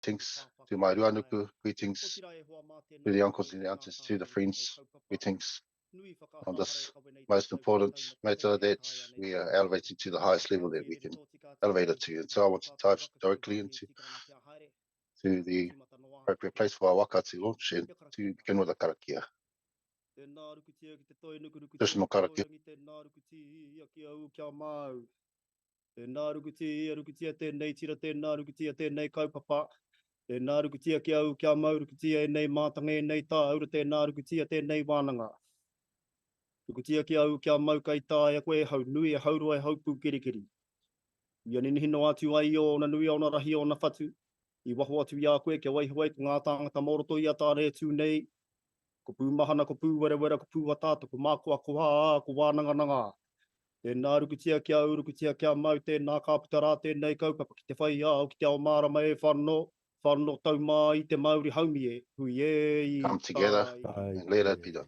Greetings to my ruanuku, greetings to the uncles and the aunties, to the friends, greetings on this most important matter that we are elevating to the highest level that we can elevate it to. And so I want to type directly into the appropriate place for our waka to launch and to begin with a karakia. Traditional karakia. Tēnā rukutia tēnei tira, tēnā rukutia tēnei kaupapa. Tēnā rukutia kia au kia mau, rukutia e nei mātanga e nei tā aura, tēnā rukutia tēnei wānanga. Rukutia kia au kia mau kai tā e koe hau nui e haurua e haupū kirikiri. Ia ninihino atu ai o na nui o na rahi o na whatu. I waho atu i a koe kia waihuai ko ngā tāngata moroto i a tāre tū nei. Ko pū mahana, ko pū wera, ko pū watata, ko mākua, ko hā, ko wānanga nanga. Tēnā rukutia kia au, rukutia kia mau, tēnā kāputara, tēnei kaupapa ki te whai au, ki te ao mārama e whanno tau mā i te Māori haumi e, hui e i Come together and let it be done.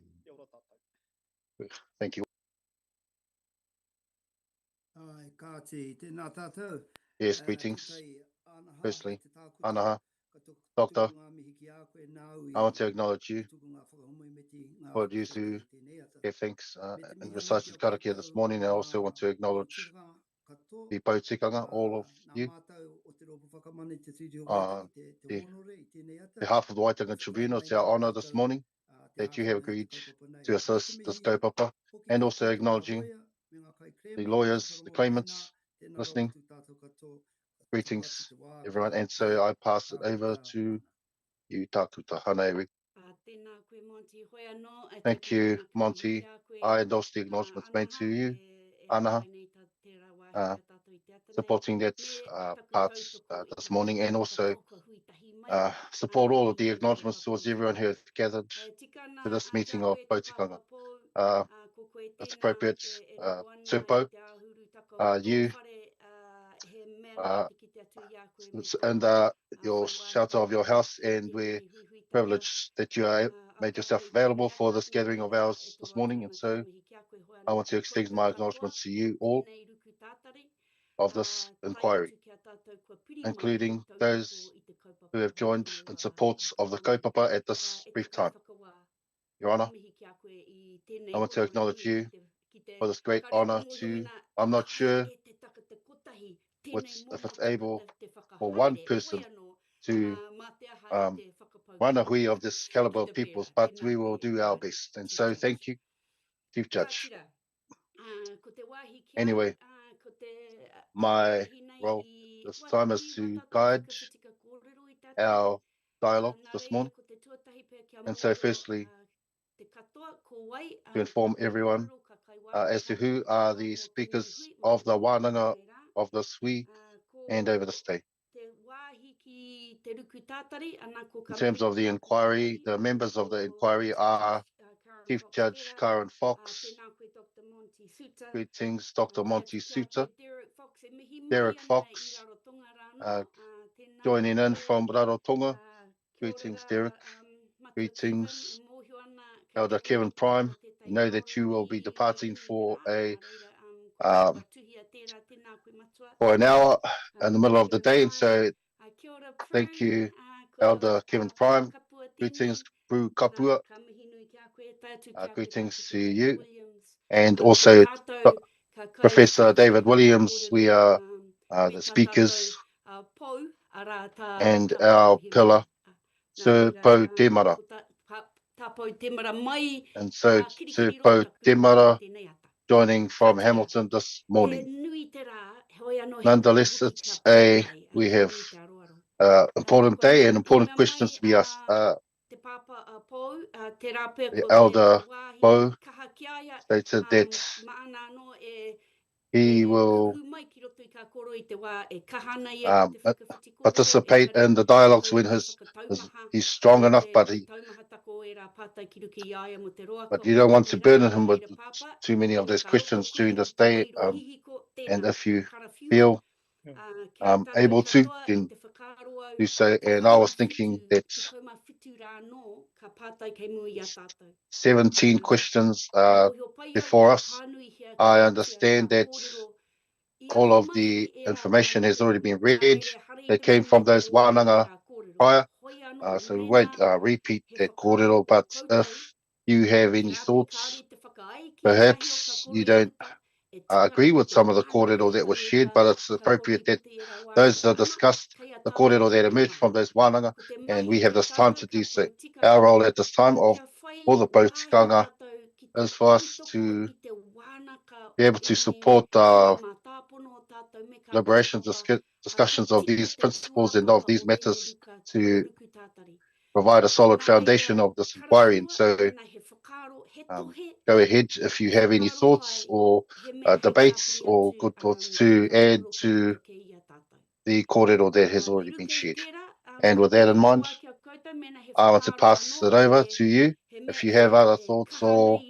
Thank you. Yes, greetings. Firstly, anaha, Doctor, I want to acknowledge you for you to give thanks and recite the karakia this morning. I also want to acknowledge the Tikanga, all of you. On behalf of the Waitangi Tribunal, it's our honour this morning that you have agreed to assist this kaupapa, and also acknowledging the lawyers, the claimants listening. Greetings, everyone. And so I pass it over to you, Tākuta Hanei. Thank you, Monty. I endorse the acknowledgements made to you, Anaha, supporting that part this morning, and also support all of the acknowledgements towards everyone who have gathered to this meeting of Tikanga. It's appropriate, Tupo, you, and your shelter of your house, and we're privileged that you are made yourself available for this gathering of ours this morning. And so I want to extend my acknowledgements to you all of this inquiry, including those who have joined in support of the kaupapa at this brief time. Your Honour, I want to acknowledge you for this great honour to, I'm not sure if it's able for one person to run a hui of this caliber of peoples, but we will do our best. And so thank you, Chief Judge. Anyway, my role this time is to guide our dialogue this morning. And so firstly, to inform everyone as to who are the speakers of the wānanga of this hui and over this day. In terms of the inquiry, the members of the inquiry are Chief Judge Karen Fox, greetings, Dr. Monty Suter, Derek Fox, joining in from Rarotonga, greetings Derek, greetings Elder Kevin Prime. We know that you will be departing for an hour in the middle of the day, and so thank you, Elder Kevin Prime. Greetings, Bru Kapua. Greetings to you, and also Professor David Williams. We are the speakers, and our pillar, Sir Po Temara. And so Sir Po Temara joining from Hamilton this morning. Nonetheless, we have important day and important questions to be asked. The Elder Bo stated that he will participate in the dialogues when he's strong enough, but you don't want to burden him with too many of those questions during this day. And if you feel able to, then do so. And I was thinking that 17 questions before us. I understand that all of the information has already been read that came from those wānanga prior, so we won't repeat that kōrero, but if you have any thoughts, perhaps you don't agree with some of the kōrero that was shared, but it's appropriate that those are discussed, the kōrero that emerged from those wānanga, and we have this time to do so. Our role at this time for the Tikanga is for us to be able to support liberation discussions of these principles and of these matters to provide a solid foundation of this inquiry. And so go ahead if you have any thoughts or debates or good thoughts to add to the kōrero that has already been shared. And with that in mind, I want to pass it over to you if you have other thoughts or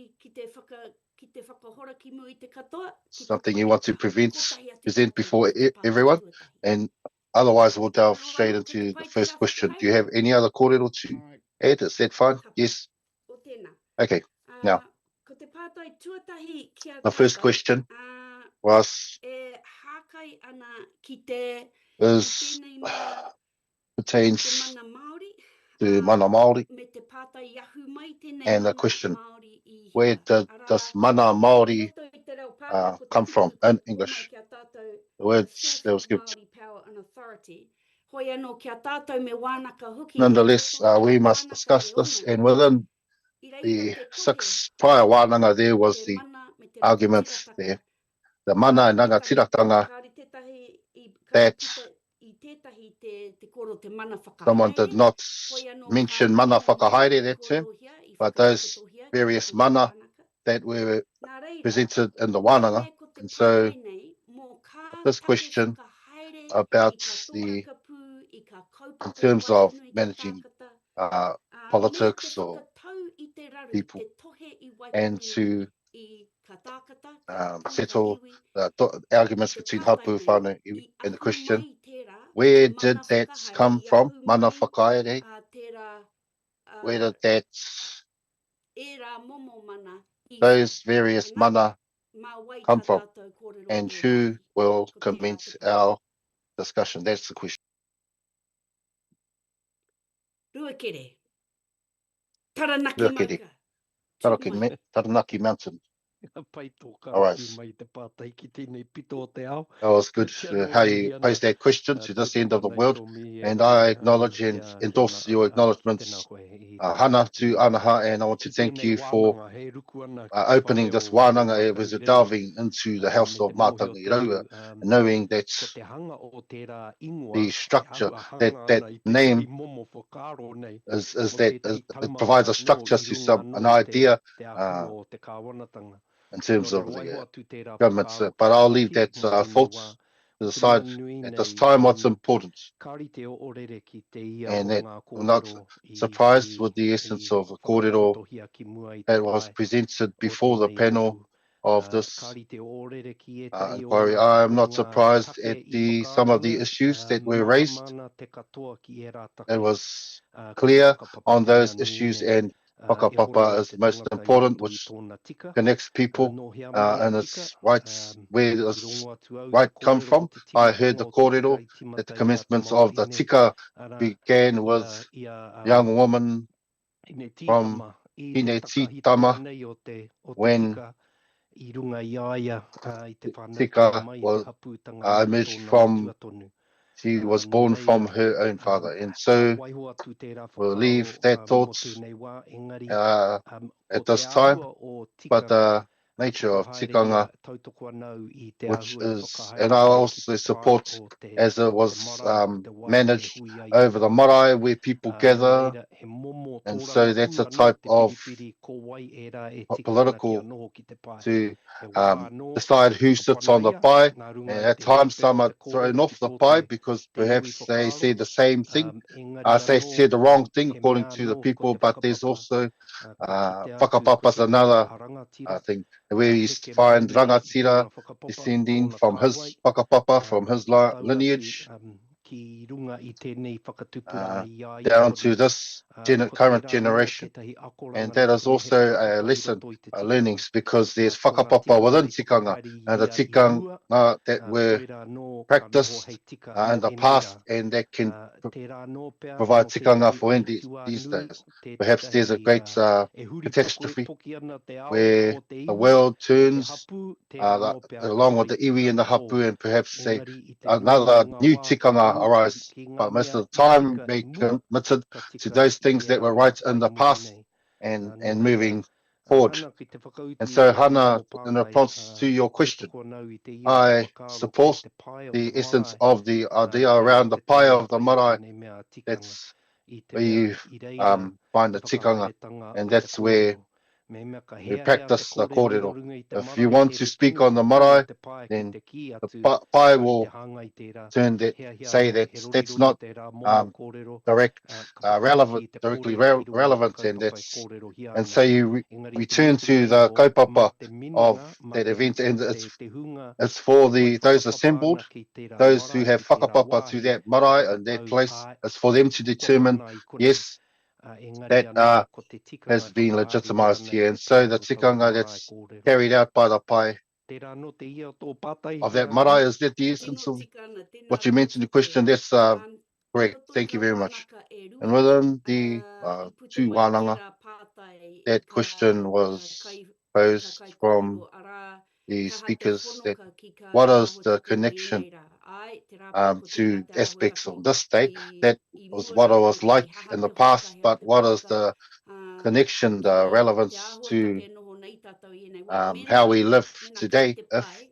something you want to present before everyone. And otherwise, we'll delve straight into the first question. Do you have any other kōrero to add? Is that fine? Yes. Okay. Now, the first question was pertains to mana Māori, and the question, where does mana Māori come from in English? The words that was given. Nonetheless, we must discuss this, and within the 6 prior wānanga there was the argument there, the mana and rangatiratanga, that someone did not mention mana whakahaere, that term, but those various mana that were presented in the wānanga. And so this question about in terms of managing politics or people and to settle the arguments between hapu, whānau, iwi, and the Christian, where did that come from? Mana whakaere? Where did that, those various mana come from? And who will commence our discussion? That's the question. Ruakere. Ruakere. Taranaki Mountain. All right. That was good how you posed that question to this end of the world, and I acknowledge and endorse your acknowledgements, hana to anaha, and I want to thank you for opening this wānanga. It was delving into the house of Mātangi Raua, knowing that the structure, that name is that it provides a structure to an idea in terms of the government. But I'll leave that thoughts to the side at this time. What's important, and that I'm not surprised with the essence of the kōrero that was presented before the panel of this inquiry. I'm not surprised at some of the issues that were raised. It was clear on those issues, and whakapapa is the most important, which connects people and its rights, where does right come from. I heard the kōrero at the commencement of the tika began with young woman from Hinetitama, when tika was emerged from, she was born from her own father. And so we'll leave that thought at this time, but the nature of tikanga, which is, and I also support as it was managed over the marae where people gather, and so that's a type of political to decide who sits on the pie, and at times some are thrown off the pie because perhaps they say the same thing, they said the wrong thing according to the people, but there's also whakapapa's another thing, where you find rangatira descending from his whakapapa, from his lineage, down to this current generation. And that is also a lesson, learnings, because there's whakapapa within tikanga, and the tikanga that were practiced in the past and that can provide tikanga for these days. Perhaps there's a great catastrophe where the world turns along with the iwi and the hapu, and perhaps another new tikanga arise. But most of the time, we committed to those things that were right in the past and moving forward. And so, Hana, in response to your question, I support the essence of the idea around the pai of the marae. That's where you find the tikanga, and that's where we practice the kōrero. If you want to speak on the marae, then the pai will say that that's not directly relevant, and so you return to the kaupapa of that event, and it's for those assembled, those who have whakapapa to that marae and that place. It's for them to determine, yes, that has been legitimised here. And so the tikanga that's carried out by the pai of that marae, is that the essence of what you mentioned in the question? That's correct. Thank you very much. And within the two wānanga, that question was posed from the speakers, that what is the connection to aspects of this day? That was what I was like in the past, but what is the connection, the relevance to how we live today? If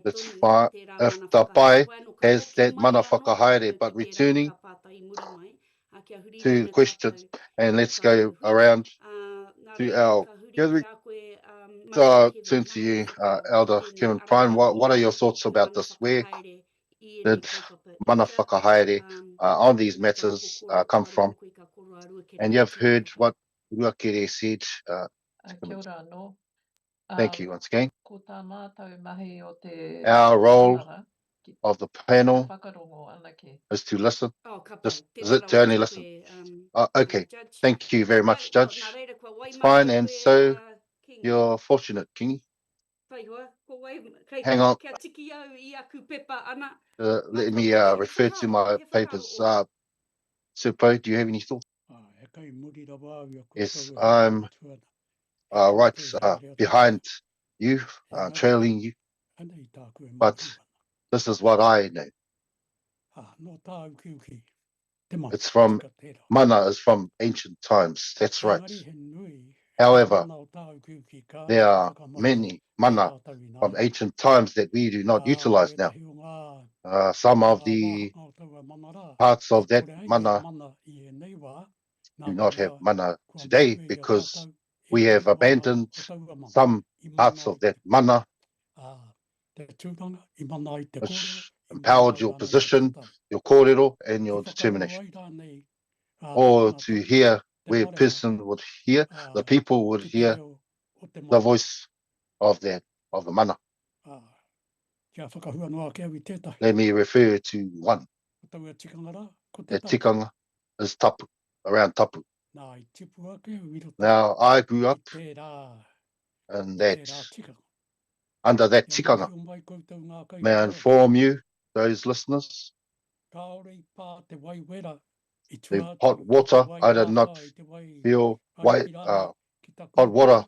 the pai has that mana whakahaere, but returning to the questions, and let's go around to our gathering. So I'll turn to you, Elder Kevin Prime. What are your thoughts about this? Where did mana whakahaere on these matters come from? And you've heard what Ruakere said. Thank you once again. Our role of the panel is to listen. Is it to only listen? Okay, thank you very much, Judge. It's fine, and so you're fortunate, Kingi. Hang on. Let me refer to my papers. Supo, do you have any thoughts? Yes, I'm right behind you, trailing you. But this is what I know. It's from mana, is from ancient times. That's right. However, there are many mana from ancient times that we do not utilize now. Some of the parts of that mana do not have mana today because we have abandoned some parts of that mana which empowered your position, your kōrero, and your determination. Or to hear where a person would hear, the people would hear the voice of the mana. Let me refer to one. That tikanga is tapu, around tapu. Now, I grew up in under that tikanga. May I inform you, those listeners, the hot water, I did not feel hot water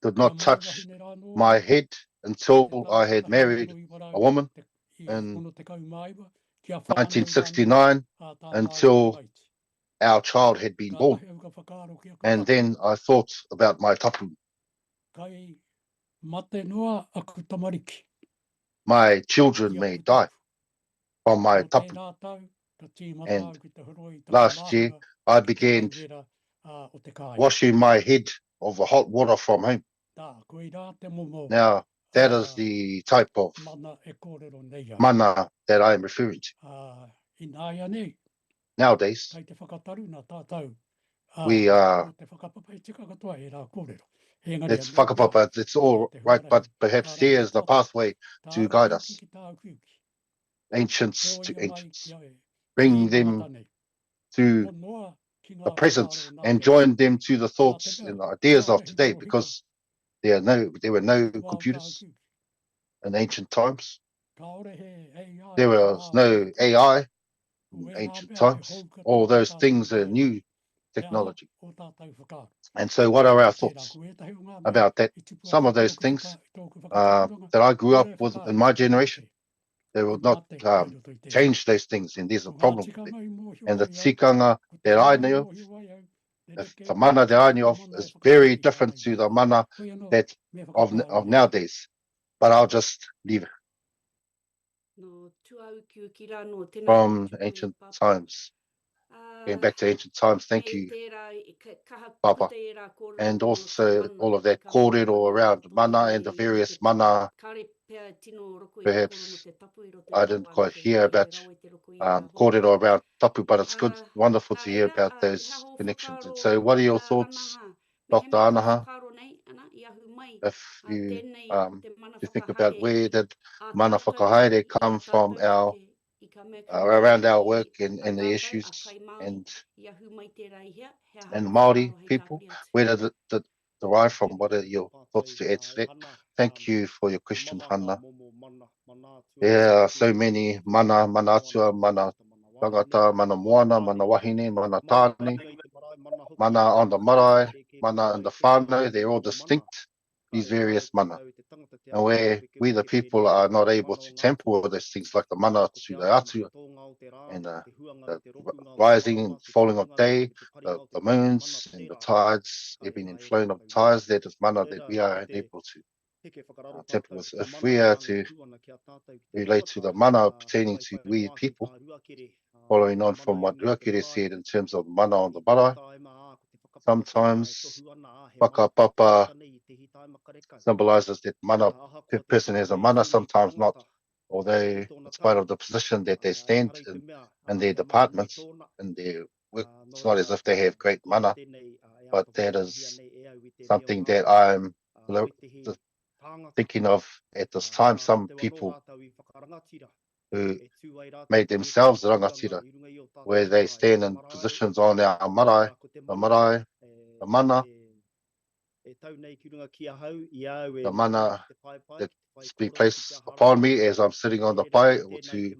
did not touch my head until I had married a woman in 1969, until our child had been born. And then I thought about my tapu. My children may die from my tapu. And last year, I began washing my head of the hot water from home. Now, that is the type of mana that I am referring to. Nowadays, we are, it's whakapapa, it's all right, but perhaps here is the pathway to guide us. Ancients to ancients. Bring them to the present and join them to the thoughts and ideas of today, because there were no computers in ancient times. There was no AI in ancient times. All those things are new technology. And so what are our thoughts about that? Some of those things that I grew up with in my generation, they will not change those things, and there's a problem with it. And the tikanga that I knew, the mana that I knew of, is very different to the mana that of nowadays. But I'll just leave it. From ancient times. Going back to ancient times, thank you, Papa. And also all of that kōrero around mana and the various mana. Perhaps I didn't quite hear about kōrero around tapu, but it's good, wonderful to hear about those connections. And so what are your thoughts, Dr. Anaha? If you think about where did mana whakahaere come from around our work and the issues and Māori people, where did it derive from? What are your thoughts to add to that? Thank you for your question, Hannah. There are so many mana atua, mana tangata, mana moana, mana wahine, mana tāne, mana on the marae, mana in the whānau. They're all distinct, these various mana. And where we the people are not able to tamper with those things like the mana to the atua and the rising and falling of day, the moons and the tides, ebbing and flowing of tides, that is mana that we are unable to tamper with. If we are to relate to the mana pertaining to we people, following on from what Ruakere said in terms of mana on the marae, sometimes whakapapa symbolizes that mana, person has a mana, sometimes not, although in spite of the position that they stand in their departments and their work, it's not as if they have great mana, but that is something that I'm thinking of at this time. Some people who made themselves rangatira, where they stand in positions on our marae, the mana, that's been placed upon me as I'm sitting on the pai, or to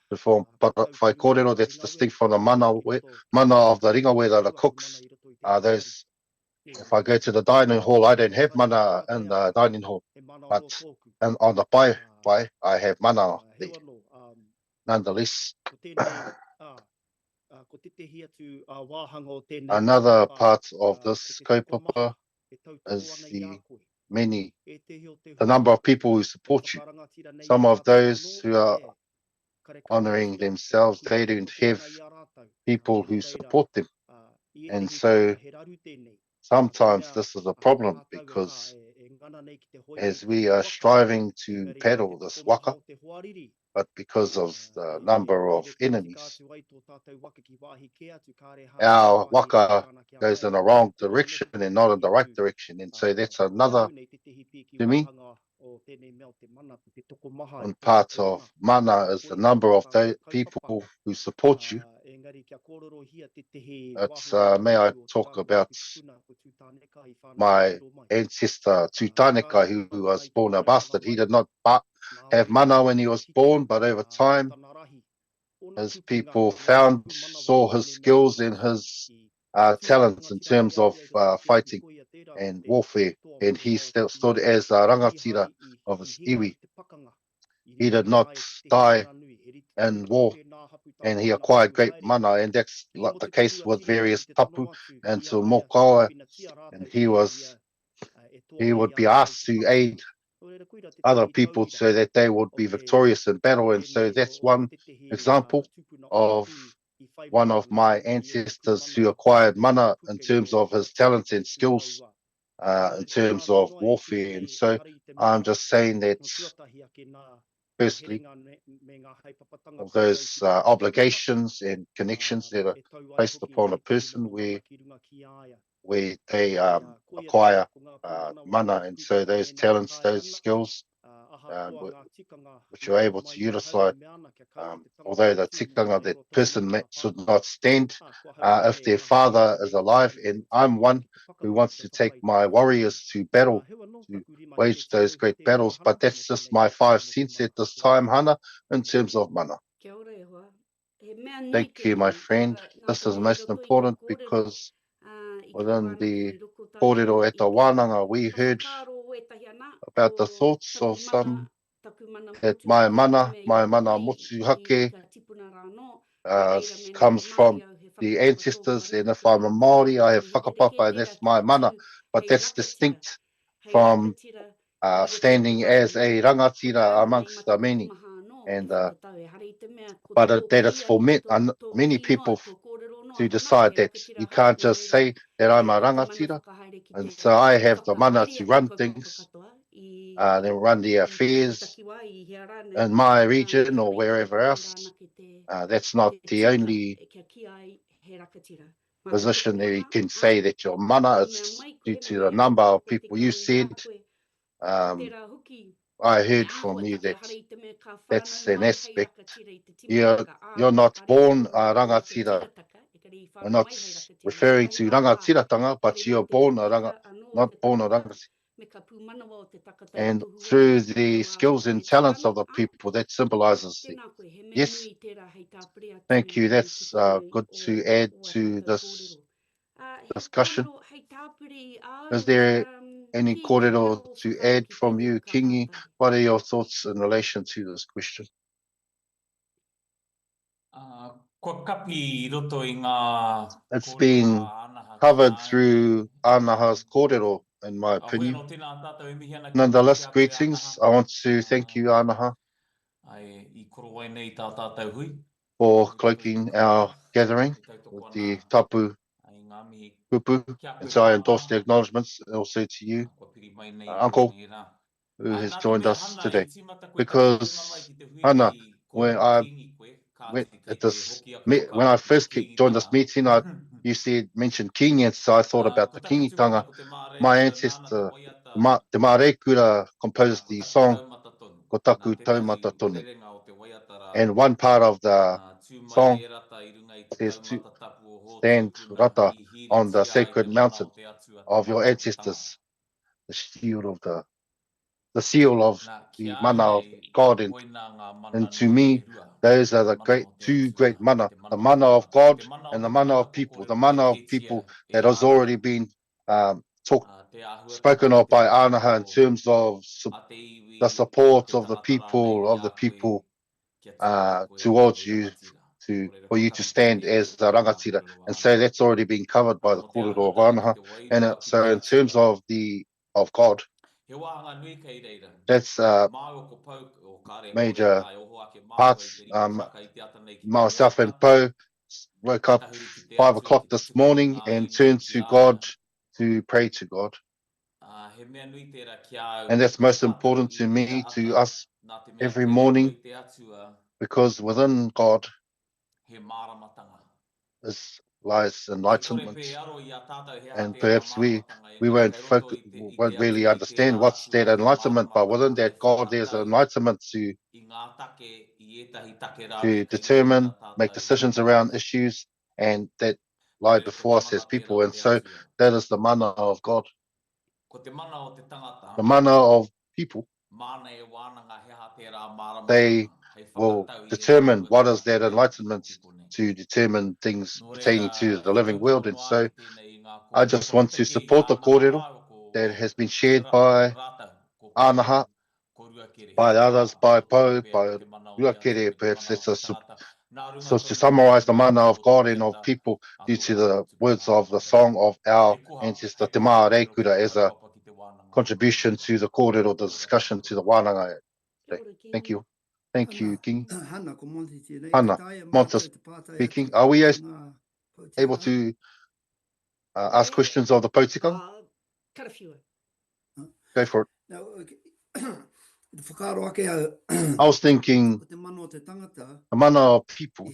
perform whai kōrero that's distinct from the mana of the ringa, where the cooks. Those, if I go to the dining hall, I don't have mana in the dining hall, but on the pai, I have mana there. Nonetheless, another part of this kaupapa is the number of people who support you. Some of those who are honoring themselves, they don't have people who support them. And so sometimes this is a problem, because as we are striving to paddle this waka, but because of the number of enemies, our waka goes in the wrong direction and not in the right direction. And so that's another, to me, one part of mana is the number of people who support you. It's, may I talk about my ancestor Tutaneka, who was born a bastard. He did not have mana when he was born, but over time his people saw his skills and his talents in terms of fighting and warfare, and he still stood as a rangatira of his iwi. He did not die in war, and he acquired great mana, and that's like the case with various tapu and to mokawa, and he would be asked to aid other people so that they would be victorious in battle. And so that's one example of one of my ancestors who acquired mana in terms of his talents and skills in terms of warfare. And so I'm just saying that, firstly, of those obligations and connections that are placed upon a person, where where they acquire mana, and so those talents, those skills, which you're able to utilize, although the tikanga, that person should not stand if their father is alive, and I'm one who wants to take my warriors to battle, to wage those great battles, but that's just my 5 cents at this time, Hana, in terms of mana. Thank you, my friend. This is most important because within the kōrero e tā wānanga, we heard about the thoughts of some that my mana motuhake comes from the ancestors, and if I'm a Māori, I have whakapapa, and that's my mana, but that's distinct from standing as a rangatira amongst the many, and but that is for many people to decide that you can't just say that I'm a rangatira, and so I have the mana to run things, then run the affairs in my region or wherever else. That's not the only position that you can say that your mana is due to the number of people you said. I heard from you that that's an aspect. You're not born a rangatira. I'm not referring to rangatiratanga, but you're born not born a rangatira. And through the skills and talents of the people, that symbolizes it. Yes, thank you. That's good to add to this discussion. Is there any kōrero to add from you, Kingi? What are your thoughts in relation to this question? It's been covered through Anaha's kōrero, in my opinion. Nonetheless, greetings. I want to thank you, Anaha, for cloaking our gathering with the tapu kupu. And so I endorse the acknowledgements also to you, Uncle, who has joined us today. Because, Ana, when I first joined this meeting, you mentioned King, and so I thought about the Kingitanga. My ancestor, Te Mārekura, composed the song Ko Taku Taumata Tonu. And one part of the song is to stand rata on the sacred mountain of your ancestors, the seal of the mana of God. And to me, those are the two great mana, the mana of God and the mana of people, that has already been spoken of by Anaha in terms of the support of the people towards you, for you to stand as the rangatira. And so that's already been covered by the kōrero of Anaha. And so in terms of God, that's major parts. Myself and Po woke up 5 o'clock this morning and turned to God to pray to God. And that's most important to me, to us, every morning, because within God lies enlightenment. And perhaps we won't really understand what's that enlightenment, but within that God, there's enlightenment to determine, make decisions around issues, and that lie before us as people. And so that is the mana of God. The mana of people, they will determine what is that enlightenment to determine things pertaining to the living world. And so I just want to support the kōrero that has been shared by Anaha, by others, by Po, by Ruakere. Perhaps that's so to summarize the mana of God and of people due to the words of the song of our ancestor Te Mārekura as a contribution to the kōrero, the discussion to the wānanga today. Thank you. Thank you, King. Hana, Montes speaking. Are we able to ask questions of the Potikanga? Cut a few. Go for it. I was thinking the mana of people.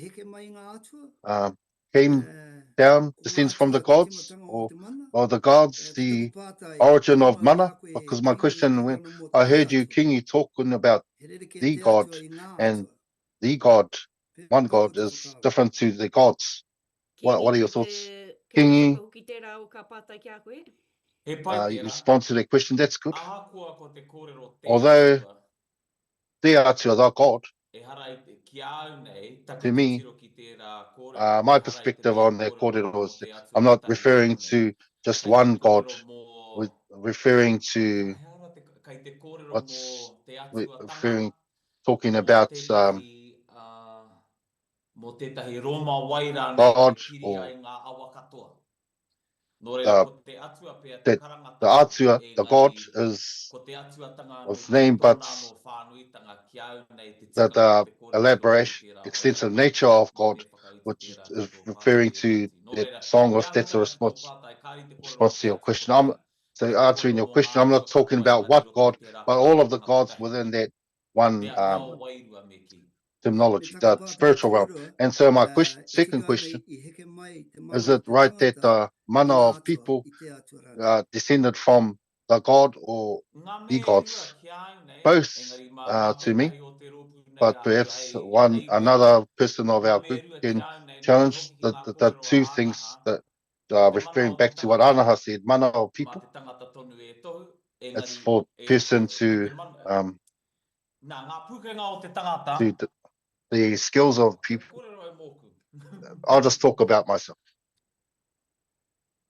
came down, descends from the gods, or the gods, the origin of mana? Because my question, when I heard you, Kingi, talking about the God, and the God, one God, is different to the gods. What are your thoughts? Kingi, Hoki tērā o ka pātai ki a koe. He pai you tērā. respond to that question, that's good. Ahakoa ko te kōrero te Although atua, they are to the God, e hara i te ki au nei, taku To te me, tiro ki tērā kōrero, my e hara i te perspective mea on that kōrero kōrero mō is te atua I'm i not tahi referring reo nei. to just Kei one te God, kōrero mō- with referring to He ara te- kai te kōrero what's mō te atuatanga, referring, talking mō about tētahi, mō tētahi Roma waira nei God, te piri or ai ngā awa katoa. Nō reira, uh, ko te atua pia te that karangatanga, the atua, the God engari, is ko te atuatanga was no named, but tōna no whānuitanga ki au nei te that tikanga o te kōrero elaboration, ki tērā extensive wairanga. nature of Nō God, me whakauta which tērā is katoa referring pātai e to Māti. Nō that reira, song he of that's a ahua atu tō response pātai, kāri te kōrero response to te your atua question. ko I'm pēa. so Kai te answering kōrero your mō ngā question. I'm not atua talking katoa about engari what roko i God, tērā but all of the karangatanga gods pūtahi. within that Te one ao wairua me ki. terminology, the spiritual realm. And so my question, second question, is it right that the mana of people descended from the God or Ngā the me gods? rua ki au nei, Both engari to me, tahi o te ropu nei but rā, perhaps hei another person of Ngā our me group rua can ki au nei, nō te challenge hoki ki the, ngā the, the kōrero two a things Anaha, that ko te mana referring o te back to what tangata, Anaha said, mana of ma people. te tangata tonu e tohu, It's engari, for person to ngā pukenga o te tangata, the skills of te people. kōrero e mōku. I'll just talk about myself.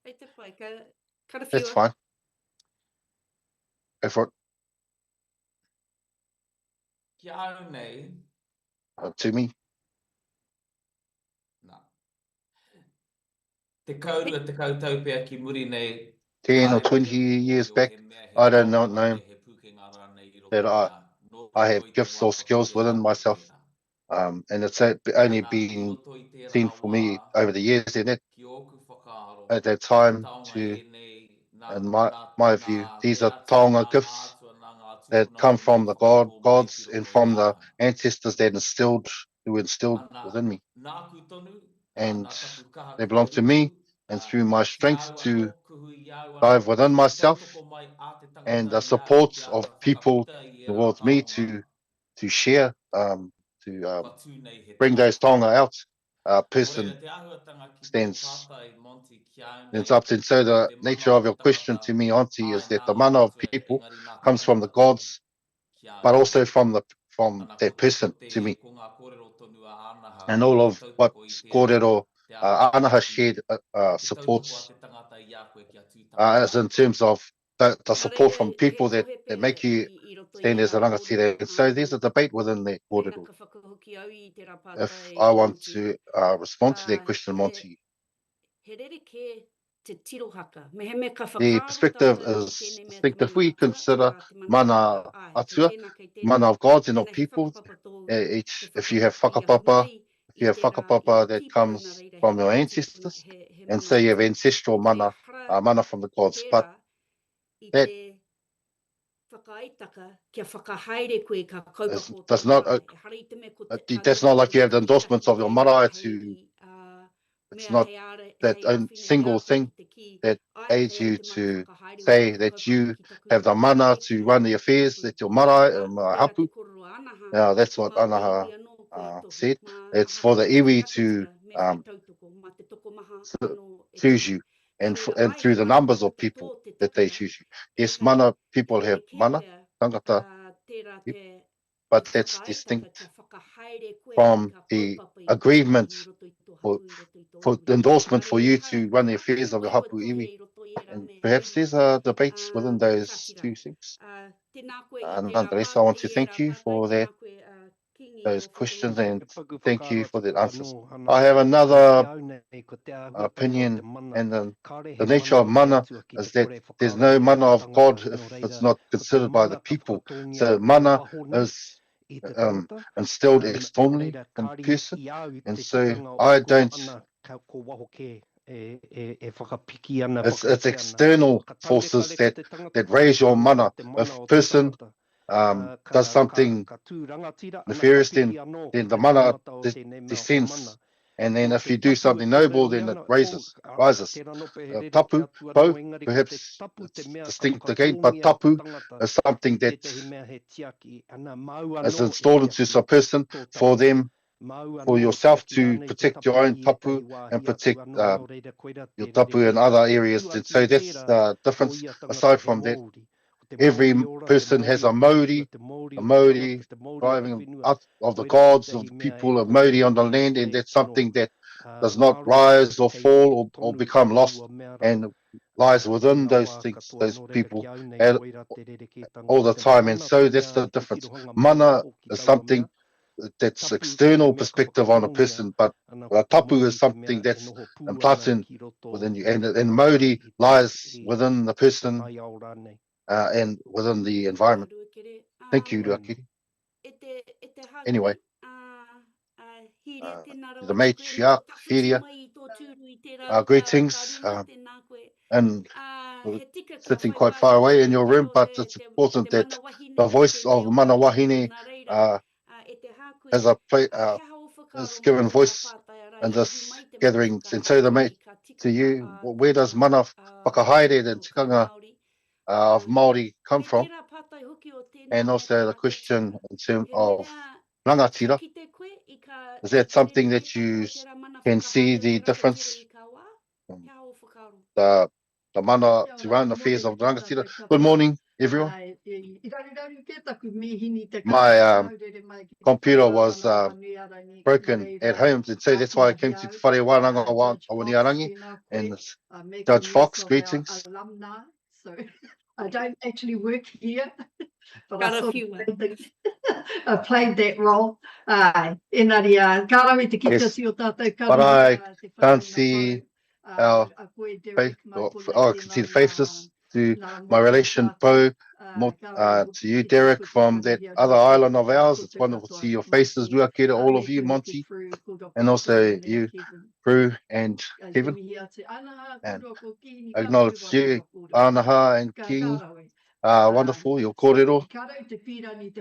Hei te pai, ka That's rewhiua. fine. Go for it. Ki au nei, To me, nā. Te kaurua te kautau pia ki muri nei, 10 or kāre 20 wera years o back, he mea he I don't know wāpara he pukenga rānei i roto that i a I nō have toi te gifts or wā skills patu e within rako myself. tērā. And it's only Nā, i been roto i tērā seen for me wā, over the years, and ki oku whakaaro, at that te time, taonga to e nei, in my view, these te are atua, taonga nā gifts atua, nā ngā that tupuna come o nei from the whakatō mai ki gods and roto i from the āha. ancestors that who instilled Ana, within me, nāku tonu, and nā taku kaha they ki belong te to me. upu, And through my ki strength au to anō, kuhu i au anō, dive within e myself, tautoko mai a te and tangata the i au support ki of ara people whakaputa i e rā towards me taonga, to share, to watu nei he bring those tangata. taonga out. Nō reira, Person te ahuatanga ki tō stands pātai Monty ki au it's nei, up to. So ko the te mana nature o of te your question tangata, to me, Auntie, is ai that nā the ngā mana of atua, people engari nā te comes from the tangata tonu gods, ki au but nei. also from Ana that person ko to me. ko ngā kōrero tonu a Anaha, And all te of what tautoko i tērā Kōrero te ao Anaha whakawhiti, shared te tautoko a supports, te tangata i a koe kia tūtanga as in tātou. terms of the Nā support reira, from he people that tohepe make you i roto i stand e as rā a kōrero. rangatira. And so there's a debate within that Reina kōrero. ka whakahoki au i tērā If pātai I want Monty. to respond to that question, Monty, He rereke te tirohaka. Me he me ka the whakaaro perspective tātou ki is, tēnei I mea think te if mana we atua, consider te mana mana tangata, kei atua, tēnā, kei tēnā. mana of gods and of Pēnā he people, whakapapa tō, te if you have whakapapa i ahu whakapapa, mai if you have i whakapapa that tipu nā comes reira from your he tipu, ancestors, he and mana so you have atua. ancestral I te mana, hara mana from the o gods, but tērā i that te whakaaitaka kia whakahaere koe ka kaupapa o does tō not, marae. Hara i te me ko te, ka that's not nui like you ana have the ki endorsements tētahi of your e marae hei to, i it's mea not hei are, that hei āwhina i single a koe thing ki te ki. that Ai aids kei ai you te mana to whakahaere o te say that kaupapa you ki taku have the mana to rerekē run the o te affairs, hapu. that your marae, Ko tērā te hapu. kororo anaha, Now that's what mā Anaha iwi anō koe tohu, said. mā It's aha for the koe te iwi to hakatira me whai tautoko, mā te toko maha anō e choose tohu. you, Nā and reira, and ai through he the mana numbers of tangata people tō te that they takanga, choose you. e Yes, hei mana people e have rerekē mana, pea tangata, tērā yep, te but that's whakaaitaka distinct kia whakahaere koe i from ka the kaupapa i tō agreement iwi i roto i tō for hapu, i roto i tō for iwi. the endorsement Nā for reira, you hara, to run the ake affairs of your wairua hapu tohe iwi. i roto i era And mea perhaps iwi. there's debates within those Ka tira. two things. Tēnā koe i tērā Nonetheless, I want pātai to i thank era you pātai, for that, tēnā koe kingi those o questions, whakauru. and He paku thank you whakaaro for that atu answers. anō, Hana. I have Ki another au nei, ko te ahuatanga o te opinion, mana. and Kāre the he nature mana of o te mana atua ki te is that kore there's whakaaro no ki a mana te of God tangata. Nō if it's reira, not ko te considered by the mana ka people. whakatongia So ki te mana waho nei is i te tangata. instilled Nō externally reira, in the kāri person, i au i and te so tikanga o I oku don't. mana ko waho kē e whakapiki ana, It's whakaiti ana. external Ka taureka forces reka that te tangata ki raise te your mana o mana. te If mana o a te person tangata. does something Ka tū rangatira, ana ka nefarious, piki then anō then ki the te mana kaumata o tēnei mea o descends mana. And then if you do something noble, then it rises. Tapu, po, perhaps it's distinct again, but tapu is something that is installed into some person for them, for yourself to protect your own tapu and protect your tapu in other areas. And so that's the difference. Aside from that, every person has a Māori driving out of the gods of the people of Māori on the land, and that's something that does not rise or fall or become lost, and lies within those things, those people all the time. And so that's the difference. Mana is something that's external perspective on a person, but tapu is something that's implanted within you, and Māori lies within the person and within the environment. Thank you, Ruakiri. Anyway, the matriarch, Hiria, greetings, and sitting quite far away in your room, but it's important that the voice of Mana Wahine has is given voice in this gathering. And so the mate to you, where does mana whakahaere and tikanga of Māori come from? And also the question in terms of rangatira, is that something that you can see the difference? The mana to run affairs of rangatira. Good morning, everyone. My computer was broken at home, and so that's why I came to Te Whare Wānanga Awaniarangi. And Judge Fox, greetings. So I don't actually work here, but Got I a sort few. I played that role. Engari, kārawe te kita Yes, si o tātou but I te can't whare see our our I can see the faces to my relation Po, to you, Derek, from that other island of ours. It's wonderful to see your faces, Ruakira, all of you, Monty, and also you, Prue and Kevin. And acknowledge you, Anaha and King. Wonderful, your kōrero.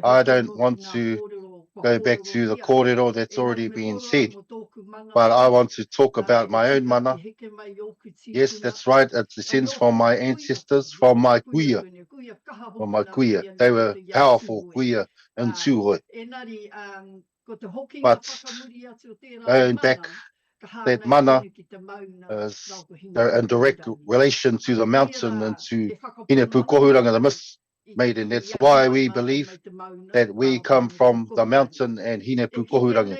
I don't want to go back to the kōrero that's already been said, but I want to talk about my own mana. Yes, that's right. It descends from my ancestors, from my kuia. From my kuia. They were powerful kuia in Tūhoe. But going back, that mana is in direct relation to the mountain and to Hinepu Kohuranga, the mist made, and that's why we believe that we come from the mountain and Hinepu Kohurangi.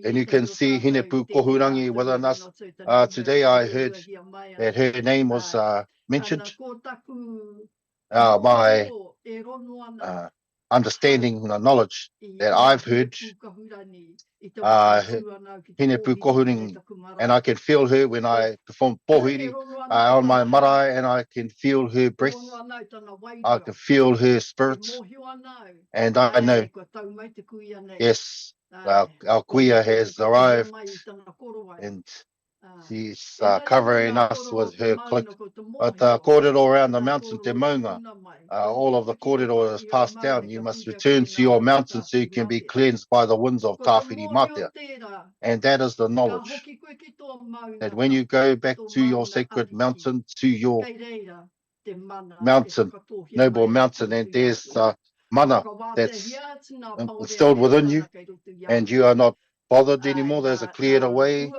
And you can see Hinepu Kohurangi within us. Today I heard that her name was mentioned. My understanding and knowledge that I've heard, Hinepu Kohurangi, and I can feel her when I perform pohiri on my marae, and I can feel her breath, I can feel her spirit, and I know, yes, our kuia has arrived, and she's covering us with her cloak. But the kōrero around the mountain, te maunga, all of the kōrero is passed down. You must return to your mountain so you can be cleansed by the winds of Tāwhiri Mātea. And that is the knowledge, that when you go back to your sacred mountain, to your mountain, noble mountain, and there's mana that's instilled within you, and you are not bothered anymore. Those are cleared away,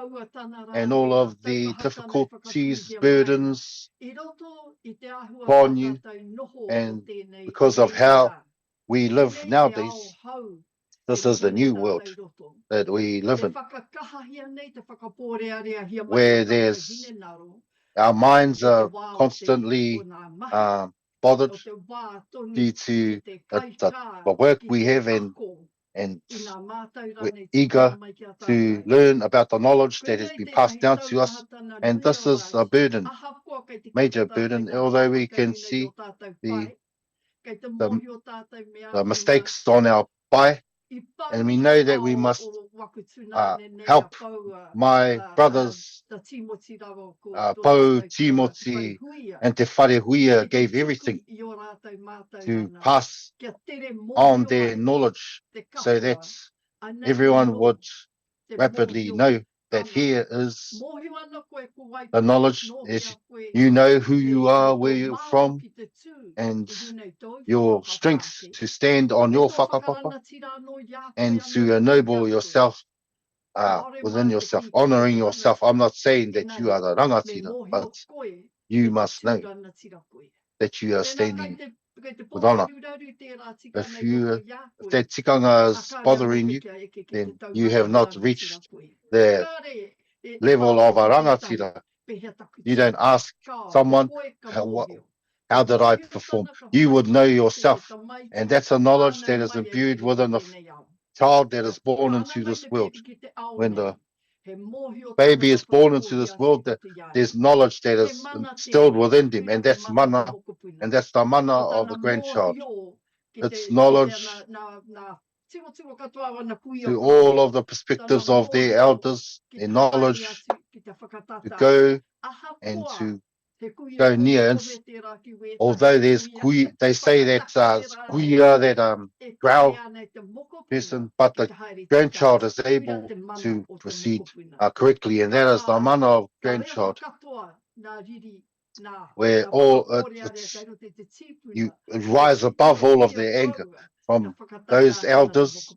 and all of the difficulties, burdens upon you. And because of how we live nowadays, this is the new world that we live in, where there's our minds are constantly bothered due to the work we have, and we're eager to learn about the knowledge that has been passed down to us. And this is a burden, major burden, although we can see the mistakes on our pai, and we know that we must help my brothers. Po, Timoti, and Te Whare Huia gave everything to pass on their knowledge, so that everyone would rapidly know that here is the knowledge is you know who you are, where you're from, and your strength to stand on your whakapapa and to ennoble yourself within yourself, honouring yourself. I'm not saying that you are the rangatira, but you must know that you are standing with honour. If that tikanga is bothering you, then you have not reached the level of a rangatira. You don't ask someone, how did I perform? You would know yourself. And that's a knowledge that is imbued within the child that is born into this world. When the baby is born into this world, there's knowledge that is instilled within them, and that's mana, and that's the mana of the grandchild. It's knowledge to all of the perspectives of their elders, their knowledge to go and to go near. And although there's they say that kuia, that growl person, but the grandchild is able to proceed correctly, and that is the mana of grandchild, where you rise above all of their anger from those elders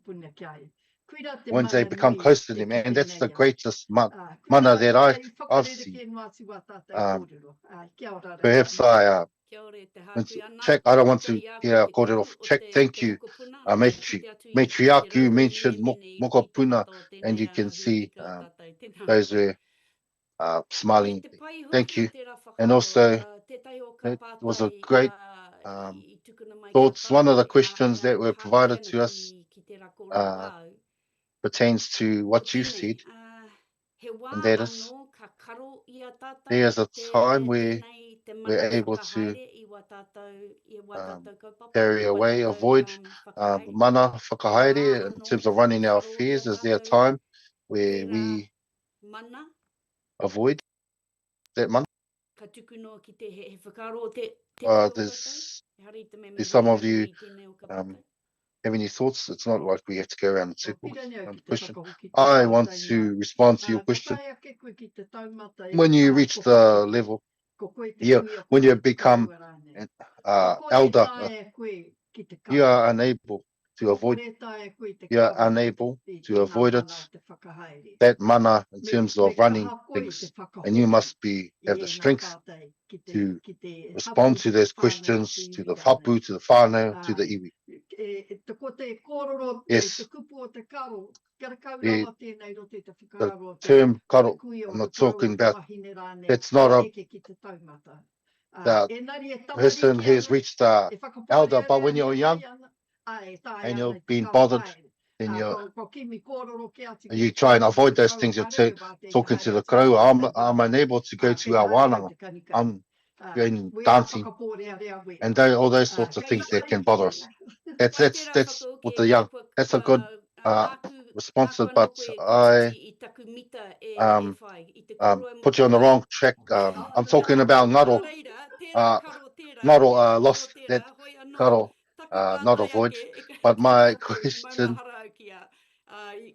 when they become close to them, and that's the greatest mana that I've seen. Perhaps I don't want to get our kōrero check. Thank you, Matriarch. You mentioned mokopuna, and you can see those were smiling. Thank you. And also, it was a great thoughts. One of the questions that were provided to us pertains to what you said, and that is, there's a time where we're able to carry away, avoid mana whakahaere in terms of running our affairs. Is there a time where we avoid that mana? There's some of you have any thoughts? It's not like we have to go around in circles on the question. I want to respond to your question. When you reach the level, when you become elder, you are unable to avoid. You are unable to avoid it. That mana in terms of running things, and you must have the strength to respond to those questions, to the hapu, to the whānau, to the iwi. Yes. The term karo, I'm not talking about, it's not the person who has reached the elder, but when you're young and you've been bothered, then you try and avoid those things. You're talking to the karaua. I'm unable to go to our wānanga. I'm going dancing, and all those sorts of things that can bother us. That's with the young. That's a good response, but I put you on the wrong track. I'm talking about ngaro. Ngaro lost that karo, not avoid. But my question, I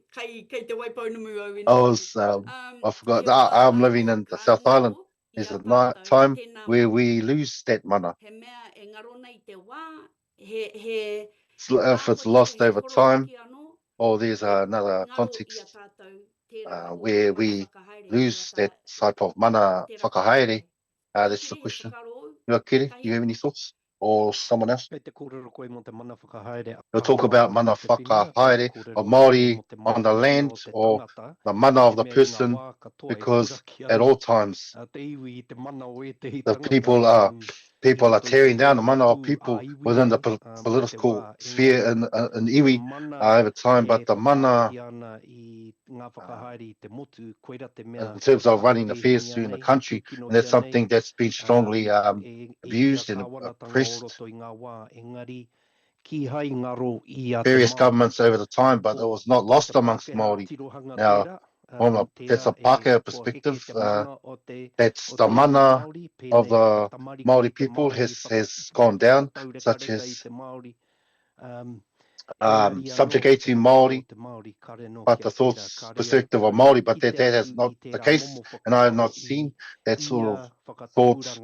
forgot. I'm living in the South Island. There's a time where we lose that mana. If it's lost over time, or there's another context where we lose that type of mana whakahaere, that's the question. Kere, do you have any thoughts? Or someone else? We'll talk about mana whakahaere of Māori on the land, or the mana of the person, because at all times the people are tearing down the mana of people within the political sphere in iwi over time, but the mana in terms of running affairs through the country, and that's something that's been strongly abused and oppressed. Various governments over the time, but it was not lost amongst Māori. Now, that's a Pākehā perspective. That's the mana of the Māori people has gone down, such as subjugating Māori, but the thoughts, perspective of Māori, but that is not the case, and I have not seen that sort of thoughts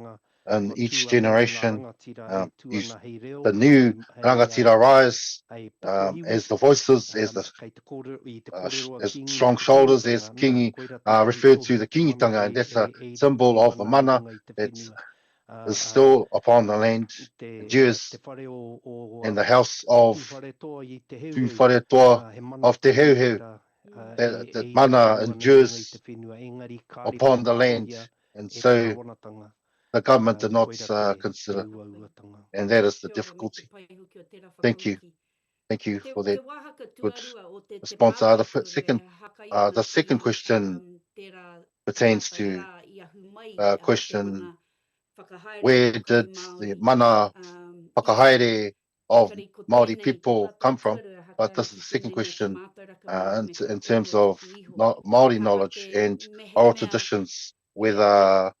in each generation. The new rangatira rise as the voices, as the as strong shoulders, as kingi referred to the kingitanga, and that's a symbol of the mana that is still upon the land, Jews in the house of Tu Whare Toa of Te Heuheu, that mana endures upon the land, and so the government did not consider, and that is the difficulty. Thank you. Thank you for that good response. The second question pertains to question, where did the mana whakahaere of Māori people come from? But this is the second question in terms of Māori knowledge and oral traditions, whether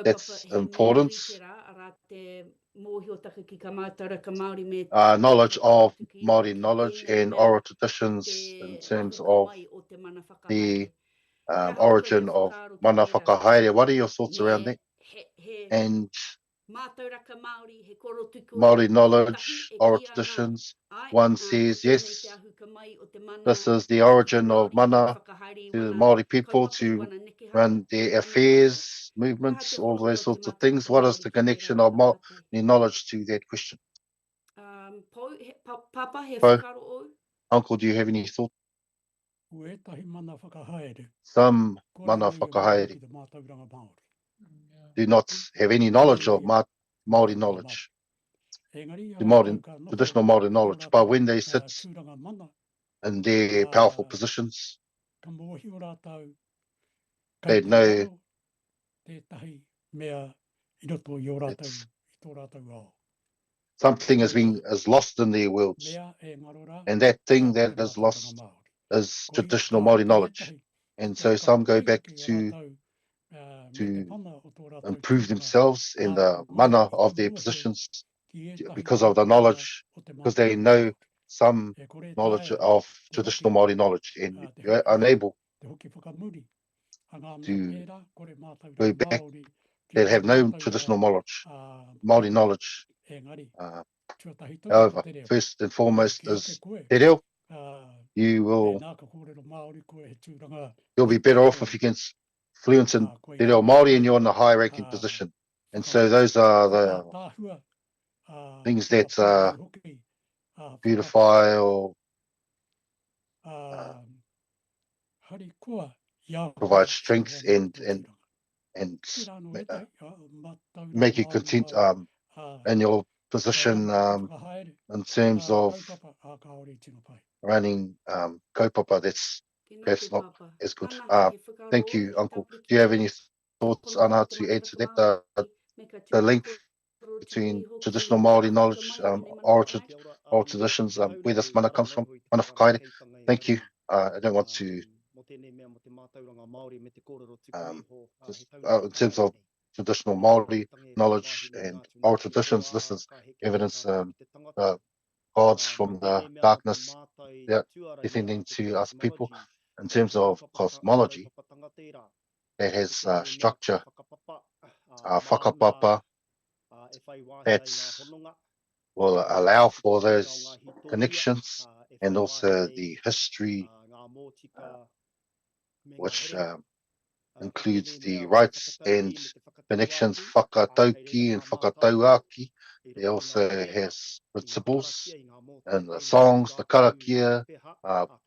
that's important. Knowledge of Māori knowledge and oral traditions in terms of the origin of mana whakahaere. What are your thoughts around that? And Māori knowledge, oral traditions, one says, yes, this is the origin of mana to the Māori people to run their affairs, movements, all those sorts of things. What is the connection of Māori knowledge to that question? Uncle, do you have any thoughts? Some mana whakahaere do not have any knowledge of Māori knowledge, the traditional Māori knowledge, but when they sit in their powerful positions, they know something is lost in their worlds, and that thing that is lost is traditional Māori knowledge. And so some go back to improve themselves in the mana of their positions because of the knowledge, because they know some knowledge of traditional Māori knowledge, and you're unable to go back that have no traditional knowledge, Māori knowledge. However, first and foremost is te reo. You'll be better off if you can fluent in te reo Māori and you're in a high ranking position. And so those are the things that beautify or provide strength and make you content in your position in terms of running kaupapa. That's perhaps not as good. Thank you, Uncle. Do you have any thoughts, Anna, to add to that? The link between traditional Māori knowledge, oral traditions, where this mana comes from, mana whakahaere. Thank you. I don't want to, in terms of traditional Māori knowledge and oral traditions, this is evidence gods from the darkness, descending to us people. In terms of cosmology, that has structure, whakapapa, that will allow for those connections, and also the history, which includes the rights and connections, whakatauki and whakatauaki. It also has principles and the songs, the karakia,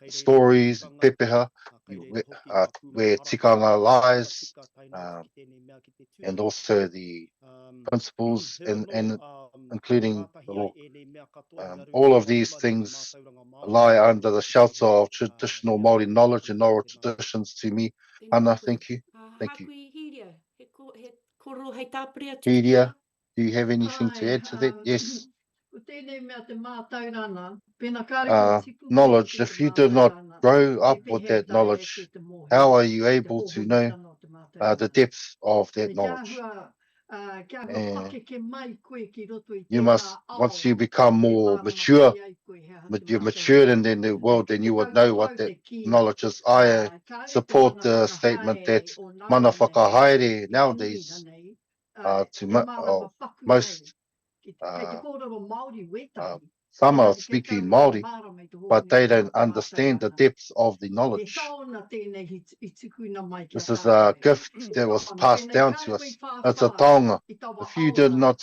stories, pepeha, where tikanga lies, and also the principles and including the law. All of these things lie under the shelter of traditional Māori knowledge and oral traditions to me. Anna, thank you. Thank you. Hiria, do you have anything to add to that? Yes. Knowledge, if you did not grow up with that knowledge, how are you able to know the depth of that knowledge? And you must, once you become more mature, you're matured in the world, then you would know what that knowledge is. I support the statement that mana whakahaere nowadays most some are speaking Māori, but they don't understand the depths of the knowledge. This is a gift that was passed down to us. It's a taonga. If you did not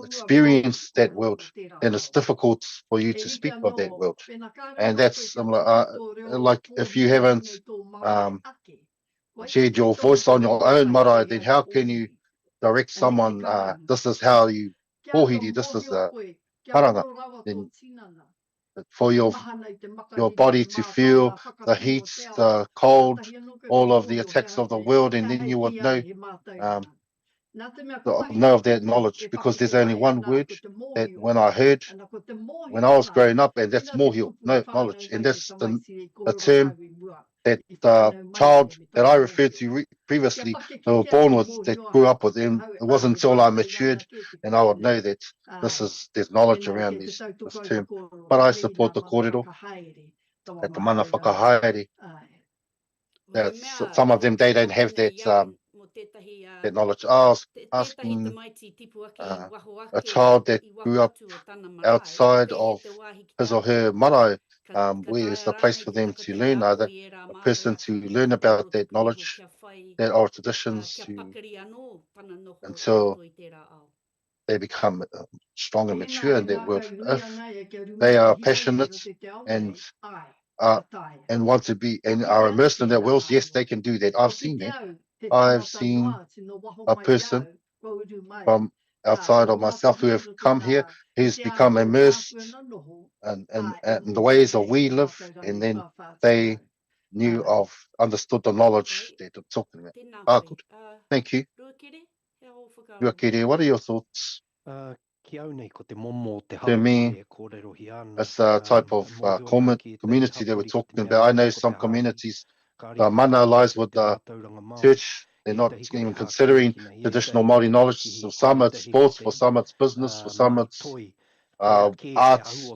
experience that world, then it's difficult for you to speak of that world. And that's like if you haven't shared your voice on your own marae, then how can you direct someone, this is how you pohiri, this is a paranga. Then for your body to feel the heat, the cold, all of the attacks of the world, and then you would know of that knowledge, because there's only one word that when I heard when I was growing up, and that's mohio, no knowledge, and that's the term that child that I referred to previously, they were born with, that grew up with them. It wasn't until I matured and I would know that there's knowledge around this term. But I support the kōrero, that the mana whakahaere, that some of them, they don't have that that knowledge. I was asking a child that grew up outside of his or her marae, where is the place for them to learn, either a person to learn about that knowledge, that oral traditions, until they become strong and mature in that world. If they are passionate and want to be and are immersed in their worlds, yes, they can do that. I've seen that. I've seen a person from outside of myself who have come here, who's become immersed in the ways of we live, and then they understood the knowledge that they're talking about. Good. Thank you. Ruakere, what are your thoughts? To me, it's a type of community that we're talking about. I know some communities, the mana lies with the church. They're not even considering traditional Māori knowledge. For some it's sports, for some it's business, for some it's arts,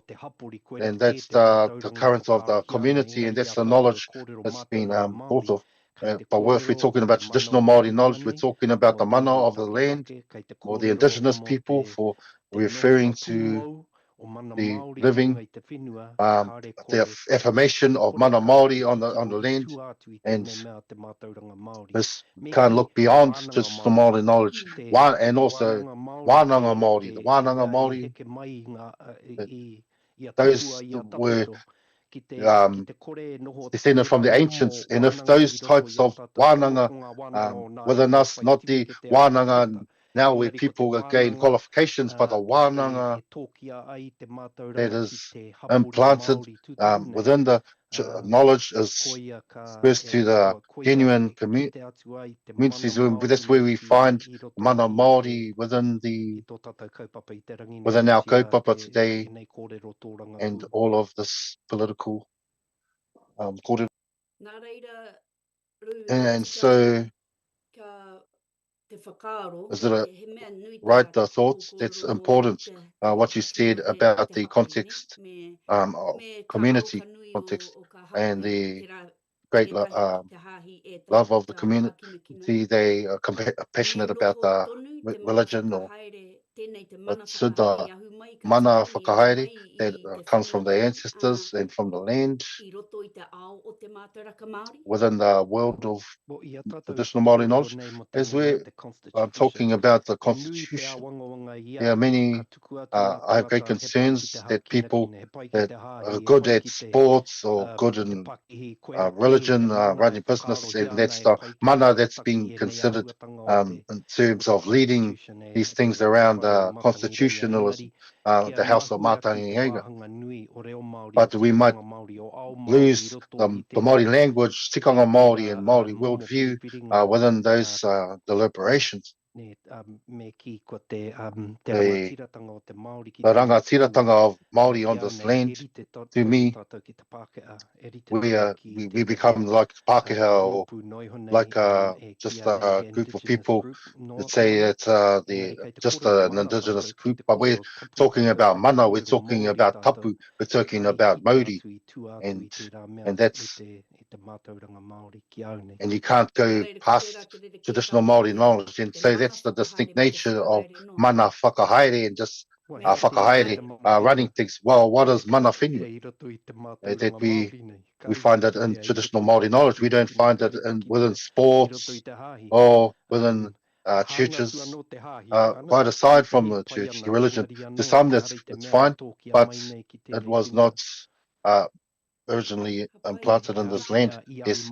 and that's the current of the community, and that's the knowledge that's been thought of. But if we're talking about traditional Māori knowledge, we're talking about the mana of the land, or the indigenous people, for referring to the living, the affirmation of mana Māori on the land, and this can't look beyond just the Māori knowledge. And also wānanga Māori, the wānanga Māori, those were descended from the ancients, and if those types of wānanga within us, not the wānanga now where people gain qualifications, but the wānanga that is implanted within the knowledge is first to the genuine communities. That's where we find mana Māori within our kaupapa today, and all of this political kōrero. And so, is it right, the thoughts? That's important. What you said about the context, community context, and the great love of the community. They are passionate about the religion, or the mana whakahaere that comes from the ancestors and from the land within the world of traditional Māori knowledge. As we're talking about the Constitution, there are many, I have great concerns that people that are good at sports or good in religion, running business, and that's the mana that's being considered in terms of leading these things around constitutionalism, the House of Mātangi. But we might lose the Māori language, tikanga Māori, and Māori worldview within those deliberations. the rangatiratanga of Māori on this land. To me, we become like Pākehā, or like just a group of people that say it's just an indigenous group, but we're talking about mana, we're talking about tapu, we're talking about Māori, and that's, and you can't go past traditional Māori knowledge and say that's the distinct nature of mana whakahaere and just whakahaere running things. Well, what is mana whenua? That we find that in traditional Māori knowledge. We don't find it within sports or within churches. Quite aside from the church, the religion, to some it's fine, but it was not originally implanted in this land. Yes,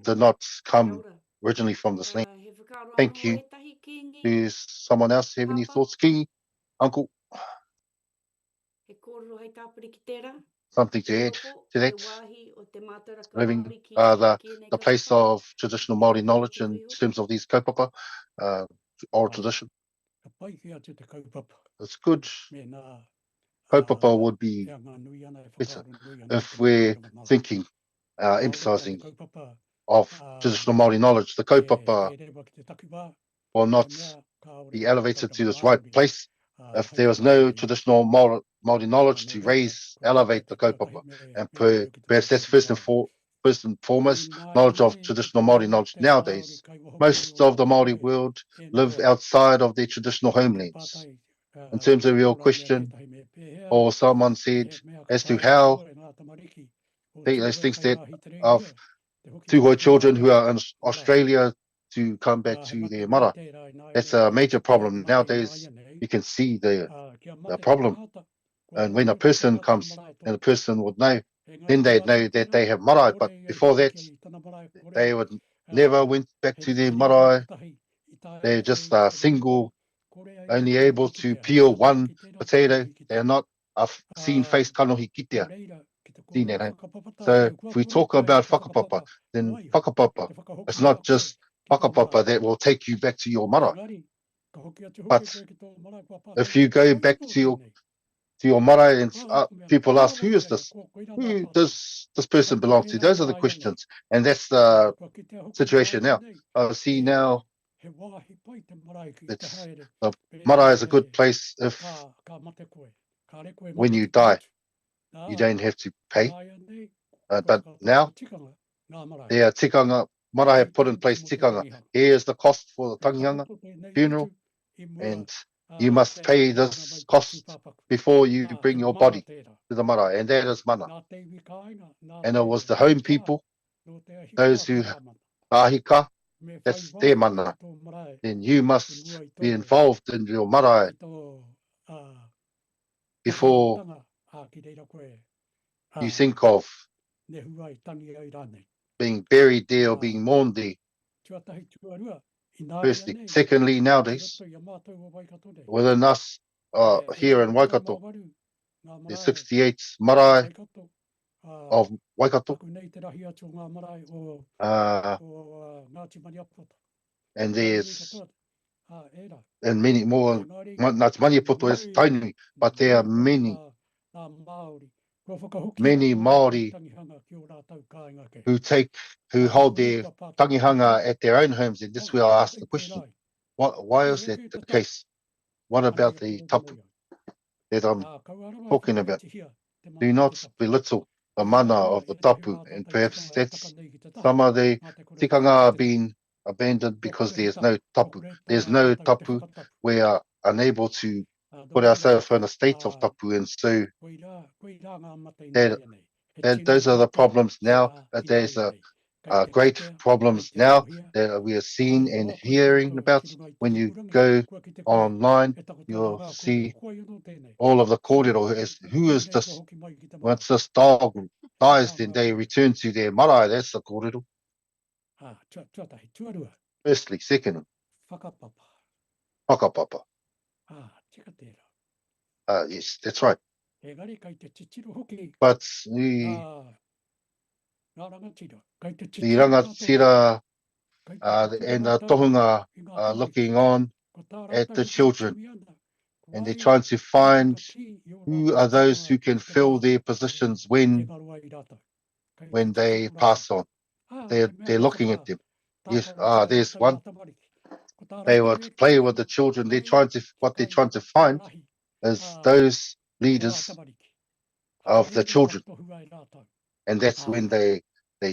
did not come originally from this land. Thank you. Does someone else have any thoughts? Ki, Uncle? Something to add to that? Living the place of traditional Māori knowledge in terms of these kaupapa, oral tradition. It's good. Kaupapa would be better if we're thinking, emphasizing of traditional Māori knowledge. The kaupapa will not be elevated to this right place if there is no traditional Māori knowledge to elevate the kaupapa. And perhaps that's first and foremost, knowledge of traditional Māori knowledge. Nowadays, most of the Māori world live outside of their traditional homelands. In terms of your question, or someone said as to how those things that of Tūhoe children who are in Australia to come back to their mara. That's a major problem. Nowadays, you can see the problem. And when a person comes and the person would know, then they'd know that they have marae. But before that, they would never went back to their marae. They're just single, only able to peel one potato. They're not a seen face kanohi kitea. So if we talk about whakapapa, then whakapapa, it's not just whakapapa that will take you back to your marae. But if you go back to your marae and people ask, who is this? Who does this person belong to? Those are the questions. And that's the situation now. I see now that marae is a good place if when you die, you don't have to pay. But now, there are tikanga, marae have put in place tikanga. Here's the cost for the tangihanga funeral, and you must pay this cost before you bring your body to the marae, and that is mana. And it was the home people, those who ahika, that's their mana. Then you must be involved in your marae before you think of being buried there or being mourned there. Firstly. Secondly, nowadays, within us here in Waikato, there's 68 marae of Waikato. And there's and many more. Ngāti Maniapoto is tiny, but there are many Māori who hold their tangihanga at their own homes, and that's where I ask the question: why is that the case? What about the tapu that I'm talking about? Do not belittle the mana of the tapu, and perhaps that's some of the tikanga are being abandoned because there's no tapu. There's no tapu. We are unable to put ourselves in a state of tapu, and so those are the problems now. There's great problems now that we are seeing and hearing about. When you go online, you'll see all of the kōrero as who is this? Once this dog dies, then they return to their marae. That's the kōrero. Firstly, second, whakapapa. Yes, that's right. But the rangatira and the tohunga are looking on at the children, and they're trying to find who are those who can fill their positions when they pass on. They're looking at them. Yes, there's one. They will play with the children. What they're trying to find is those leaders of the children, and that's when they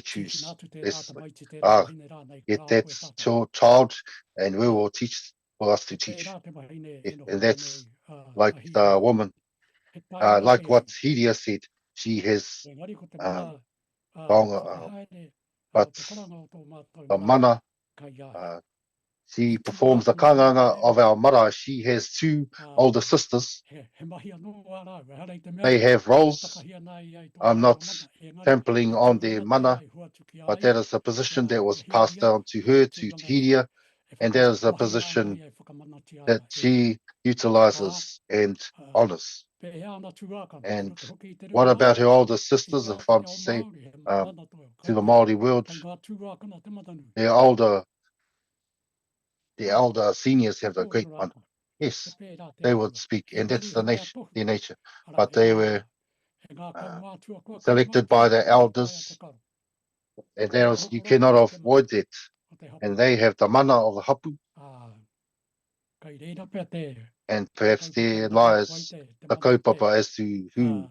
choose. It's like, get that child, and we will teach for us to teach. And that's like the woman, like what Hidia said. She has but the mana, she performs the kanganga of our mara. She has two older sisters. They have roles. I'm not trampling on their mana, but that is a position that was passed down to her, to Hidia, and that is a position that she utilizes and honors. And what about her older sisters, if I'm to say, to the Māori world, the older seniors have a great one. Yes, they would speak, and that's their nature. But they were selected by the elders, and you cannot avoid it. And they have the mana of the hapu, and perhaps there lies the kaupapa as to who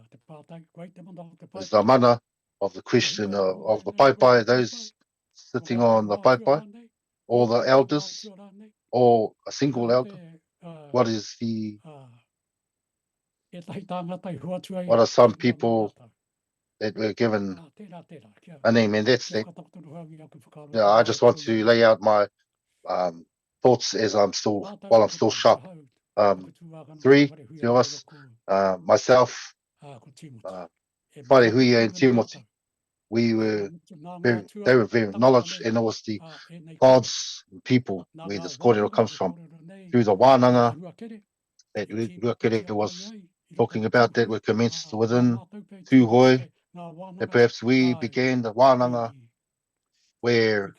is the mana of the question of the paipai, those sitting on the paipai, or the elders, or a single elder. What is what are some people that were given a name, and that's that. Yeah, I just want to lay out my thoughts as while I'm still sharp. Three of us, myself, Whare Huia and Timothy, they were very knowledge, and it was the gods and people where this kōrero comes from, through the wānanga that Ruakere was talking about, that were commenced within Tūhoi, that perhaps we began the wānanga where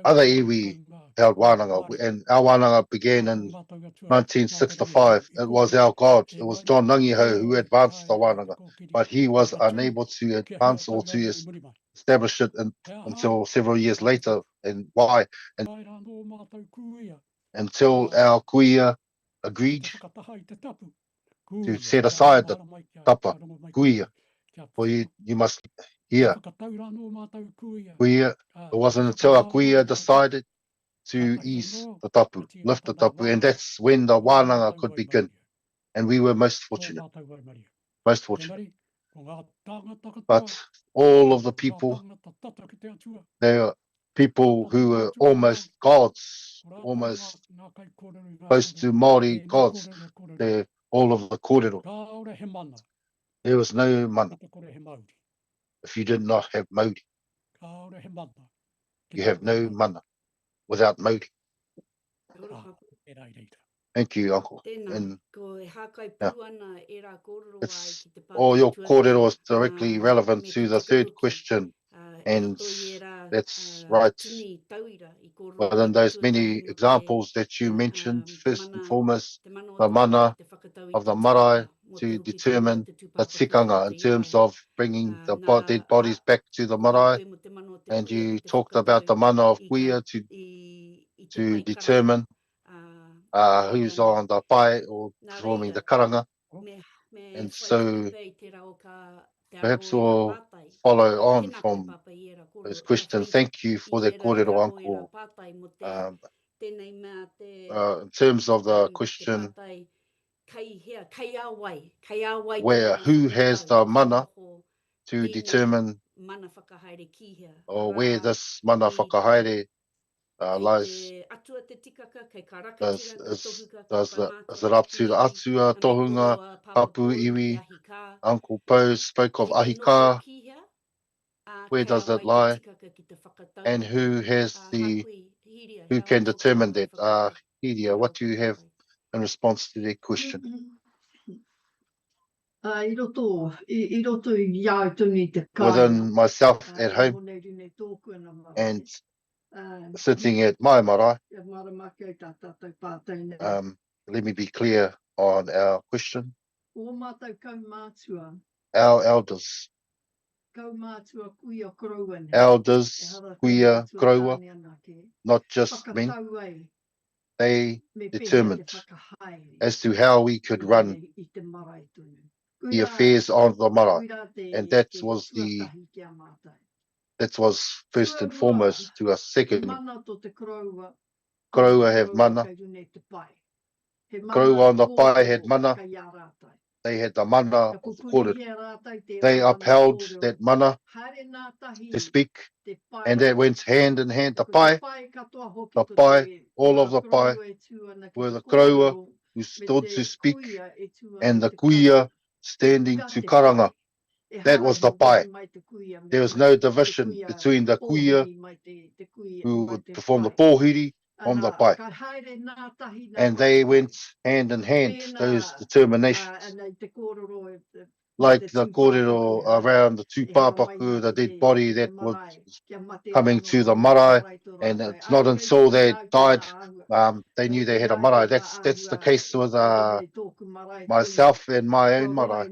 other iwi held wānanga, and our wānanga began in 1965. It was our God. It was John Nangiho who advanced the wānanga, but he was unable to advance or to establish it until several years later. And why? Until our kuia agreed to set aside the tapa kuia. For you must hear. Kuia, it wasn't until our kuia decided to ease the tapu, lift the tapu, and that's when the wānanga could begin. And we were most fortunate. But all of the people, they are people who were almost gods, almost close to Māori gods. They're all of the kōrero. There was no mana if you did not have Māori. You have no mana without Māori. Thank you, Uncle. And all your kōrero is directly relevant to the third question, and that's right. Within those many examples that you mentioned, first and foremost, the mana of the marae to determine the tikanga in terms of bringing the dead bodies back to the marae, and you talked about the mana of kuia to determine who's on the pai or performing the karanga. And so perhaps we'll follow on from those questions. Thank you for that kōrero, Uncle. In terms of the question, who has the mana to determine, or where this mana whakahaere lies, is it up to the atua, tohunga, hapu, iwi? Uncle Poe spoke of ahika. Where does it lie? And who can determine that? Hidia, what do you have in response to that question? I roto i iau tuni te kai. within myself at home Hone rine tōku ana marae. and sitting at my marae. Ia maramaki au tā tātou pātai nei. Let me be clear on our question. O mātou kaumātua, Our elders, kaumātua kuia korua nei. elders, E hara kuia, kaumātua kraua, tāne anake. not just men, Whakatau ai, they me pēhea determined te whakahaere. as to how we could run I te marae tonu. the affairs of the marae. Kuira te, And that te was the, tuatahi kia mātai. that was first and Tua foremost to us. He Secondly, mana to te kroua. kraua have mana. Kei rune te pai. He Kraua on the pai had kōrero mana. kai ā rātai. They had the mana Ka of the pupuri kōrero. hea rātai te They mana upheld kōrero. that mana Haere nā tahi to speak, te pai. and that went hand in hand. The Ko te pai, katoa hoki the ko pai, te, all of the pai kroua e tū ana ki were te the kraua kōrero, who me stood te to speak, kuia e tū ana and i the te kuia karanga. standing Tika to te karanga. pai. E That was the harahi pai. mai te kuia me There was mai no te division kuia between the kuia pōhiri mai te kuia who mai would te perform the pai. pōhiri from the Ana, pai. ka haere nā tahi nā And they whakapai. went hand in hand, Pēnā, those determinations. Ana i te kōrero Like the kōrero around the tūpāpaku, the dead body that was coming to the marae, and it's not until they died, they knew they had a marae. That's the case with myself and my own marae.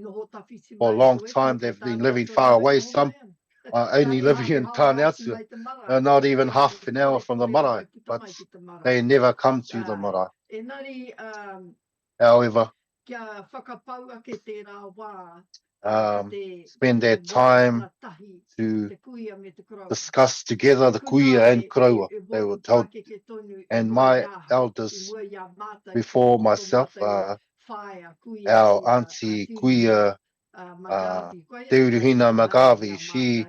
For a long time, they've been living far away. Some are only living in Tāneatu, not even half an hour from the marae, but they never come to the marae. However, spend their time to discuss together the kuia and kraua. They were told, and my elders before myself, our auntie kuia, Te Uruhina Magavi, she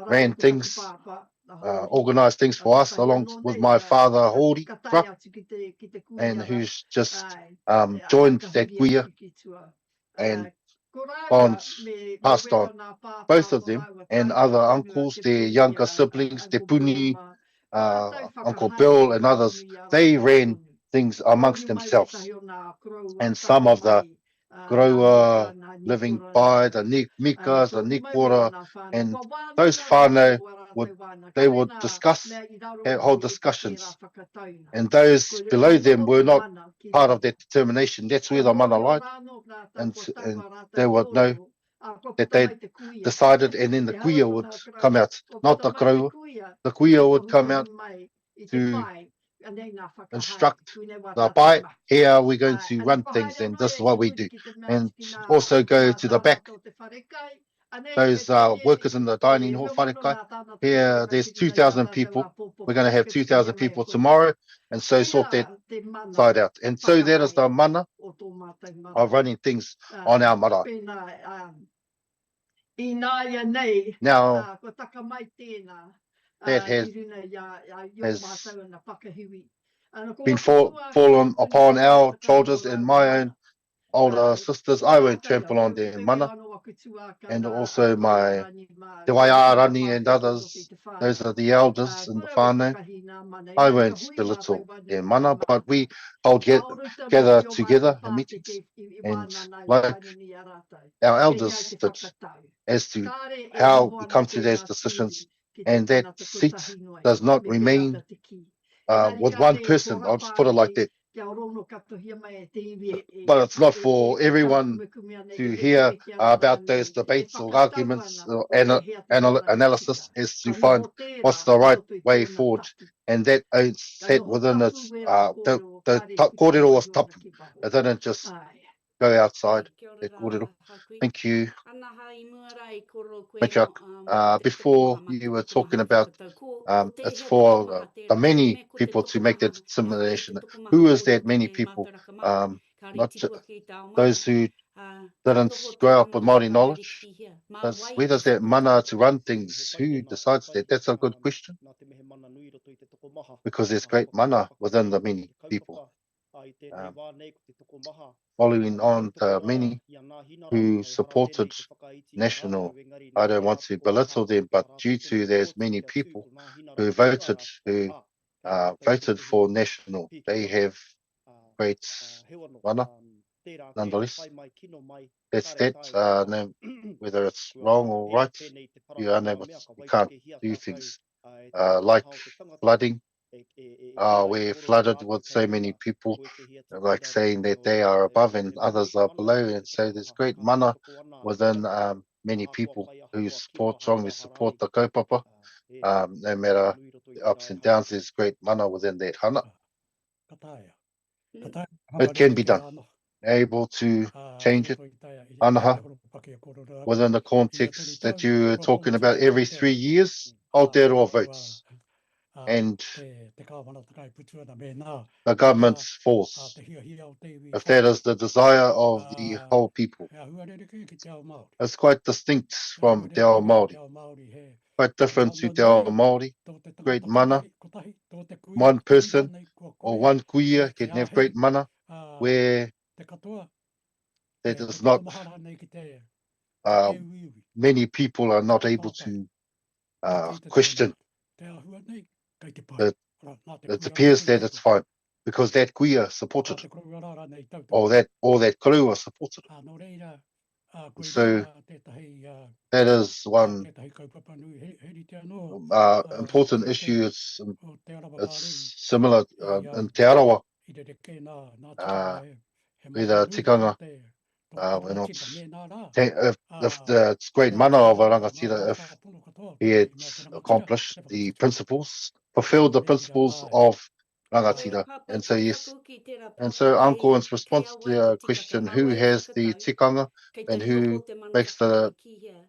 ran things, organised things for us along with my father Hori, and who's just joined that kuia and passed on. Both of them and other uncles, their younger siblings, their puni, Uncle Bill and others, they ran things amongst themselves. And some of the Graua living by, the Mikas, the Nikora, and those whānau would discuss, hold discussions. And those below them were not part of that determination. That's where the mana lied. And they would know that they decided, and then the kuia would come out, not the kraua. The kuia would come out to instruct the pai, here we're going to run things, and this is what we do. And also go to the back, those workers in the dining hall, wharekai, here there's 2,000 people, we're going to have 2,000 people tomorrow, and so sort that side out. And so that is the mana of running things on our marae. Now, that has been fallen upon our shoulders and my own older sisters. I won't trample on their mana, and also my Te Waiarani and others. Those are the elders in the whānau. I won't belittle their mana, but we gather together in meetings, and like our elders did, as to how we come to those decisions, and that seat does not remain with one person. I'll just put it like that. But it's not for everyone to hear about those debates or arguments or analysis as to find what's the right way forward. And that sat within its, the kōrero was tapu. It didn't just go outside the kōrero. Thank you. Mitchak, before you were talking about it's for the many people to make that determination. Who is that many people? Not just those who didn't grow up with Māori knowledge. Where does that mana to run things? Who decides that? That's a good question. Because there's great mana within the many people. Following on the many who supported national, I don't want to belittle them, but due to there's many people who voted for national, they have great mana. nonetheless, that's that. No, whether it's wrong or right, you can't do things like flooding. We're flooded with so many people, like saying that they are above and others are below, and so there's great mana within many people who strongly support the kaupapa. No matter the ups and downs, there's great mana within that hana. It can be done. Able to change it, anaha, within the context that you're talking about every 3 years, Aotearoa votes. And the government's force, if that is the desire of the whole people. It's quite distinct from Te Ao Māori, quite different to Te Ao Māori. Great mana, one person or one kuia can have great mana, where that is not, many people are not able to question. It appears that it's fine because that kuia supported it, or that korua supported it. So that is one important issue. It's similar in Te Arawa, with Tikanga. If it's great mana of a rangatira, if he had accomplished the principles, fulfilled the principles of rangatira. And so, yes. And so, Uncle, in response to the question, who has the tikanga and who makes the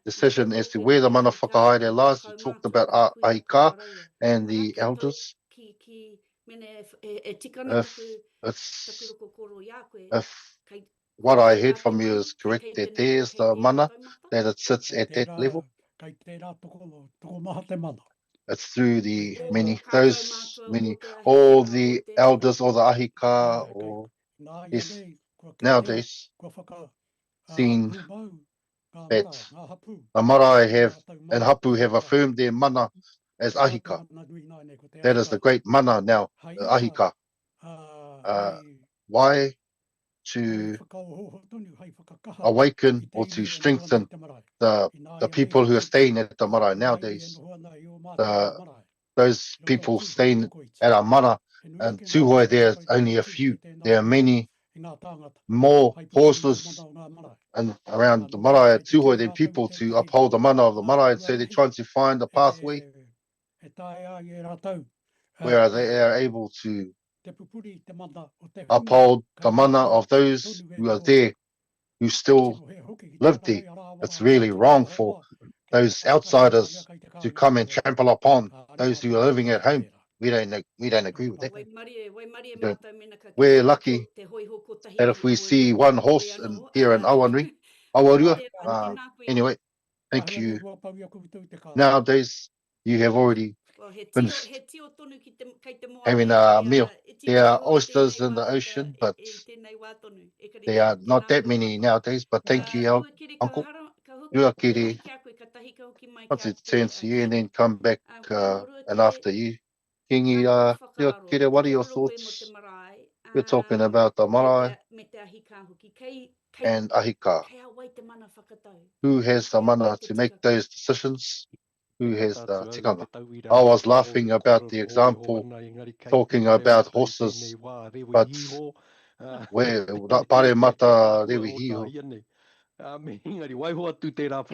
decision as to where the mana whakahaere lies, you talked about Aika and the elders. If what I heard from you is correct, that there's the mana, that it sits at that level. It's through the all the elders or the ahika, or yes, nowadays, seeing that the marae have and hapu have affirmed their mana as ahika. That is the great mana now, the ahika. Why? To awaken or to strengthen the people who are staying at the marae nowadays. Those people staying at our mana and Tūhoe, there's only a few. There are many more horses and around the marae at Tūhoe than people to uphold the mana of the marae, and so they're trying to find a pathway where they are able to uphold the mana of those who are there, who still live there. It's really wrong for those outsiders to come and trample upon those who are living at home. We don't agree with that. We're lucky that if we see one horse here in Awanui, anyway, thank you. Nowadays, you have already finished having a meal. There are oysters in the ocean, but there are not that many nowadays. But thank you, Uncle. Ruakiri, once it turns to you and then come back and after you. Kingi, Ruakiri, what are your thoughts? We're talking about the marae and ahika. Who has the mana to make those decisions? Who has the tikanga? I was laughing about the example, talking about horses, but where pare mata rewi hiho.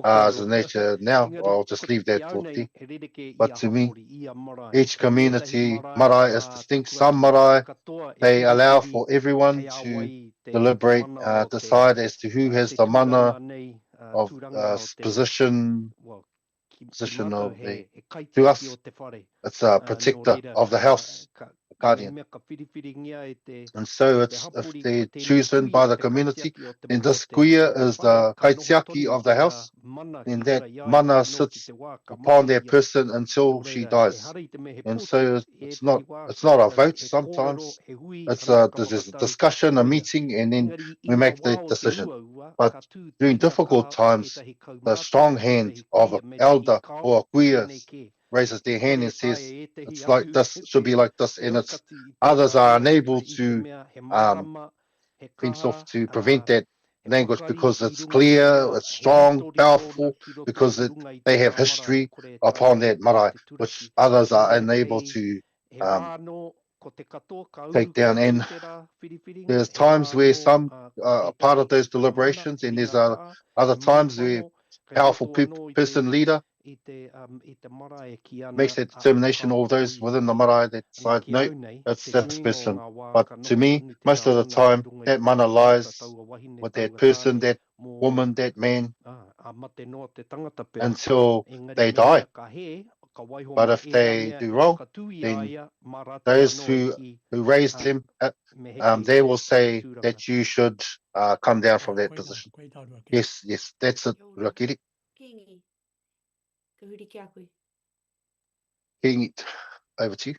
As a nature now, I'll just leave that for thee. But to me, each community marae is distinct. Some marae, they allow for everyone to deliberate, decide as to who has the mana of position of the, to us, it's a protector of the house, a guardian. And so it's, if they're chosen by the community, then this kuia is the kaitiaki of the house, and that mana sits upon that person until she dies. And so it's not a vote sometimes, it's there's a discussion, a meeting, and then we make the decision. But during difficult times, the strong hand of an elder or a kuia raises their hand and says, it's like this, should be like this, and it's others are unable to fence off to prevent that language because it's clear, it's strong, powerful, because they have history upon that marae, which others are unable to take down. And there's times where some part of those deliberations, and there's other times where powerful person leader makes that determination, or those within the marae that decide, no, it's this person. But to me, most of the time, that mana lies with that person, that woman, that man, until they die. But if they do wrong, then those who raised them, they will say that you should come down from that position. Yes, yes, that's it, Rakiri. Kingi, ka huri ki a koe. King, over to you.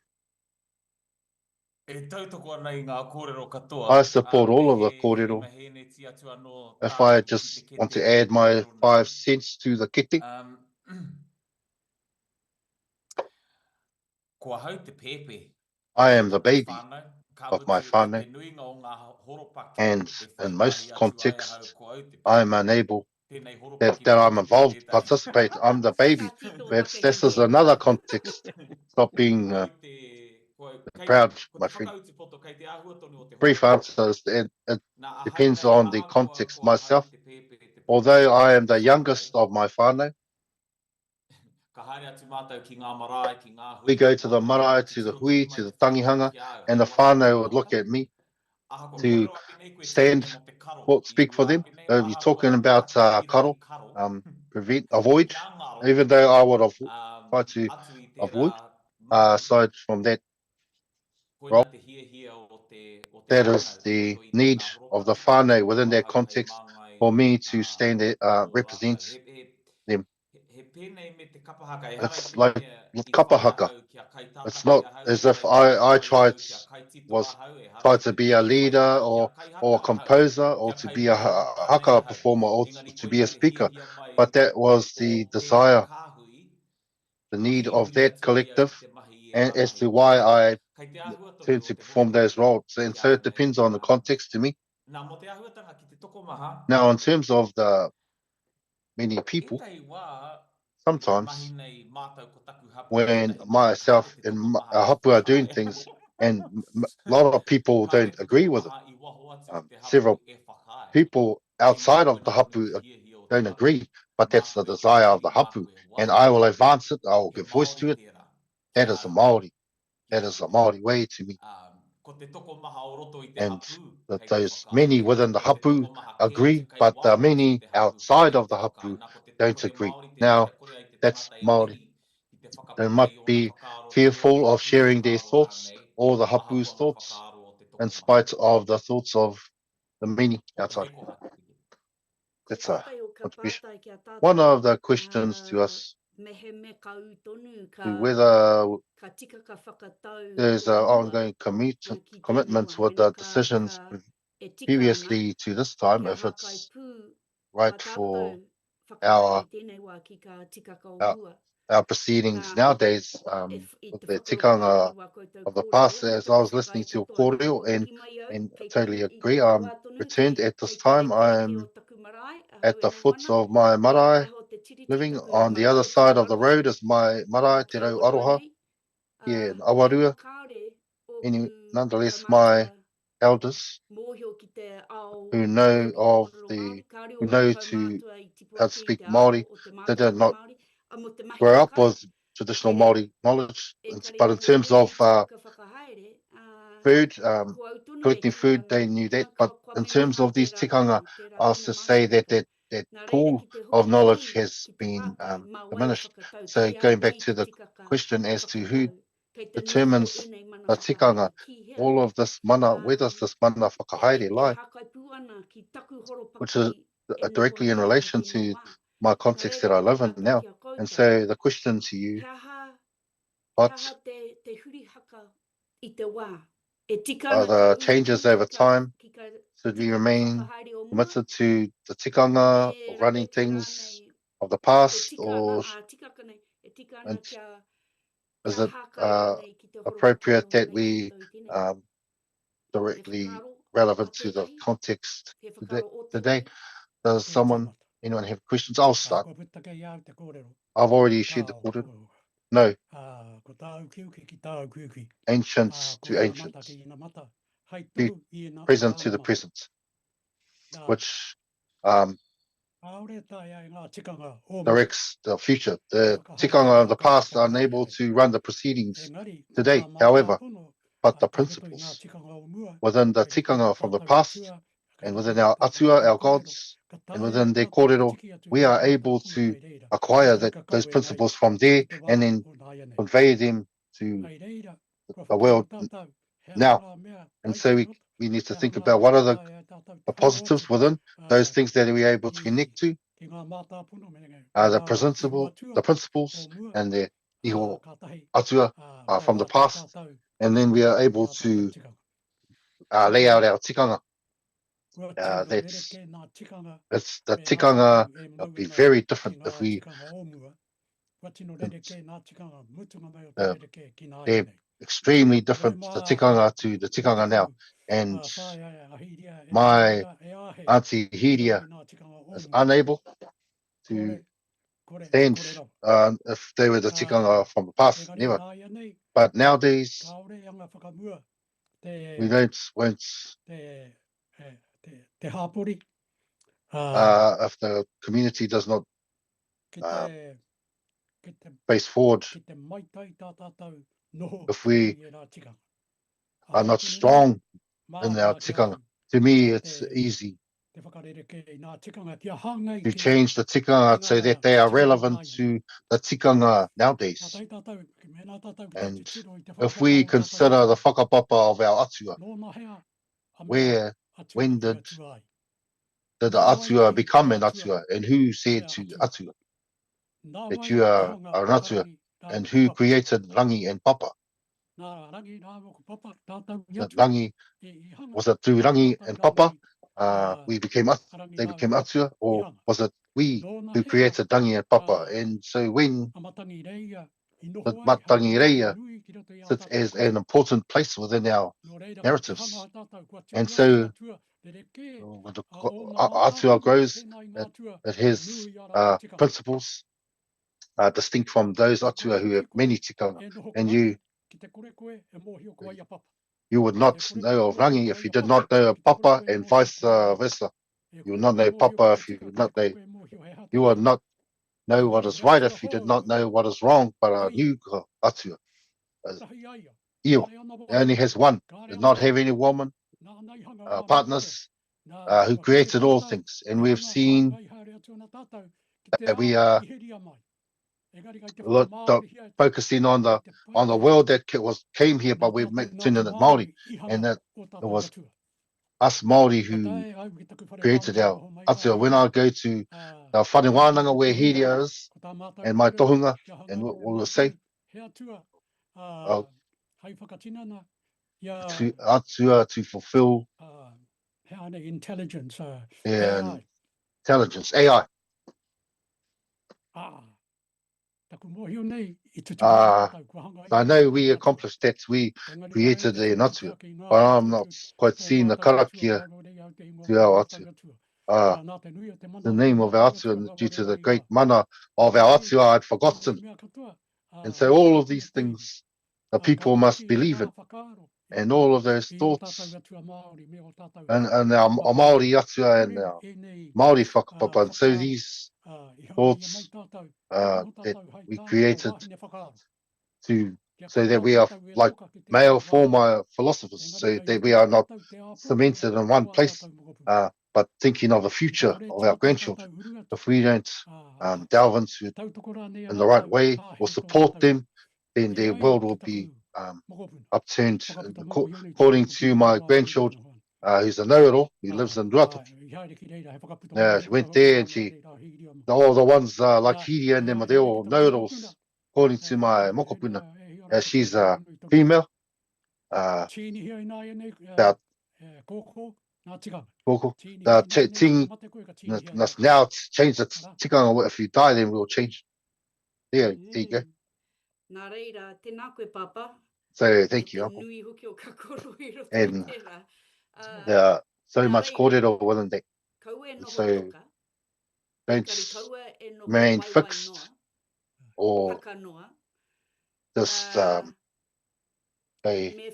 E tautoko ana i ngā kōrero katoa. I support all of the kōrero. Mahene ti atu anō If I tātou just ki te want to kete add my kōrero 5 nei. cents to the kete, Kua hau te pepe. I am the baby Whānau, ka of my mutu i whānau, te nuinga o ngā horopaki and e in whaimahi most atu ai contexts, ahau kua au te pepe. I'm unable Tēnei that horopaki I'm pōtiki involved, tētahi. participate. I'm the baby. Ka tito But whakahine. this is another context. Stop being Kua au kei- proud, ko my te friend. whakautu poto kei te āhua tonu o te Brief horopaki. answers. It Nā ahau depends nei on the ahakoa context kua hau myself. te pepe te pōtiki Although I am the whānau. youngest of my whānau, Ka haere atu mātou ki ngā marae, ki ngā hui, we go ki to ngā the ture, marae, te to the tiro hui, tuku mai to the te whānau tangihanga, ki au. and Hei the wā te whānau would whānau. look at me Aha, ko to kōrero ake nei koe stand, tēnei mo te karo. speak I for rua them. ake nei, You're aha talking kua about takitira karo, ki karo. prevent, avoid, Kia ngaro. even though I would have tried to Atu i tērā avoid, mahi. aside from that, Koina te hia o te that whānau, is the roto i need tēnā of the horopaki. whānau within Kua that hau hei context māngai, for me to stand there, o represent rātou. them. He pēnei me te kapahaka, e It's hara like mea i kapahaka. whaiahau kia kai tātahi It's not ahau, as e if hara mea I i tried, whaiahau kia kai tito was ahau, e hara tried to mea be a i leader whaiahau kia kai or a hata ahau, composer or kia to kai be a mua o tātei haka ahau. performer or Engari to be a koina te speaker. hia mai But that was o the tēnei desire, kāhui, the need ki of huri that atu ai au collective, ki te mahi e and as ramahi to ki why au. I Kei te āhua tonu turned o to te perform those horopaki roles. And ki so au it nei, depends on the context to me. Nā mo te ahuatanga ki te tokomaha, Now, in terms of the many e people, tai wā sometimes mahi nei mātou ko taku hapu when ētahi mea, myself haere te and tokomaha a e hapu are doing whakahae. things, and a lot of people Ka don't te agree with it. tokomaha I waho atu ki te hapu Several e whakahae. people outside of the Engari koina hapu te hia o te don't hapu. agree, but that's the Māku e desire of the Waitangi, hapu, māku e and wā. I will advance it. I will He give voice Māori to it. tērā. That Kia is a au. Māori. Kia That is a au. Māori way to me. Ko te tokomaha o roto I te And hapu, that kei te those many whakahaere. within the Ko te hapu tokomaha ke atu agree, kei but wā hoki ki many te hapu, outside kei of te the whakahae. hapu Nā ko te don't toko te agree. Māori tēnei Now, te kore ai te that's tangata e Māori. piri, I te They whakapapa might I o ngā be whakaaro, e rua fearful te of hapu e sharing their whakaaro thoughts rānei, or the aha hapu's kua ngā thoughts whakaaro o te in tokomaha. spite of the thoughts of the many O te outside. heko hatu piki. Ko That's a tātai o ka contribution. pātai kia tātou. One of the questions to us, Mehe me ka utonu ka to whether ka tika ka whakatau there's o an mua, ongoing ki tēnei commitment with wahine the ka decisions e tikanga previously to this time, kia if hakai it's pū right ka for tātou whakahaere our tēnei wā ki ka tikaka o our, mua. our proceedings Nā, nowadays, I with te the whakaroto mai tikanga ki wā koutou of the kōrero, past, me as te I was listening to whakaae your katoa nā kōrero, hoki mai au, and kei totally i agree. te I'm wātonu, returned at this kei te time. rekereke o I'm taku marae, at the ahau e foot wana, of my e marae, aho te tiriti living taku on the marae other o taku side of the aroha, road is my marae, Te kia Rau honua Aroha, nei, here in kia Awarua. whakaare o Anyway, ku nonetheless, my kaumātua elders mōhio ki te ao who o te know ao ki te of kōrero the, Māori, kāre who o ku know to kaumātua I tipu how to atu I speak te ao Māori, o te they did mātauranga not Māori, a mo te mahi grow up whakaaro, with traditional kere Māori knowledge. e kare But in noho terms nei e of tika ka whakahaere, food, ko au tonu e collecting food, kia they knew that. ngā But kua in me terms maha of these tērā tikanga, puni, tērā I was puna to mahi say that tika. that Nā reira pool ki te of hoki pū knowledge has ki te been pātai, mā wai e diminished. whakatau, So kiri going au back nei to te the tikaka question as to who whakatau. Kei te nuku o determines ēnei mana the tikanga, whakahaere ki hea. all of this mana, where does this mana whakahaere Te lie? hakai pū ana ki taku Which is horopaki e nuku directly in hake ana relation tēnei to wā. my Nā context reira that I ki te live in pātai now. ki a And koutou, so the question to you, he aha what te huri haka I te wā. E tika are ana ka the utu changes over ki ka, time? ki ka Should we tika ka remain whakahaere o mua. committed to the tikanga E of running rapete things rānei of the e past, tika ana, or a tika ka nei, e tika ana and kia is it hākai rānei ki te horopaki appropriate aroha that nei we tātou I tēnei. He directly whakaaro relevant to the context today. Does anyone have questions? I'll start. I've already shared the kōrero. No, ancients to ancients, present to the present, which directs the future. The tikanga of the past are unable to run the proceedings today, however, but the principles within the tikanga from the past and within our atua, our gods, and within their kōrero, we are able to acquire those principles from there and then convey them to the world now. And so we need to think about what are the positives within those things that we are able to connect to, the principles and the iho atua from the past, and then we are able to lay out our tikanga. It's the tikanga would be very different if we they're extremely different, the tikanga to the tikanga now. And my auntie Hiria is unable to stand if they were the tikanga from the past, never. But nowadays, we won't if the community does not face forward, if we are not strong in our tikanga. To me, it's easy to change the tikanga so that they are relevant to the tikanga nowadays. And if we consider the whakapapa of our atua, when did the atua become an atua, and who said to atua that you are an atua, and who created rangi and papa? That rangi, was it through rangi and papa they became atua, or was it we who created rangi and papa? And so when the matangi reia sits as an important place within our narratives, and so when the atua grows, it has principles distinct from those atua who have many tikanga, and you would not know of rangi if you did not know of papa, and vice versa. You would not know papa if you would not know. You would not know what is right if you did not know what is wrong. But a new atua, Io, only has one. Does not have any woman partners who created all things, and we've seen that we are focusing on the world that came here, but we've turned it Māori, and that it was us Māori who created our atua. When I go to the whanewānanga where Hiria is, and my tohunga, and what we'll say, to atua to fulfill intelligence, intelligence, AI. I know we accomplished that. We created the atua, but I'm not quite seeing the karakia to our atua. The name of our atua, due to the great mana of our atua, I'd forgotten. And so all of these things the people must believe in, and all of those thoughts, and our Māori atua and our Māori whakapapa. And so these thoughts that we created so that we are like male former philosophers, so that we are not cemented in one place, but thinking of the future of our grandchildren. If we don't delve into it in the right way or support them, then their world will be upturned. According to my grandchild, who's a know-it-all, who lives in Ruatoki. She went there, and all the ones like Hiria and them, they're all know-it-alls, according to my mokopuna. She's a female, about koko. Now change the tikanga. If you die, then we'll change. There you go. Nā reira, tēnā koe papa. So thank you, Uncle. Nui hoki o ka koro i roto And tērā. There are so much kōrero within that. Kaua e noho So, toka. Don't Engari kaua e noho remain waiwai fixed noa, or haka noa. just Me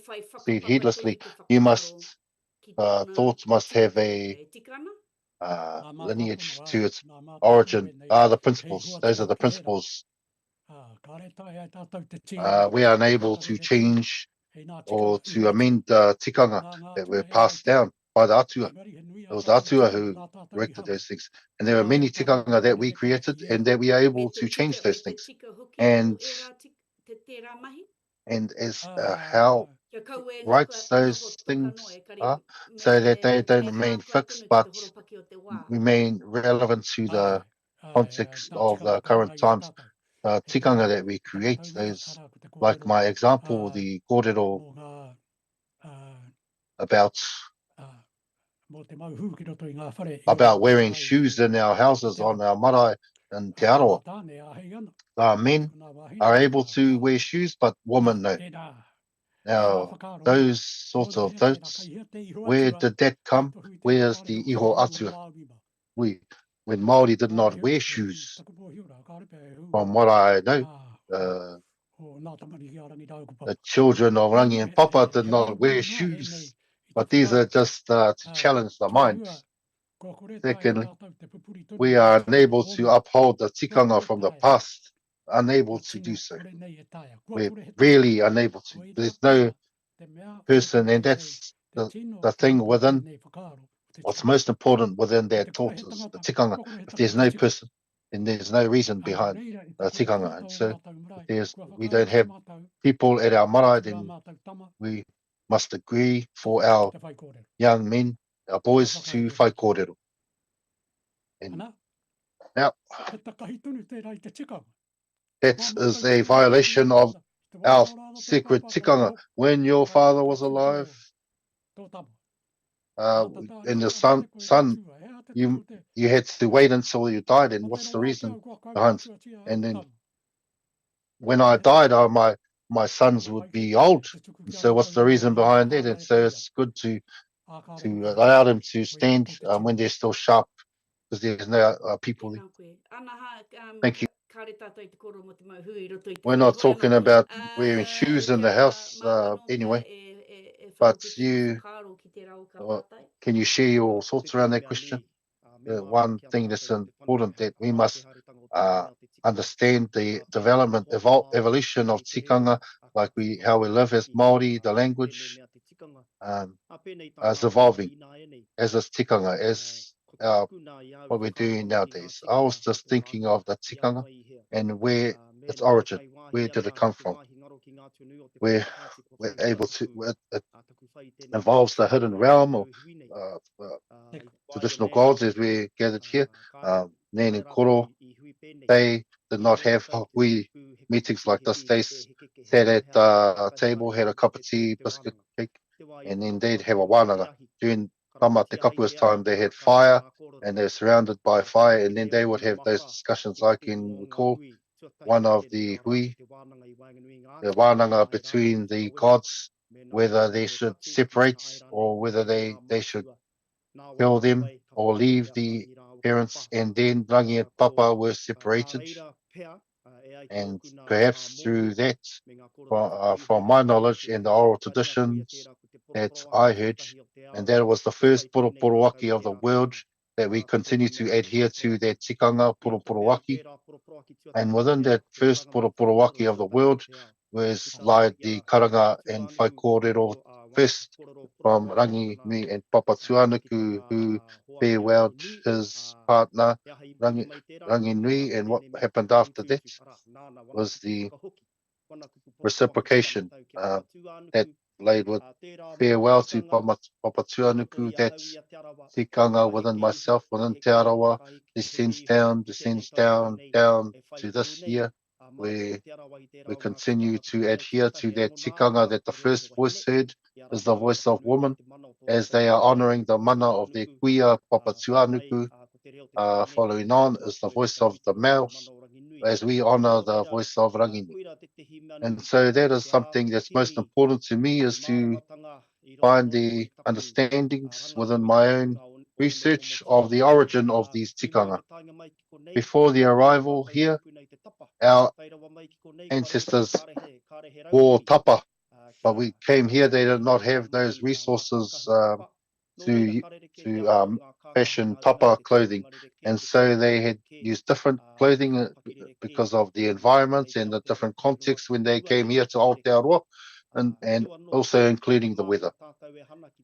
whai proceed whakapapa heedlessly. te You whakataro must, ki tōna thoughts must have a e tikanga. lineage to its origin. The principles. Those are the principles. We are unable to change or to amend the tikanga that were passed down by the atua. It was the atua who directed those things. And there are many tikanga that we created and that we are able Me to te change tika- those me te things. tika hoki And- o e rā te tērā mahi. And as how Kia kaua e rights noho those toka things noa e kari are, me- so that they e don't mātua remain atu fixed, ki te but horopaki o te wā. remain relevant to the context of the current times. Tikanga that we create, those, like my example, the kōrero about wearing shoes in our houses on our marae and Te Aroa. Men are able to wear shoes, but women no. Now, those sorts of thoughts, where did that come? Where's the iho atua? When Māori did not wear shoes, from what I know, the children of Rangi and Papa did not wear shoes, but these are just to challenge the minds. Secondly, we are unable to uphold the tikanga from the past, unable to do so. We're really unable to. There's no person, and that's the thing within, what's most important within that thought is the tikanga. If there's no person, then there's no reason behind the tikanga. And so if we don't have people at our marae, then we must agree for our young men, our boys, to whai kōrero. And now, that is a violation of our secret tikanga. When your father was alive, and your son, you had to wait until you died. And what's the reason behind? And then when I died, my sons would be old. And so what's the reason behind that? And so it's good to allow them to stand when they're still sharp, because there's no people there. Thank you. We're not talking about wearing shoes in the house anyway, but can you share your thoughts around that question? The one thing that's important, that we must understand the development, evolution of tikanga, like how we live as Māori, the language is evolving as is tikanga, as what we're doing nowadays. I was just thinking of the tikanga and where its origin, where did it come from? We're able to, it involves the hidden realm of traditional gods as we're gathered here. Nen and Koro, they did not have hui meetings like this. They sat at a table, had a cup of tea, biscuit, cake, and then they'd have a wānanga. During Tama Te Kapua's time, they had fire, and they're surrounded by fire, and then they would have those discussions. I can recall one of the hui, the wānanga between the gods, whether they should separate or whether they should kill them or leave the parents, and then Rangi and Papa were separated. And perhaps through that, from my knowledge and the oral traditions that I heard, and that was the first Purupuruwaki of the world, that we continue to adhere to that tikanga Purupuruwaki. And within that first Purupuruwaki of the world was like the karanga and whai kōrero first from Rangi Nui and Papa Tuanuku, who farewelled his partner Rangi Nui, and what happened after that was the reciprocation that laid with farewell to Papa Tuanuku. That's tikanga within myself, within Te Arawa, descends down to this year, where we continue to adhere to that tikanga, that the first voice heard is the voice of woman, as they are honouring the mana of their kuia, Papa Tuanuku. Following on is the voice of the males, as we honour the voice of Rangi Nui. And so that is something that's most important to me, is to find the understandings within my own research of the origin of these tikanga. Before the arrival here, our ancestors wore tapa, but we came here, they did not have those resources to fashion tapa clothing, and so they had used different clothing because of the environments and the different contexts when they came here to Aotearoa, and also including the weather.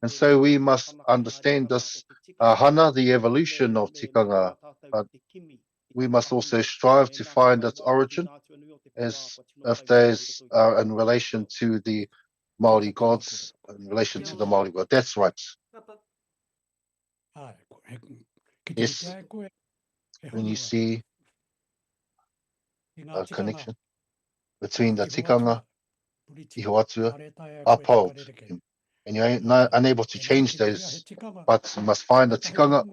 And so we must understand this hana, the evolution of tikanga, but we must also strive to find its origin, as if those are in relation to the Māori gods, in relation to the Māori god. That's right. Papa. Yes, when you see a connection between the tikanga, iho atua, upheld, and you're unable to change those, but you must find the tikanga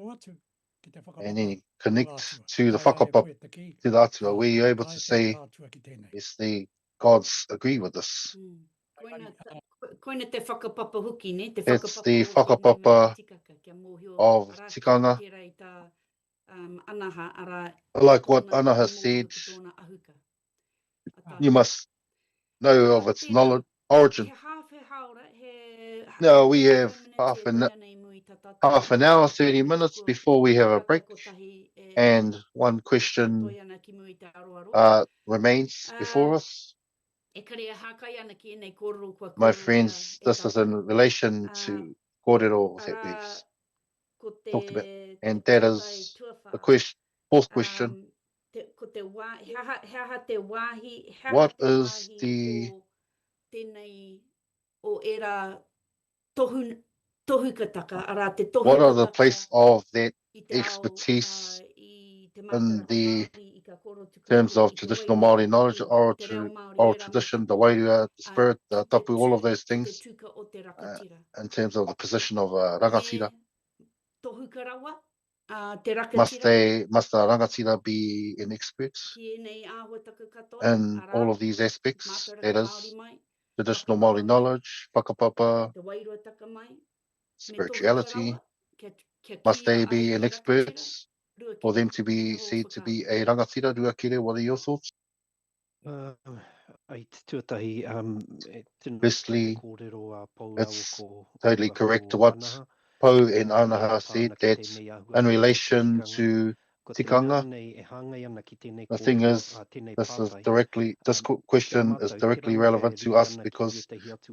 and then you connect to the whakapapa, to the atua, where you're able to say, yes, the gods agree with this. Koina te whakapapa huki, ne? Te It's whakapapa the o whakapapa tikaka, kia mōhio of ara ki tikanga. te rei tā, anaha, ara Like what tōna Anaha mōhio said, ki tōna ahuka. you must know of its knowledge, origin. He half haora, he... No, we have 30 half an hour, 30 minutes before we have a break, and one question remains before us. My friends, this is in relation to kōrero that we've talked about, and that is the fourth question. What is the what are the place of that expertise in the terms of traditional Māori knowledge, oral tradition, the wairua, the spirit, the tapu, all of those things, in terms of the position of a rangatira? Must the rangatira be an expert in all of these aspects? That is, traditional Māori knowledge, whakapapa, spirituality. Must they be an expert for them to be said to be a rangatira? Ruakere, what are your thoughts? Firstly, it's totally correct what Po and Anaha said, that in relation to tikanga, the thing is, this question is directly relevant to us because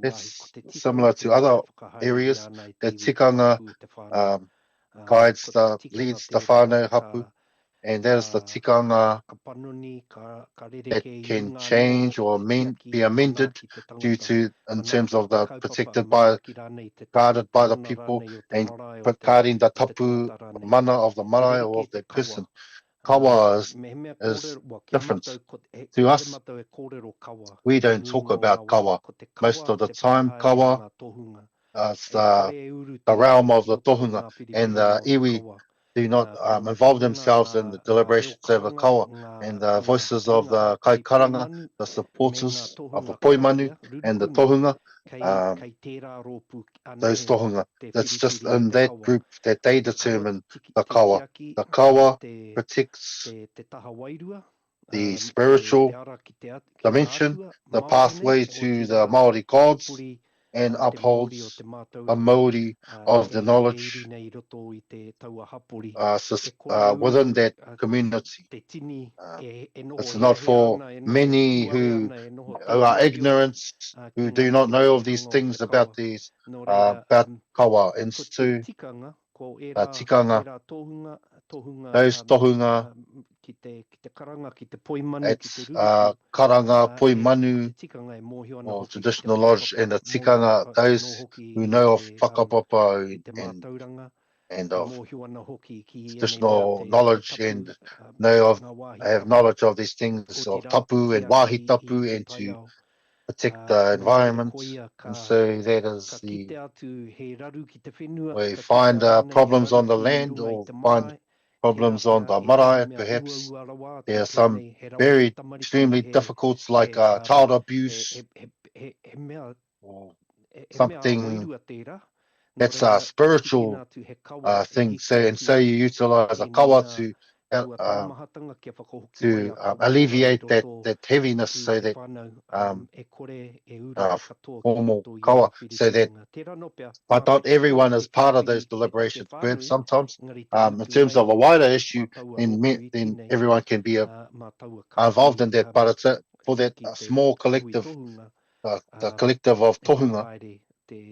it's similar to other areas that tikanga leads the whānau hapu, and that is the tikanga that can change or be amended due to, in terms of the guarded by the people and guarding the tapu mana of the marae or of that person. Kawa is different to us. We don't talk about kawa. Most of the time, kawa is the realm of the tohunga, and the iwi do not involve themselves in the deliberations over kawa, and the voices of the kaikaranga, the supporters of the poimanu and the tohunga, those tohunga, that's just in that group that they determine the kawa. The kawa protects the spiritual dimension, the pathway to the Māori gods, and upholds a Māori of the knowledge within that community. It's not for many who are ignorant, who do not know of these things about kawa. And so, tikanga, those tohunga, it's karanga, poimanu, or traditional knowledge, and the tikanga, those who know of whakapapa and of traditional knowledge and have knowledge of these things of tapu and wahi tapu, and to protect the environment. And so that is we find problems on the land or find problems on the marae. Perhaps there are some very extremely difficult, like child abuse, or something that's a spiritual thing. So you utilize a kawa to alleviate that heaviness, so that formal kawa, so that, but not everyone is part of those deliberations. But sometimes, in terms of a wider issue, then everyone can be involved in that. But it's for that small collective, the collective of tohunga,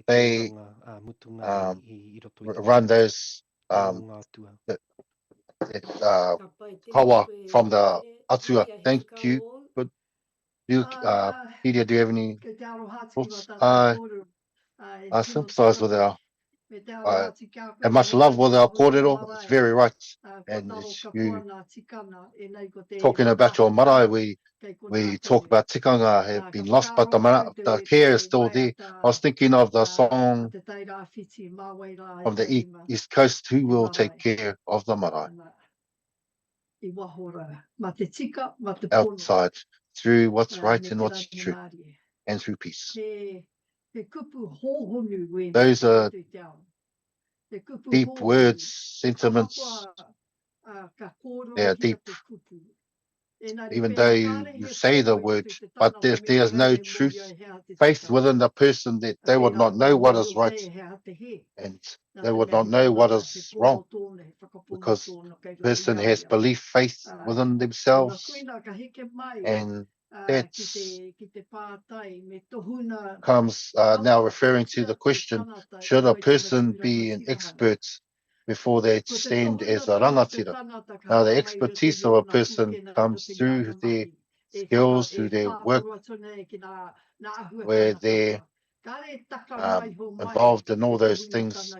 they run those kawa from the atua. Thank you. Good. You, Pedia, do you have any thoughts? I sympathise with I have much love with our kōrero. It's very right. And as you talking about your marae, we talk about tikanga have been lost, but the care is still there. I was thinking of the song from the East Coast, who will take care of the marae outside, through what's right and what's true, and through peace. Those are deep words, sentiments. They are deep. Even though you say the word, but if there's no truth, faith within the person, that they would not know what is right, and they would not know what is wrong, because the person has belief, faith within themselves, and that comes now referring to the question, should a person be an expert before they stand as a rangatira? Now, the expertise of a person comes through their skills, through their work, where they're involved in all those things.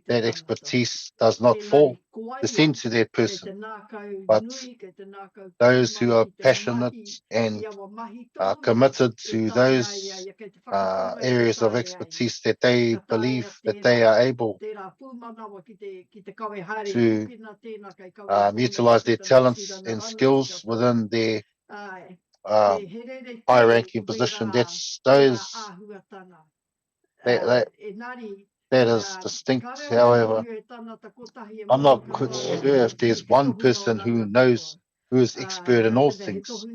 That expertise does not descend to that person, but those who are passionate and committed to those areas of expertise, that they believe that they are able to utilize their talents and skills within their high-ranking position. That's those that is distinct. However, I'm not quite sure if there's one person who is expert in all things,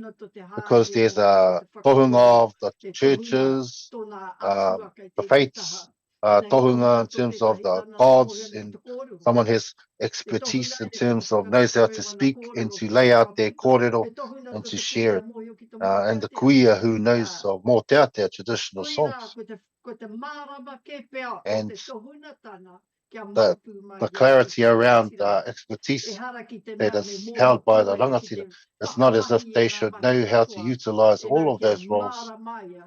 because there's a tohunga of the churches, the faiths, tohunga in terms of the gods, and someone has expertise in terms of knows how to speak and to lay out their kōrero and to share it, and the kuia who knows of mō te atea traditional songs, and the clarity around expertise that is held by the rangatira. It's not as if they should know how to utilize all of those roles,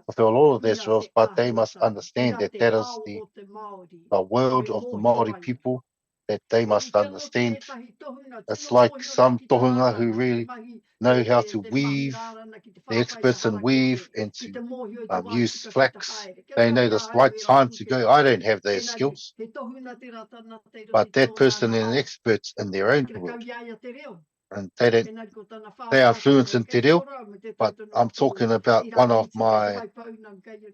fulfill all of those roles, but they must understand that that is the world of the Māori people, that they must understand. It's like some tohunga who really know how to weave, the experts in weave, and to use flax. They know the right time to go. I don't have those skills, but that person is an expert in their own world, and they are fluent in te reo. But I'm talking about one of my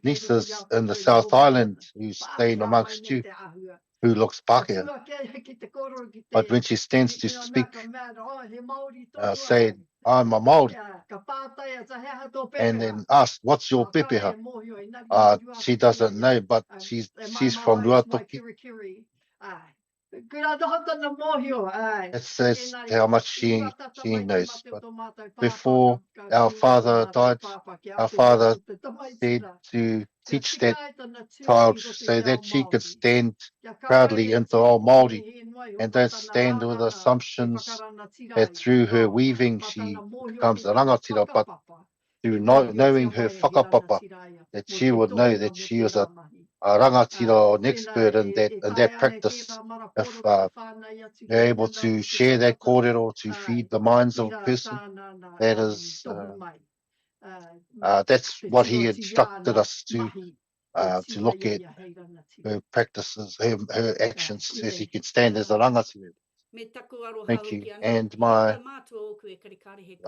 nieces in the South Island who's staying amongst you, who looks Pākehā, but when she stands to speak, say, I'm a Māori, and then ask, what's your pepeha? She doesn't know, but she's from Ruatoki. That's how much she knows. But before our father died, our father said to teach that child so that she could stand proudly into all Māori, and don't stand with assumptions that through her weaving she becomes a rangatira, but through knowing her whakapapa, that she would know that she is a rangatira or an expert in that practice. If they're able to share that kōrero to feed the minds of a person, that is that's what he instructed us to look at her practices, her actions, so she can stand as a rangatira. Thank you. And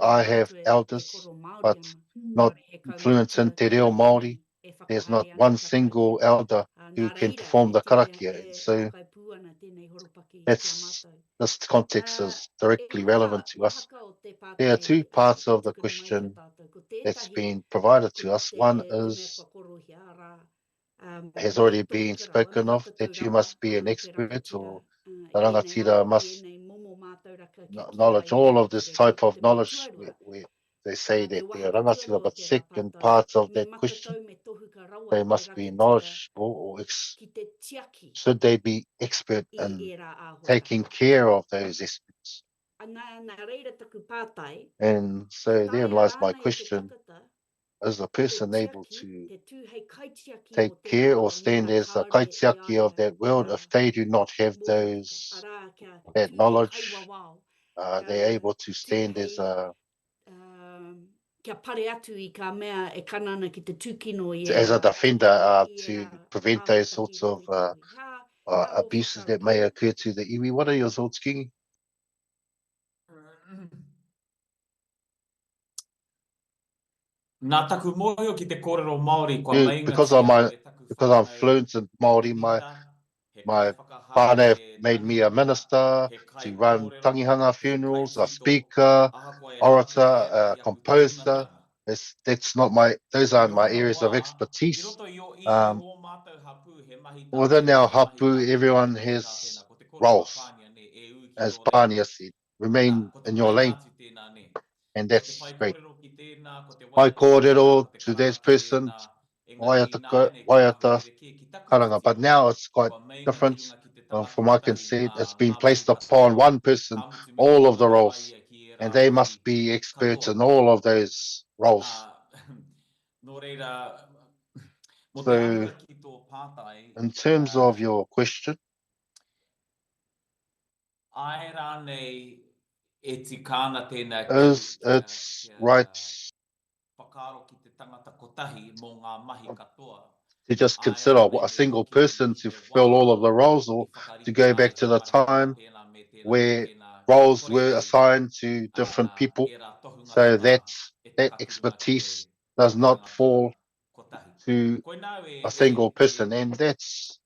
I have elders, but not fluent in te reo Māori, there's not one single elder who can perform the karakia. And so this context is directly relevant to us. There are two parts of the question that's been provided to us. One is has already been spoken of, that you must be an expert, or the rangatira must knowledge all of this type of knowledge, where they say that they are rangatira, but second part of that question, they must be knowledgeable, or should they be expert in taking care of those experts? And so therein lies my question: is a person able to take care or stand as a kaitiaki of that world if they do not have that knowledge? They're able to stand as a defender to prevent those sorts of abuses that may occur to the iwi. What are your thoughts, Kingi? Nā taku mōhio ki te kōrero Māori, kua Yeah, mainga because I'm fluent in Māori, my whānau have made me a minister, to run tangihanga funerals, a speaker, orator, a composer. Those aren't my areas of expertise. Within our hapu, everyone has roles. As Pānia said, remain in your lane, and that's great. Mai kōrero to that person, waiata karanga. But now it's quite different. From what I can see, it's been placed upon one person, all of the roles, and they must be experts in all of those roles. So, in terms of your question, is it's right to just consider a single person to fulfill all of the roles, or to go back to the time where roles were assigned to different people, so that expertise does not fall to a single person? And that's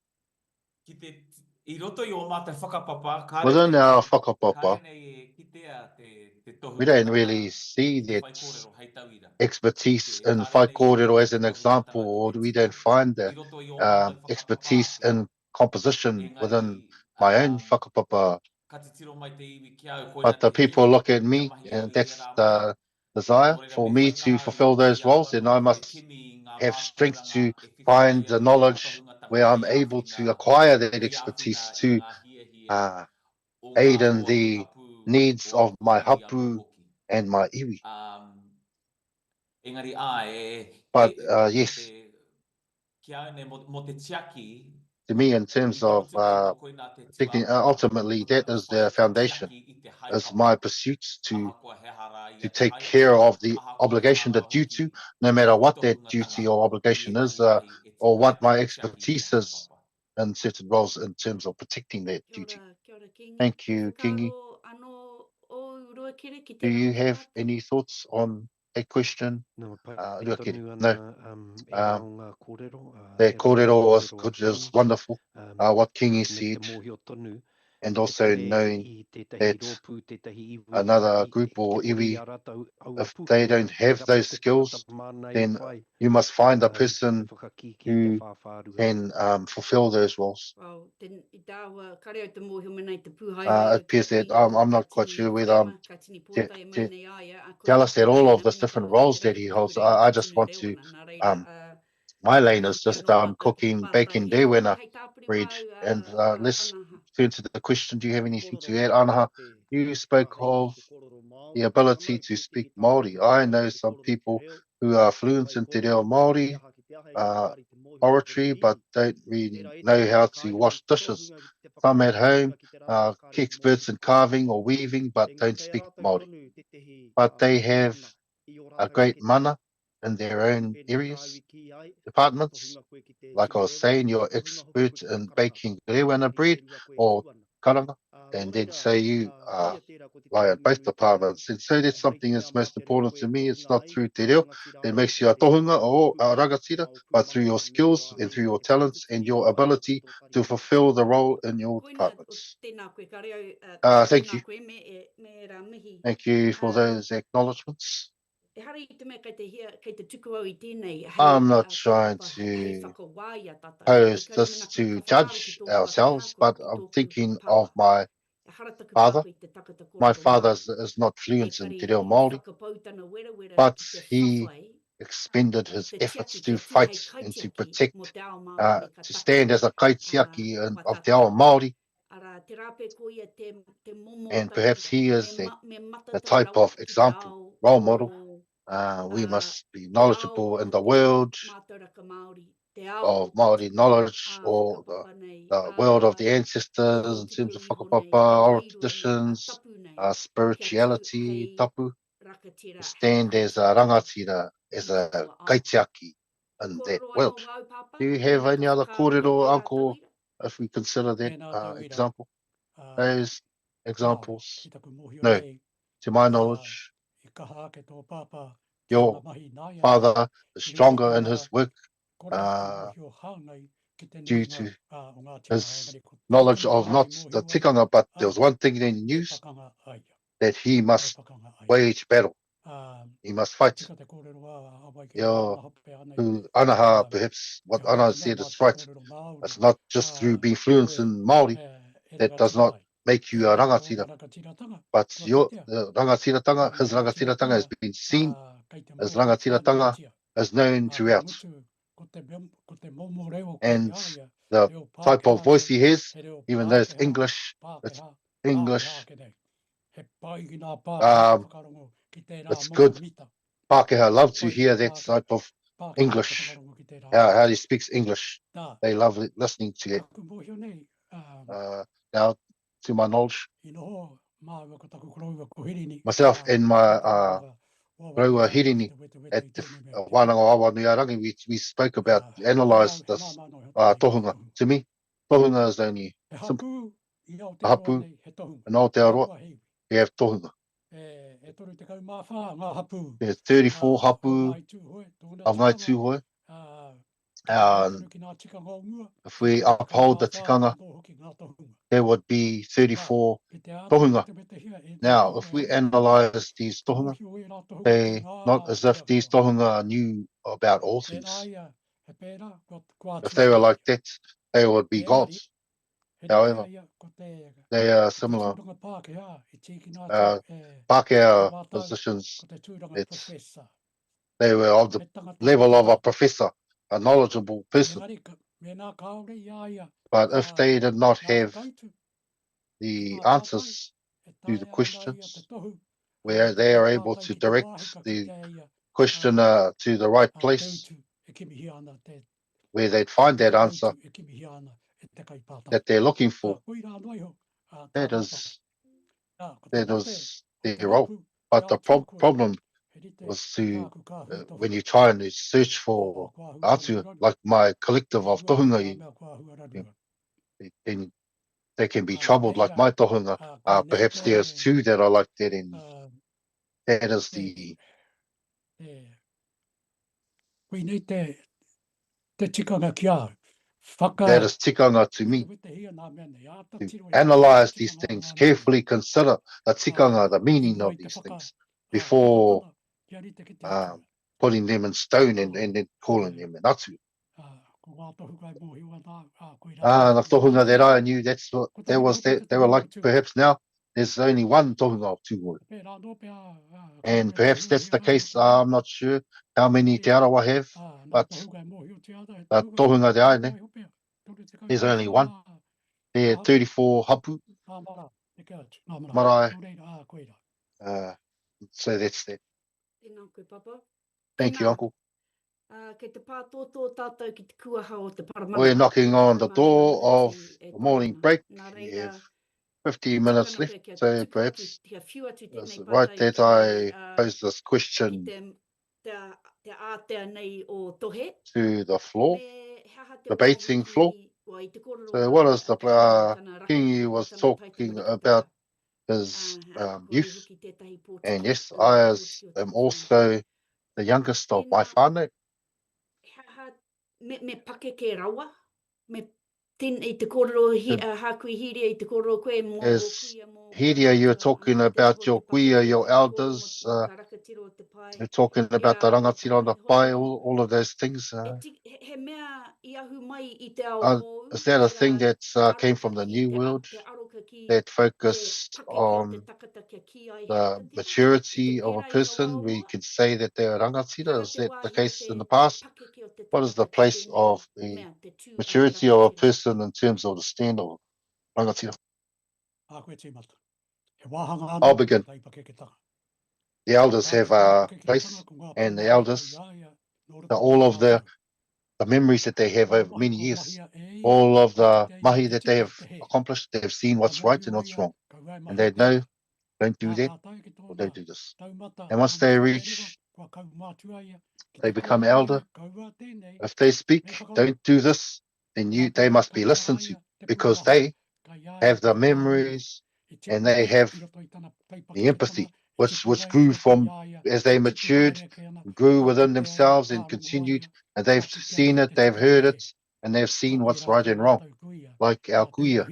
within our whakapapa. We don't really see that expertise in whai kōrero as an example, or we don't find the expertise in composition within my own whakapapa. But the people look at me, and that's the desire for me to fulfill those roles, and I must have strength to find the knowledge where I'm able to acquire that expertise to aid in the needs of my hapu and my iwi. But yes, to me, in terms of protecting, ultimately that is the foundation, is my pursuits to take care of the obligation, the duty, no matter what that duty or obligation is, or what my expertise is in certain roles in terms of protecting that duty. Thank you, Kingi. Do you have any thoughts on a question? No. The kōrero was good, is wonderful. What Kingi said, and also knowing that another group or iwi, if they don't have those skills, then you must find a person who can fulfill those roles. It appears that I'm not quite sure whether I'm jealous at all of the different roles that he holds. I just want to, my lane is just cooking, baking dewena bread. And let's turn to the question. Do you have anything to add, Anaha? You spoke of the ability to speak Māori. I know some people who are fluent in te reo Māori oratory, but don't really know how to wash dishes. Some at home are experts in carving or weaving, but don't speak Māori. But they have a great mana in their own areas, departments. Like I was saying, you're expert in baking rewena bread or karanga. and then say you lie on both departments. And so that's something that's most important to me. It's not through te reo that makes you a tohunga or a rangatira, but through your skills and through your talents and your ability to fulfill the role in your departments. Thank you. Thank you for those acknowledgements. I'm not trying to pose this to judge ourselves, but I'm thinking of my father. My father is not fluent in te reo Māori, but he expended his efforts to fight and to protect, to stand as a kaitiaki of te ao Māori. And perhaps he is the type of example, role model. We must be knowledgeable in the world of Māori knowledge, or the world of the ancestors in terms of whakapapa, oral traditions, spirituality, tapu, to stand as a rangatira, as a kaitiaki in that world. Do you have any other kōrero, Uncle, if we consider that example? Those examples? No, to my knowledge, your father is stronger in his work due to his knowledge of not the tikanga, but there was one thing in the news, that he must wage battle. He must fight. Who Anaha, perhaps what Ana said is right. It's not just through being fluent in Māori that does not make you a rangatira, but the rangatiratanga, his rangatiratanga has been seen, his rangatiratanga is known throughout. And the type of voice he has, even though it's English, it's good. Pākehā love to hear that type of English, how he speaks English. They love listening to it. Now, to my knowledge, myself and my Raua Hirini at the Wānanga Awanuiarangi, we spoke about, analysed this tohunga. To me, tohunga is only simple. Hapu, and Aotearoa, we have tohunga. There's 34 hapu of Ngai Tūhoe. If we uphold the tikanga, there would be 34 tohunga. Now, if we analyse these tohunga, they not as if these tohunga knew about all things. If they were like that, they would be gods. However, they are similar. Pākehā positions, they were of the level of a professor, a knowledgeable person. But if they did not have the answers to the questions, where they are able to direct the questioner to the right place, where they'd find that answer that they're looking for, that is their role. But the problem was to, when you try and search for answer, like my collective of tohunga, then they can be troubled like my tohunga. Perhaps there's two that are like that, and that is the that is tikanga to me. To analyse these things carefully, consider the tikanga, the meaning of these things, before putting them in stone and then calling them an atu. The tohunga that I knew, that's what there was. That they were like, perhaps now there's only one tohunga of Tūhoe, and perhaps that's the case. I'm not sure how many te arawa have, but the tohunga that I know, there's only one. There are 34 hapu, marae. So that's that. Thank you, Uncle. We're knocking on the door of the morning break. We have 15 minutes left, so perhaps it's right that I pose this question to the floor, debating floor. So what is the Kingi was talking about his youth, and yes, I am also the youngest of my whānau. Me pake ke rawa, me tin I te kororo hakui hiria I te kororo koe mo As Hiria, you're talking about your kuia, your elders, you're talking about the rangatira on the pai, all of those things. He mea I ahu mai I te ao hou, Is that a thing that came from the New World that focused on the maturity of a person? We could say that they are rangatira. Is that the case in the past? What is the place of the maturity of a person in terms of the stand of rangatira? I'll begin. The elders have a place, and the elders, all of the memories that they have over many years, all of the mahi that they have accomplished, they have seen what's right and what's wrong, and they know, don't do that or don't do this. And once they reach, they become elder. If they speak, don't do this, then they must be listened to, because they have the memories and they have the empathy, which grew from as they matured, grew within themselves and continued, and they've seen it, they've heard it, and they've seen what's right and wrong. Like our kuia,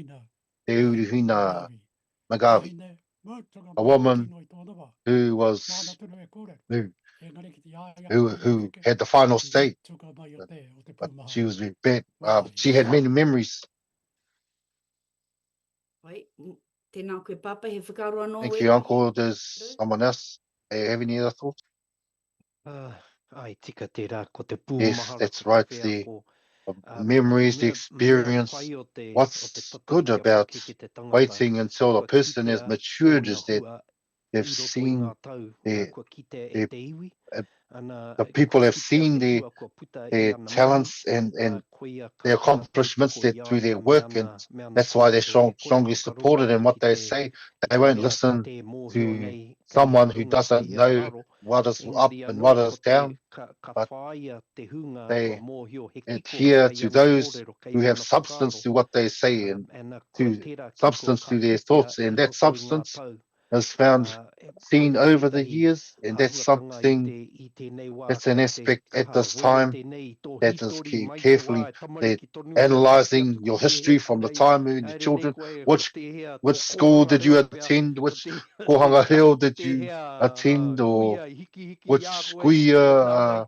Te Uruhina Magavi, a woman who had the final say, but she was bad. She had many memories. Thank you, Uncle. There's someone else. Have any other thoughts? Yes, that's right. The memories, the experience. What's good about waiting until a person has matured is that they've seen the people have seen their talents and their accomplishments through their work, and that's why they're strongly supported in what they say. They won't listen to someone who doesn't know what is up and what is down, but they adhere to those who have substance to what they say and to substance to their thoughts, and that substance is seen over the years, and that's something, that's an aspect at this time that is carefully analysing your history from the time when you're children. Which school did you attend? Which kohanga reo did you attend? Or which kuia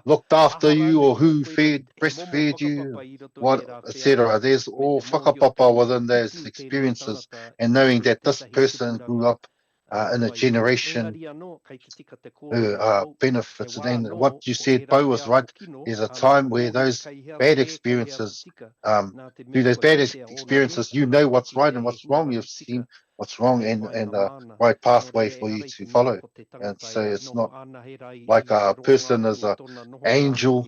looked after you, or who breastfed you, what, etc. There's all whakapapa within those experiences, and knowing that this person grew up in a generation who benefits. And what you said, Bo, was right. There's a time where those bad experiences, through those bad experiences, you know what's right and what's wrong. You've seen what's wrong and the right pathway for you to follow. And so it's not like a person is an angel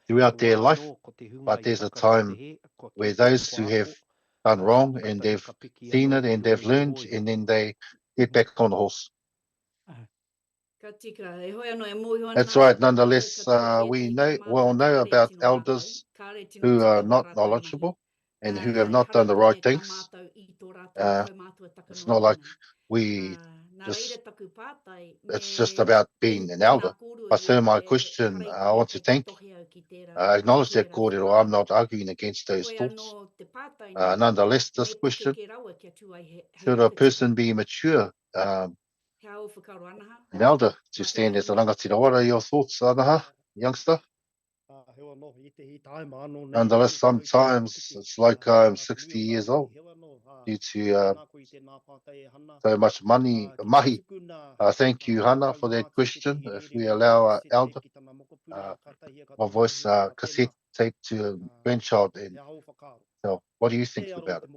throughout their life, but there's a time where those who have done wrong and they've seen it and they've learned, and then they get back on the horse. That's right. Nonetheless, we well know about elders who are not knowledgeable and who have not done the right things. It's not like it's just about being an elder. But so my question, I want to acknowledge that kōrero. I'm not arguing against those thoughts. Nonetheless, this question, should a person be mature, an elder, to stand as a rangatira? What are your thoughts, Anaha, youngster? Nonetheless, sometimes it's like I'm 60 years old due to so much mahi. Thank you, Hana, for that question. If we allow our elder, my voice cassette tape to a grandchild, and so what do you think about it?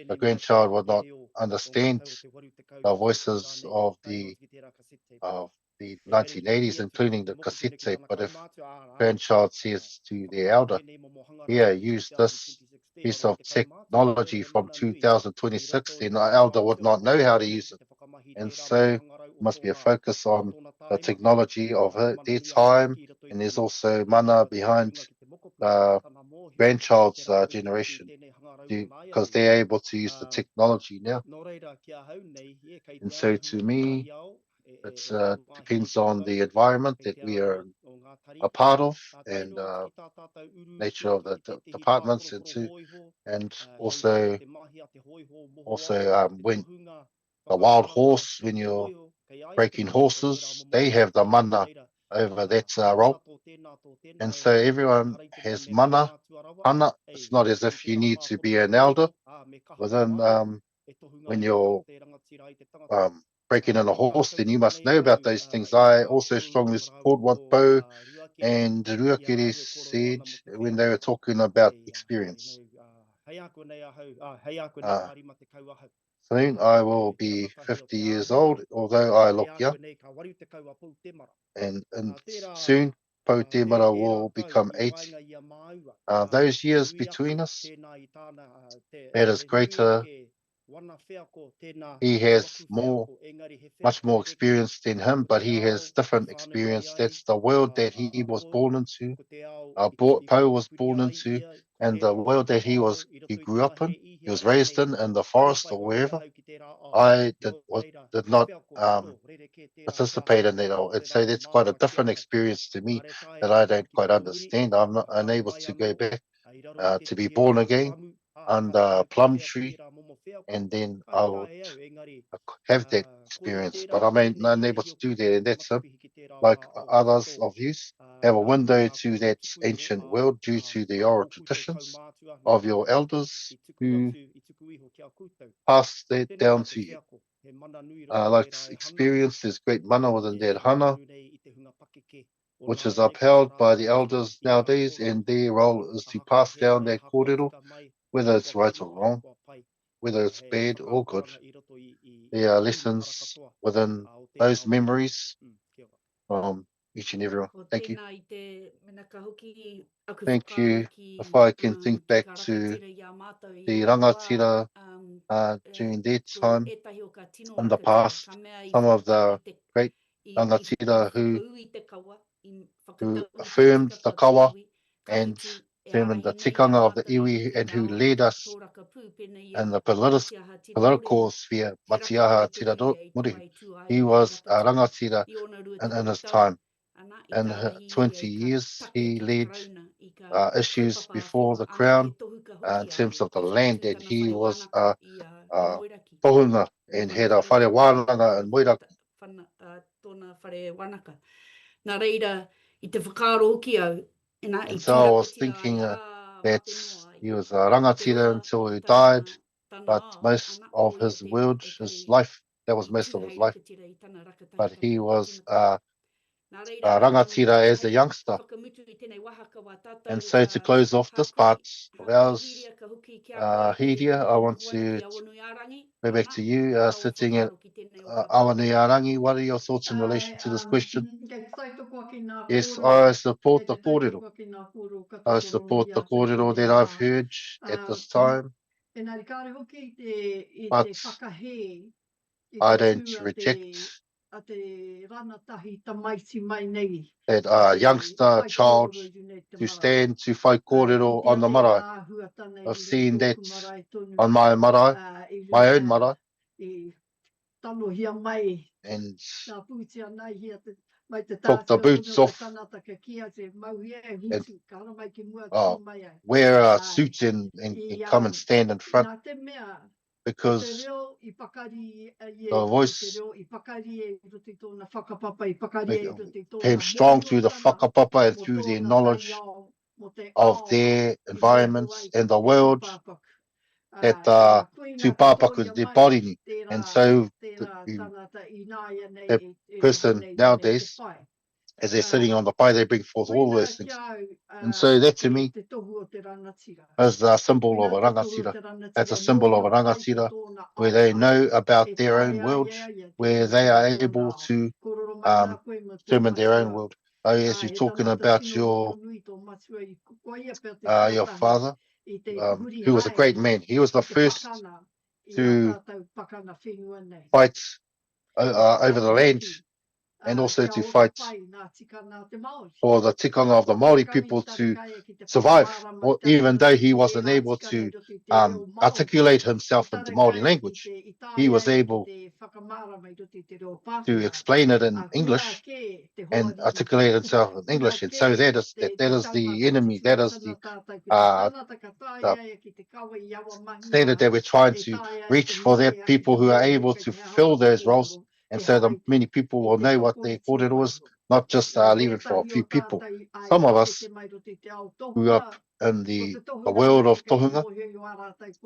The grandchild would not understand the voices of the 1980s, including the cassette tape. But if grandchild says to their elder, "Here, use this piece of technology from 2026," then the elder would not know how to use it. And so must be a focus on the technology of their time, and there's also mana behind grandchild's generation, because they're able to use the technology now. And so to me, it depends on the environment that we are a part of, and nature of the departments, and also when the wild horse, when you're breaking horses, they have the mana over that role. And so everyone has mana. Mana, it's not as if you need to be an elder within when you're breaking in a horse, then you must know about those things. I also strongly support what Bo and Ruakere said when they were talking about experience. Soon I will be 50 years old, although I look young. And soon Pou Te Mara will become 80. Those years between us, that is greater. He has much more experience than him, but he has different experience. That's the world that he was born into, Pou was born into, and the world that he grew up in, he was raised in the forest or wherever. I did not participate in that. I'd say that's quite a different experience to me that I don't quite understand. I'm not unable to go back to be born again under a plum tree, and then I would have that experience, but I'm unable to do that. And that's like others of you have a window to that ancient world due to the oral traditions of your elders who passed that down to you. Like experience, there's great mana within that hana, which is upheld by the elders nowadays, and their role is to pass down that kōrero, whether it's right or wrong, whether it's bad or good. There are lessons within those memories from each and every one. Thank you. Thank you. If I can think back to the rangatira during their time in the past, some of the great rangatira who affirmed the kawa and determined the tikanga of the iwi, and who led us in the political sphere, Matiaha Tira Murihi. He was a rangatira in his time. In 20 years, he led issues before the Crown in terms of the land, and he was a pohunga and had a whare wānanga in Moiraki. And so I was thinking that he was a rangatira until he died, but most of his world, his life, that was most of his life. But he was a rangatira as a youngster. And so to close off this part of ours, Hiria, I want to go back to you, sitting at Awanuiarangi. What are your thoughts in relation to this question? Yes, I support the kōrero. I support the kōrero that I've heard at this time, but I don't reject that youngster child to stand to whai kōrero on the marae. I've seen that on my marae, my own marae, and took the boots off and wear a suit and come and stand in front, because the voice came strong through the whakapapa and through their knowledge of their environments and the world that tūpāpaku their body. And so that person nowadays, as they're sitting on the pai, they bring forth all those things. And so that to me is a symbol of a rangatira. That's a symbol of a rangatira where they know about their own world, where they are able to determine their own world. As you're talking about your father, who was a great man. He was the first to fight over the land and also to fight for the tikanga of the Maori people to survive, or even though he wasn't able to articulate himself in the Maori language, he was able to explain it in English and articulate himself in English. And so that is the enemy, that is the standard that we're trying to reach for that people who are able to fill those roles. And so the many people will know what their kōrero is, not just leave it for a few people. Some of us grew up in the world of tohunga,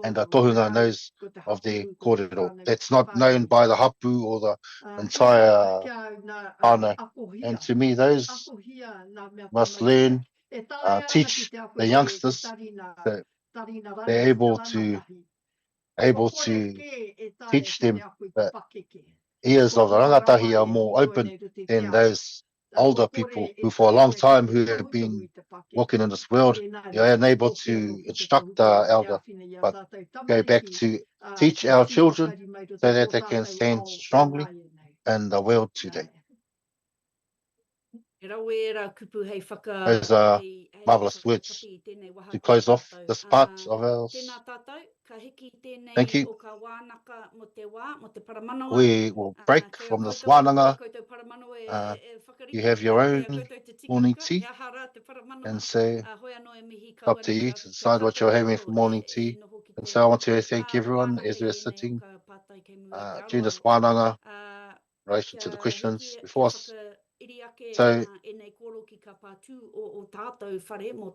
and the tohunga knows of their kōrero. That's not known by the hapu or the entire whānau. And to me, those must learn, teach the youngsters that they're able to teach them that ears of the rangatahi are more open than those older people who for a long time who have been walking in this world. You're unable to instruct the elder, but go back to teach our children so that they can stand strongly in the world today. Those are marvelous words to close off this part of ours. Thank you. We will break from this wānanga. You have your own morning tea, and so up to you to decide what you're having for morning tea. And so I want to thank everyone as we're sitting during this wānanga in relation to the questions before us. So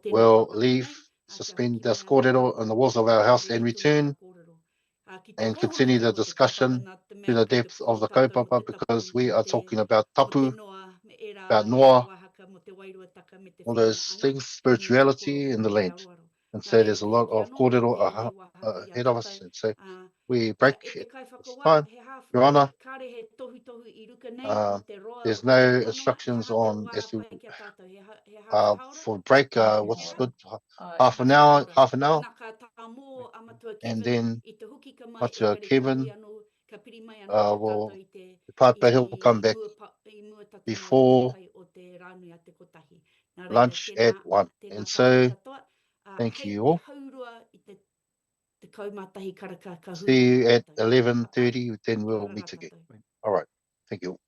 we'll leave, suspend this kōrero in the walls of our house and return and continue the discussion to the depth of the kaupapa, because we are talking about tapu, about noa, all those things, spirituality in the land. And so there's a lot of kōrero ahead of us. And so we break at this time. Your Honour, there's no instructions on as to for break. What's good? Half an hour. And then Kevin will depart, but he'll come back before lunch at 1. And so thank you all. See you at 11:30, then we'll meet again. All right. Thank you.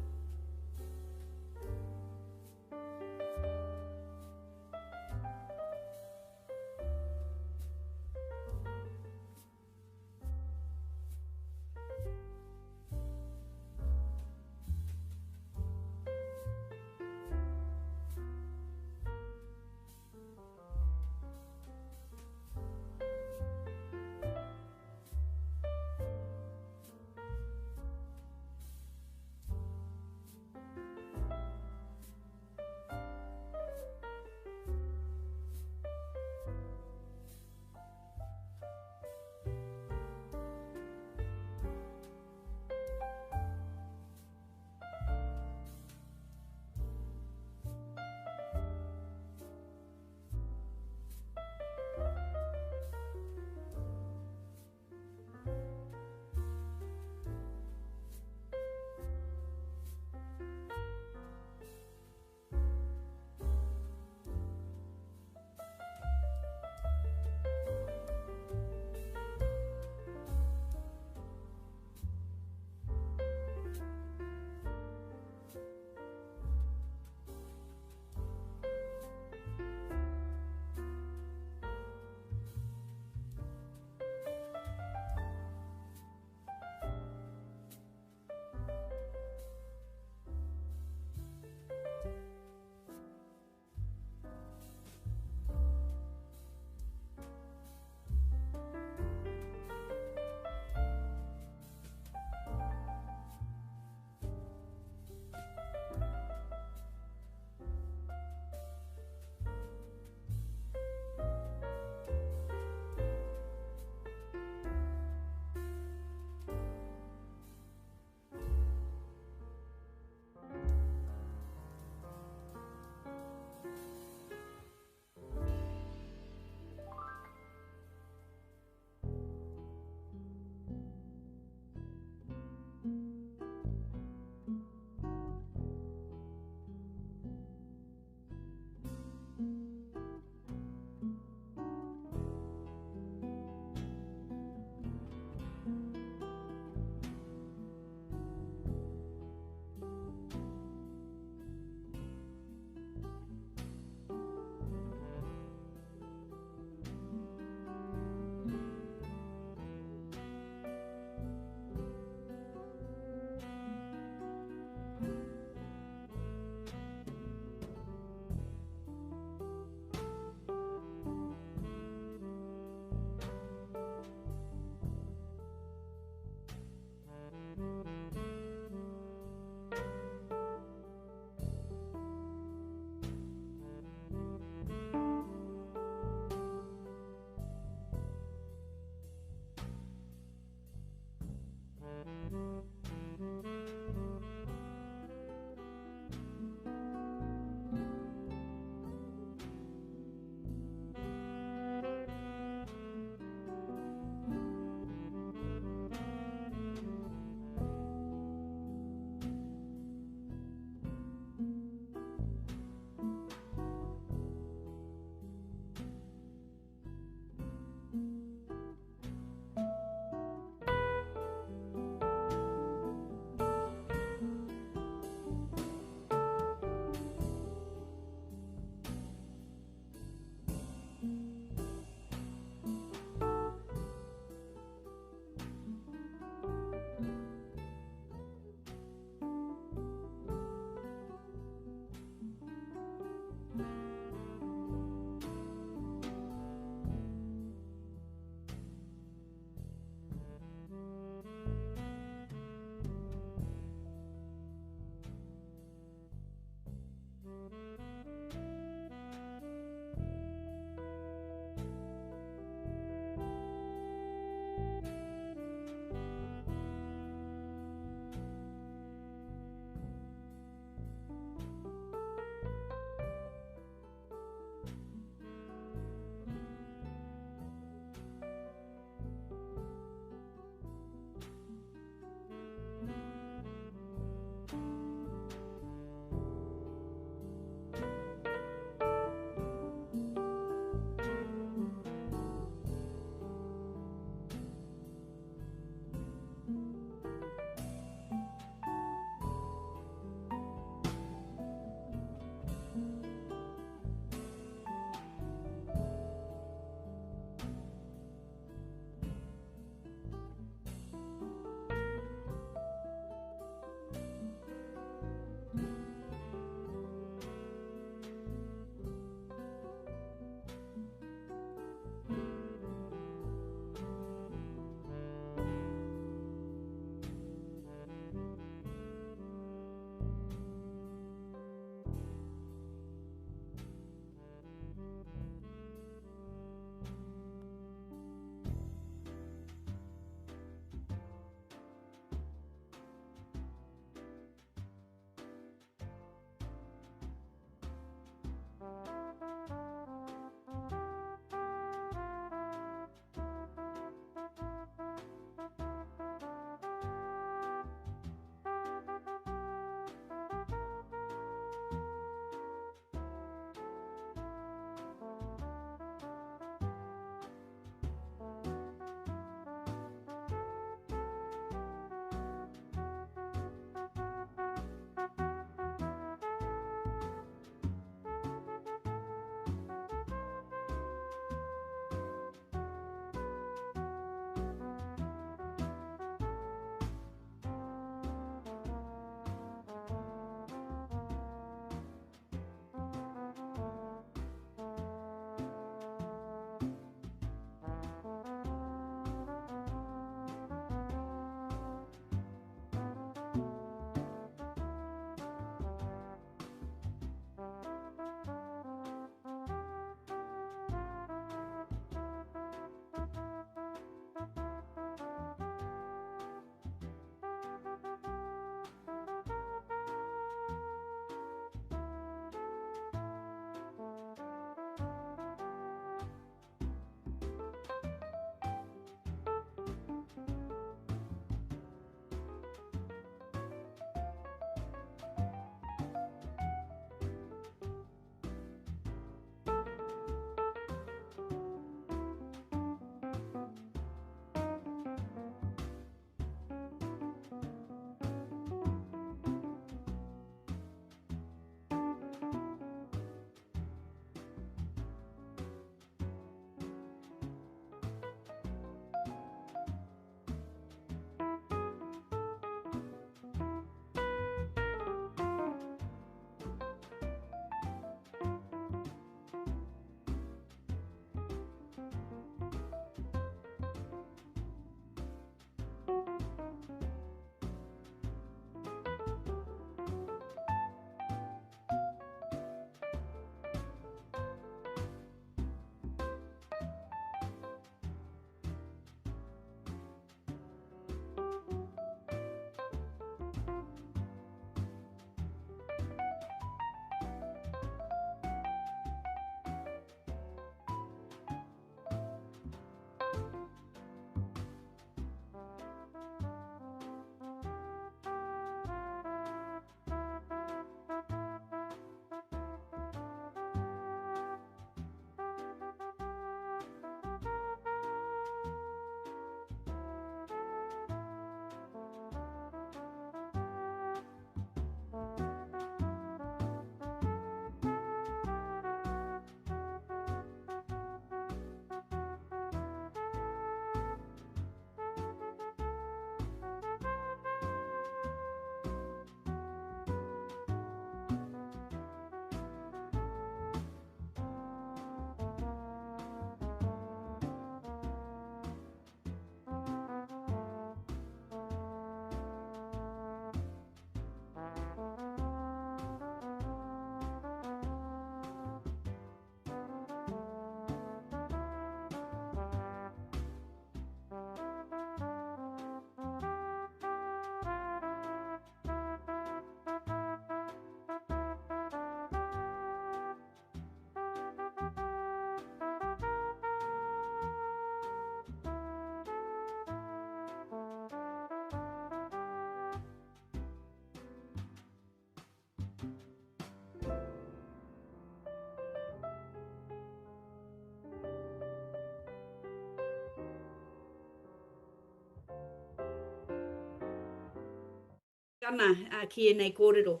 Ana ki e nei kōrero.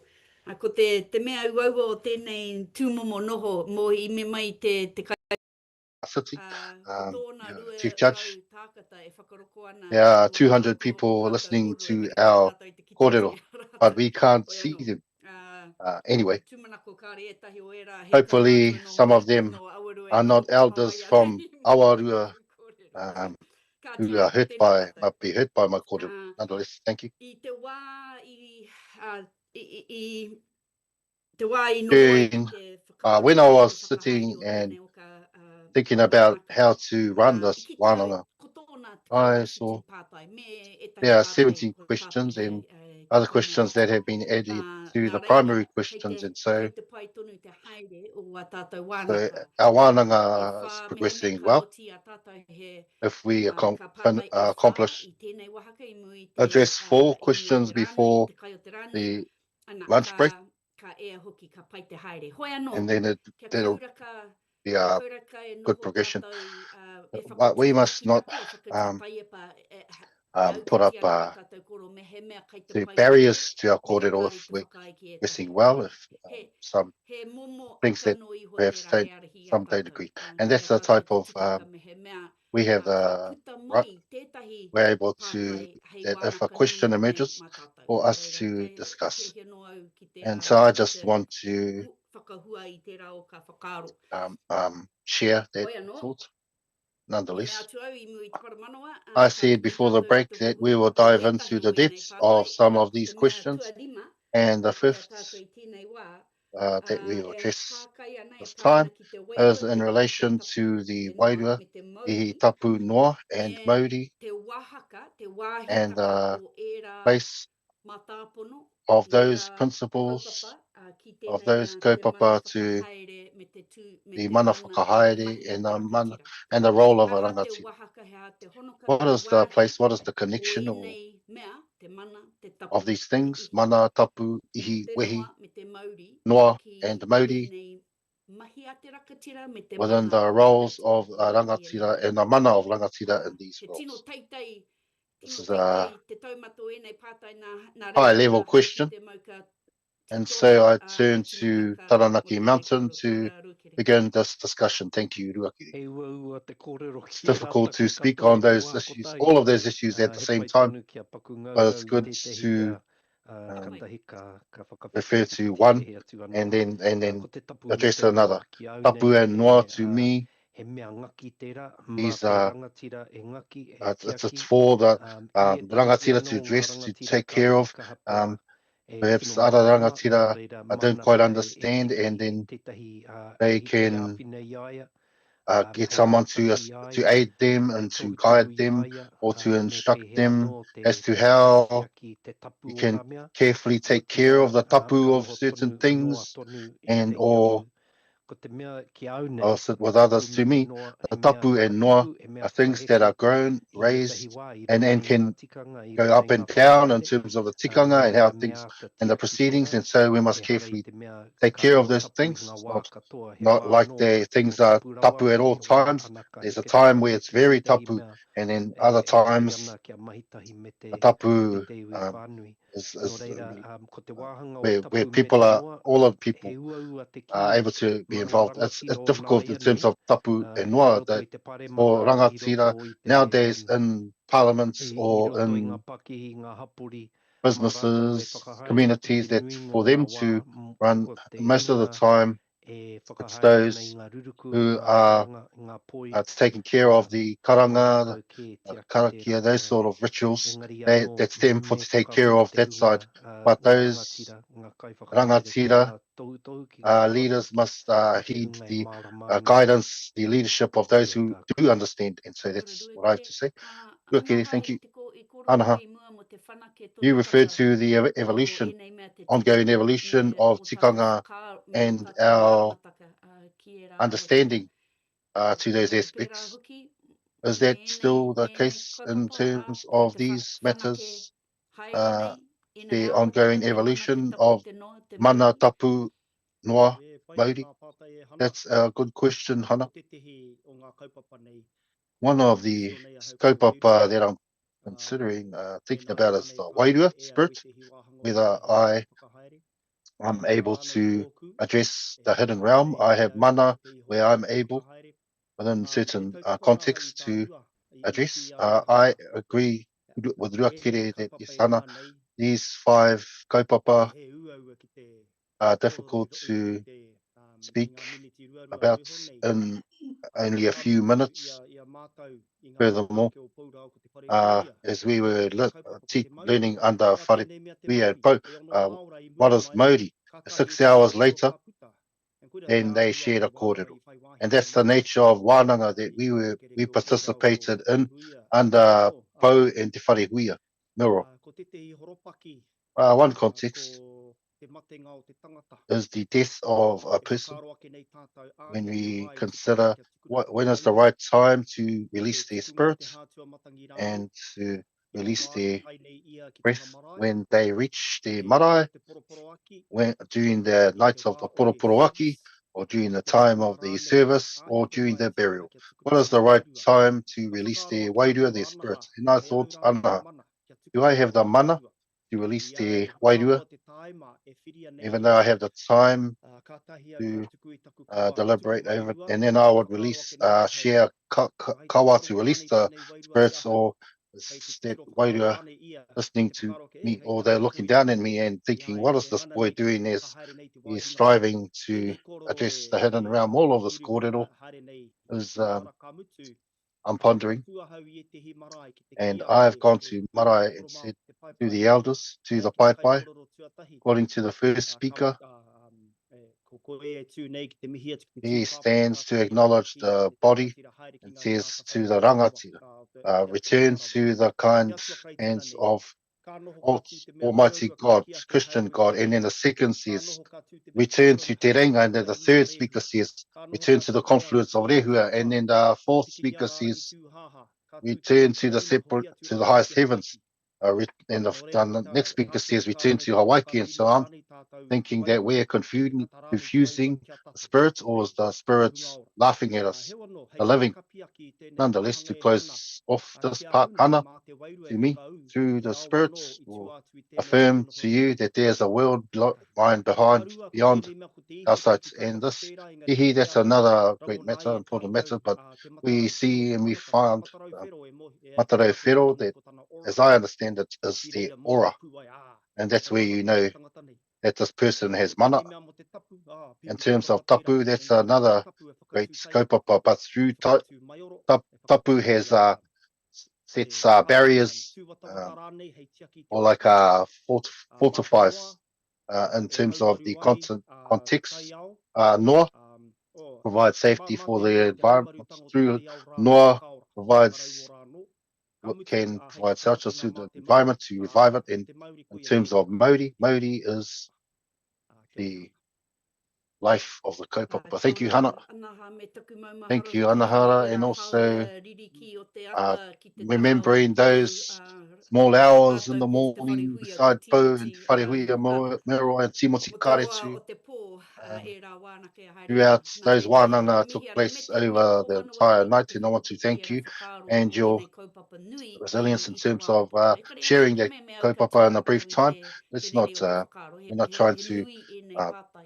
Ko te mea uaua o tēnei tūmomo noho mo I me mai te City, tōna rua Chief Judge. rau tākata e whakaroko ana. There are o 200 tātou people kākau listening kororo to e our tātou te kite kōrero, rātou. but we can't Oi see anō. them. Anyway, Te tūmanako kāre etahi o era, he hopefully kaumātua no some mai, of them no Awaru e are not whakapapa elders mai from ana I Awarua kōrero. Ka who tia, are hurt tēnā by, tātou. might be hurt by my kōrero. Ah. Nonetheless, thank you. I te wā te wā I noho ai ki During, te when I whakaaro was te whakahaere sitting o and tēnei o ka thinking about manaaka. how to run I this ki te wānanga, ko tōna te I kaupiki saw te pātai, me etahi there are pātai 17 ko questions tāpiri and ki other tōna questions that have been added to nā the reira, primary questions. And so, kei te pai tonu te haere o a tātou so wānaka. our E wānanga is whā progressing meheme well. kaoti a tātou he If we ka pātai e whā accomplish I tēnei wahaka I mui te address 4 I mui o questions te rānei, before te kai o te rānei, the ana lunch break, ka ea hoki ka pai te haere. Hoi anō, and then that'll be kia a kauraka e good noho progression. tātou e But we must not whakatūtaki, e whakatipai e pa put up ana ka tātou koro me he mea kai te the pai barriers to our me he kōrero kāre if te we're whakaai ki progressing etahi. well, if some He momo things that aka no iho te perhaps don't, rarearahi a some don't tātou. agree. And Kia that's the tātou type te of, tikanga me he mea we have ka the puta right, mai tētahi we're able to, pātai hei that if a wānaka question nui nei emerges mā tātou. for us Reira, to kei discuss. hia no au ki te And so I ki just te want to whakahua I te rao ka whakaaro. share that Oi anō. thought. Me Nonetheless, atu au I mui te paramanoa. I Ka said tika before the tātou break te that huhu we will o te dive etahi into the o enei depths of pātai. some of Ko these te mea questions. tuarima, And the ko te a fifth tātou I tēnei wā, that we will e address hākai ana, e this pai time ana ki te is wairua, in te iwi, te relation tapu, to the te noa, Wairua, me te Ihi mauri, Tapu Noa and me Mauri, te wāhaka, te and wāhitaka the o ērā place mātāpono, of I those ērā principles, kaupapa, ki of tēnei those te mana kaupapa to whakahaere me te tū, me the te mana mana i te whakahaere mahi a and te the mana rangatira. and the role of a Aha te rangatira. wahaka hea te honoka, What te is the wāhi place? What is the o connection or inei mea, te mana, te tapu, of these te things? ihi. Mana, tapu, ihi, Te wehi, noa me te mauri noa, and ki Mauri tēnei mahi a te rakatira me te within mana the a te roles rangatira. of I rangatira ēnei. and the mana of rangatira in these He tino roles. teitei, This tino is a teitei, te taumato enei pātai nā high reira level hai ki question. te mauka And titohe, so I he turn tino to taka o Taranaki tēnei Mountain kōrero. Kia to ora, Rukere. begin this discussion. Thank you, Ruakiri. Hei ua te kōrero It's ki e difficult rata to koe speak katoa on e te those wā issues, kotahi. all of those issues at the He same pai time, tonu kia paku ngau but it's ngau i good tētahi to katahi ka refer whakawhiti ki to te one tehe atu anō. and then Ko te tapu me address te noa another. ki au Tapu nei and noa to me, he mea ngaki tērā, mā these te are rangatira e ngaki, e it's tiaki. for the I e tariki rangatira to anō ngā address, to rangatira take care of. ka hapa e Perhaps tino other mātama, nā rangatira reira don't mana quite pea understand, and tētahi, then tētahi they hiki te can rāpina i aia. get Hei someone to arotahi i aia, aid them and to tohu guide i them aia, or to me instruct pehea them anō as to te how hiaki, te tapu you o can ngā mea. carefully Ko take te care mea of the tapu ka of noho certain tonu, noa things, tonu i and te or hiamu. Ko te mea ki au nei, I'll sit ko with te tapu others. me To te me, noa, the he mea tapu and noa whakatupu, he mea are things that whakaheke are grown, i etahi raised, wā, i and runga i ngā can tikanga, i go runga up i ngā and down in whakahaere. terms of the tikanga and Nō how te things mea ka and the tiaki proceedings, tōna, and so we must e whare i carefully te mea take ka care of noa those tapu i things. ngā It's wā katoa, he not wā like anō, the tino things are tapu rawa, tapu at all i roa times. ana ka There's a heke time where it's whakawhiti very te hi tapu, mea. and then other E whare times ana kia mahitahi me the te tapu te iwi whānui. is Nō reira, ko te wāhanga o where tapu me people te are, noa, all of the he people ua ua te are ki able to be mana involved. It's rangatira o difficult in nāia terms nei, of tapu and i noa, roto that i te pare for mata, i rangatira roto i te, nowadays in parliaments i or roto i ngā in pakihi, ngā hapuri, mā rātou e businesses, whakahaere, ko communities, te that nui for ngō ngā them wā, to run ko te most of the inga time, e it's whakahaere ana i those ngā ruruku, who ngā are karanga, ngā poi, taking care of the mā karanga, rātou ke tiaki tērā. karakia, those sort of rituals. Engari anō, That's them for me to take care whakawhiti of te that hunga side. But ngā those rangatira, ngā kai whakahaere, ko rangatira ngā tohu ki ngā leaders karapuki, must ko te heed hunga e the mārama ana nei. guidance, the leadership of those Kia who tātou. do understand. And so Kia ora, that's what I have Ruakere. to say. Anga Ruakere, hai thank you. te i kōrero Anaha. i mua mo te whanake You tohu referred tata to the o evolution, enei mea te ongoing tikanga evolution me of o tātou tikanga whakaaro, me o and tātou our rāmataka ki e rā understanding to those Kia te pērā aspects. hoki, Is me that still the case in kaupapa terms ki of te these whanake matters, haere nei, ina the rā, ongoing te mana, te evolution tapu, of te noa, te mana, mauri. tapu, noa, E whai mauri? ngā pātai e hana, That's a good question, Hana. ko te tehi o ngā kaupapa nei, One of the nei a hau kaupapa kōwairua. that I'm considering, thinking Tēnā about rā is nei the pātai Wairua e au i spirit. te hiwahanga whether I am able to address the hidden realm. I have mana where I'm able, within certain contexts, to address. I agree with Ruakere that yes, Hana, these 5 kaupapa are difficult to speak about in only a few minutes. Furthermore, as we were learning under Whare Wia Pau, what is Maori? 6 hours later, then they shared a kōrero. And that's the nature of wānanga that we participated in under Pau and Te Whare Wia, Miro. One context is the death of a person. When we consider when is the right time to release their spirit and to release their breath, when they reach their marae, during the nights of the poroporoaki, or during the time of the service, or during the burial. What is the right time to release their wairua, their spirit? And I thought, ana, do I have the mana to release their wairua, even though I have the time to deliberate over it, and then I would release, share kawa to release the spirits, or that wairua listening to me, or they're looking down at me and thinking, what is this boy doing as he's striving to address the hidden realm? All of this kōrero is I'm pondering, and I've gone to marae and said to the elders, to the pai, according to the first speaker, he stands to acknowledge the body and says to the rangatira, return to the kind hands of Almighty God, Christian God. And then the second says, return to Te Renga. And then the third speaker says, return to the confluence of Rehua. And then the fourth speaker says, return to the highest heavens. And the next speaker says, return to Hawaii. And so I'm thinking that we're confusing the spirits, or is the spirits laughing at us, the living? Nonetheless, to close off this part, Hana, to me, through the spirits, will affirm to you that there's a world lying beyond our sights. And this, that's another great matter, important matter, but we see and we find Matareo Whero, that, as I understand it, is the aura. And that's where you know that this person has mana. In terms of tapu, that's another great kaupapa, but through tapu has sets barriers, or like fortifies in terms of the context. Noa provides safety for the environment. Through Noa can provide shelter to the environment, to revive it. And in terms of Maori is the life of the kaupapa. Thank you, Hana. Thank you, Anahara, and also remembering those small hours in the morning beside Pau and Whare Wia Mero and Timoti Karetu. Throughout those wānanga took place over the entire night, and I want to thank you and your resilience in terms of sharing that kaupapa in a brief time. It's not, we're not trying to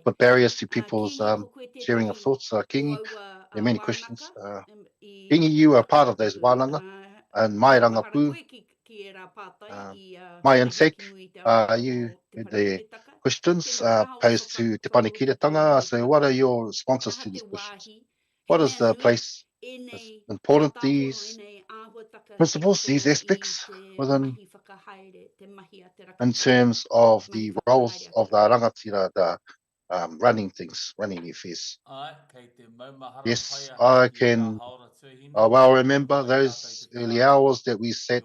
put barriers to people's sharing of thoughts. Kingi, there are many questions. Kingi, you are part of those wānanga, and mai rangapu, my insect, you the questions posed to Te Panekiretanga. So what are your responses to these questions? What is the place that's important, these principles, these aspects within, in terms of the roles of the rangatira, the running things, running the affairs? Yes, I can well remember those early hours that we sat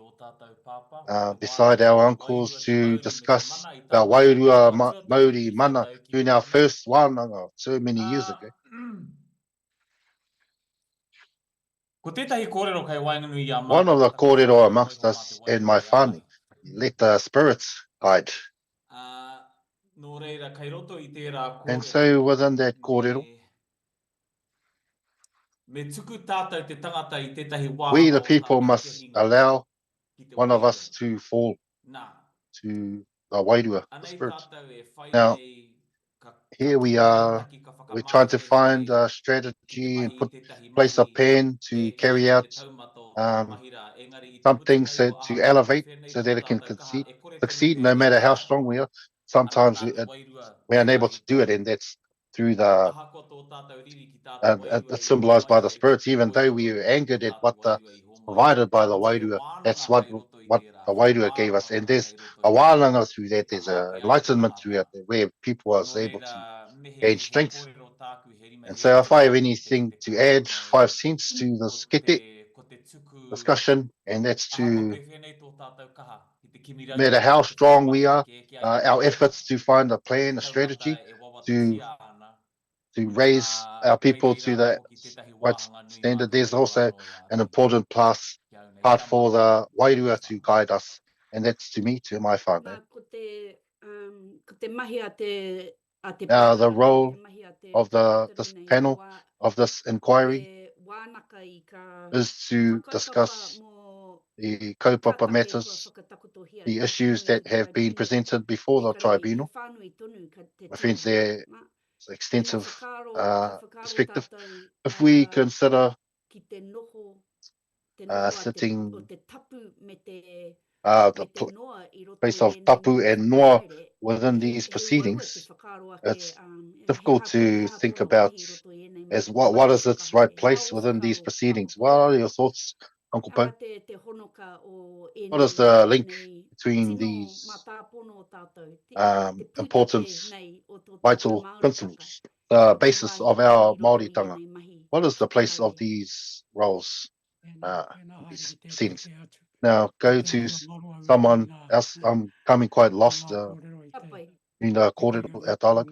beside our uncles to discuss about wairua Māori mana during our first wānanga so many years ago. One of the kōrero amongst us and my whānau, let the spirits guide. And so within that kōrero, we the people must allow one of us to fall, to wairua, the Anei spirits. tātou e whai Now, nei ka here we tuhi are, taki ka we're trying to whakamātai find nei a ki te strategy and mahi i put tētahi place a mahi plan to e carry eke out te taumato um, whakamahira. Engari i te some things putakai o to ahakoa ki elevate whenei so tō that it can tātou kaha e kore tonu succeed no pēnei matter how rā. strong we are. Ana Sometimes tātou wairua we're unable to tētahi do it, tau. and that's through the Ahakoa tō tātou riri ki tātou wairua it's i roto symbolized mai by the ai, spirits, even ko i though roto we are angered tō at what tātou the wairua i homo ai. provided by the Ko te wairua. That's wānanga kai roto i what tērā, the whai wairua gave us, and wānanga there's kai roto a i wānanga through that. te There's kaha a ki a te enlightenment through it, tahata. where people was No able to reira, mehe gain he strength. kōrero tāku he rima And he so, if I have tuku ki anything te to kaha add, mai 5 cents to the skete ko te tuku discussion, and that's ahakoa to, pre whenei tō tātou kaha ki te kimirau no matter ki how te strong we whakamahi are, ki eke ai te our taumata. efforts to find a Ko te plan, a taumata strategy e to wawatatia ana. raise our Kei people reira to the hoki tētahi right wāhanga nui standard. mātua There's e also wānoa ia an tēnei. important Kia au nei, part kia for mau the hoki wairua te to whānau. guide us, and that's to me, to my whānau. Ko te mahi a te Now, the paharanga, role te mahi a te of whakatere this nei, panel, wā, of this inquiry, e wānaka i ka is to whakaupapa discuss mō the kaupapa tātake kua matters, whakatakotohia i the te issues whānui o that te have been tribunal. presented before the Engari, he tribunal. whānui tonu ka te My friends, tūmau. there's Ma, extensive ka whakaro perspective. tātou If we consider ki te noho a sitting o te tapu me te the noa i roto place i of ēnei tapu mea and noa whakahaere, within he these ua te proceedings, whakaro ake, it's he difficult to aha think kona about wāhi i roto i ēnei as mea what is its right whakahaere. place Hea o within these whakaro proceedings. tapu. What are your thoughts, Uncle Po? Te honoka o What is the link ēnei between tino these mātāpono o tātou, te important pūtake nei o tō tātou vital Māoritanga, principles, the i te basis wāhi of ake our i roto Māori i tanga? ēnei mahi What is the place of whakahaere. these roles, these proceedings? Now, Now, go to someone else. I'm coming quite lost Tapai. in the kōrero at dialogue.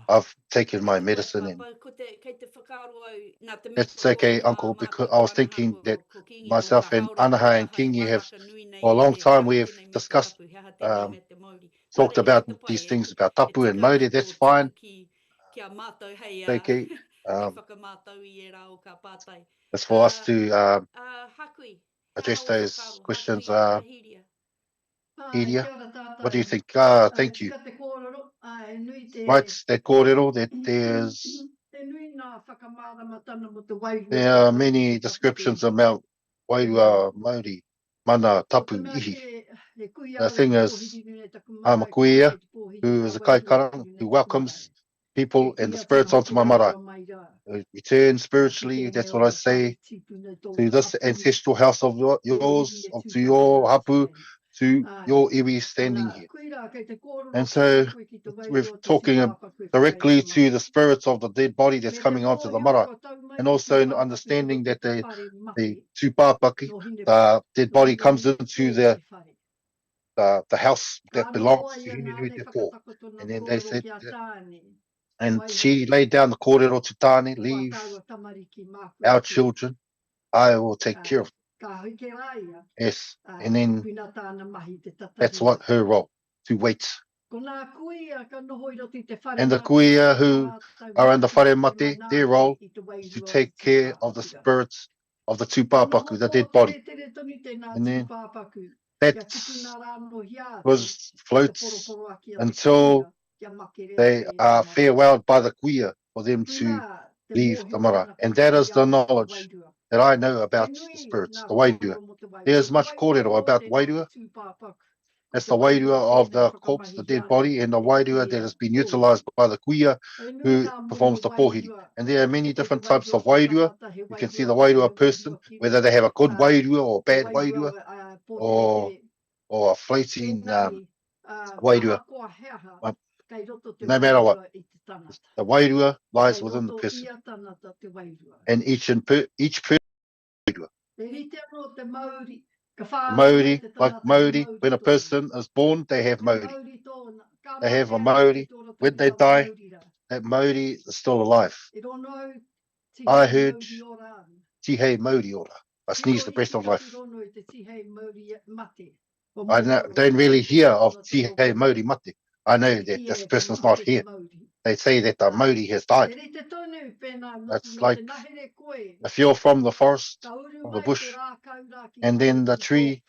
I've taken my Kei te medicine pai, and papa, kei te whakaaro au, nā te mea it's ko okay, Uncle, because I was thinking that myself and Anaha and Kingi have, for a long time, we have discussed, talked about these things about tapu and mauri. That's fine. Okay. It's for us to address those questions. Iria, what do you think? Thank you. Right, that kōrero, that there are many descriptions about wairua Māori, mana, tapu, ihi. The thing is, I'm a kuia who is a kaikara, who welcomes people and the spirits onto my mara. Return spiritually, that's what I say, to this ancestral house of yours, to your hapu, to your iwi standing here. And so we're talking directly to the spirits of the dead body that's coming onto the mara, and also understanding that the tūpāpaki, the dead body, comes into the house that belongs to Hinunui Te Pō. And then they said, and she laid down the kōrero to Tāne, leave our children, I will take care of them. Yes, and then that's what her role, to wait. And the kuia who are in the whare mate, their role is to take care of the spirits of the tūpāpaku, the dead body. And then that floats until they are farewelled by the kuia for them to leave the mara. And that is the knowledge that I know about the spirits, the wairua. There's much kōrero about wairua. That's the wairua of the corpse, the dead body, and the wairua that has been utilised by the kuia who performs the pohiri. And there are many different types of wairua. You can see the wairua person, whether they have a good wairua or bad wairua, or a floating wairua. No matter what, the wairua lies within the person. And each person Maori, like Maori, when a person is born, they have Maori. They have a Maori. When they die, that Maori is still alive. I heard Tihei Maori ora. I sneezed the breath of life. I don't really hear of Tihei Maori mate. I know that this person's not here. they say that the Māori has died. That's like if you're from the forest, from the bush, and then the tree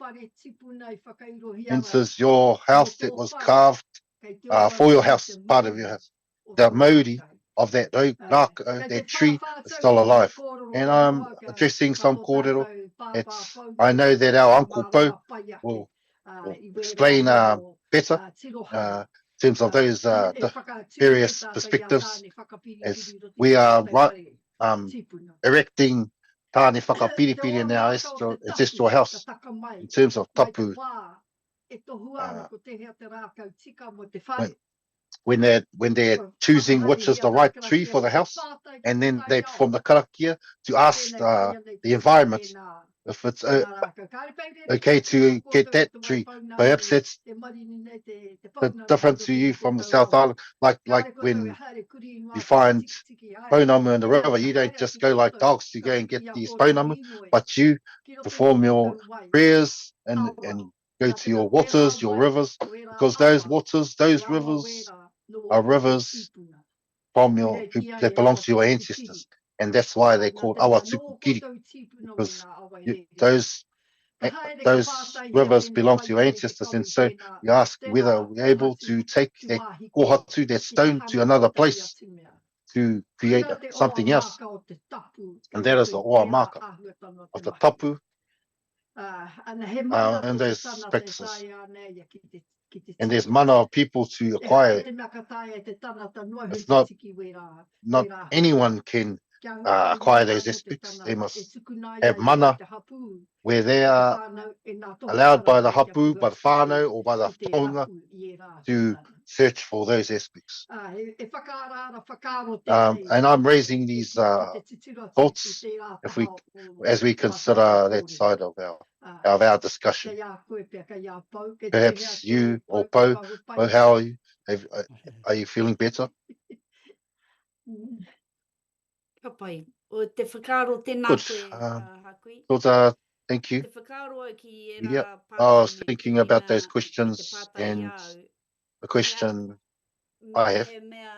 enters your house that was carved for your house, part of your house. The Māori of that rākau, that tree is still alive. And I'm addressing some kōrero. I know that our Uncle Po will explain better in terms of those the various perspectives, as we are erecting tāne whakapiripiri in our ancestral house in terms of tapu. When they're choosing which is the right tree for the house, and then they perform the karakia to ask the environment if it's okay to get that tree. Perhaps that's different to you from the South Island. Like when you find pounamu in the river, you don't just go like dogs to go and get these pounamu, but you perform your prayers and go to your waters, your rivers, because those waters, those rivers are rivers from that belongs to your ancestors, and that's why they're called awa tukukiri, because those rivers belong to your ancestors. And so you ask whether we're able to take that kohatu, that stone, to another place to create something else, and that is the oa maka of the tapu and those practices. And there's mana of people to acquire it. It's not anyone can acquire those aspects. They must have mana where they are allowed by the hapu, by the whānau, or by the tohunga to search for those aspects. And I'm raising these thoughts as we consider that side of our discussion. Perhaps you or Po, how are you? Are you feeling better? Papai, o te whakaro tēnā Good. koe, Good, thank you. Te whakaro ki Yeah, era I was pātane thinking ki about ngā- those ki te questions, pātai and au. the question Me I have, he mea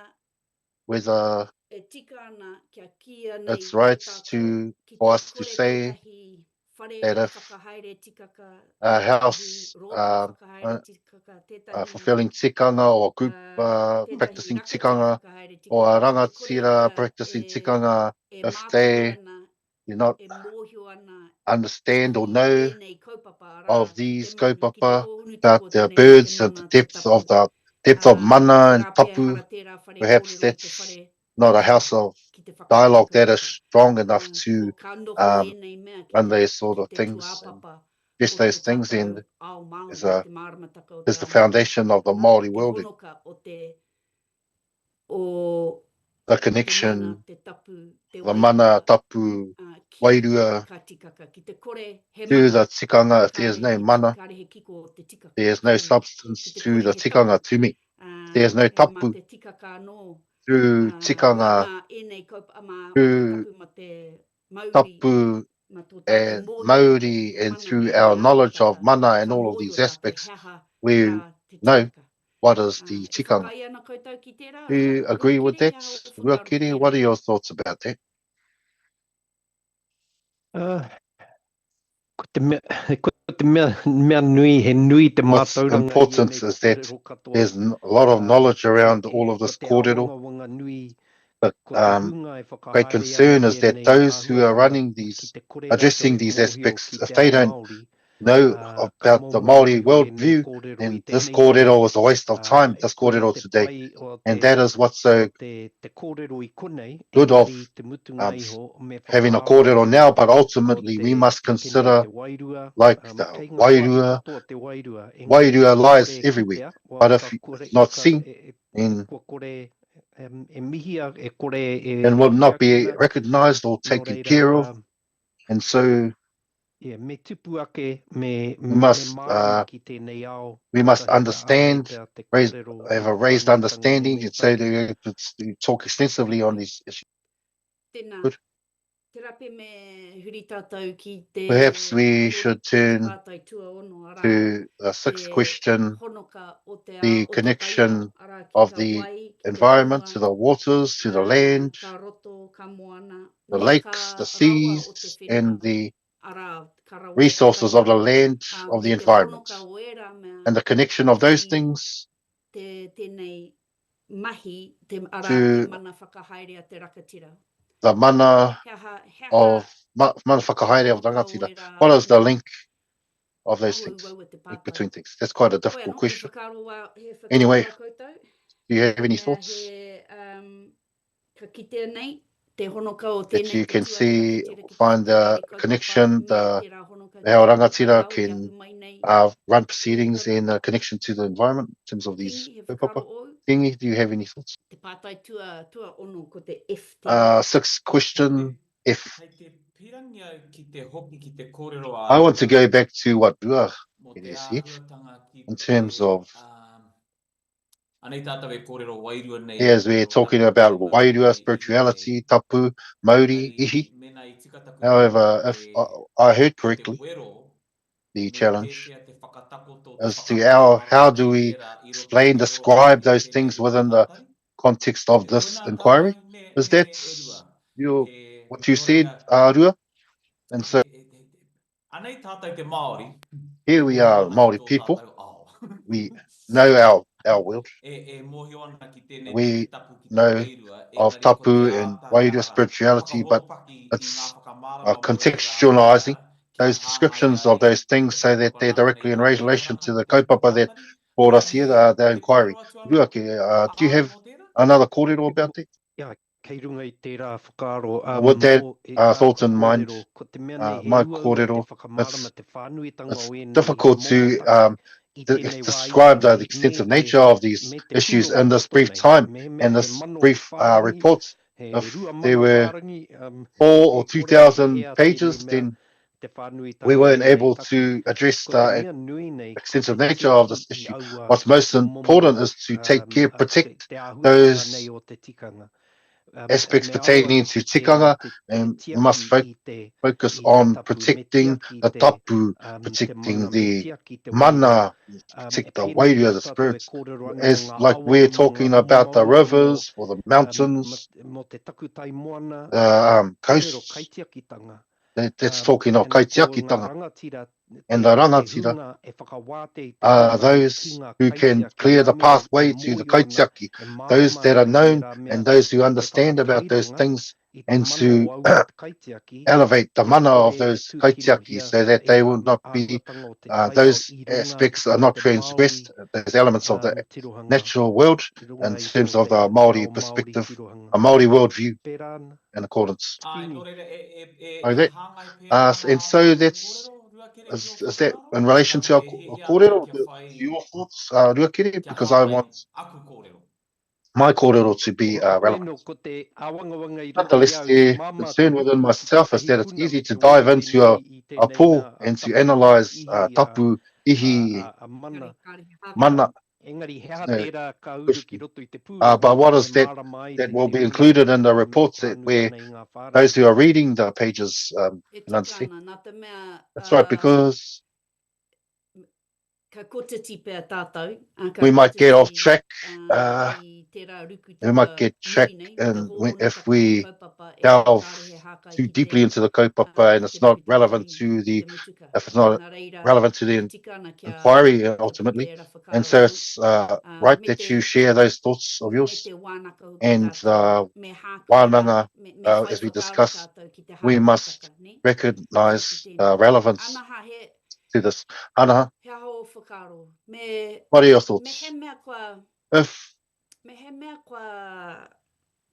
whether e tika ana kia kia nei it's right te tātou ki for te us to kore say tētahi whare that if whakahaere tikaka, a tētahi house rōpū whakahaere tikaka, tētahi fulfilling tikanga, or group tētahi practicing rakatia tikanga, whakahaere tikaka, or a te kore rangatira ia practicing tikanga, if mātua they ana, do not e mōhio ana understand or ki know tēnei kaupapa rā, of ki te these mani, ki te kaupapa kōhunu about tuku o the tēnei rā te birds and mana, the depth of Te mana and rā pēhara tapu. tērā whare Perhaps kōrero that's te whare not a house of ki te dialogue that is whakapapa. strong enough Ko to ka noho ēnei mea ki run te- those sort ki of te things and tuāpapa just o those tō things, tātou and ao Māori, is a- te māramataka o is te the ao Māori. foundation of the Māori Te worldview. honoka o te o The te mana, connection, te tapu, te the mana, wairua, tapu, ki wairua ka tikaka, ki te kore he to mana. the tikanga. If Ka there's no rehe- mana, ka rehe kiko o te tikaka there's no tū. substance Ki te to kore the he tikanga tapu. to me. There's no Mā tapu te tikaka anō. through I tikanga, ngā ēnei kaupa mā through tapu ma te Māori, tapu ma tō tātou and mōhio Māori, ki te and mana through ēnei our knowledge of āhuatanga. mana and Ka all of mōhio these rā te aspects, heha we rā te know tikaka. what is the E tikanga. whakai ana koutou ki tērā, Do you agree with that? Ruakiri, hea o whakaro Ruakiri, ki what are tērā. your thoughts about that? Ko te mea nui, he nui te What's mātauranga important is that there's a lot of knowledge around all of this kōrero. But great concern is that those who are running these, addressing these aspects, if they don't know about the Māori worldview, then this kōrero is a waste of time, this kōrero today. And that is what's so good of having a kōrero now, but ultimately we must consider, like the wairua lies everywhere, but if it's not seen, then and will not be recognized or taken care of. And so we must understand, have a raised understanding, and so to talk extensively on these issues. Tēnā. Good. Te rape me huri tātou ki te Perhaps we should turn pātai tuaono arā, to the sixth te question, honoka o te the o te connection taiao arā ki of ka the wai, environment, to the waters, to the land, ka roto, ka moana, the me lakes, ka the rawa o te seas, whenua and the ara, ka rawa o te resources of the kainga. land, of the Me te environment, hono ka oera mea and the connection of those i things tēnei mahi, ara te to mana whakahaere a te rakatira. the mana Hea of mana whakahaere of hono ka rangatira. oera What is the mea link of those ahu things, wau e te link pātai. between things? That's quite a Koe difficult anō, question. he Anyway, whakaroa koutou. do you have any Mea thoughts ka kite nei, te hono ka o that tēnei you te can tua te see, rakatira ki te find the whakahaere kaupapa, connection, mea te rā hono ka how te rangatira au i can ahu mai nei. run proceedings in connection to the environment in terms of these Tingi, he kaupapa? whakaro o, Tingi, do you have any thoughts? te pātai tua ono ko te F tēnei. Sixth question, F. Hei te pirangia ki te hoki ki te kōrero I want to āhua, go back to what Rua mō it te is here, āhuatanga ki in terms of, anei tātou e kōrero wairua nei as we're no talking taku about te Wairua maurine spirituality, tapu, mauri, ihi. Ai mena I tika taku However, if I heard ko te correctly, wero, the me challenge pētea te whakatako tō te as to whakapāmara how o do te we wera I roto o explain, te oro describe ake those tēnei things o te within the tātari. context of Koe this nā inquiry? tāwai me Is that e rua. your, E what you said, norea, Rua? And so anei tātai te Māori, here e we mohi are, ana ki Māori tō people. tātou ao. We know our world. E mohi ana ki tēnei We te tapu ki te know wairua, of engari ko te tapu and Wairua ātahara, spirituality, but whakarotopaki I ngā it's whakamarama mo e rā contextualizing mea, kia those hāngai descriptions of ai, those things kia so that they're whakapaparanga nei directly in tātou i relation karaka to the ki te kaupapa that tātari. brought Koe us here, the he inquiry. kōrero atu ana, Ruaki, do you have āu mō tērā? another kōrero about that? Ia, kei runga I tērā whakaro. With that thought Ka in mind, kōrero, ko te mea nei he my ua ua te kōrero, whakamārama, te whānuitanga it's o ēnei difficult to maungatahi I tēnei wā describe iwi the extensive nature of these me te issues huno in this roto brief nei. time Me and mea he this mano brief whārangi, report. he If rua there mano were whārangi, 4 or he kore ake 2,000 hea pages, tēnei mea then te whānuitanga we weren't o tēnei able taku. to address Ko te the mea nui nei, ko extensive te nature of tiki this I issue. aua What's most o important momo, is to take care, protect te āhuatanga nei those o te tikanga. aspects Me pertaining aua to tēnā tikanga, te and we must tiaki I te focus I te on tapu, me protecting tiaki the te, tapu, te mana, protecting me the tiaki te wairua. mana, protect the Pēnei wairua, rā the tātou e spirits. kōrero ana mo As ngā like awa, we're mo ngā talking momo about the awa, rivers or the mountains, mo te takutai moana, the kōrero coasts, kaitiakitanga. that's talking of Ko ngā kaitiakitanga. rangatira, And the te rangatira hunga e whakawāte I te are hunga ki those ngā who can kaitiaki, clear the ngā mea pathway to the mōhio ana, kaitiaki, those mārama that are ana ki known rā mea, and those who I te understand about those whakatairanga, things, I te and mana to o aua te kaitiaki, elevate the e mana of kore e those kaitiaki tūkinohia so that e they rā will me not be, āhuatanga o te taiao those I runga aspects are o not te transgressed, Māori those elements of the tirohanga, natural world I runga in I terms tō of te the e te ao Māori Māori perspective, tirohanga. a Māori worldview Pērā ana, in accordance. Ai, Fini. nō reira, Like e that. hāngai pēnā And ngā so Māori that's, kōrero, ruakere ki o is that whakaaro? in relation to our Tapu he ātai kōrero, kia to whai, your thoughts, Ruakere, kia because I hāngai want aku kōrero. my kōrero to be Koe relevant. no ko te awangawanga I roto I Nonetheless, au, the māma concern taku within ki myself is that it's tētahi easy puna to te wera dive into whenua I a tēnei pool mea and to tapu analyze ihi tapu ihi mana. mana. Engari hea No tērā ka uru ki question. roto I te pūrongo But what me is that mara mai that te will te be uri included in the me te reports that whānui where ana I ngā those whārangi. who are reading the pages E can understand? tikana, nā te mea, That's right, because ka kotiti pēr tātou. Ka we might get off kotiti, track. I tērā ruku We might tua get nui tracked, nei, te and hōhonu if taku o we kaupapa e delve kārehe hākai too ki deeply te, into the kaupapa and ki it's te not relevant ripitanga to I the, te mutuka. if it's not Nā reira, relevant to e the tikana inquiry kia ultimately. pēra And whakaro so ana. it's right Me that you te, share those thoughts of me yours. te wānaka o ki And tātou, me hākui rā, wānanga, me whai as we whakaro discussed, tātou ki te we must hākiataka, ne? So recognize ki the tēnei. relevance Anaha he, to this. Anaha, he aho whakaro. Me what are your he thoughts? mea kua, If, me he mea kua,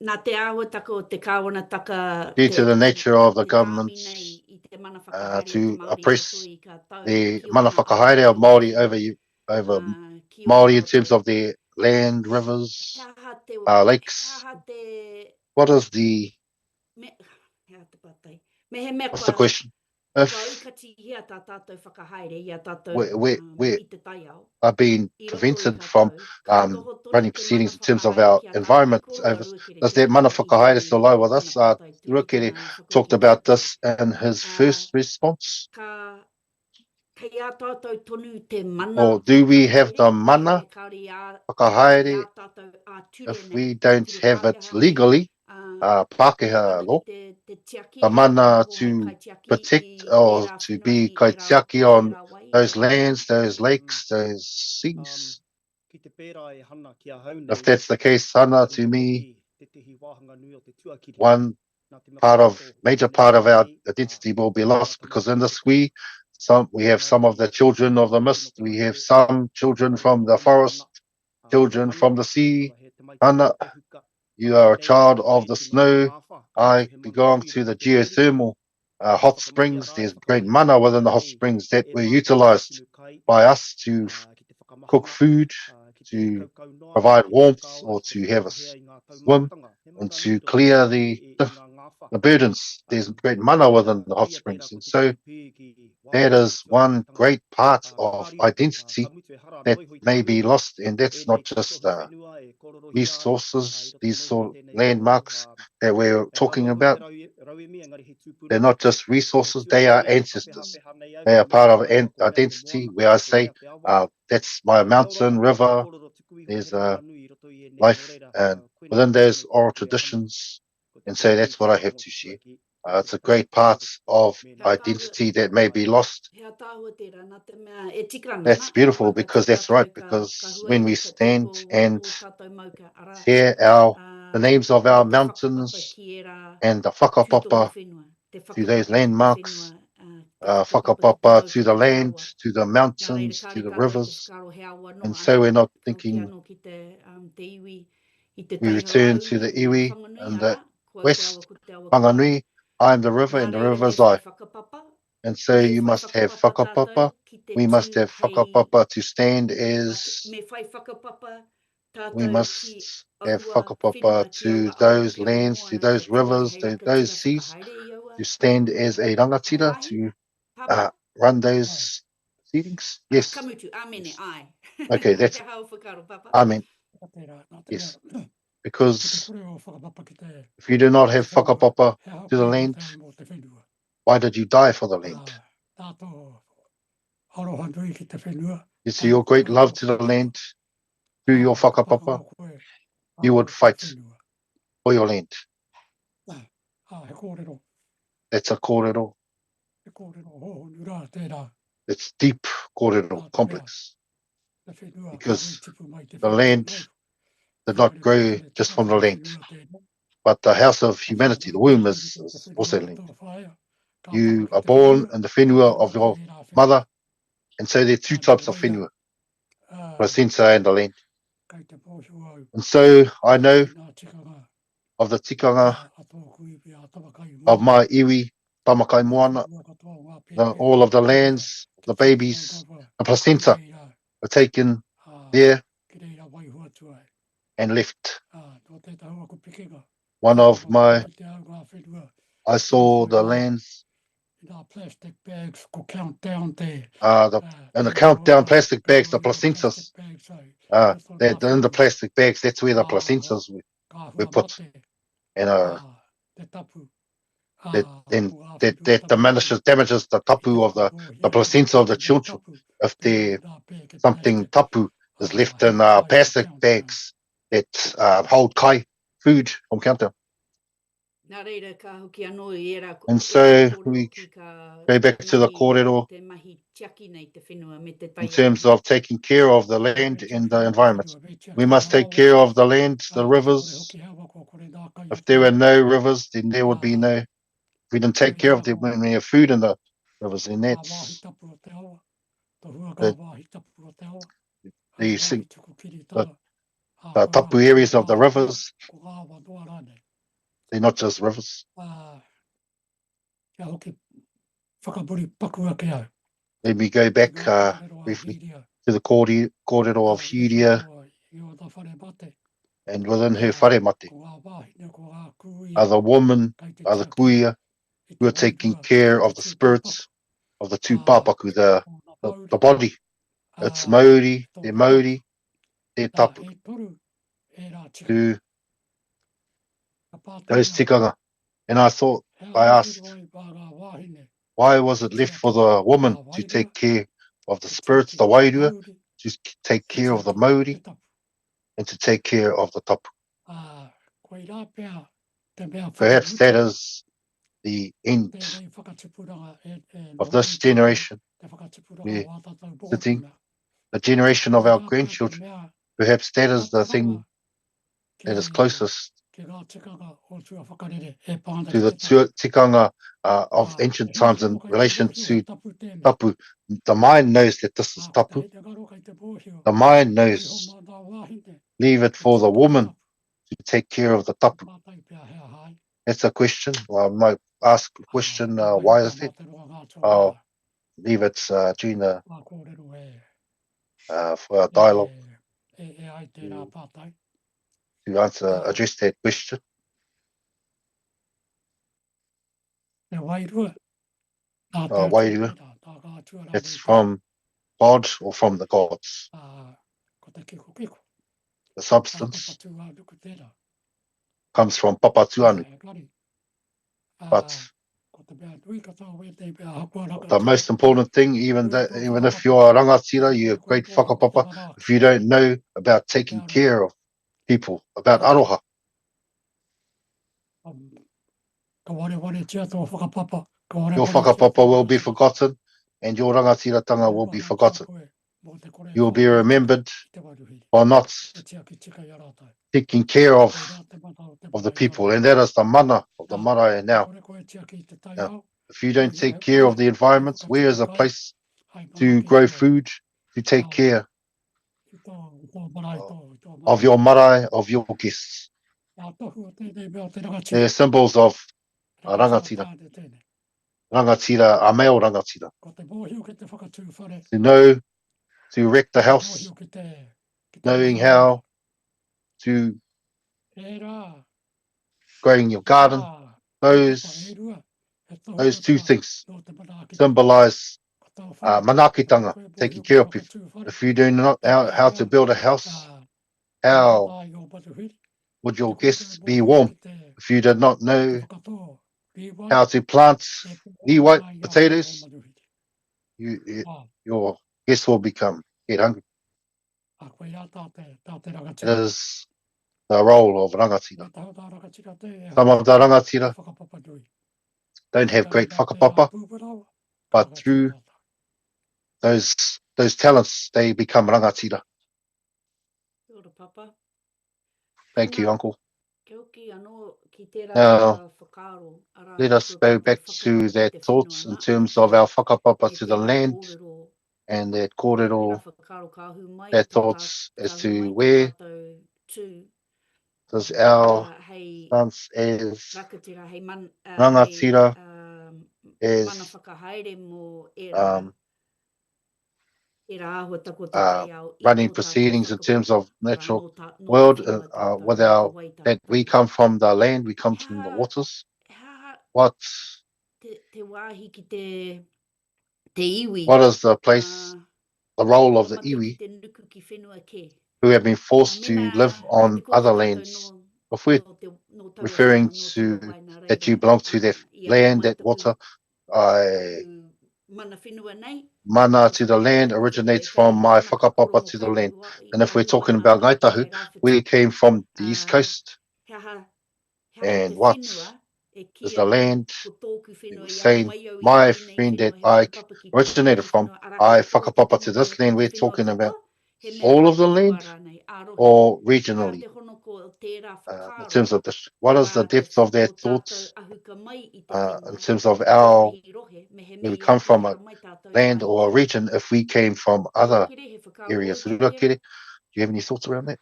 nā te āhuataka o te kāwanataka, due to the nature of the te tāmi government's nei I te mana whakahaere te to Māori roto oppress I ka tau, the ki o mana ana whakahaere of āhuatanga Māori nei, over ki o ana Māori in terms roto. of their land, rivers, He aha te, lakes. What is the, me, hea te patai. Me he mea what's the kua, question? kua If aukati hea tā tātou whakahaere, ia tātou we I te taiao. are being I roto I prevented ka from tau, ka noho tonu running te mana proceedings in terms of whakahaere our kia tātai environment, koroa ruakere does kia that mana hoko I whakahaere tēnei still lie ki o with tēnā us? pātai tūkitanga Ruakere I talked whakahiki about tātou. this in his first response. Ka Kei a tātou tonu te mana. Or do we have the whakahaere, mana, kaore a- whakahaere, kei a tātou a ture if nei, we don't ture have it Pākehā nei, legally, Pākehā ana law, ki te tiaki the e mana noho hei to kaitiaki protect i or ērā to whenua, be i ērā kaitiaki wako, on ērā wai, those ērā lands, those lakes, those seas. Ki te pērā e hana ki a hau nei, If that's the case, Hana, to rua me, hoki te tihi wāhanga nui o te tuakiri. one Nā te part of, makapato major tēnei part of our nei, identity will be te lost tangata because mai in te this whaka. we have some of the children of the mist, we have some children from the forest, children from the sea. Hana, you are a child of the snow. I belong to the geothermal hot springs. There's great mana within the hot springs that were utilized by us to cook food, to provide warmth, or to have a swim, and to clear the burdens. There's great mana within the hot springs. And so that is one great part of identity that may be lost. And that's not just resources, these sort of landmarks that we're talking about. They're not just resources, they are ancestors. They are part of an identity where I say, that's my mountain, river, there's life, and within those oral traditions. And so that's what I have to share. It's a great part of identity that may be lost. Hea tāua tērā, nā te mea e tikarana That's na, beautiful waka because te that's right, tātou ka because hue when we o te stand tepo and o tātou mauka ara. share the names of Me our te whakapapa mountains ki ērā and the tūtohu whakapapa whenua, te to those whakapapa ki te landmarks, whenua, te whakapapa ki te whakapapa mau to ki the te land, tāua. to the Nā reira, mountains, kāre to the kātou i te rivers. whakaro hea ua no And ana, so we're not ka hoki thinking anō ki te iwi, i te we taihawa return au to the nei i iwi whanganui and ara, the kua te awa west, ko te awa ko ai. Whanganui, I am the river Nā and the reira, river me is whai I. whakapapa, And so me you whai must have whakapapa tātou whakapapa. ki te We must tū have hei, whakapapa to stand as, me whai whakapapa we tātou ki must have aua whakapapa whenua ki to aua awa those ki awa lands, to moana, those kia tini rivers, hei to raka those tira seas, whakahaere i aua. to stand as a rangatira, Waihi, to papa, run those proceedings. Yes. kamutu, amene, Yes. ai. Okay, that's, He hao whakaro, papa. Amen. Yes. Because if you do not have whakapapa to the land, why did you die for the land? You see your great love to the land through your whakapapa. You would fight for your land. That's a kōrero. It's deep kōrero, complex. Because the land did not grow just from the land, but the house of humanity, the womb is also land. You are born in the whenua of your mother, and so there are two types of whenua, placenta and the land. And so I know of the tikanga of my iwi, tamakai moana, all of the lands, the babies, the placenta were taken there and left. One of my, I saw the lands, in the countdown plastic bags, the placentas, in the plastic bags, that's where the placentas were put. And that damages the tapu of the placenta of the children. If there something tapu is left in plastic bags that hold kai food from countdown. Nā reira, ka hoki anō i ērā And so kōrero we ki ka go back to the kōrero te mahi tiaki nei te whenua me te in taia. terms of taking care of the land and the environment. We must take care of the land, the rivers. If there were no rivers, then there would be no, if we didn't take care of them, when we have food in the rivers, and that's the tapu areas of the rivers. They're not just rivers. Let me go back briefly to the kōrero of Hiria and within her whare mate. Are the woman, are the kuia, who are taking care of the spirits of the two pāpaku, the body. It's Māori, they're tapu. To those tikanga. And I asked, why was it left for the woman to take care of the spirits, the wairua, to take care of the Māori and to take care of the tapu. Perhaps that is the end of this generation. We're sitting, the generation of our grandchildren. Perhaps that is the thing that is closest to the tikanga of ancient times in relation to tapu. The mind knows that this is tapu. The mind knows, leave it for the woman to take care of the tapu. That's a question. I might ask a question, why is that? I'll leave it, Gina, for our dialogue to answer, address that question. Wairua, it's from God or from the gods. The substance comes from Papa Tuanu. But the most important thing, even if you're a rangatira, you're a great whakapapa, if you don't know about taking care of people, about aroha, your whakapapa will be forgotten and your rangatiratanga will be forgotten. You will be remembered for not taking care of the people, and that is the mana of the marae now. If you don't take care of the environment, where is a place to grow food, to take care of your marae, of your guests? They are symbols of a rangatira. Rangatira, a male rangatira. To know, to wreck the house, knowing how to growing your garden, those two things symbolize manakitanga, taking care of people. If you do not know how to build a house, how would your guests be warm? If you did not know how to plant the white potatoes, your guests will get hungry. It is the role of rangatira. Some of the rangatira don't have great whakapapa, but through those talents, they become rangatira. Thank you, Uncle. Now, let us go back to that thoughts in terms of our whakapapa to the land and that kōrero, that thoughts as to where does our stance as rangatira, as running proceedings in terms of natural world, with our, that we come from the land, we come from the waters. What is the place, the role of the iwi who have been forced to live on other lands? If we're referring to that you belong to that land, that water, mana to the land originates from my whakapapa to the land. And if we're talking about Ngaitahu, we came from the east coast. And what is the land? It was saying, my friend that I originated from, I whakapapa to this land. We're talking about all of the land or regionally? In terms of this, what is the depth of their thoughts in terms of our, where we come from, a land or a region, if we came from other areas? Do you have any thoughts around that?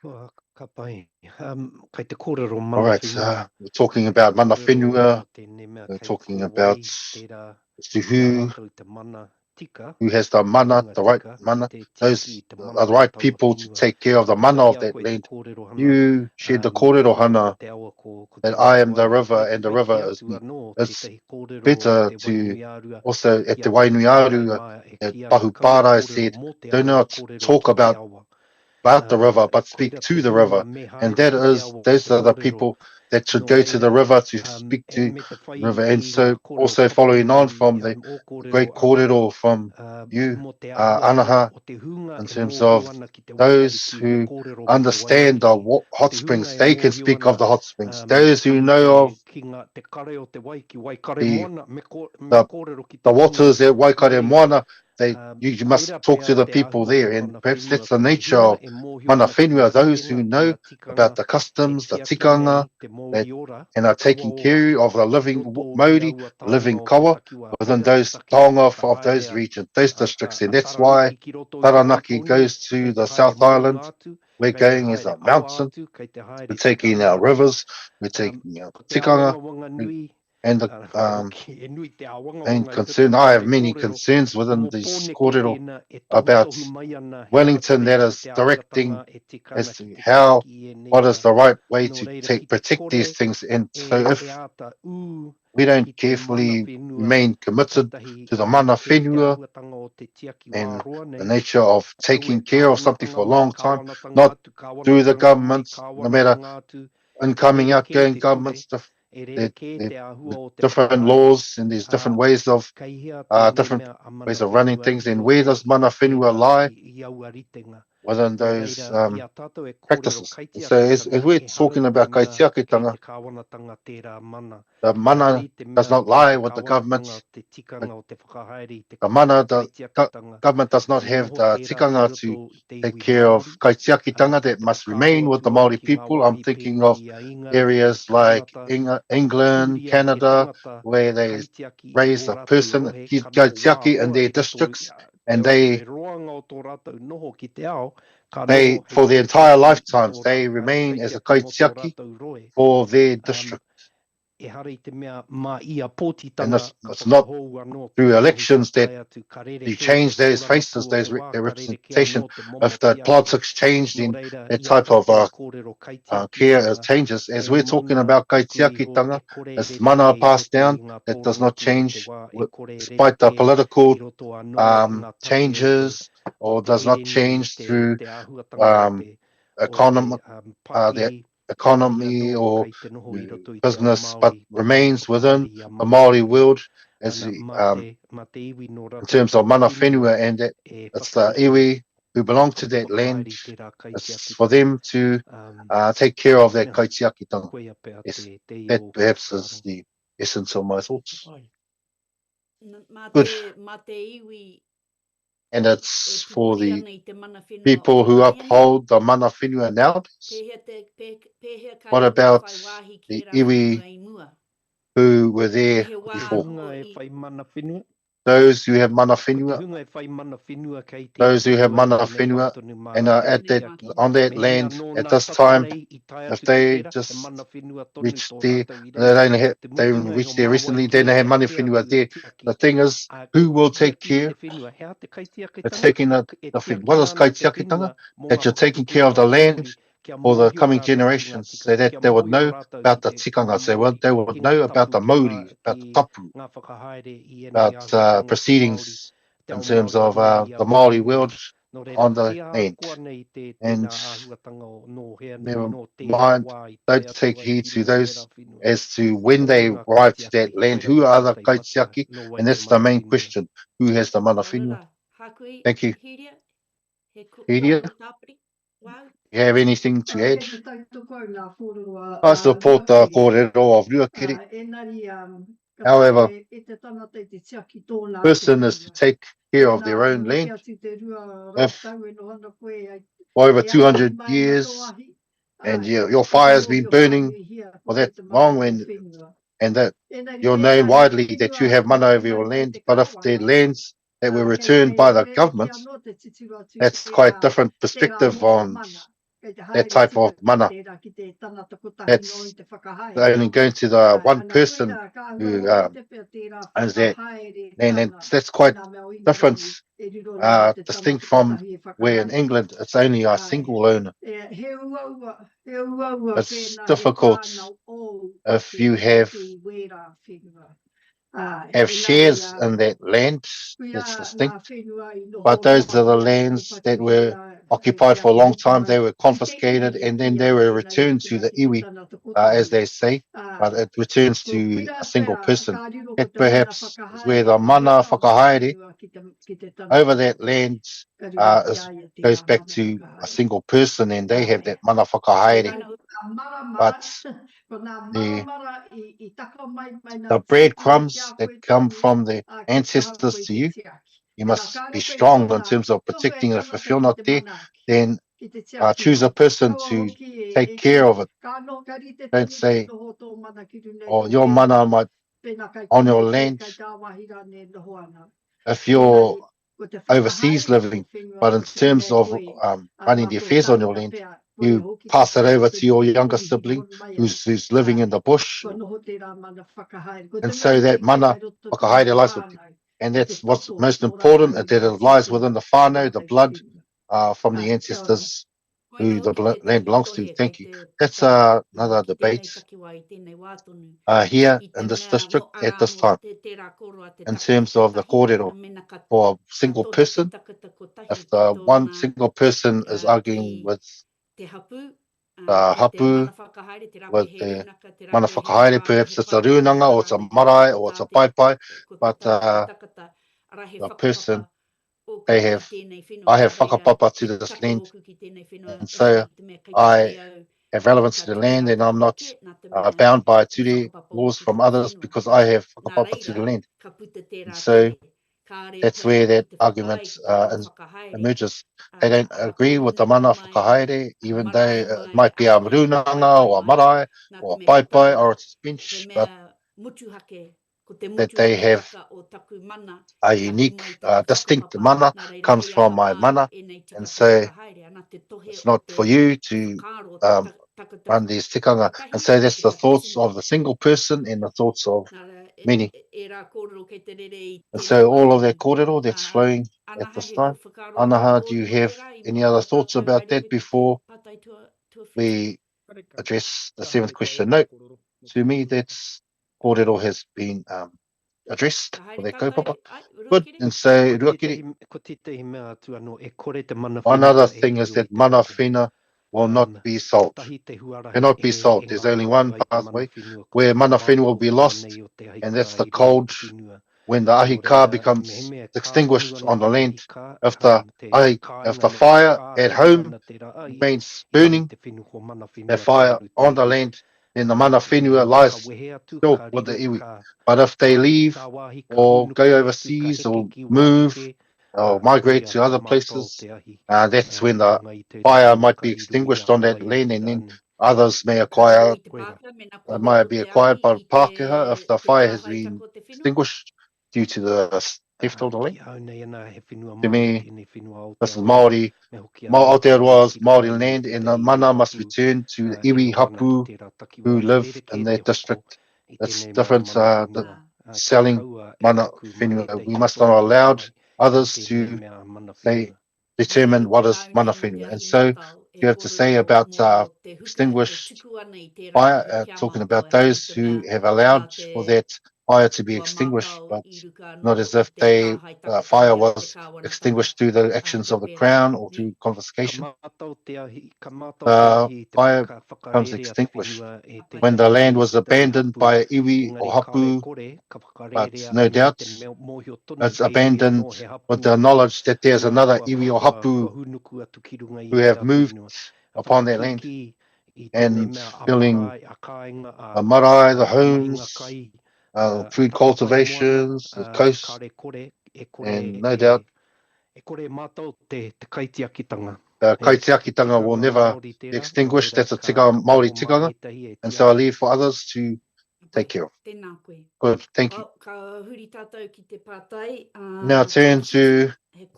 All right, we're talking about mana whenua, we're talking about who has the mana, the right mana, those are the right people to take care of the mana of that land. You shared the kōrero hana that I am the river and the river is me. It's better to also at the Wainui Aru, that Pahupara said, do not talk about about the river, but speak to the river. And those are the people that should go to the river to speak to the river. And so also following on from the great kōrero from you, Anaha, in terms of those who understand the hot springs, they can speak of the hot springs. Those who know of the waters at Waikare Moana, you must talk to the people there, and perhaps that's the nature of mana whenua, those who know about the customs, the tikanga, and are taking care of the living Māori, living kawa within those taonga of those regions, those districts. And that's why Taranaki goes to the South Island. We're going as a mountain, we're taking our rivers, we're taking our tikanga, and the main concern. I have many concerns within this kōrero about Wellington that is directing as to what is the right way to protect these things. And so if we don't carefully remain committed to the mana whenua and the nature of taking care of something for a long time, not through the governments, no matter incoming, outgoing governments, different laws, and there's different ways of running things. And where does mana whenua lie within those practices? So as we're talking about kaitiakitanga, the mana does not lie with the government. The government does not have the tikanga to take care of kaitiakitanga that must remain with the Māori people. I'm thinking of areas like England, Canada, where they raise a person, kaitiaki, in their districts, and they for their entire lifetimes, they remain as a kaitiaki for their district. And it's not through elections that you change those faces, their representation. If the politics changed, in that type of care changes. As we're talking about kaitiakitanga, as mana passed down, that does not change despite the political changes, or does not change through the economy or business, but remains within the Māori world as in terms of mana whenua, and that it's the iwi who belong to that land. It's for them to take care of that kaitiakitanga. Yes, that perhaps is the essence of my thoughts. Good. And it's for the people who uphold the mana whenua nowadays. What about the iwi who were there before? Those who have mana whenua, and are on that land at this time, if they just reached there, they reached there recently, then they have mana whenua there. The thing is, who will take care? It's taking what is kaitiakitanga? That you're taking care of the land for the coming generations, so that they would know about the tikanga, so they would know about the Māori, about the tapu, about proceedings in terms of the Māori world on the land. And never mind, don't take heed to those as to when they arrive to that land, who are the kaitiaki, and that's the main question, who has the mana whenua. Thank you. Hiria? You have anything to add? I support the kōrero of Ruakere. However, person is to take care of their own land. If for over 200 years and your fire has been burning for that long, and that you're known widely that you have mana over your land, but if the lands that were returned by the government, that's quite different perspective on that type of mana. That's only going to the one person who owns that land, and that's quite different, distinct from where in England it's only a single owner. It's difficult if you have have shares in that land that's distinct, but those are the lands that were occupied for a long time. They were confiscated and then they were returned to the iwi, as they say, but it returns to a single person. That perhaps is where the mana whakahaere over that land goes back to a single person, and they have that mana whakahaere. But the breadcrumbs that come from the ancestors to you, you must be strong in terms of protecting it. If you're not there, then choose a person to take care of it. Don't say, oh, your mana might on your land if you're overseas living, but in terms of running the affairs on your land, you pass it over to your younger sibling who's living in the bush. And so that mana whakahaere lies with you. And that's what's most important, that it lies within the whānau, the blood from the ancestors who the land belongs to. Thank you. That's another debate here in this district at this time. In terms of the kōrero for a single person, if the one single person is arguing with the hapu, with the mana whakahaere, perhaps it's a rūnanga or it's a marae or it's a paipai, but the person, I have whakapapa to this land, and so I have relevance to the land, and I'm not bound by ture laws from others because I have whakapapa to the land. And so that's where that argument emerges. They don't agree with the mana whakahaere, even though it might be a rūnanga or a marae or a paipai or it's a bench, but that they have a unique, distinct mana comes from my mana, and so it's not for you to run these tikanga. And so that's the thoughts of the single person and the thoughts of many. And so all of that kōrero that's flowing at this time. Anaha, do you have any other thoughts about that before we address the seventh question? No, to me that's kōrero has been addressed for that kaupapa. Good. And so ruakiri, one other thing is that mana whina will not be sold. Cannot be sold. There's only one pathway where mana whina will be lost, and that's the cold, when the ahi ka becomes extinguished on the land. If the fire at home remains burning, the fire on the land, then the mana whenua lies still with the iwi. But if they leave or go overseas or move or migrate to other places, that's when the fire might be extinguished on that land, and then others may acquire, might be acquired by Pākehā if the fire has been extinguished due to the theft of the land. To me, this is Māori, Aotearoa's Māori land, and the mana must return to the iwi hapu who live in that district. It's different, the selling mana whenua. We must not allow others to determine what is mana whenua. And so you have to say about extinguished fire, talking about those who have allowed for that fire to be extinguished, but not as if the fire was extinguished through the actions of the Crown or through confiscation. Fire becomes extinguished when the land was abandoned by iwi or hapu, but no doubt it's abandoned with the knowledge that there's another iwi or hapu who have moved upon that land and filling the marae, the homes, food cultivations, the coast, and no doubt the kaitiakitanga will never be extinguished. That's a Māori tikanga, and so I leave for others to take care of. Good, thank you. Now turn to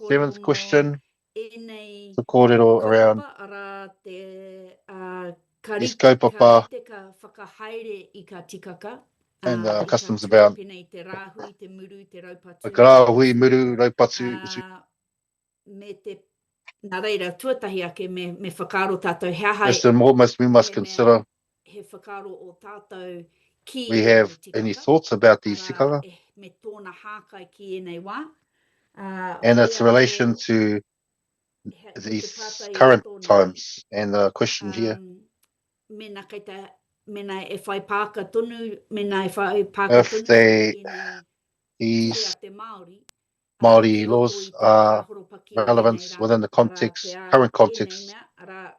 seventh question, the kōrero around his kaupapa and the customs about rāhui, muru, raupatu. First and foremost, we must consider, we have any thoughts about these tikanga? me tōna hākai ki enei wā. And hoi its ako relation to he- ko te these prata i current tōna, times. And the question here, Mena kei te, mena e whai pāka tonu, mena e whai pāka if tonu they, ki nei ture a these te Māori, Māori ki roto laws i te are horopaki relevant ēnei rā, within the ara context, pea current ēnei context. mea, ara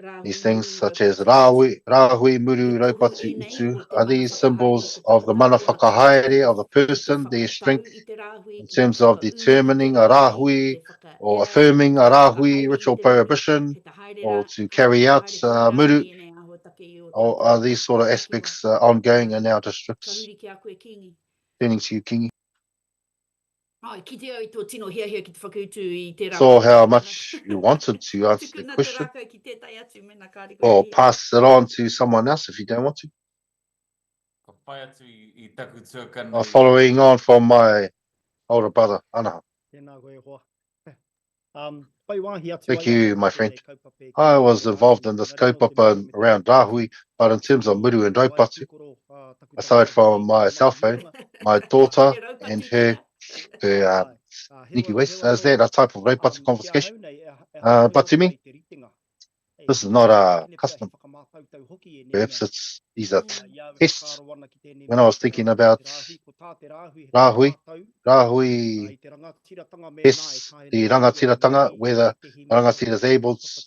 rāhui These things muru such as raupati rāhui muru i tohu raupatu ēnei utu o te are mana these whakahaere o symbols te of the tangata, mana ora ki te, whakahaere of the ki te person, their whakatau strength i te rāhui, in ki te terms of whakau i te determining a rāhui, ki rāhui te whaka or ea, affirming ki a te rāhui whakahaere i ritual te rere, prohibition he ta haere rā, or to he carry out whakahaere tō muru, rāhui ēnei aho take i o or tātou are these sort of takiwā. aspects ongoing in our Ka districts? huri ki a koe kingi. Turning to you, Kingi. Ai, ki te au i tō tino hia ki te whakautu i te rā. Saw how much you wanted to answer the Tukuna te question, rākau ki tētai atu, mena kāre koe or te hia. pass it on to someone else if you don't want to. Ka pai atu i taku tuakana Following on from my older brother, Anaha. Tēnā koe hoa. Pai wāhi atu Thank ai you, ana my ki friend. tēnei kaupapa e I ki was te involved rāhui. in this Engari no te kaupapa mea me te around kaupapa. Rahui, but in terms of muru and Wai raupatu, tūkoro, taku aside tāpata from ki myself, mai hiunga. my daughter He raupatu and kia. her Niki West, is there a type of raupatu confiscation? But to me, this is not a custom. Perhaps these are tests. When I was thinking about Rahui tests the rangatiratanga, whether rangatira is able to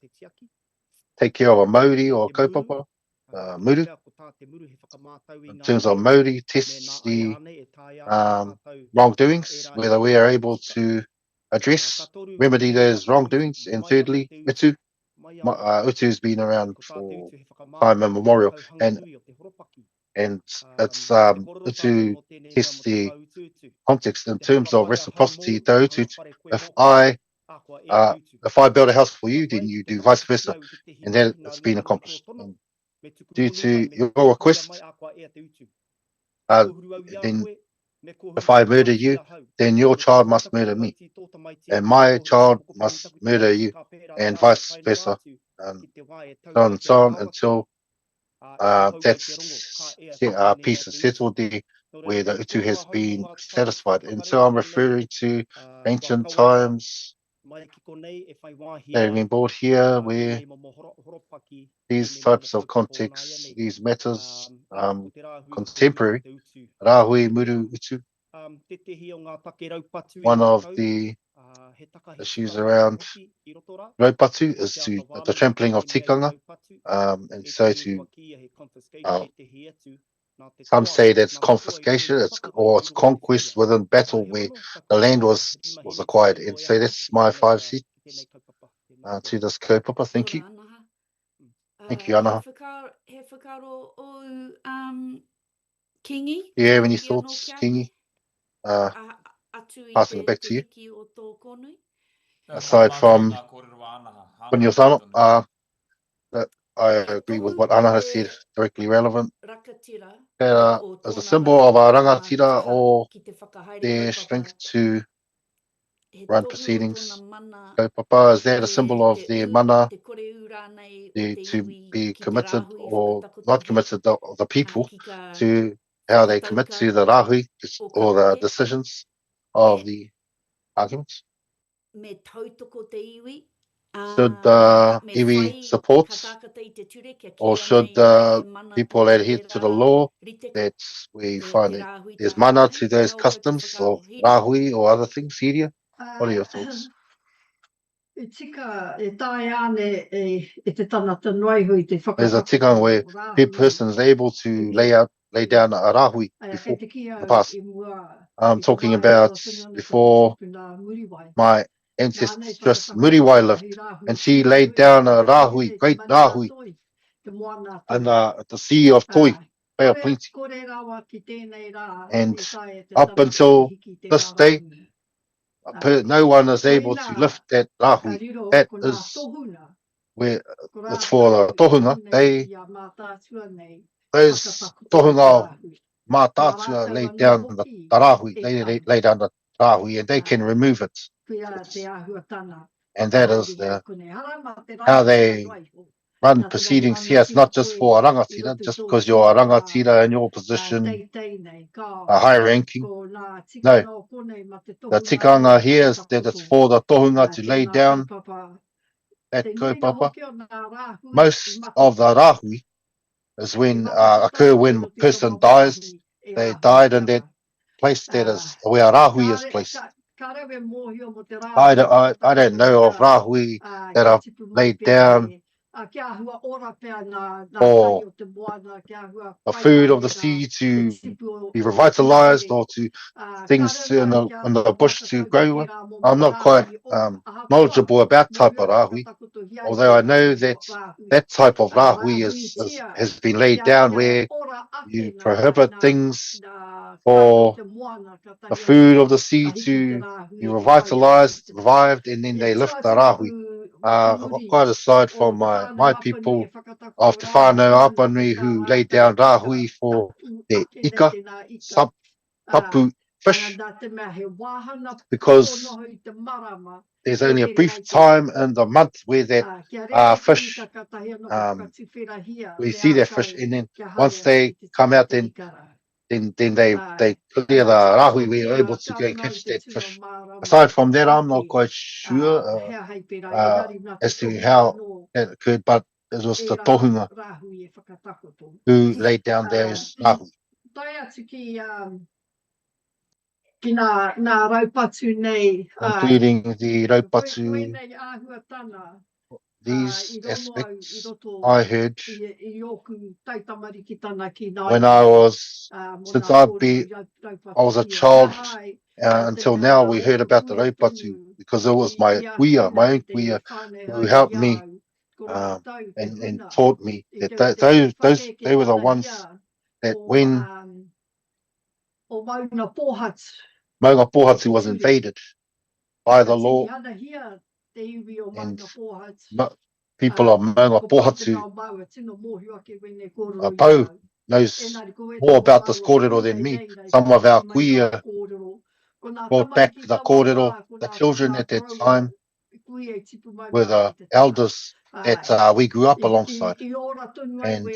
take care of a Māori or a kaupapa, muru. In terms of Māori, tests the wrongdoings, whether we are able to address, remedy those wrongdoings. And thirdly, utu. Utu's been around for time immemorial, and it's utu tests the context in terms of reciprocity. If I build a house for you, then you do vice versa, and then it's been accomplished. And due to your request, then if I murder you, then your child must murder me, and my child must murder you, and vice versa, and so on until that's peace is settled there, where the utu has been satisfied. And so I'm referring to ancient times that have been brought here, where these types of contexts, these matters, contemporary, Rahui Muru Utu, one of the issues around Raupatu is to the trampling of Tikanga, and so to some say that's confiscation, or it's conquest within battle where the land was acquired. And so that's my 5 cents to this kaupapa. Thank you. Thank you, Anaha. He whakaro o Kingi? Do you have any Ki anō thoughts, kia Kingi? koe? Atu i Passing it back te to you. hiki o tō konui? Aside from Punyosano, that I agree with what Anaha said, directly relevant. Rakatira That o as a tōna symbol of our tōna rangatira taha or ki te whakahaere their kaupapa, strength to he run tohu o proceedings. tōna mana Kaupapa, is that a te, symbol of te, their u, mana, te kore u rānei o te to iwi be ki te committed rāhui or whakatakotohia, not committed, the people, ki ka to how they commit to the rahui o or the kaupea, decisions of the arguments? me tautoko te iwi, Should me iwi whai support, katakata i te ture, kia or kia should nei he mana people tonu adhere te to the rā law riteka, that we te find that rāhui there's taha mana nei, to those tēnā o koutou customs whakaro. of Hiri. rahui or other things? Siria, what are your thoughts? E tika e tae ane e te tanata noihui te There's a whakatako tikanga where a person is able to lay down a rahui before in the past. I'm talking about before my ancestress Muriwai lived, and she laid down a rahui, great rahui, and at the sea of Toi, Bay of Plenty. And up until this day, no one is able to lift that rahui. That is where it's for the tohunga. Those tohunga mātātua lay down the rahui. They lay down the rahui, and they can remove it. And that is how they run proceedings here. It's not just for a rangatira, just because you're a rangatira in your position, a high ranking. No, the tikanga here is that it's for the tohunga to lay down that kaupapa. Most of the rahui is when occur when a person dies. They died in that place that is where rahui is placed. I don't know of rahui that are laid down for the food of the sea to be revitalized or to things in the bush to grow. I'm not quite knowledgeable about type of rahui, although I know that that type of rahui has been laid down where you prohibit things for the food of the sea to be revived, and then they lift the rahui. Quite aside from my people of Te Whānau Apanui who laid down rahui for their ika, tapu fish, because there's only a brief time in the month where that fish, we see that fish, and then once they come out, then they clear the rahui. We're able to go and catch that fish. Aside from that, I'm not quite sure as to how that occurred, but it was the tohunga who laid down those rahui. Including the raupatu, these aspects I heard when I was, since I was a child until now. We heard about the raupatu because it was my own kuia who helped me and taught me that they were the ones that when Maunga Pohatu was invaded by the law, and people of Maunga Pohatu, Pau knows more about this kōrero than me. Some of our kuia brought back the kōrero. The children at that time were the elders that we grew up alongside, and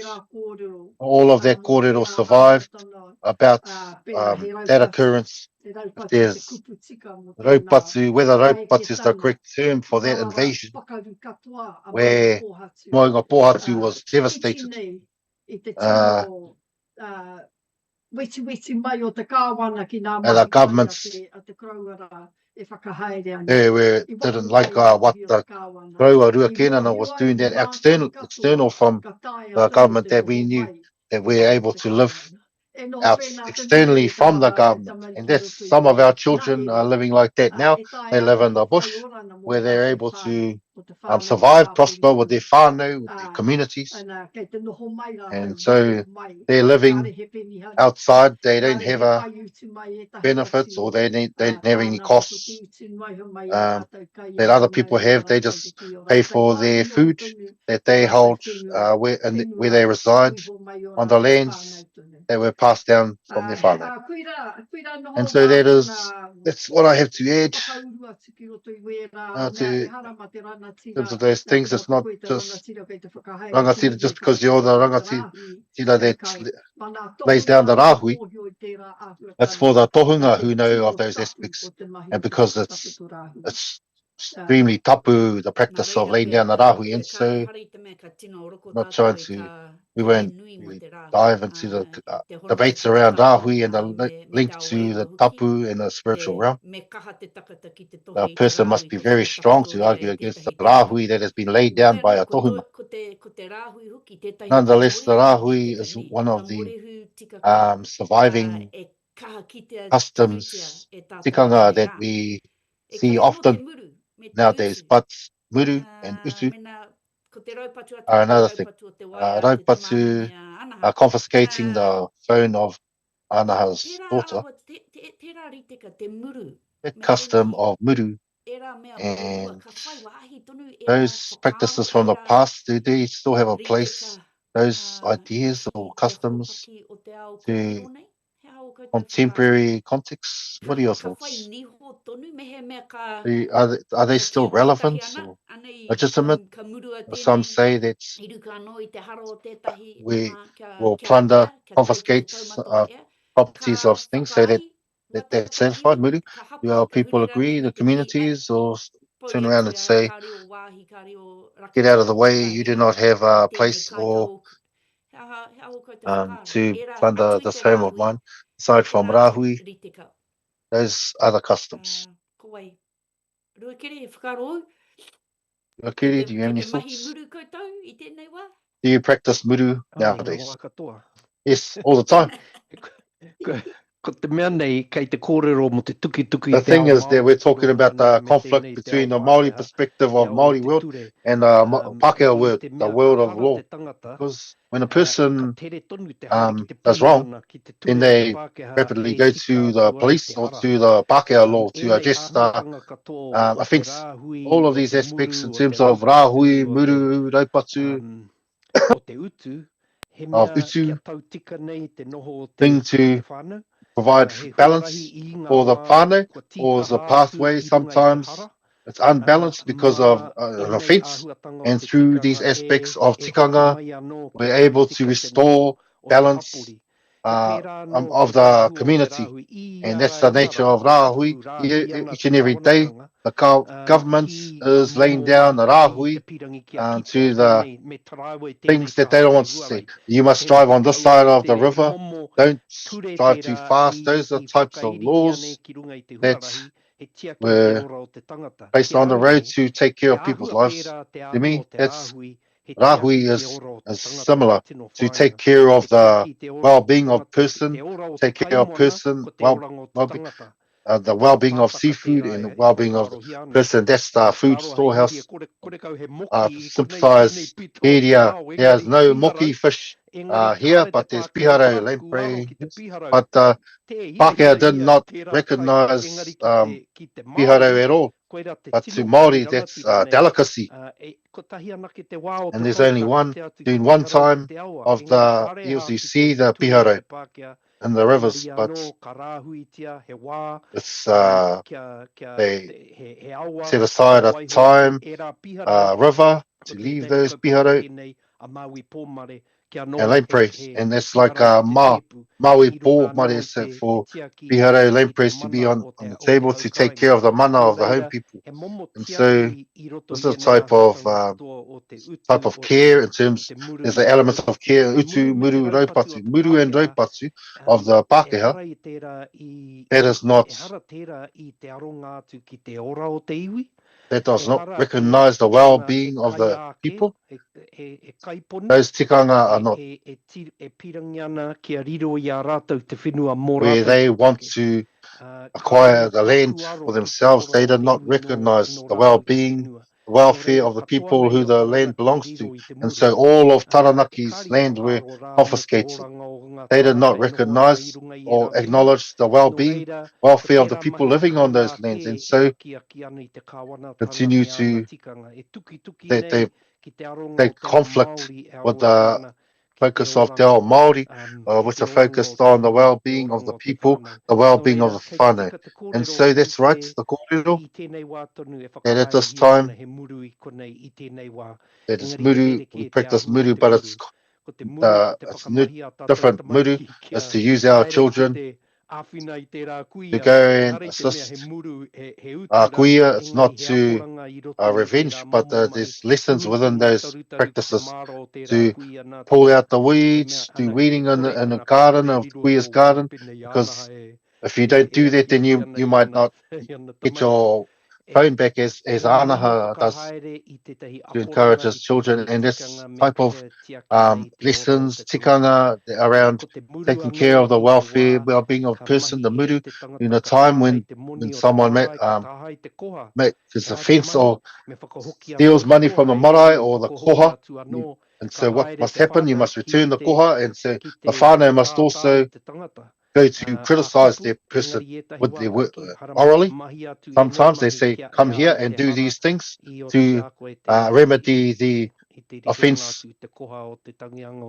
all of that kōrero survived about that occurrence. There's raupatu, whether raupatu is the correct term for that invasion, where Maunga Pohatu was devastated. And the governments didn't like what the Raua Ruakēnana was doing, that external from the government, that we knew that we were able to live out externally from the government. And that's some of our children are living like that now. They live in the bush where they're able to survive, prosper with their whānau, with their communities. And so they're living outside. They don't have benefits, or they don't have any costs that other people have. They just pay for their food that they hold where they reside on the lands that were passed down from their whānau. And so that's what I have to add to terms of those things. It's not just rangatira just because you're the rangatira that lays down the rahui. That's for the tohunga who know of those aspects, and because it's extremely tapu, the practice of laying down the rahui. And so we won't really dive into the debates around rahui and the link to the tapu and the spiritual realm. A person must be very strong to argue against the rahui that has been laid down by a tohunga. Nonetheless, the rahui is one of the surviving customs, tikanga, that we see often nowadays. But muru and utu are another thing. Raupatu confiscating the phone of Anaha's daughter. That custom of muru and those practices from the past, do they still have a place? Those ideas or customs to contemporary context? What are your thoughts? Are they still relevant or legitimate? Some say that we will plunder, confiscate properties of things so that that's satisfied. Muri, do our people agree, the communities, or turn around and say, get out of the way, you do not have a place or to plunder this home of mine, aside from rahui, those other customs. Akiri, do you have any thoughts? Do you practice muru nowadays? Yes, all the time. The thing is that we're talking about the conflict between the Māori perspective of Māori world and the Pākehā world, the world of law. Because when a person does wrong, then they rapidly go to the police or to the Pākehā law to address the offence. All of these aspects in terms of rāhui, muru, raupatu, of utu, thing to provide balance for the whānau or the pathway. Sometimes it's unbalanced because of an offence, and through these aspects of tikanga, we're able to restore balance of the community, and that's the nature of rāhui. Each and every day, the government is laying down the rāhui to the things that they don't want to see. You must drive on this side of the river. Don't drive too fast. Those are types of laws that were based on the road to take care of people's lives. To me, that's rāhui is similar to take care of the well-being of person, take care of person, the well-being of seafood and the well-being of the person. That's the food storehouse. Simplifies area. There's no moki fish here, but there's piharo, lamprey. But Pākehā did not recognise piharo at all. But to Māori, that's delicacy. And there's only one time of the years you see the piharo in the rivers, but it's they set aside a time, river to leave those piharo and lampreys, and that's like maui po marese for piharo lampreys to be on the table to take care of the mana of the home people. And so this is a type of care in terms. There's the element of care, utu, muru, raupatu, muru and raupatu of the Pākehā. That is not. That does not recognise the well-being of the people. Those tikanga are not where they want to acquire the land for themselves. They did not recognise the well-being, welfare of the people who the land belongs to. And so all of Taranaki's land were confiscated. They did not recognise or acknowledge the well-being, welfare of the people living on those lands. And so continue to, they conflict with the focus of Te Ao Māori, which are focused on the well-being of the people, the well-being of the whānau. And so that's right, the kōrero, and at this time, that is muru, we practice muru, but it's different muru, is to use our children to go and assist kuia. It's not to revenge, but there's lessons within those practices to pull out the weeds, do weeding in the garden of kuia's garden, because if you don't do that, then you might not get your phone back as Anaha does to encourage his children. And this type of lessons, tikanga around taking care of the welfare, well-being of the person, the muru, in a time when someone there's a fence or steals money from the marae or the koha. And so what must happen? You must return the koha, and so the whānau must also go to criticise their person with their work orally. Sometimes they say, come here and do these things to remedy the offence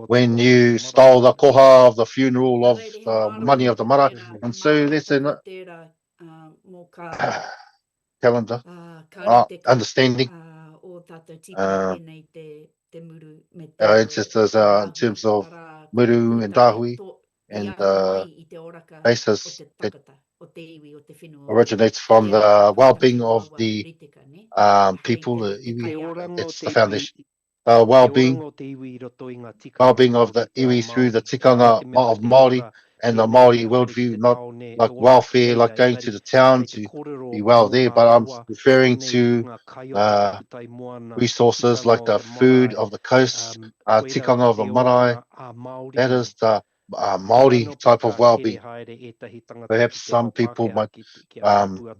when you stole the koha of the funeral of the money of the mara. And so there's a calendar, understanding. Our ancestors in terms of muru and rahui and basis that originates from the well-being of the people, the iwi. That's the foundation. Well-being of the iwi through the tikanga of Māori and the Māori worldview, not like welfare, like going to the town to be well there, but I'm referring to resources like the food of the coast, tikanga of the marae. That is the Māori type of well-being. Perhaps some people might go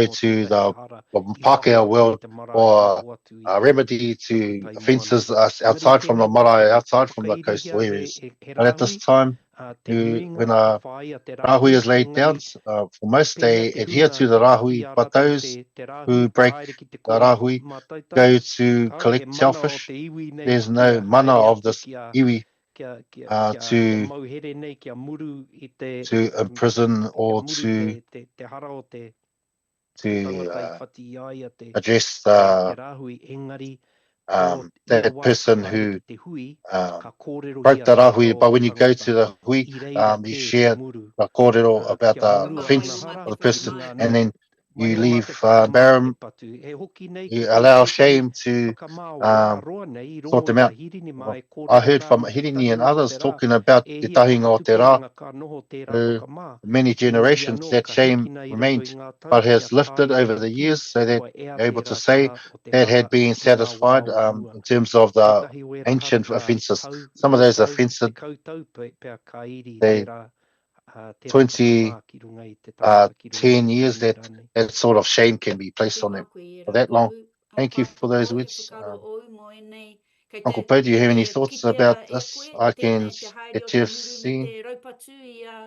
to the Pākehā world or a remedy to offences outside from the marae, outside from the coastal areas. But at this time, when a rahui is laid down, for most they adhere to the rahui, but those who break the rahui go to collect shellfish. There's no mana of this iwi to imprison or to address that person who broke the rahui. But when you go to the hui, you share the kōrero about the offence of the person, and then you leave barren. You allow shame to sort them out. I heard from Hirini and others talking about te tahinga o te rā. Many generations that shame remained, but has lifted over the years, so that you're able to say that had been satisfied in terms of the ancient offences. Some of those offences, they 20, 10 years, that sort of shame can be placed on them for that long. Thank you for those words. Uncle Poe, do you have any thoughts about this? I can get you seen,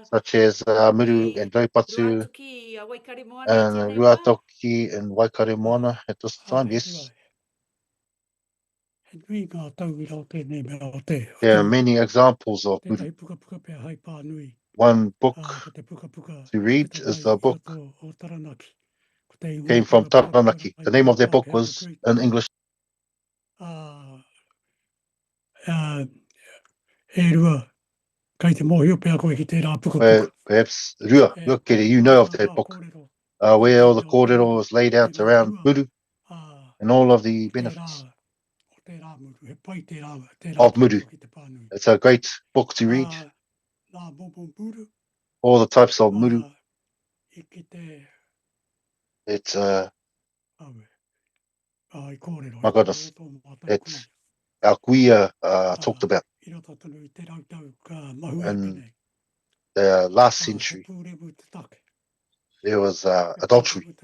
such as muru and raupatu and ruatoki and waikare moana at this time. Yes. There are many examples of muru. One book to read is the book came from Taranaki. The name of that book was in English. Perhaps Ruakere, you know of that book, where all the kōrero was laid out around muru and all of the benefits of muru. It's a great book to read. All the types of muru. It's my goodness, it's our kuia talked about in the last century. There was adultery,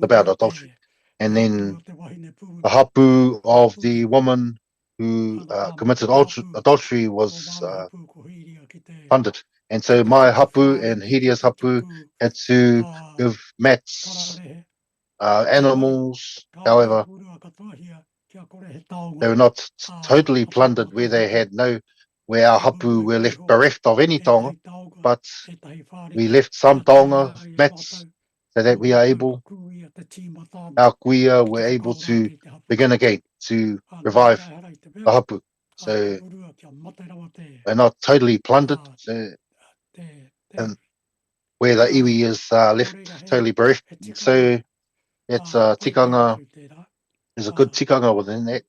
about adultery, and then the hapu of the woman who committed adultery was funded. And so my hapu and Hiria's hapu had to give mats, animals. However, they were not totally plundered where they had where our hapu were left bereft of any taonga, but we left some taonga, mats, so that we are able, our kuia were able to begin again, to revive the hapu. So they're not totally plundered, and where the iwi is left totally bereft. So it's tikanga. There's a good tikanga within that.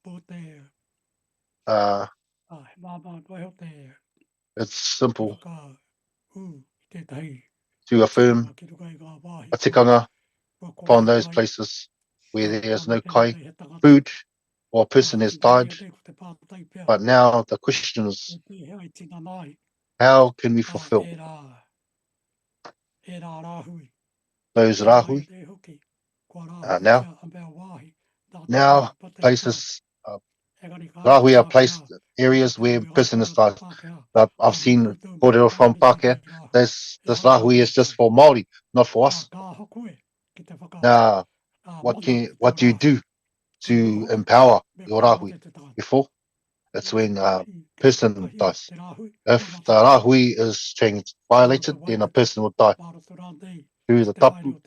It's simple to affirm a tikanga upon those places where there is no kai food or a person has died. But now the question is, how can we fulfill those rahui now places rahui are placed areas where person is died. I've seen kōrero from Pākehā. This rahui is just for Māori, not for us. Now, what do you do to empower your rahui before. It's when a person dies. If the rahui is violated, then a person will die through the tapu,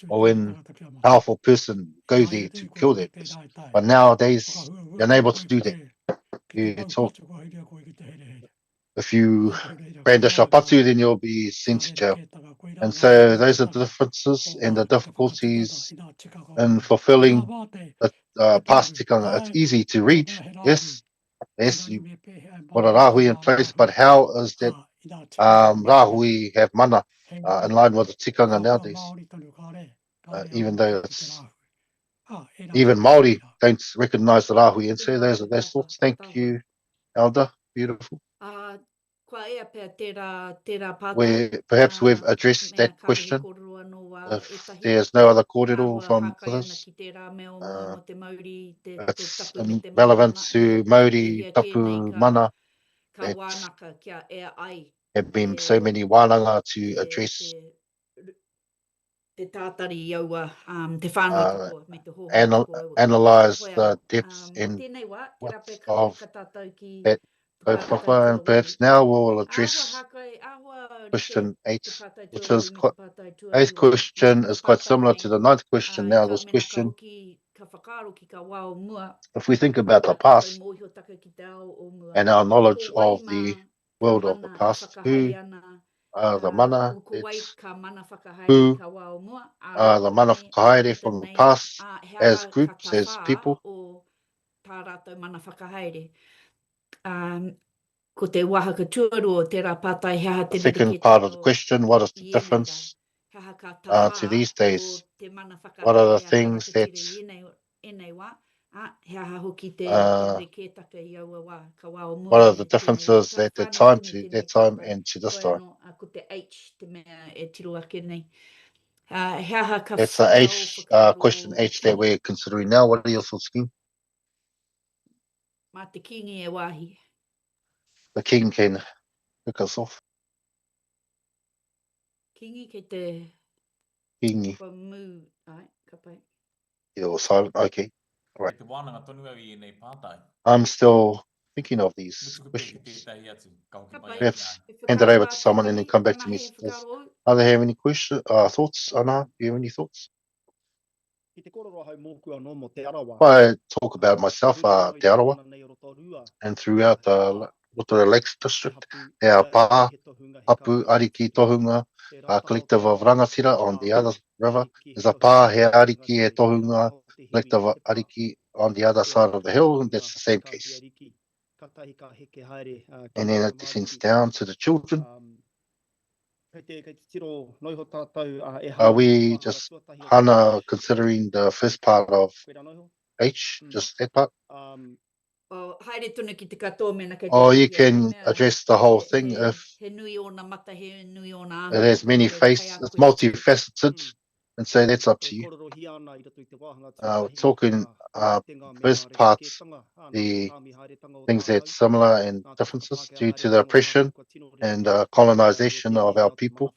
or when a powerful person go there to kill that person. But nowadays, you're unable to do that. You talk, if you brandish a patu, then you'll be sent to jail. And so those are the differences and the difficulties in fulfilling the past tikanga. It's easy to read, yes, you put a rahui in place, but how is that rahui have mana in line with the tikanga nowadays? Even though it's even Māori don't recognise the rahui, and so those thoughts. Thank you, Elder. Beautiful. Kua ea pea tērā pātai. Where perhaps we've addressed that question. If there's no other kōrero from others, it's relevant to Māori tapu mana that have been so many wānanga to address, te tātari iaua, te whānau tapo, me te hoho analyse the depths and width of that kaupapa, and perhaps now we'll address question 8, which is quite, 8th question is quite similar to the 9th question. Now this question, if we think about the past and our knowledge of the world of the past, who are the mana, who are the mana whakahaere from the past as groups, as people. The second part of the question, what is the difference to these days? What are the things that what are the differences at that time to that time and to this time? That's the H, question H that we're considering now. What are your thoughts, King? The King can pick us off. Kingi. You're silent. Okay. All right. I'm still thinking of these questions. Perhaps hand it over to someone and then come back to me. Does other have any questions, thoughts? Anna, do you have any thoughts? I talk about myself, Te Arawa, and throughout the Rotorua Lakes district, our pā, hapu, ariki, tohunga, a collective of rangatira on the other river. There's a pā, he ariki, e tohunga, collective of ariki on the other side of the hill, and that's the same case. And then it descends down to the children. Are we just hana considering the first part of H, just that part? Or you can address the whole thing if it has many faces, it's multifaceted, and so that's up to you. We're talking first parts, the things that's similar and differences due to the oppression and colonization of our people.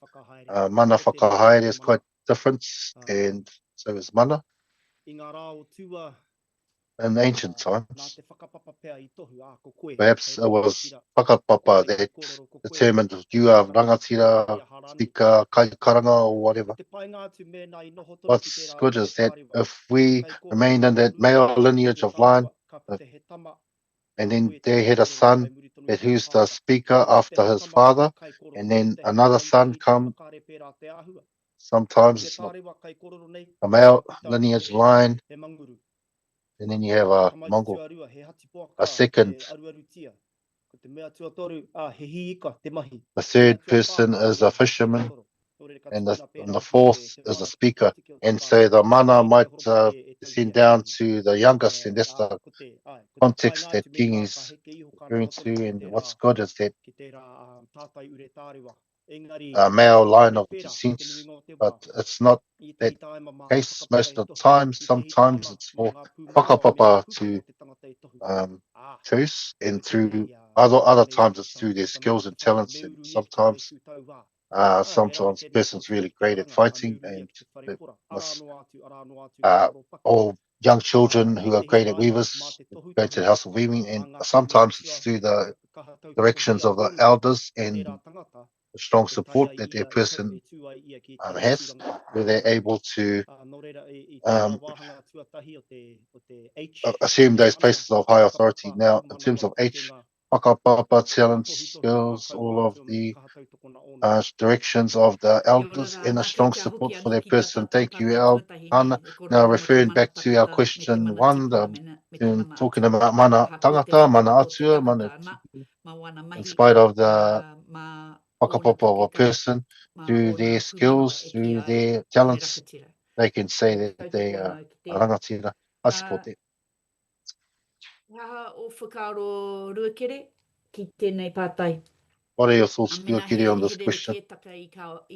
Mana whakahaere is quite different, and so is mana. In ancient times, perhaps it was whakapapa that determined you are rangatira, speaker, kaikaranga, or whatever. What's good is that if we remain in that male lineage of line, and then they had a son that who's the speaker after his father, and then another son come, sometimes it's not a male lineage line, and then you have a Mongol, a second. The third person is a fisherman, and the fourth is a speaker. And so the mana might descend down to the youngest, and that's the context that King is referring to. And what's good is that a male line of descent, but it's not that case most of the time. Sometimes it's for whakapapa to choose, and through other times it's through their skills and talents, and sometimes a person's really great at fighting, and must all young children who are great at weavers go to the house of weaving, and sometimes it's through the directions of the elders and the strong support that their person has, where they're able to assume those places of high authority. Now, in terms of H, whakapapa, challenge skills, all of the directions of the elders and a strong support for their person. Thank you, Hannah. Now, referring back to our question one, talking about mana tangata, mana atua, mana in spite of the whakapapa of a person, through their skills, through their talents, they can say that they are rangatira. I support that. Aha o whakaaro ruakere ki tēnei pātai. What are your thoughts, Amina Ruakiri, on this question? I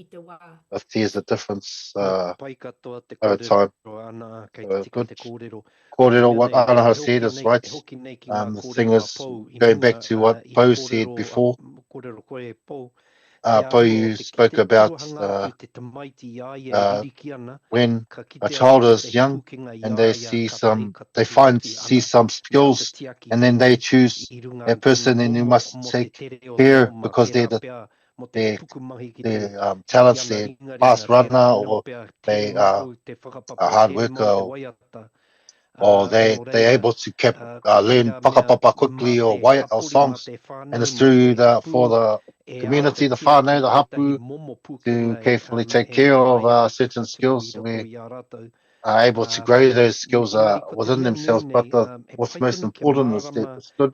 te wā. If there's a difference Pai katoa te over time. kōrero ana, kei Good. tika te kōrero. Kōrero, Ia what nei, Anaha e said hoki is nei- right. e hoki nei ki The ngā thing kōrero a is, Pou, i going runga, back to what i te Poe said kōrero before, kōrero koe Pou. Poe, you spoke about when a child is young and they see some skills, and then they choose a person, and you must take care because they're their talents, they're fast runner, or they are a hard worker, or they're able to learn whakapapa quickly, or songs, and it's through for the community, the whānau, the hapu, to carefully take care of certain skills. We are able to grow those skills within themselves, but what's most important is that it's good.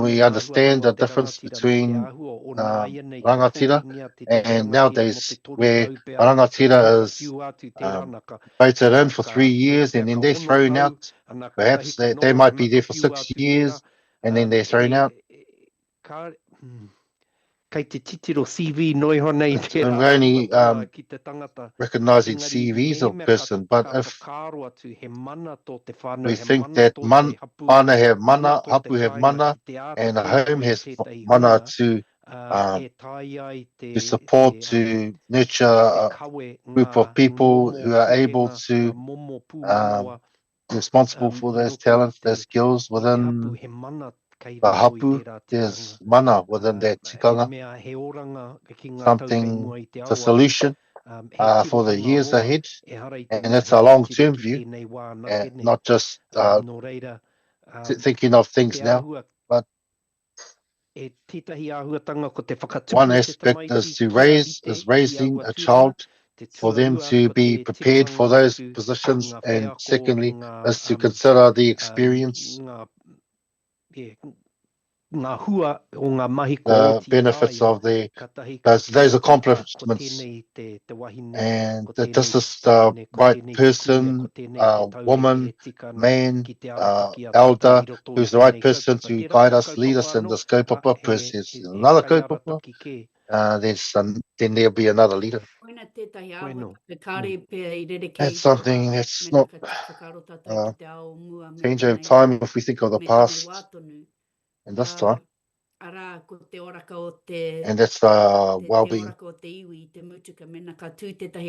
We understand the difference between rangatira and nowadays, where a rangatira is voted in for 3 years and then they're thrown out. Perhaps they might be there for 6 years and then they're thrown out. Kei te titiro CV noi honei And we're only recognising CVs of person, but if we think that whānau have mana, hapu have mana, and a home has mana to support, to nurture a group of people who are able to responsible for those talents, those skills within the hapu, there's mana within that tikanga, something, it's a solution for the years ahead, and it's a long-term view, and not just thinking of things now, but one aspect is raising a child for them to be prepared for those positions, and secondly is to consider the experience, the benefits of those accomplishments, and that this is the right person, woman, man, elder, who's the right person to guide us, lead us in this kaupapa process. Another kaupapa, then there'll be another leader. That's something that's not change over time if we think of the past and this time. And that's the well-being,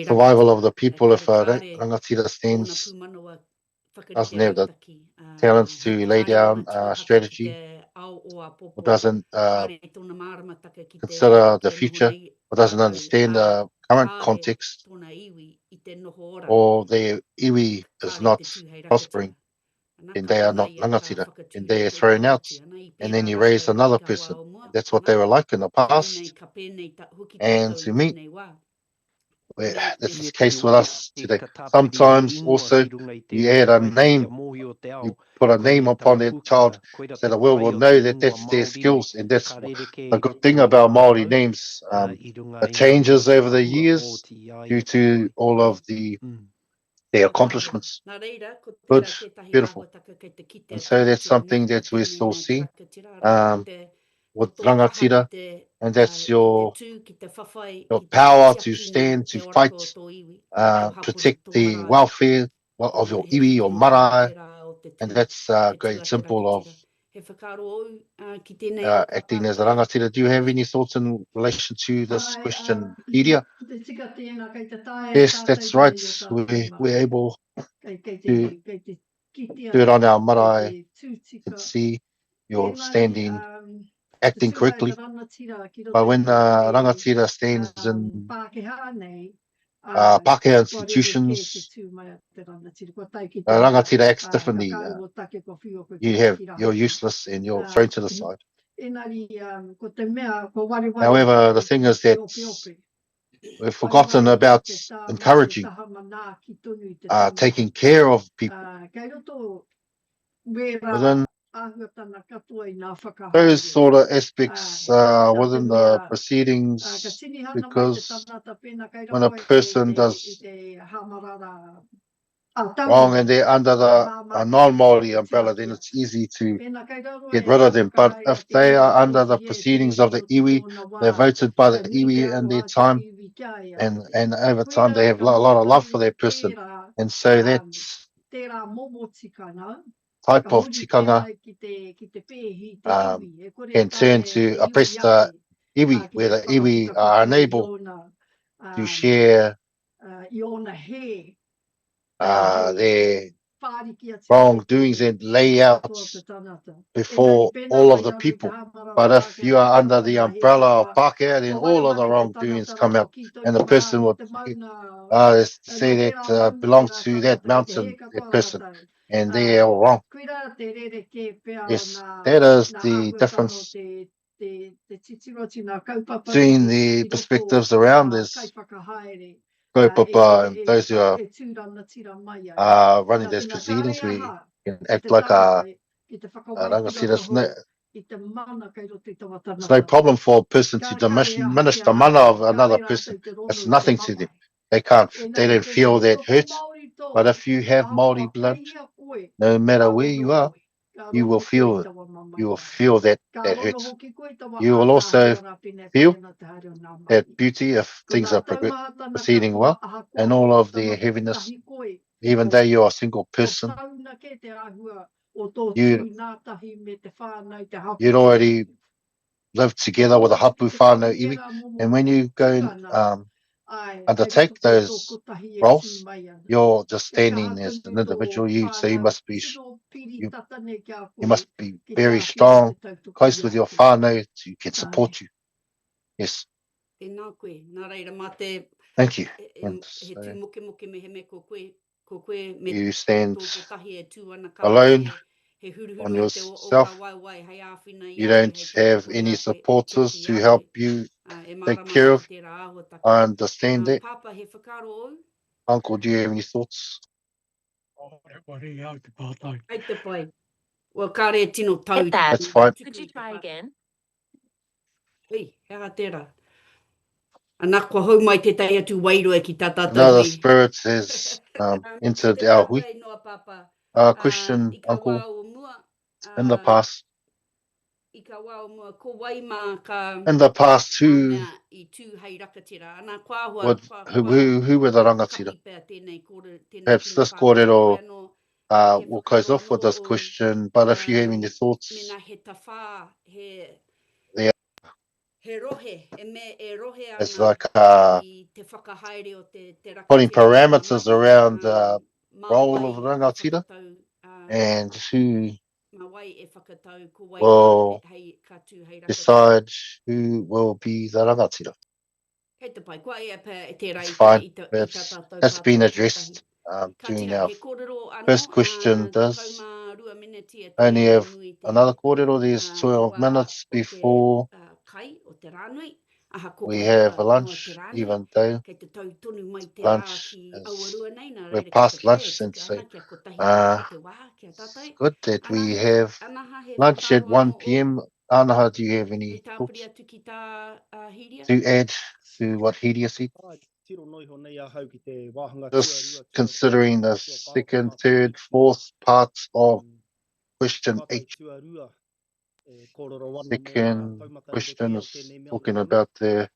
survival of the people. If a rangatira doesn't have the talents to lay down strategy, or doesn't consider the future, or doesn't understand the current context, or their iwi is not prospering, then they are not rangatira, and they are thrown out, and then you raise another person. That's what they were like in the past, and to me, that's the case with us today. Sometimes also you add a name, you put a name upon that child, so the world will know that that's their skills, and that's the good thing about Māori names. It changes over the years due to all of their accomplishments. Good, beautiful. And so that's something that we still see with rangatira, and that's your power to stand, to fight, protect the welfare of your iwi or marae, and that's a great symbol of he whakaaro au ki tēnei o ka acting as a whāpai. rangatira, do you have any thoughts in relation to this question, Iria? Yes, that's right. We're able to do it on our marae and see you're standing, acting correctly. But when rangatira stands in Pākehā institutions, rangatira acts differently. You're useless and you're thrown to the side. However, the thing is that we've forgotten about encouraging, taking care of people within those sort of aspects within the proceedings, because when a person does wrong and they're under a non-Māori umbrella, then it's easy to get rid of them. But if they are under the proceedings of the iwi, they're voted by the iwi in their time, and over time they have a lot of love for that person. And so that type of tikanga can turn to oppress the iwi, where the iwi are unable to share their wrongdoings and layouts before all of the people. But if you are under the umbrella of Pākehā, then all of the wrongdoings come out, and the person would say that belongs to that mountain, that person, and they're all wrong. Yes, that is the difference between the perspectives around this kaupapa and those who are running those proceedings. We can act like a rangatira. It's no problem for a person to diminish the mana of another person. It's nothing to them. They don't feel that hurt. But if you have Māori blood, no matter where you are, you will feel it. You will feel that hurt. You will also feel that beauty if things are proceeding well, and all of their heaviness. Even though you're a single person, you'd already lived together with a hapu whānau iwi, and when you go and undertake those roles, you're just standing as an individual. So you must be very strong, close with your whānau to can support you. Yes. Thank you. And so you stand alone on yourself. You don't have any supporters to help you take care of. I understand that. Uncle, do you have any thoughts? That's fine. Could you try again? Anā kua hau mai te tai atu wairua ki tā tātou Another hui. spirit has entered our hui. Question, Uncle, in the past, who were the rangatira? Perhaps this kōrero will close off with this question, but if you have any thoughts, it's like putting parameters around the role of rangatira and who will decide who will be the rangatira. It's fine. That's been addressed during our first question. Does only have another kōrero? There's 12 minutes before we have a lunch, even though lunch is, we're past lunch, and so it's good that we have lunch at 1 p.m. Anaha, do you have any thoughts to add to what Hiria said? Just considering the second, third, fourth parts of question H. Second question is talking about the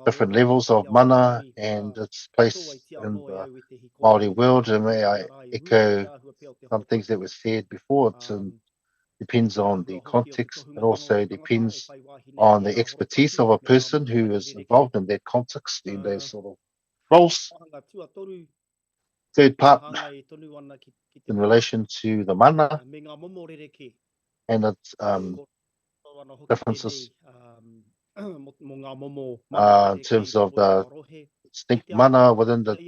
different levels of mana and its place in the Māori world, and may I echo some things that were said before. It's depends on the context, and also depends on the expertise of a person who is involved in that context in those sort of roles. Third part, in relation to the mana and its differences in terms of the distinct mana within the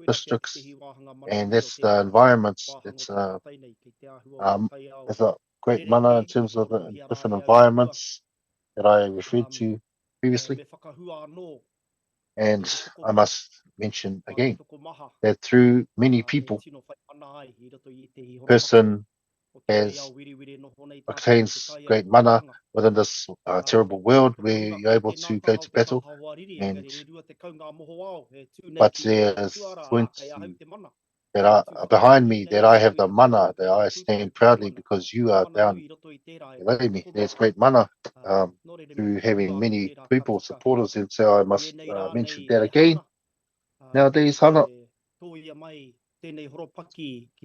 districts, and that's the environments. It's there's a great mana in terms of the different environments that I referred to previously. And I must mention again that through many people, person obtains great mana within this terrible world where you're able to go to battle. But there's points that are behind me that I have the mana, that I stand proudly because you are down below me. There's great mana through having many people, supporters, and so I must mention that again. Nowadays, Hana,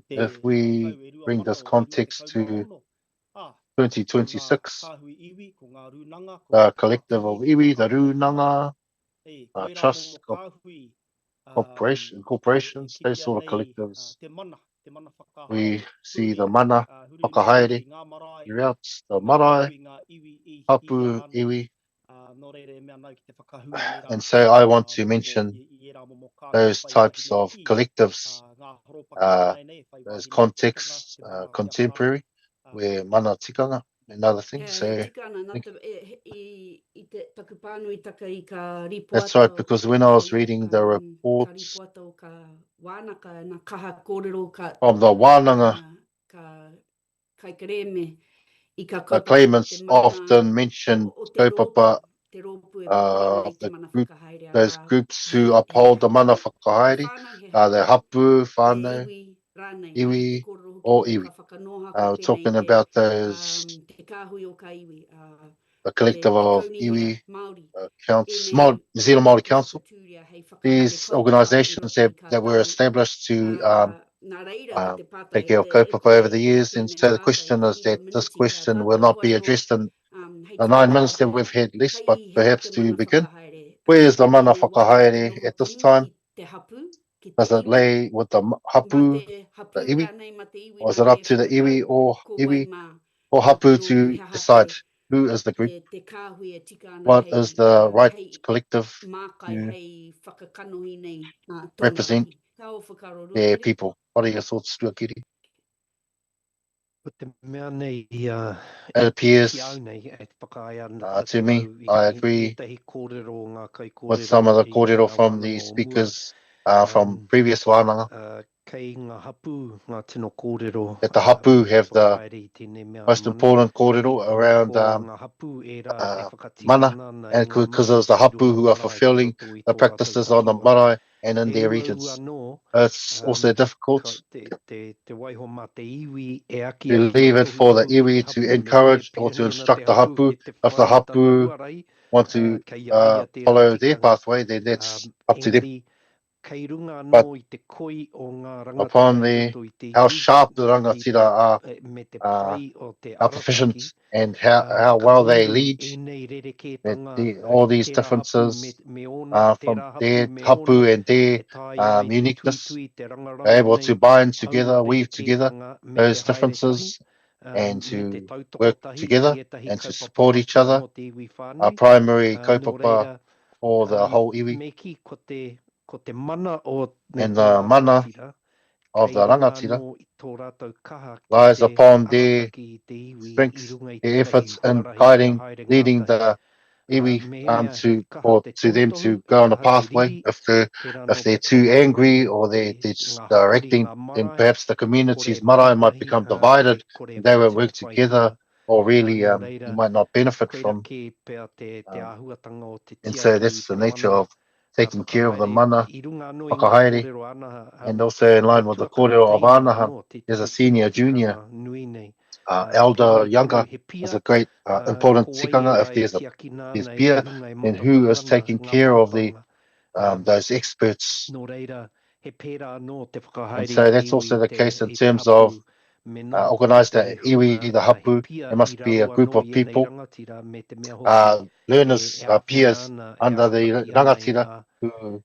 if we bring this context to 2026, the collective of iwi, the runanga, trust corporations, those sort of collectives, we see the mana, whakahaere, throughout the marae, hapu, iwi. And so I want to mention those types of collectives, those contexts, contemporary, where mana tikanga and other things. So that's right, because when I was reading the reports of the wānanga, the claimants often mention kaupapa of the group, those groups who uphold the mana whakahaere, the hapu, whānau, iwi, or iwi. We're talking about those, the collective of iwi, New Zealand Māori Council. These organisations that were established to take care of kaupapa over the years, and so the question is that this question will not be addressed in the 9 minutes that we've had less, but perhaps to begin, where is the mana whakahaere at this time? Does it lay with the hapu, the iwi, or is it up to the iwi or hapu to decide who is the group? What is the right collective to represent their people? What are your thoughts, Tuakiri? It appears to me, I agree with some of the kōrero from the speakers from previous wānanga, that the hapu have the most important kōrero around mana, and because it's the hapu who are fulfilling the practices on the marae and in their regions. It's also difficult to leave it for the iwi to encourage or to instruct the hapu. If the hapu want to follow their pathway, then that's up to them. But upon how sharp the rangatira are proficient and how well they lead, all these differences from their hapu and their uniqueness, are able to bind together, weave together those differences and to work together and to support each other. Our primary kaupapa for the whole iwi and the mana of the rangatira lies upon their strengths, their efforts in guiding, leading the iwi to them to go on a pathway. If they're too angry or they're just directing, then perhaps the community's marae might become divided and they won't work together, or really you might not benefit from. And so that's the nature of taking care of the mana whakahaere, and also in line with the kōrero of ānaha, there's a senior, junior, elder, younger, is a great important tikanga. If there's beer, then who is taking care of those experts? And so that's also the case in terms of organise the iwi, the hapu. There must be a group of people, learners, peers under the rangatira who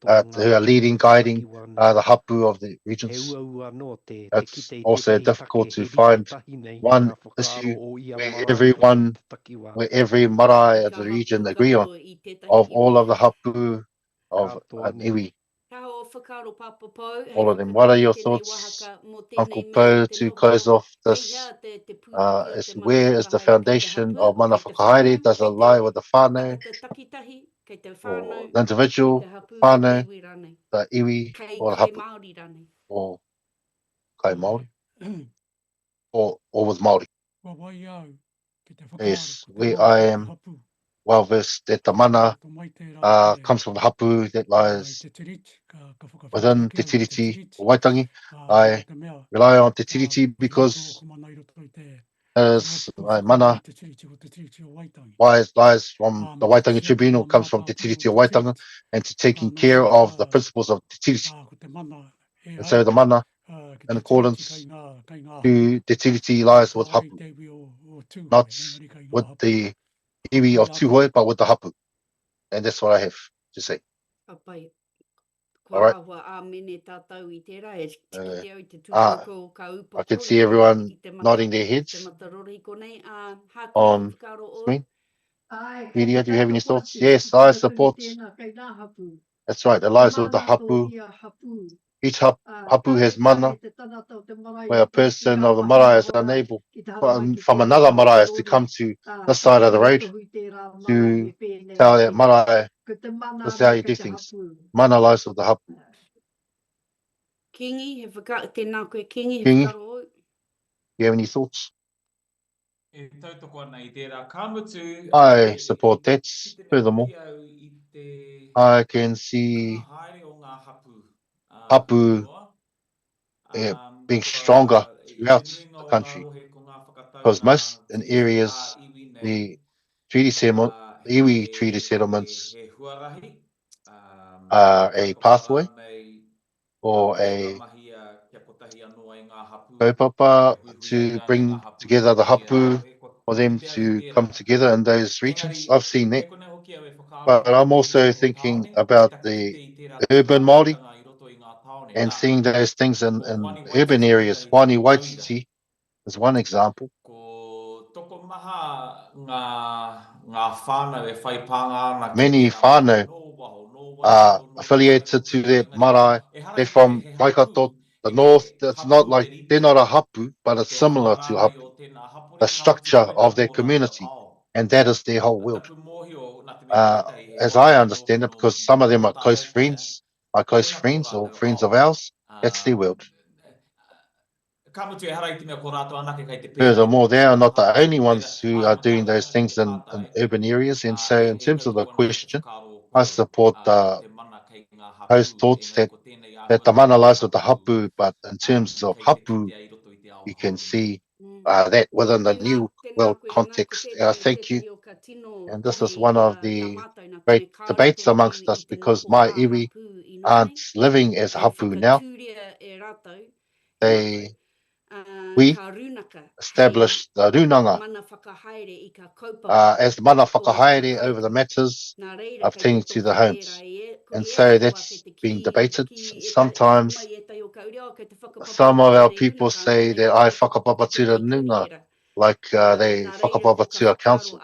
are leading, guiding the hapu of the regions. It's also difficult to find one issue where every marae of the region agree on, of all of the hapu of an iwi. All of them. What are your thoughts, Uncle Po, to close off this? Where is the foundation of mana whakahaere? Does it lie with the whānau, or the individual whānau, the iwi, or the hapu, or kai Māori, or with Māori? Yes, where I am well versed that the mana comes from the hapu that lies within Te Tiriti o Waitangi. I rely on Te Tiriti because as my mana lies from the Waitangi Tribunal, comes from Te Tiriti o Waitangi, and to taking care of the principles of Te Tiriti. And so the mana, in accordance to Te Tiriti, lies with hapu, not with the iwi of Tūhoe, but with the hapu. And that's what I have to say. All right. I can see everyone nodding their heads on screen. Media, do you have any thoughts? Yes, I support. That's right, the lives of the hapu. Each hapu has mana, where a person of the marae is unable from another marae to come to this side of the road to tell that marae, this is how you do things. Mana lives of the hapu. Kingi, you have any thoughts? I support that. Furthermore, I can see hapu being stronger throughout the country, because most in areas, the iwi treaty settlements are a pathway or a kaupapa to bring together the hapu, for them to come together in those regions. I've seen that. But I'm also thinking about the urban Māori and seeing those things in urban areas. Wani Waititi is one example. Many whānau are affiliated to their marae. They're from Waikato, the north. It's not like they're not a hapu, but it's similar to hapu, the structure of their community, and that is their whole world. As I understand it, because some of them are close friends or friends of ours, that's their world. Furthermore, they are not the only ones who are doing those things in urban areas. And so in terms of the question, I support those thoughts that the mana lies with the hapu, but in terms of hapu, you can see that within the new world context. Thank you. And this is one of the great debates amongst us, because my iwi aren't living as hapu now. We established the runanga as the mana whakahaere over the matters pertaining to the homes. And so that's being debated. Sometimes some of our people say that I whakapapa to the nunga, like they whakapapa to a council.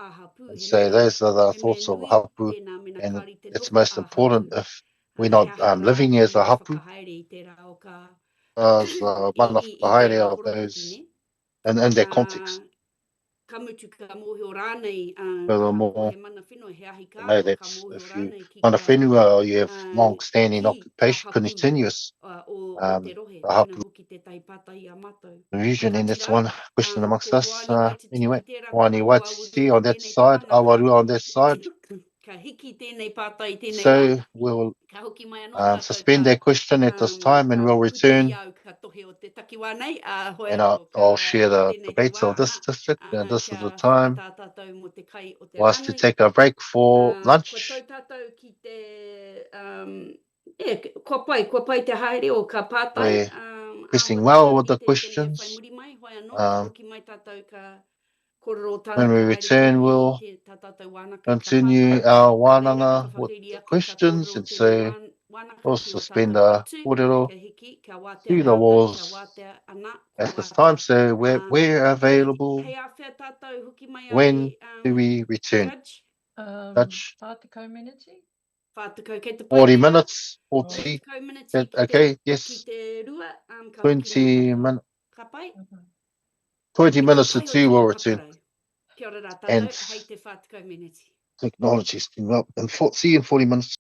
And so those are the thoughts of hapu, and it's most important if we're not living as a hapu, as mana whakahaere of those, and in that context. Furthermore, I know that if you mana whenua or you have long-standing occupation, continuous hapu region, and that's one question amongst us. Anyway, Wani Waititi on that side, Awarua on that side. So we'll suspend that question at this time, and we'll return, and I'll share the debates of this district. And this is the time for us to take a break for lunch. kua pai te haere o ka pātai. We're progressing well with the questions. When we return, we'll continue our wānanga with the questions, and so we'll suspend our kōrero to the walls at this time. So we're available. When do we return? Judge? Whātakau miniti? 40 minutes, 40. Okay, yes. Ki te rua, 20 minutes. Ka pai? 20 minutes to 2 will return. Kia ora rā And tātou, hei te whātakau miniti. technology's been up. And see you in 40 minutes.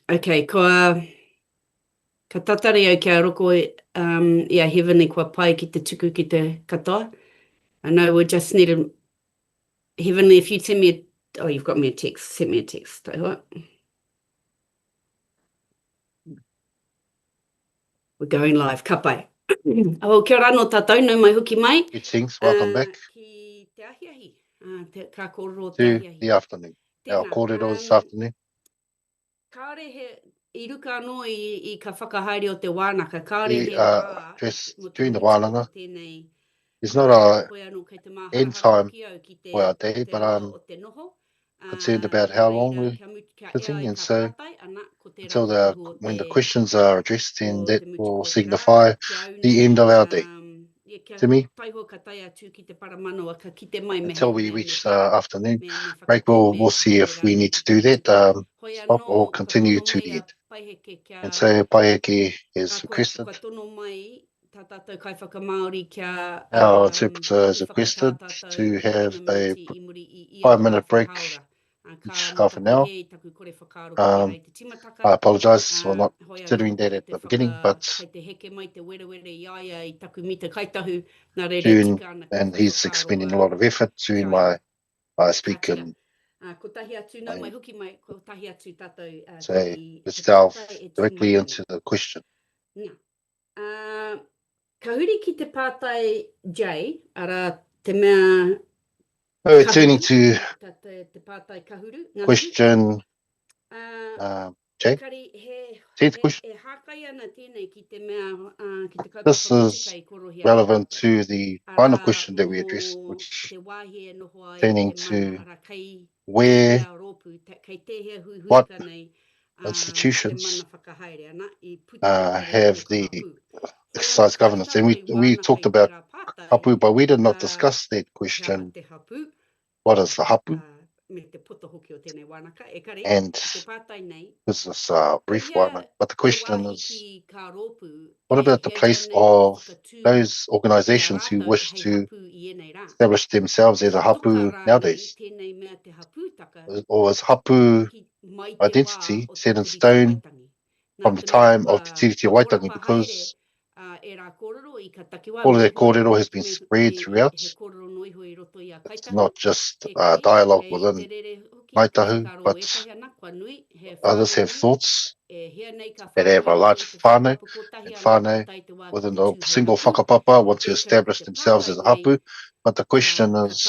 Okay, ka tatari au kia roko ia Heavenly kua pai ki te tuku ki te katoa. I know we just need to, Heavenly, if you send me oh, you've got me a text, send me a text. Tai hoa. We're going live, ka pai. Oh, kia ora no tātou, nau mai hoki mai. Good things. Welcome back Ki te ahiahi, ka kororo te to ahiahi. the afternoon. Our Tēnā, kōrero this afternoon. Kāre he, I ruka anō i ka whakahaere o te wānaka, kāre The he rā address mo te during the uhitika wānanga o tēnei is not a koe anō kei te end mahara time hoki au ki te, for our day, te but roa I'm o te noho. concerned about Ka how long reira, we're kia sitting, ea i and ka so pātai ana ko te until rangatahu o when the te, questions are addressed, then o that te mutuku will o te rā, signify kia au the nei, end of our day. Ia kia To me, taiho ka tai atu ki te paramanoa ka kite mai me until we me reach the para, afternoon me break, whakate, we'll see if we need to do that, Hoi stop or anō, ka continue tono to mai the a end. paiheke kia, And so Paiheke is ka requested, tono mai, tā tātou kai whakamāori kia, our interpreter is tuku requested whakatātātou to i te have inga a miniti i muri i ia 5-minute break haura. each Ka half an hour. matakohe i taku kore whakaaro ki te rei te timataka. I apologize for not Hoi anō, considering that kei at te the beginning, but kei te heke mai te were i aia i taku mita kaitahu, nā re June, tika ana and ka he's whakaaro expending a lot of effort doing kia my speak, katia. and Ko tahi atu, nau mai hoki mai, ko tahi atu tātou so ki let's te delve pātai e tū mai directly anō. into the question. Nā. Ka huri ki te pātai J, ara te mea So turning to te pātai kahuru, ngahuru. question J, Kari he 10th question. e hākai ana tēnei ki te mea, ki te This kaupapa is mutika I korohi ai. relevant to the final Ara question that we mō addressed, which te wāhi e noho ai turning te mana, to ara kei where hea rōpu, kei te hea hui what ka nei, te institutions mana whakahaere ana, I puta te kore o have ka the hapu. Hoi anō, exercise kāre governance. And tātou I we wānaka talked I about tērā pātai, hapu, but we did not discuss that kia question. te hapu, What is the hapu? me te poto hoki o tēnei wānaka, e kare, And ki te pātai nei, this is a brief one, but the he question wāhi is, ki ka rōpu, what about the place of those organizations who wish to establish themselves as a hapu nowadays? Or is hapu identity set in stone from the time of the Tiriti Waitangi? Because all of that kōrero has been spread throughout. It's not just dialogue within Maitahu, but others have thoughts that have a large whānau, and whānau within the single whakapapa want to establish themselves as a hapu. But the question is,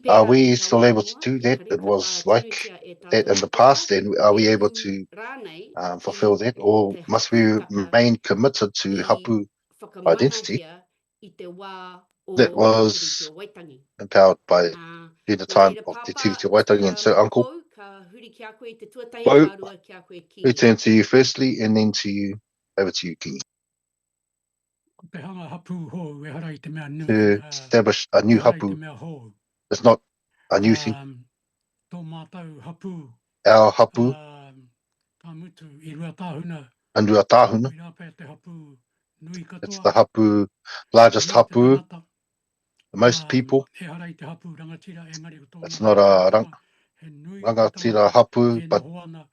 are we still able to do that? It was like that in the past, and are we able to fulfill that, or must we remain committed to hapu identity that was empowered by the time of the Tiriti Waitangi? And so, Uncle, we turn to you firstly, and then to you, over to you, Kingi. To establish a new hapu is not a new thing. Our hapu, Andua Tāhuna, it's the hapu, largest hapu, most people. It's not a rangatira hapu, but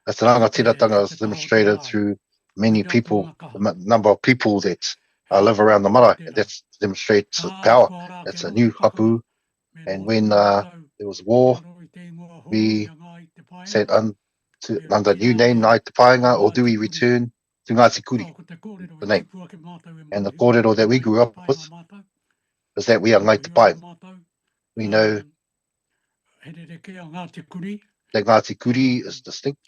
it's a rangatiratanga is demonstrated through many people, the number of people that live around the marae. That demonstrates power. It's a new hapu. And when there was war, we said under new name, Ngai Te Paenga, or do we return to Ngāti Kuri, the name? And the kōrero that we grew up with is that we are Ngai Te Paenga. We know that Ngāti Kuri is distinct,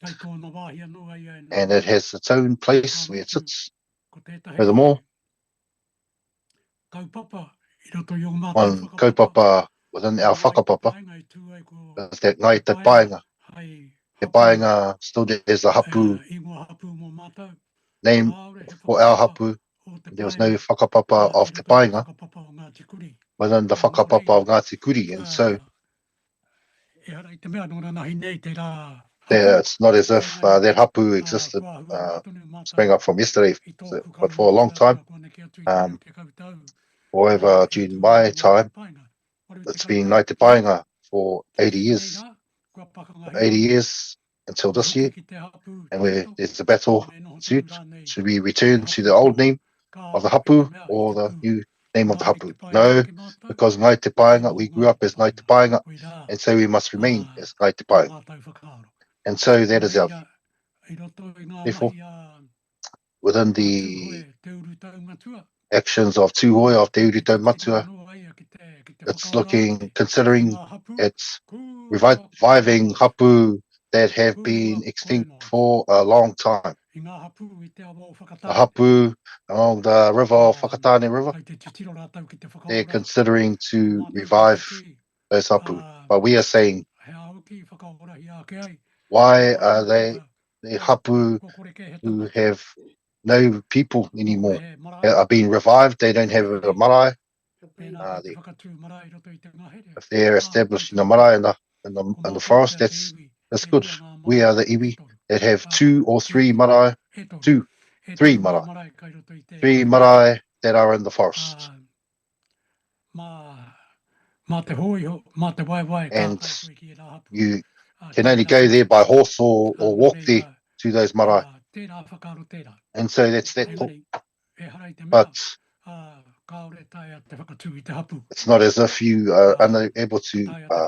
and it has its own place where it sits. Furthermore, one kaupapa within our whakapapa is that Ngai Te Paenga. Te Paenga still is a hapu name for our hapu. There was no whakapapa of Te Paenga within the whakapapa of Ngāti Kuri, and so it's not as if that hapu existed, sprang up from yesterday, but for a long time. However, during my time, it's been Ngai Te Paenga for 80 years. 80 years until this year, and where there's a battle ensued. Should we return to the old name of the hapu or the new name of the hapu? No, because Ngai Te Paenga, we grew up as Ngai Te Paenga, and so we must remain as Ngai Te Paenga. And so that is our view. Therefore, within the actions of Tūhoe of Te Uri Taumatua, it's considering it's reviving hapu that have been extinct for a long time. A hapu along the river of Whakatane River, they're considering to revive those hapu. But we are saying, why are they hapu who have no people anymore are being revived? They don't have a marae. If they're establishing a marae in the forest, that's good. We are the iwi that have 2 or 3 marae, 3 marae, 3 marae that are in the forest. And you can only go there by horse or walk there to those marae. And so that's that talk. But it's not as if you are unable to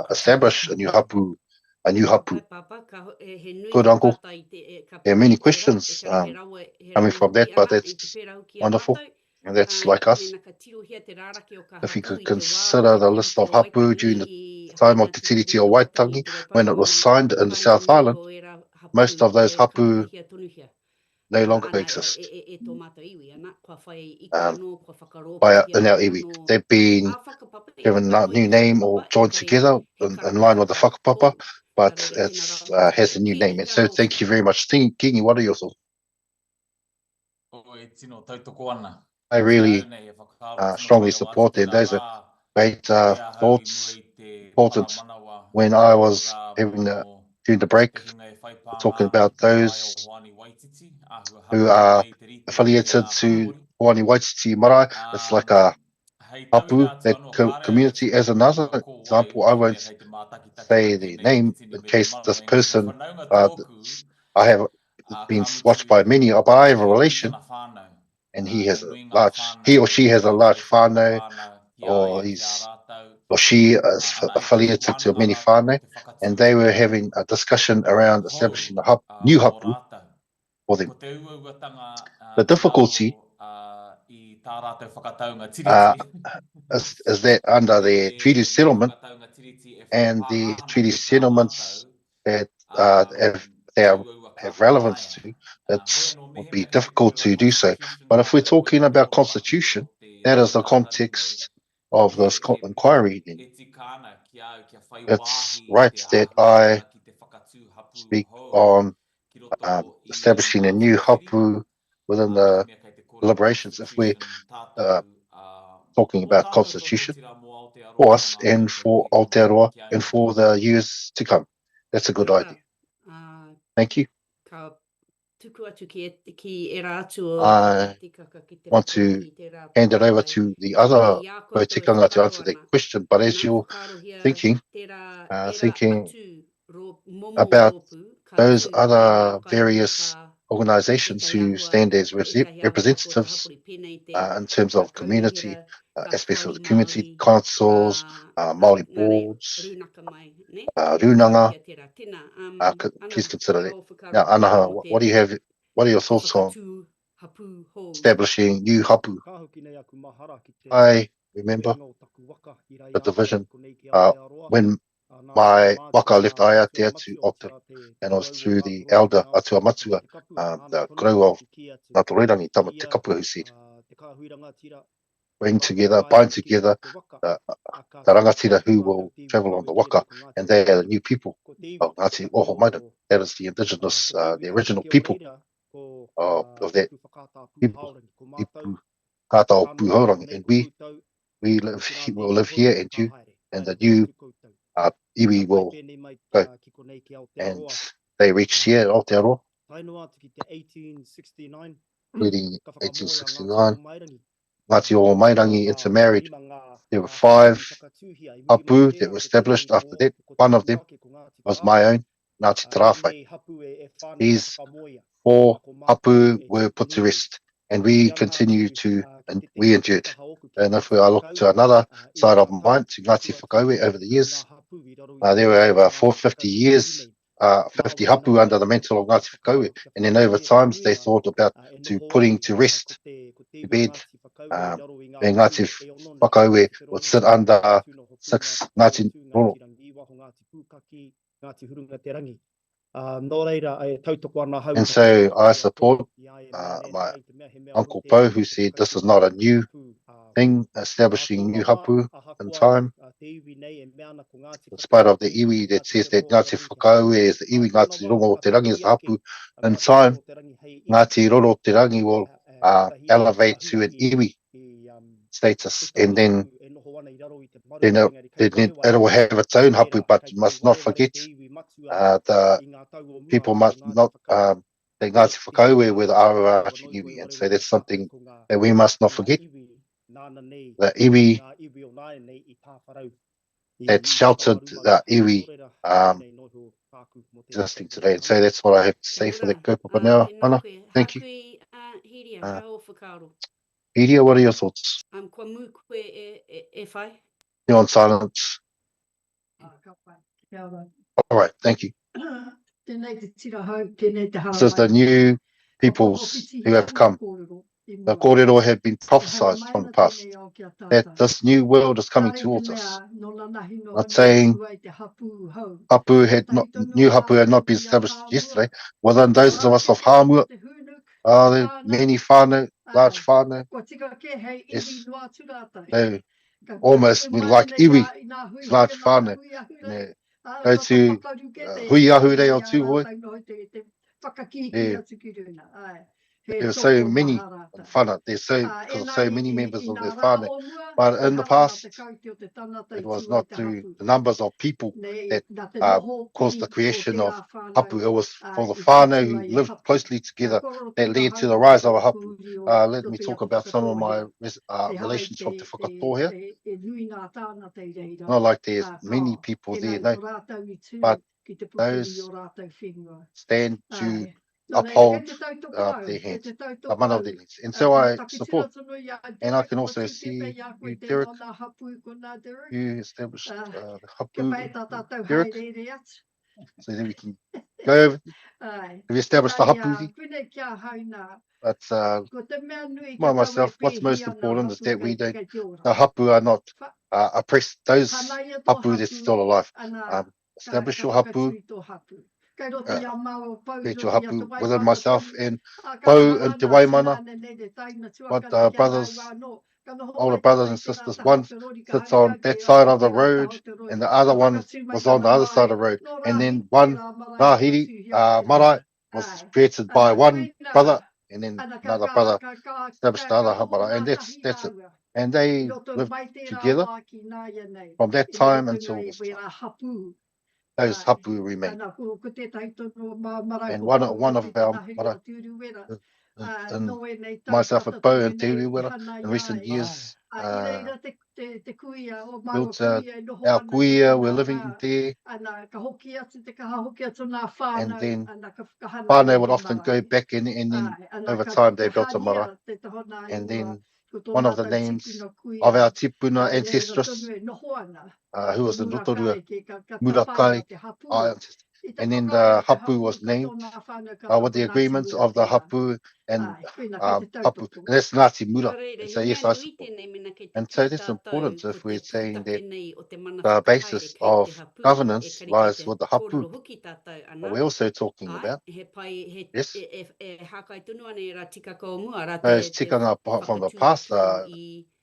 establish a new hapu. Good, uncle. There are many questions coming from that, but that's wonderful. And that's like us. If you could consider the list of hapu during the time of Te Tiriti o Waitangi, when it was signed in the South Island, most of those hapu no longer exist. In our iwi, they've been given a new name or joined together in line with the whakapapa, but it has a new name. And so thank you very much. Kingi, what are your thoughts? I really strongly support that. Those are great thoughts, important. When I was having during the break, talking about those who are affiliated to Hoani Waititi Marae, it's like a hapu, that community. As another example, I won't say the name in case this person, I have been watched by many, but I have a relation, and he or she has a large whānau, or she is affiliated to many whānau, and they were having a discussion around establishing a new hapu for them. The difficulty is that under the treaty settlement and the treaty settlements that have relevance to, it would be difficult to do so. But if we're talking about constitution, that is the context of this inquiry. Then it's right that I speak on establishing a new hapu within the deliberations. If we're talking about constitution for us and for Aotearoa and for the years to come, that's a good idea. Thank you. I want to hand it over to the other Tikanga to answer that question, but as you're thinking about those other various organizations who stand as representatives in terms of community, aspects of the community, councils, Māori boards, runanga, please consider that. Now, Anaha, what are your thoughts on establishing new hapu? I remember the division when my waka left Aiatea to Otter, and it was through the elder Atua Matua, the grau of Ngāti Roirangi, Tama Te Kapua, who said, bind together the rangatira who will travel on the waka, and they are the new people of Ngāti Oho Maira. That is the indigenous, the original people of that people, Kata o Puhaurangi, and we will live here, and you and the new iwi will go. And they reached here at Aotearoa, including 1869. Ngāti o Mairangi intermarried. There were 5 hapu that were established after that. One of them was my own, Ngāti Tarawhai. These 4 hapu were put to rest, and we continue to, and we endured. And if I look to another side of mine, to Ngāti Whakauwe over the years, there were over 450 years, 50 hapu under the mantle of Ngāti Whakauwe, and then over times they thought about to putting to rest, to bed, and Ngāti Whakauwe would sit under 6 Ngāti Roro. And so I support my Uncle Po, who said this is not a new thing, establishing new hapu in time. In spite of the iwi that says that Ngāti Whakauwe is the iwi, Ngāti Roro o te Rangi is the hapu, in time, Ngāti Roro o te Rangi will elevate to an iwi status, and then it will have its own hapu, but you must not forget the people must not that Ngāti Whakauwe were the Arawarachi iwi, and so that's something that we must not forget. The iwi that sheltered the iwi existing today, and so that's what I have to say for that kaupapa now. Ana, thank you. Iria, what are your thoughts? You're on silence. All right, thank you. This is the new peoples who have come. The kōrero have been prophesied from the past, that this new world is coming towards us. Not saying new hapu had not been established yesterday. Within those of us of Hāmua, there many whānau, large whānau. Yes, they almost like iwi, large whānau. Go to hui ahu rei o tūhoi. There are so many whānau, there's so many members of the whānau. But in the past, it was not through the numbers of people that caused the creation of hapu. It was for the whānau who lived closely together that led to the rise of a hapu. Let me talk about some of my relations from Te Whakatō here. Not like there's many people there, no, but those stand to uphold their hands, the mana of their hands. And so I support, and I can also see you, Derek, you established the hapu, Derek, so then we can go over. Have you established the hapu? But myself, what's most important is that we don't, the hapu are not oppressed, those hapu that's still alive. Establish your hapu, get your hapu within myself and Po and Te Waimana, what brothers, older brothers and sisters, one sits on that side of the road and the other one was on the other side of the road, and then one rahiri marae was created by one brother, and then another brother established the other marae, and that's it. And they lived together from that time until this time. Those hapu remain. And one of our mara, and myself and Po and Te Uriwera in recent years built our kuia, we're living there, and then whānau would often go back and then over time they built a mara. And then one of the names of our tipuna ancestress, who was in Rotorua, Murakai, and then the hapu was named with the agreements of the hapu and hapu, and that's Ngāti Mura. And so yes, I support. And so that's important if we're saying that the basis of governance lies with the hapu. But we're also talking about, yes, those tikanga from the past are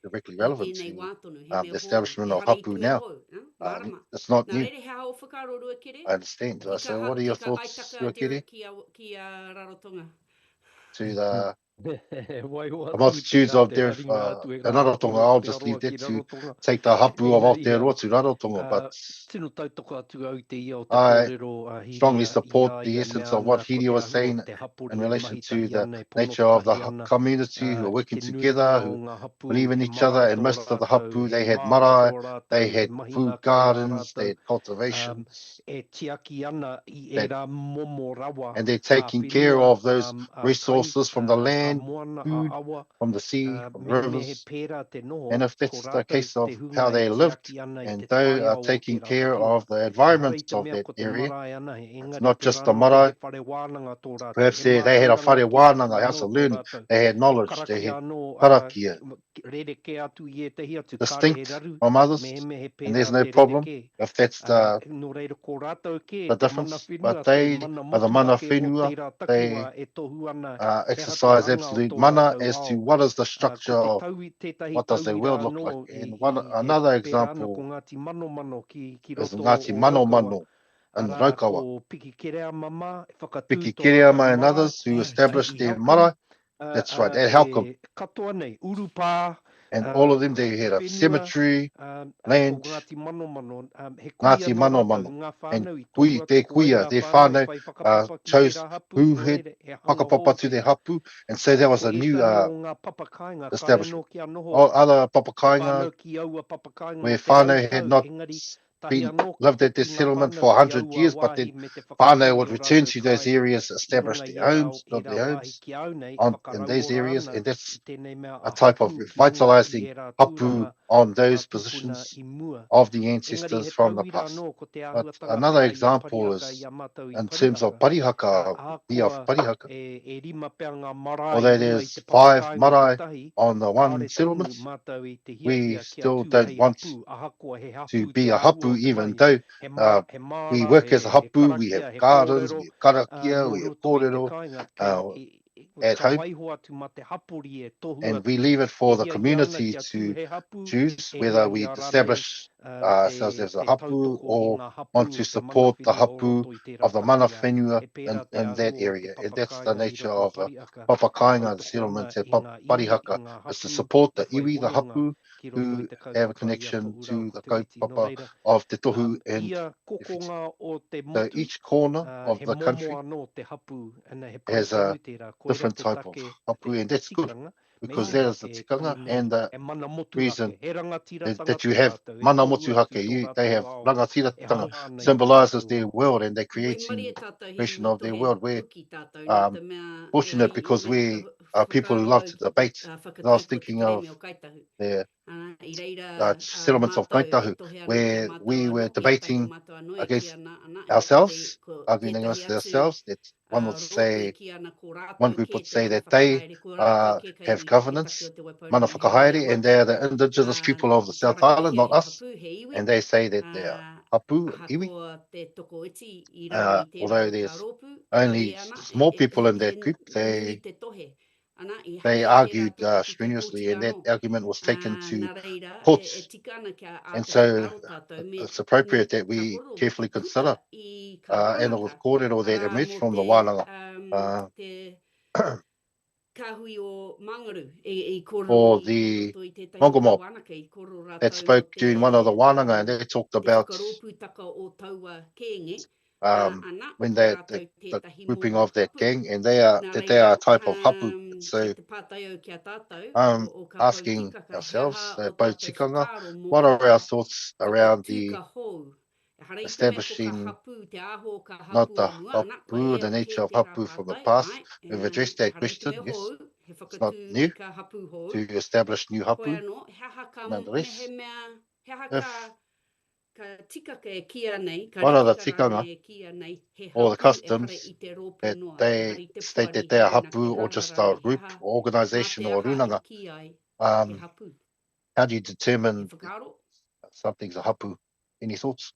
directly relevant to the establishment of hapu now. It's not new. I understand. So what are your thoughts, Ruakere, to the multitudes of their Rarotonga. I'll just leave that to take the hapu of Aotearoa to Rarotonga, but I strongly support the essence of what Hiri was saying in relation to the nature of the community who are working together, who believe in each other. And most of the hapu, they had marae, they had food gardens, they had cultivation, and they're taking care of those resources from the land, food, from the sea, from the rivers. And if that's the case of how they lived, and they are taking care of the environment of that area, it's not just the marae. Perhaps they had a whare wānanga, house of learning, they had knowledge, they had karakia, distinct from others, and there's no problem if that's the difference. But they are the mana whenua, they exercise absolute mana as to what is the structure of what does their world look like. And another example is Ngāti Mano Mano and Raukawa. Piki Kereama and others who established their marae. That's right, at Halcombe. And all of them, they had a cemetery, land, Ngāti Mano Mano. And their kuia, their whānau, chose who had whakapapa to their hapu. And so there was a new establishment. All other papakainga, where whānau had not lived at this settlement for 100 years, but then whānau would return to those areas, establish their homes, build their homes in those areas, and that's a type of revitalizing hapu on those positions of the ancestors from the past. But another example is in terms of parihaka, of parihaka. Although there's 5 marae on the one settlement, we still don't want to be a hapu, even though we work as a hapu, we have gardens, we have karakia, we have kōrero at home, and we leave it for the community to choose whether we establish ourselves as a hapu or want to support the hapu of the mana whenua in that area. And that's the nature of papakainga, the settlement at parihaka, is to support the iwi, the hapu, who have a connection to the kaupapa of te tohu and te whiti. So each corner of the country has a different type of hapu, and that's good, because that is the tikanga and the reason that you have mana motuhake. They have rangatiratanga, symbolizes their world, and they're creation of their world. We're fortunate because we are people who love to debate. And I was thinking of the settlements of Kaitahu, where we were debating against ourselves, arguing against ourselves. That one group would say that they have governance, mana whakahaere, and they are the indigenous people of the South Island, not us. And they say that they are hapu and iwi. Although there's only small people in that group, they argued strenuously, and that argument was taken to courts. And so it's appropriate that we carefully consider and the kōrero that emerged from the wānanga for the Tonga mob that spoke during one of the wānanga, and they talked about when the grouping of that gang, and they are a type of hapu. So asking ourselves, both tikanga, what are our thoughts around the establishing not the hapu, the nature of hapu from the past? We've addressed that question, yes. It's not new to establish new hapu. Nonetheless, if one of the tikanga or the customs that they state that they are hapu, or just a group or organisation or runanga, how do you determine something's a hapu? Any thoughts?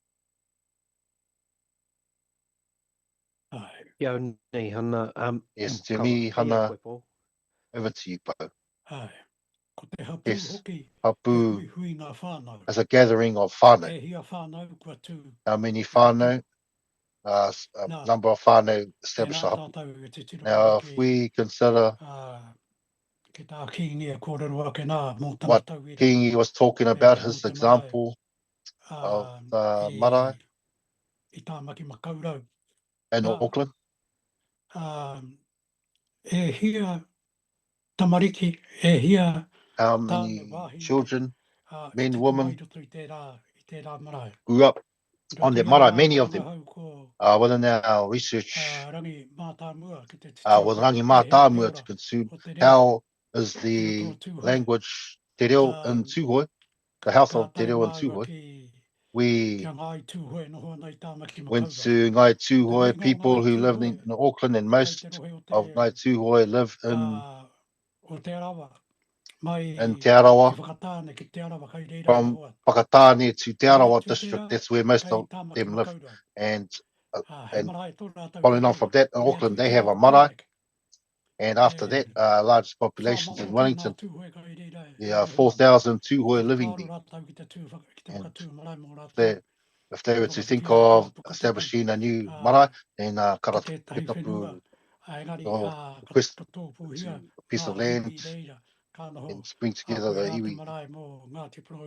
Yes, to me, Hana, over to you, Po. Yes, hapu is a gathering of whānau. How many whānau? A number of whānau establish a hapu. Now, if we consider what Kingi was talking about, his example of the marae in Auckland. How many children, men, women, grew up on their marae, many of them. Within our research, with rangi mātāmua to consume, how is the language te reo in Tūhoe, the house of te reo in Tūhoe. We went to Ngai Tūhoe, people who live in Auckland, and most of Ngai Tūhoe live in Te Arawa. From Whakatāne to Te Arawa district, that's where most of them live. And following on from that, in Auckland, they have a marae. And after that, largest populations in Wellington, there are 4,000 Tūhoe living there. And if they were to think of establishing a new marae, then karatapu, request to a piece of land and bring together the iwi.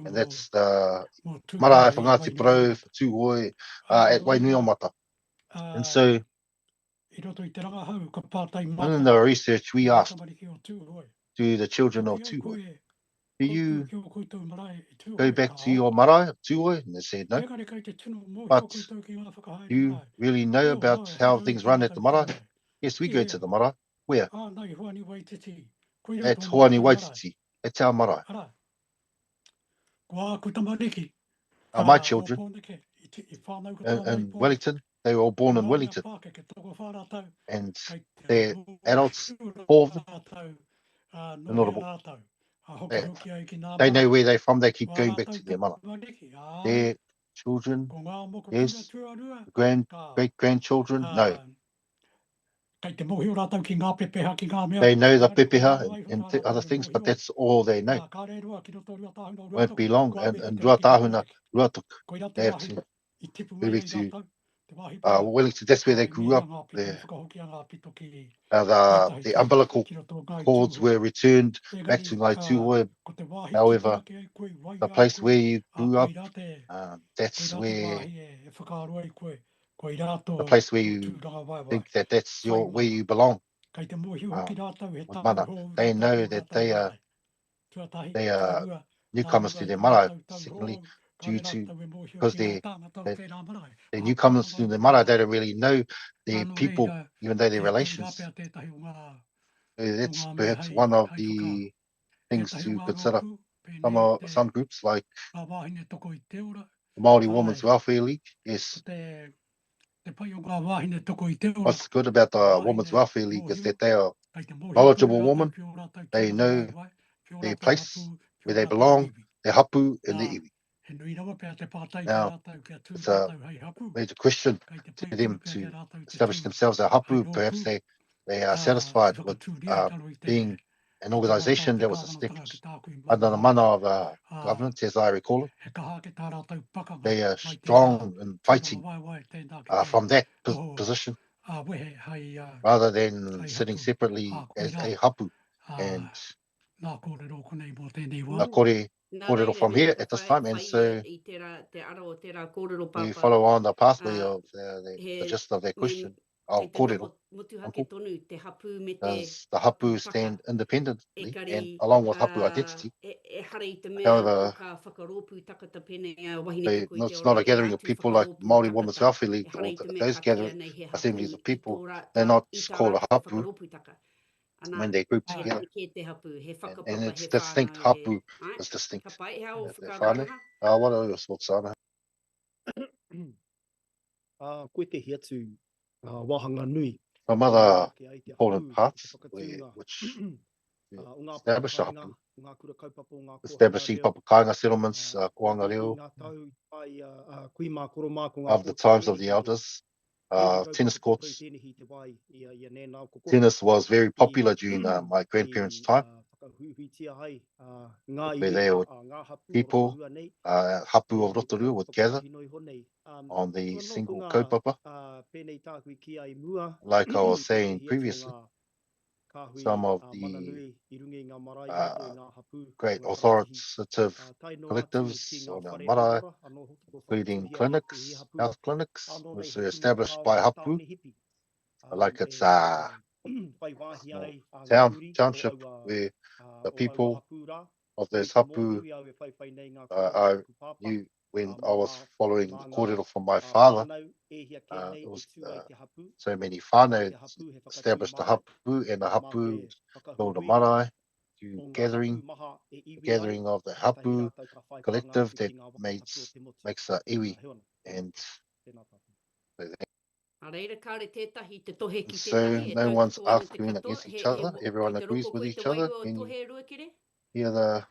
And that's the marae for Ngāti Porou, for Tūhoe, at Wainuiomata. And so, in the research, we asked to the children of Tūhoe, do you go back to your marae of Tūhoe? And they said no. But do you really know about how things run at the marae? Yes, we go to the marae. Where? At Hoani Waititi. It's our marae. My children in Wellington, they were all born in Wellington. And they're adults, 4 of them. They know where they're from, they keep going back to their marae. Their children, yes, great-grandchildren, no. They know the pepeha and other things, but that's all they know. Won't be long. And Ruatahuna, Ruatuk, they have to move back to Wellington. That's where they grew up. The umbilical cords were returned back to Ngai Tūhoe. However, the place where you grew up, that's where the place where you think that that's where you belong. With mana, they know that they are newcomers to their marae. Secondly, because they're newcomers to their marae, they don't really know their people, even though they're relations. So that's perhaps one of the things to consider. Some groups like the Māori Women's Welfare League, yes. What's good about the Women's Welfare League is that they are knowledgeable women. They know their place, where they belong, their hapu and their iwi. Now, it's a major question to them to establish themselves a hapu. Perhaps they are satisfied with being an organisation that was established under the mana of government, as I recall it. They are strong in fighting from that position, rather than sitting separately as a hapu. And kōrero from here at this time, and so we follow on the pathway of the gist of that question. Kōrero. Does the hapu stand independently and along with hapu identity? However, it's not a gathering of people like Māori Women's Welfare League or those gathering assemblies of people. They're not called a hapu when they group together. And it's distinct. Hapu is distinct. What are your thoughts, Ana? Some other important parts which establish a hapu, establishing papakainga settlements, koanga reo, of the times of the elders, tennis courts. Tennis was very popular during my grandparents' time, where they would, people, hapu of Rotorua would gather on the single kaupapa. Like I was saying previously, some of the great authoritative collectives on our marae, including clinics, health clinics, which are established by hapu, like it's a small township where the people of those hapu I knew when I was following the kōrero from my father. It was so many whānau established a hapu, and a hapu build a marae to gathering of the hapu collective that makes a iwi. And so no one's arguing against each other, everyone agrees with each other, and you hear the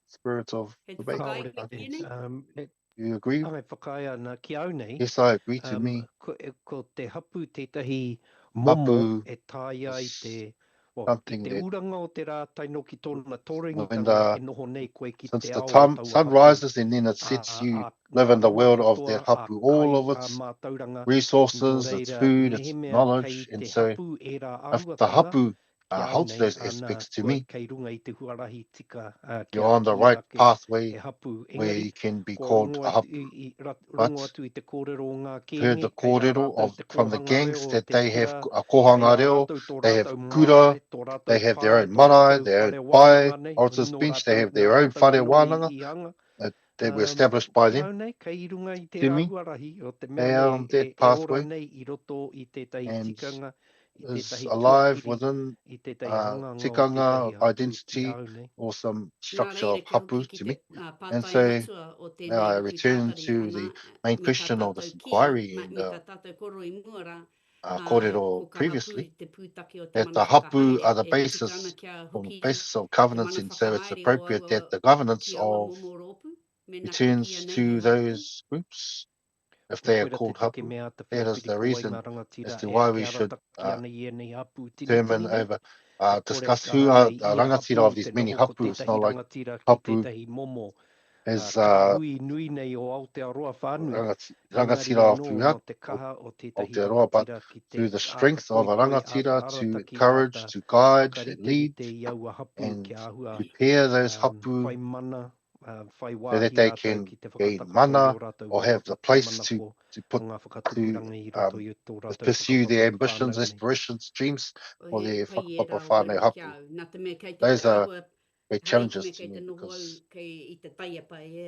spirit of debate. You agree? Yes, I agree. To me, Ko te hapu tētahi hapu momo e tai ai is te something te that uranga o te rātaino ki tōna when tōringitanga e noho nei koe ki since te the ao sun taua hapu. rises and then it sets, you live in the world of that hapu, all of its resources, its food, its knowledge, and so if the hapu holds those aspects to me, you're on the right pathway where you can be called a hapu. But heard the kōrero from the gangs that they have a kohanga reo, they have kura, they have their own marae, their own pai, Orator's Bench, they have their own whare wānanga that were established by them. To me, they are on that pathway and is alive within tikanga identity or some structure of hapu to me. And so now I return to the main question of this inquiry and kōrero previously, that the hapu are the basis of governance, and so it's appropriate that the governance of returns to those groups if they are called hapu. That is the reason as to why we should determine over, discuss who are the rangatira of these many hapu. It's not like hapu as rangatira of Puha, Aotearoa, but through the strength of a rangatira to encourage, to guide, and lead, and prepare those hapu so that they can gain mana or have the place to pursue their ambitions, aspirations, dreams for their whakapapa whānau hapu. Those are great challenges to me because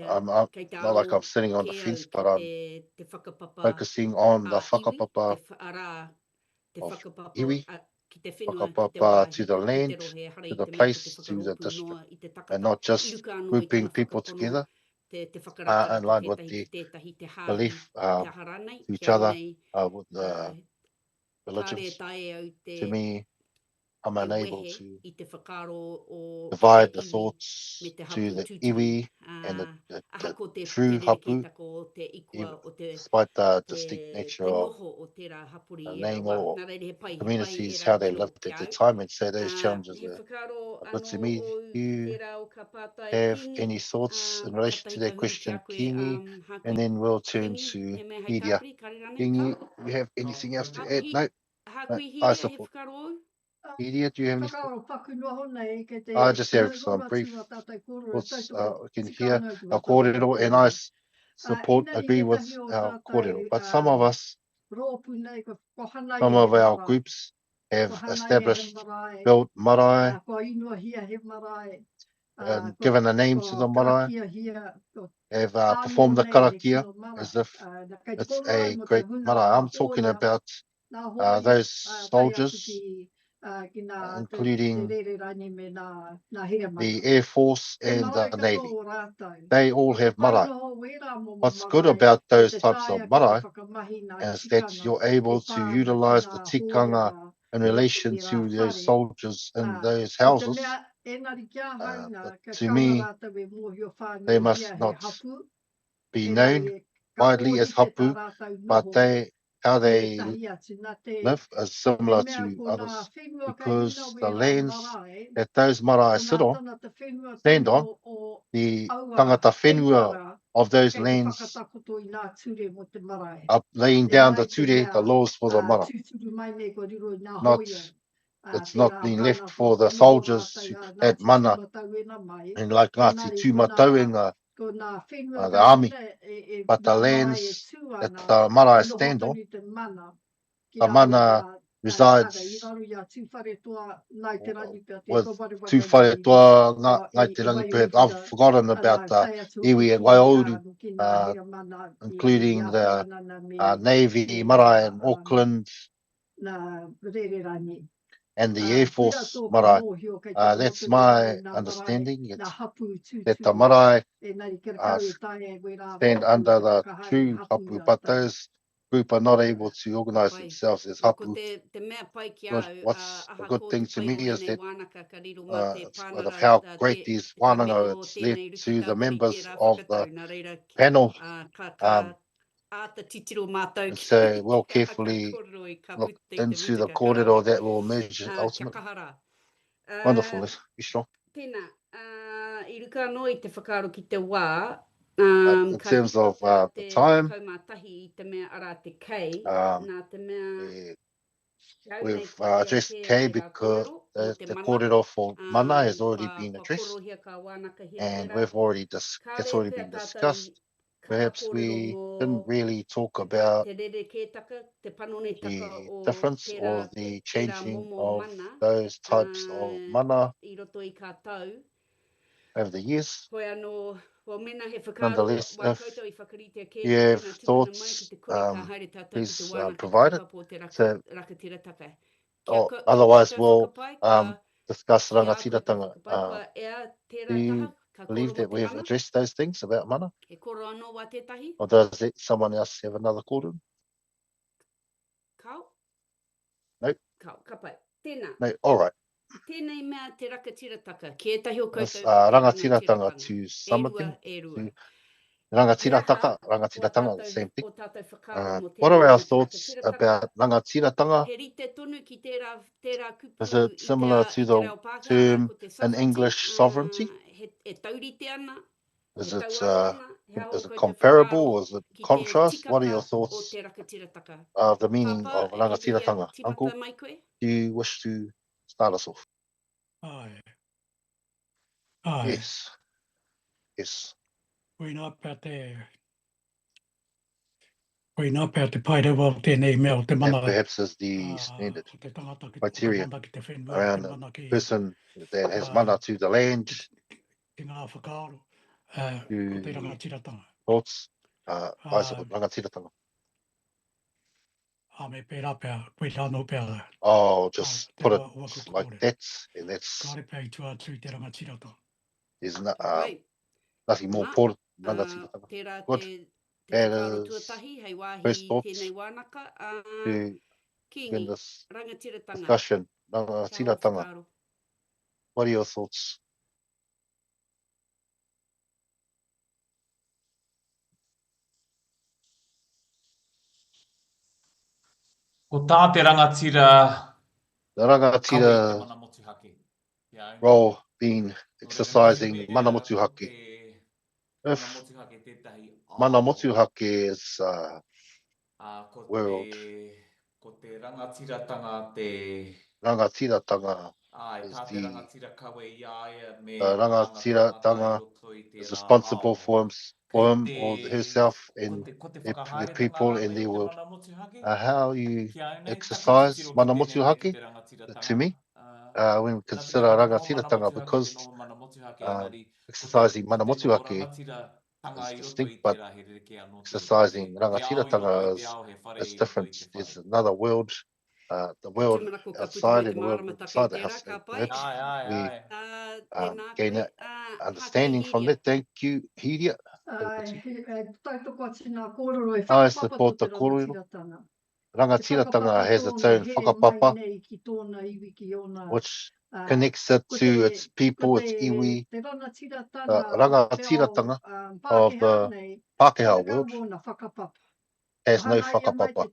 I'm not like I'm sitting on the fence, but I'm focusing on the whakapapa of iwi, whakapapa to the land, to the place, to the district, and not just grouping people together in line with the belief to each other with the religions. To me, I'm unable to divide the thoughts to the iwi and the true hapu, despite the distinct nature of the name or communities, how they lived at the time, and so those challenges are good to me. Do you have any thoughts in relation to that question, Kingi? And then we'll turn to media. Kingi, do you have anything else to add? No, I support. Media, do you have anything? I just have some brief thoughts. We can hear our kōrero, and I agree with our kōrero. But some of us, some of our groups have established, built marae, given a name to the marae, have performed the karakia as if it's a great marae. I'm talking about those soldiers, including the Air Force and the Navy. They all have marae. What's good about those types of marae is that you're able to utilize the tikanga in relation to those soldiers in those houses. To me, they must not be known widely as hapu, but how they live is similar to others, because the lands that those marae stand on, the tangata whenua of those lands are laying down the ture, the laws for the marae, not It's not been left for the soldiers at mana. And like Ngāti Tūmatauenga, the army, but the lands that the marae stand on, the mana resides with two wharetua ngai te rangi perhaps. I've forgotten about the iwi at Waiauru, including the Navy marae in Auckland and the Air Force marae. That's my understanding. It's that the marae stand under the true hapu, but those group are not able to organise themselves as hapu. What's a good thing to me is that it's of how great these wānanga it's led to the members of the panel. And so we'll carefully look into the kōrero that will emerge ultimately. Wonderful, let's be strong. Tēnā, i ruka anō i te whakaaro ki te wā, In terms of the time, we've addressed K because the kōrero for mana has already been addressed, and we've already that's already been discussed. Perhaps we didn't really talk about the difference or the changing of those types of mana over the years. Nonetheless, if you have thoughts, please provide it. So, otherwise, we'll discuss rangatiratanga. Do you believe that we have addressed those things about mana? Or does someone else have another kōrero? No? No, all right. Rangatiratanga to summating, rangatiratanga, the same thing. What are our thoughts about rangatiratanga? Is it similar to the term in English sovereignty? Is it comparable or is it contrast? What are your thoughts of the meaning of rangatiratanga? Uncle, do you wish to start us off? Aye. Yes. Yes. We not about the tēnei mea o te mana. That perhaps is the standard criteria around a person that has mana to the land, thoughts, rangatiratanga. Oh, just put it like that, and that's there's nothing more important than rangatiratanga. Good. That is first thoughts to begin this discussion. Rangatiratanga. What are your thoughts? Ko tā te rangatira, The rangatira role being exercising mana motuhake. If mana motuhake is world, rangatiratanga is the rangatiratanga is responsible for him or herself and the people in their world. How you exercise mana motuhake, to me, when we consider rangatiratanga, because exercising mana motuhake is distinct, but exercising rangatiratanga is different. There's another world, the world outside and the world inside the house. So perhaps we gain an understanding from that. Thank you, Hiria. I support the kōrero. Rangatiratanga has its own whakapapa, which connects it to its people, its iwi, rangatiratanga of the Pākehā world, has no whakapapa.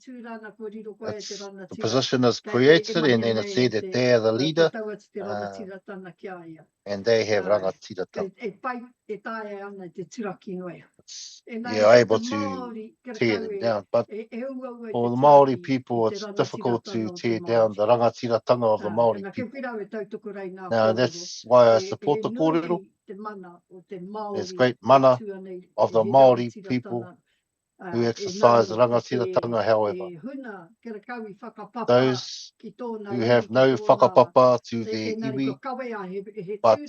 The position is created and then it's said that they are the leader and they have rangatiratanga. You're able to tear them down, but for the Māori people, it's difficult to tear down the rangatiratanga of the Māori people. Now, that's why I support the kōrero. There's great mana of the Māori people who exercise rangatiratanga, however. Those who have no whakapapa to their iwi, but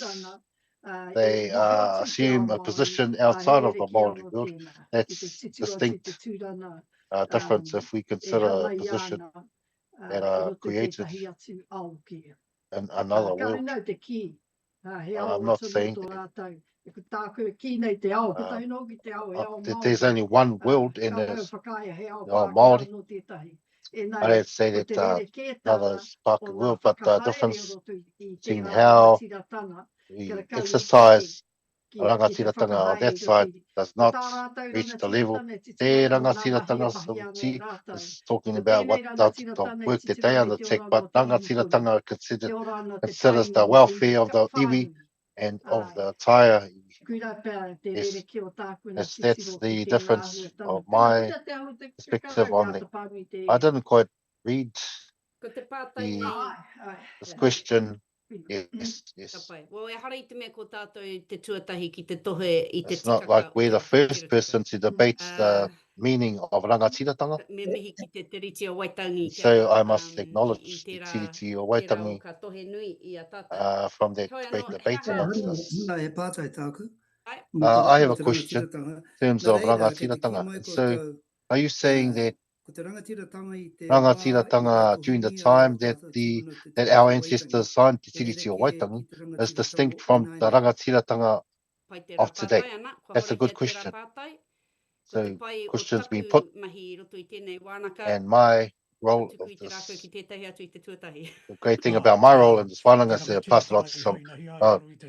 they assume a position outside of the Māori world, that's distinct difference if we consider a position that are created in another world. I'm not saying that. There's only one world and there's Māori. I don't say that another part of the world, but the difference between how we exercise rangatiratanga on that side does not reach the level. Their rangatiratanga is talking about what the work that they undertake, but rangatiratanga considers the welfare of the iwi and of the entire iwi. Yes, that's the difference of my perspective on it. I didn't quite read this question. Yes. It's not like we're the first person to debate the meaning of rangatiratanga. So I must acknowledge the tiriti o Waitangi from that great debate amongst us. I have a question in terms of rangatiratanga. And so are you saying that rangatiratanga during the time that our ancestors signed Te Tiriti o Waitangi is distinct from the rangatiratanga of today? That's a good question. So questions being put, and my role of this, the great thing about my role in this wānanga is to pass it on to some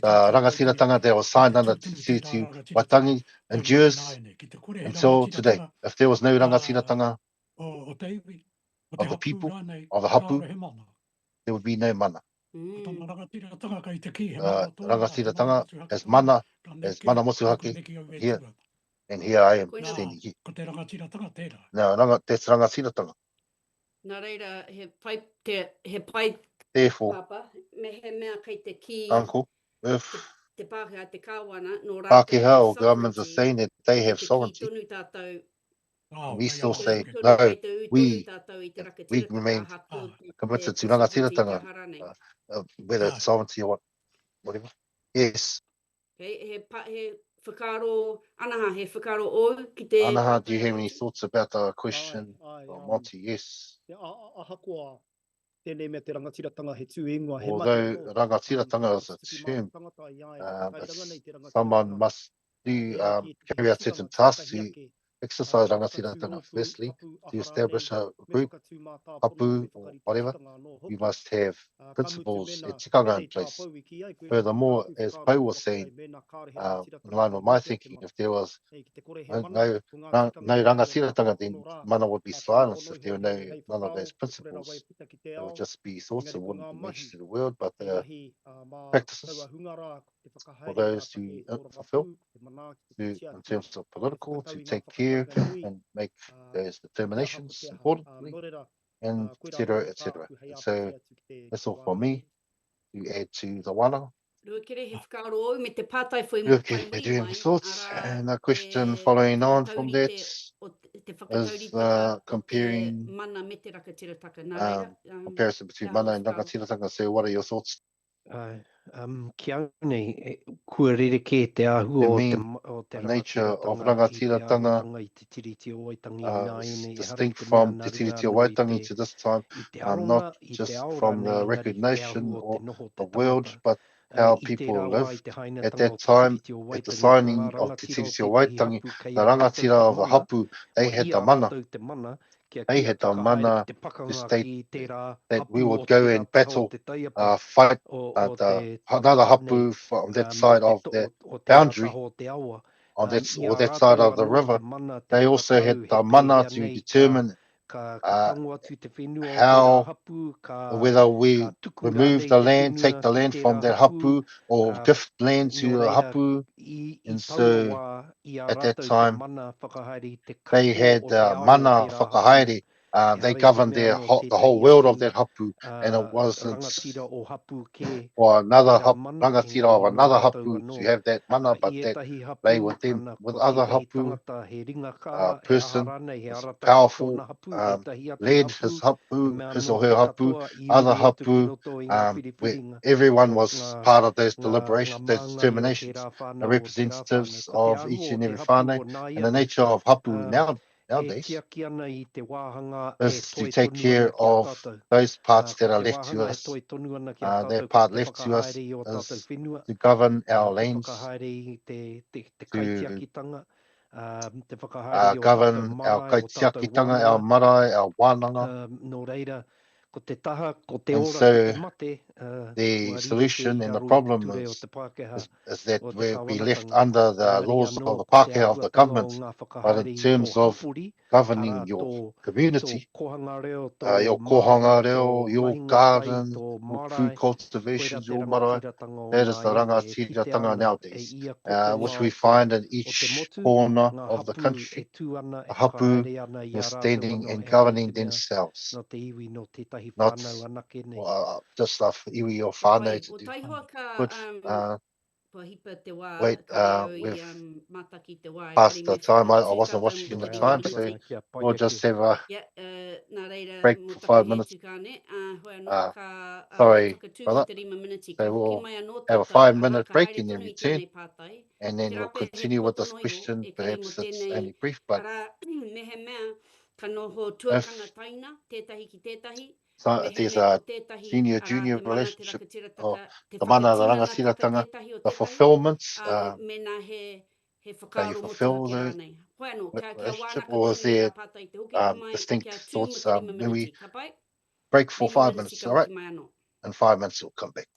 rangatiratanga that was signed under Te Tiriti o Waitangi endures until today. If there was no rangatiratanga of the people, of the hapu, there would be no mana. Rangatiratanga as mana motuhake here, and here I am standing here. Now, that's rangatiratanga. Therefore, uncle, if Pākehā or governments are saying that they have sovereignty, we still say, no, we remain committed to rangatiratanga, whether it's sovereignty or whatever. Yes. Anaha, do you have any thoughts about the question? Monty, yes. Although rangatiratanga is a term, someone must carry out certain tasks to exercise rangatiratanga. Firstly, to establish a group, hapu, or whatever, you must have principles and tikanga in place. Furthermore, as Pau was saying, in line with my thinking, if there was no rangatiratanga, then mana would be silenced. If there were none of those principles, there would just be thoughts that wouldn't be mentioned to the world, but practices for those to fulfill, in terms of political, to take care and make those determinations importantly, and etc. And so that's all for me to add to the wana. Okay, do you have any thoughts? And a question following on from that is comparing comparison between mana and rangatiratanga. So what are your thoughts? Kia nei, kua rereke te ahu o te nature of rangatiratanga is distinct from Te Tiriti o Waitangi to this time, not just from the recognition of the world, but how people lived at that time. At the signing of Te Tiriti o Waitangi, the rangatira of the hapu, they had the mana. They had the mana to state that we would go and battle, fight another hapu from that side of the boundary, on that side of the river, they also had the mana to determine how, whether we remove the land, take the land from that hapu, or gift land to a hapu. And so at that time, they had mana whakahaere. They governed the whole world of that hapu, and it wasn't for another rangatira of another hapu to have that mana, but that they were then with other hapu. Person was powerful, led his hapu, his or her hapu, other hapu, where everyone was part of those deliberations, those determinations, the representatives of each and every whānau. And the nature of hapu nowadays is to take care of those parts that are left to us. That part left to us is to govern our lands, to govern our kaitiakitanga, our marae, our wānanga. And so the solution and the problem is that we'll be left under the laws of the Pākehā of the government, but in terms of governing your community, your kohanga reo, your garden, your food cultivation, your marae, that is the rangatiratanga nowadays, which we find in each corner of the country. The hapu were standing and governing themselves, not just a iwi or whānau to do. Good. Wait, we've passed the time. I wasn't watching the time, so we'll just have a break for 5 minutes. Sorry, brother. So we'll have a 5-minute break and then return, and then we'll continue with this question. Perhaps it's only brief, but if there's a senior-junior relationship, or the mana the rangatiratanga, the fulfillments, can you fulfill the relationship, or is there distinct thoughts? When we break for 5 minutes, all right? In 5 minutes, we'll come back.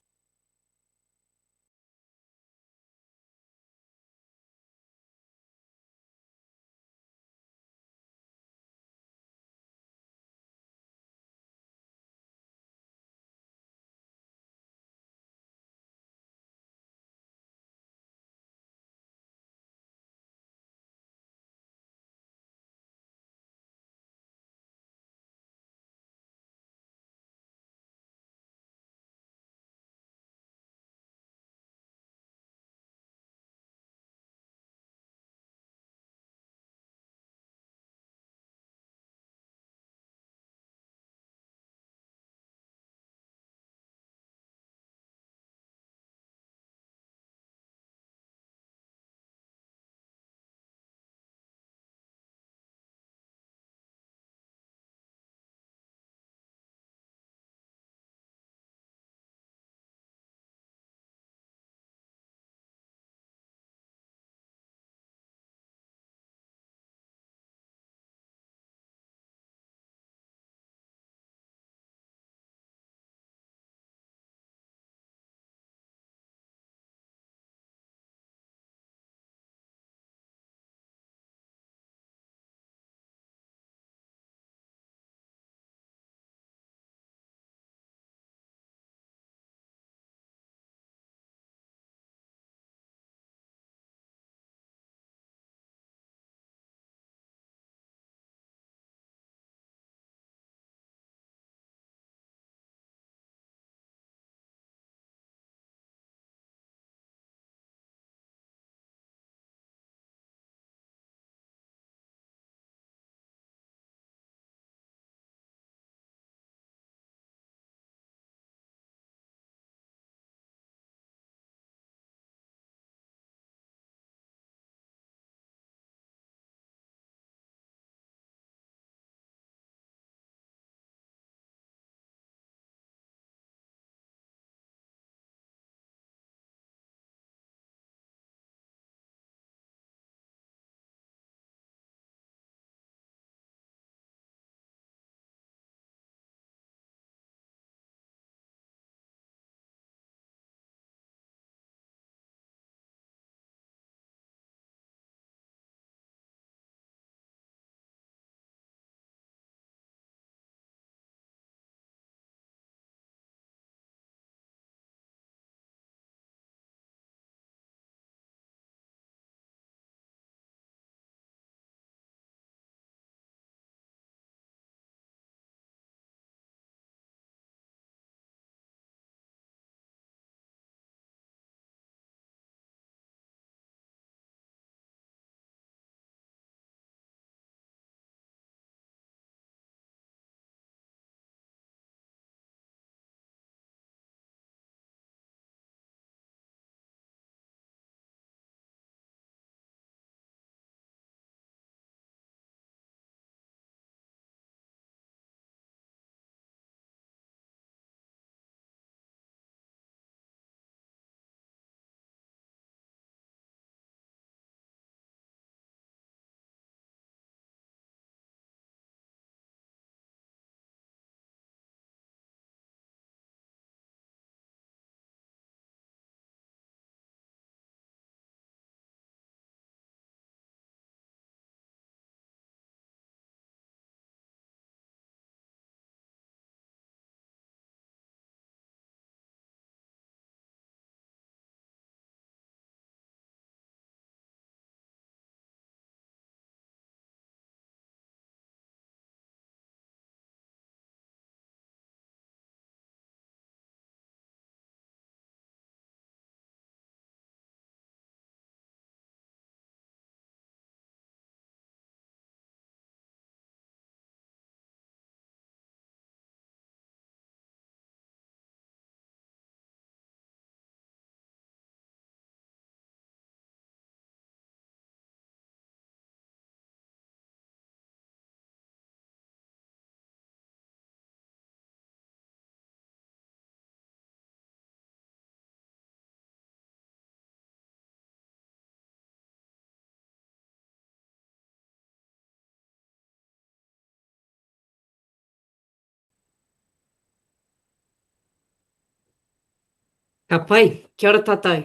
Ka pai, kia ora tātou.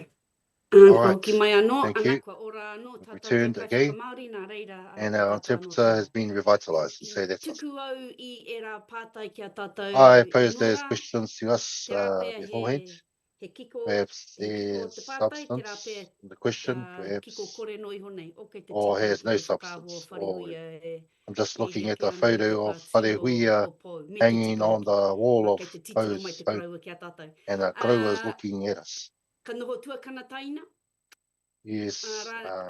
All Ka right, hoki mai anō, thank ana you. kua ora anō, We've tātou returned te kai again, whakamaori, nā reira, and ko our tātou anō interpreter has tātou. been revitalized, and I so that's us. tuku au I e rā pātai kia tātou I I posed those nora, questions to us te rā pēr beforehand. he kiko, Perhaps he kiko there's te pātai, te rā substance pēr in the question, kiko perhaps, kore no iho nei. O kei te or tika has ki no te whakāhua substance. Or wharihuia I'm just he looking at a peona I photo tuka of ati wharehuia o pou. Me te hanging tika on hoki. the wall of Kei te titiro mai clothes, te karaua kia tātou. and a crow is looking at us. Ka noho tuakana taina. Yes,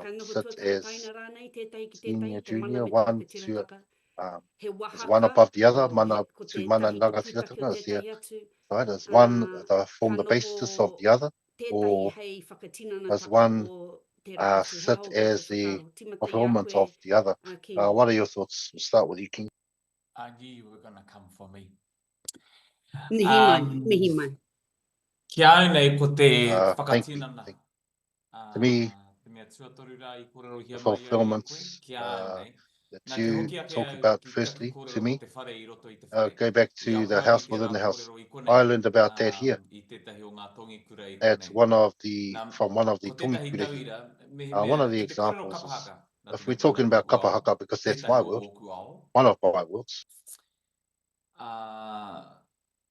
Ka noho sit tuakana as taina rānei, tētai ki senior, tētai, te mana junior, me te one, two, whakatirataka. He is wahaka, one above the other, o mana ko to te mana tahi te nagatiratanga pūtake o is here. tētahi atu. Right, is one form Ka the basis of noho the other, tētahi or hei whakatinana does taka one o te rā atu. He sit hau kei as te the whakaro. Timata I a fulfillment koe, of the other? ki What are your thoughts? We'll start with you, King. I knew you were going to come for me. mihi mai, mihi mai. Kia au nei ko te Thank you. whakatinana. To me, Te mea tuatoru rā I korero hia the mai au I a fulfillments koe. Kia au nei. that Nā te you hoki ake talk au about, ki firstly, taku to kōrero me, mo te whare I roto I te whare. go back I to the apai house te within rā the house. kōrero I konei. I learned about that here. I tētahi o ngā tongi kura I That's konei. from one of the Ko tētahi tongikurahi. tauira, me One of the ki te kōrero examples is, kapahaka. Nā if te we're mea talking mana about moku ao, kapahaka, because that's tētahi my o world, moku ao. one of my worlds,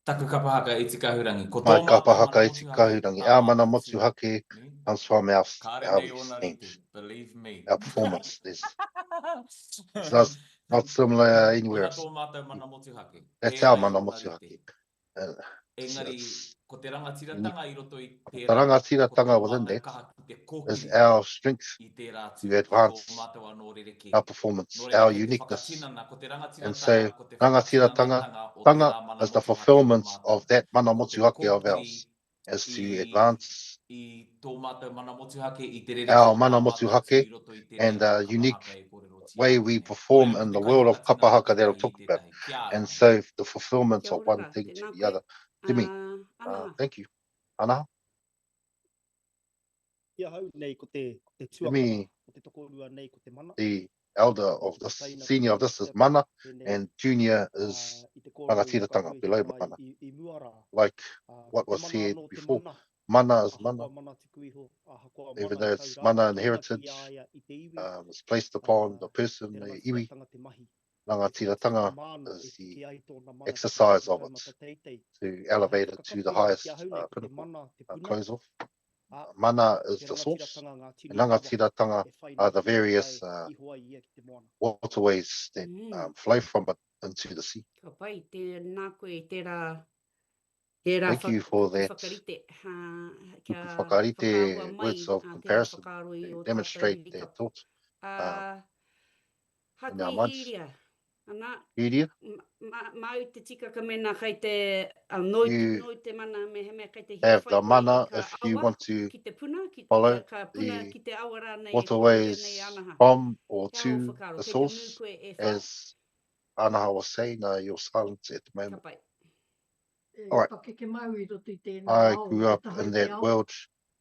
Taku kapahaka I te kahurangi. Ko my tō mātou mana kapahaka i te motuhake, kahurangi. tā Our mātou mana tū. motuhake Ni? comes from how Kāre we nei ona stand, rite, believe me. our performance. It's not similar anywhere Ona else. tō mātou mana motuhake. That's our Pērai mana ona rite. motuhake. Engari, It's ko te rangatiratanga I roto I the pērai, rangatiratanga ko tō within mātou that kaha ki te is kōhiri our strength I te rātu, to ki tō advance mātou anō rereke. our performance, Nō reira our kei te uniqueness. whakatinana, ko te And so, rangatiratanga, ko te rangatiratanga whakatinanatanga o te tanga rā mana is the motuhake o fulfillment mātou. of that mana Ko te motuhake of kōhiri ours, is to I advance tō mātou mana motuhake I te rereke our o mana tā mātou motuhake tū I roto I te and reo the unique kapahaka E kōrero tia way ai we nei. perform Nō reira, in ko the te kai world of whakatinana kapahaka that I'll tētahi talk I about. tētahi. Kia au And nei. so the fulfillment Kia of ora one rā, thing to tēnā the koe. other. To me, Anaha. thank you. Anaha, Ia hau nei ko te to tuakana, me, ko te tokorua nei ko te mana. the elder of this, senior of this is mana, and junior is rangatiratanga, below mana. Like what was said before, mana is mana. Even though it's mana and heritage, it's placed upon the person, the iwi, rangatiratanga is the exercise of it to elevate it to the highest pinnacle. Close off. Mana is the source, and rangatiratanga are the various waterways that flow from it into the sea. Ka pai, tēnā koe, tērā Thank you for that. whakarite. Tupu whakarite, words of comparison, demonstrate that thought. Hako in our I minds. hiria. Ana, Iria, mau te tika ka mena kei te noi You te mana me he mea kei te have hiawhai the koe mana I ka if you awa, want to ki te puna, follow ka puna the ki te awa rā nei, waterways nei anaha. from or Kia hau to whakaro, the kei te mū source, koe e whā, as Anaha was saying, you're silent at the ka moment. pai. All right. Pakeke mau I roto I tēnā I ao, grew e up taha in te that ao, world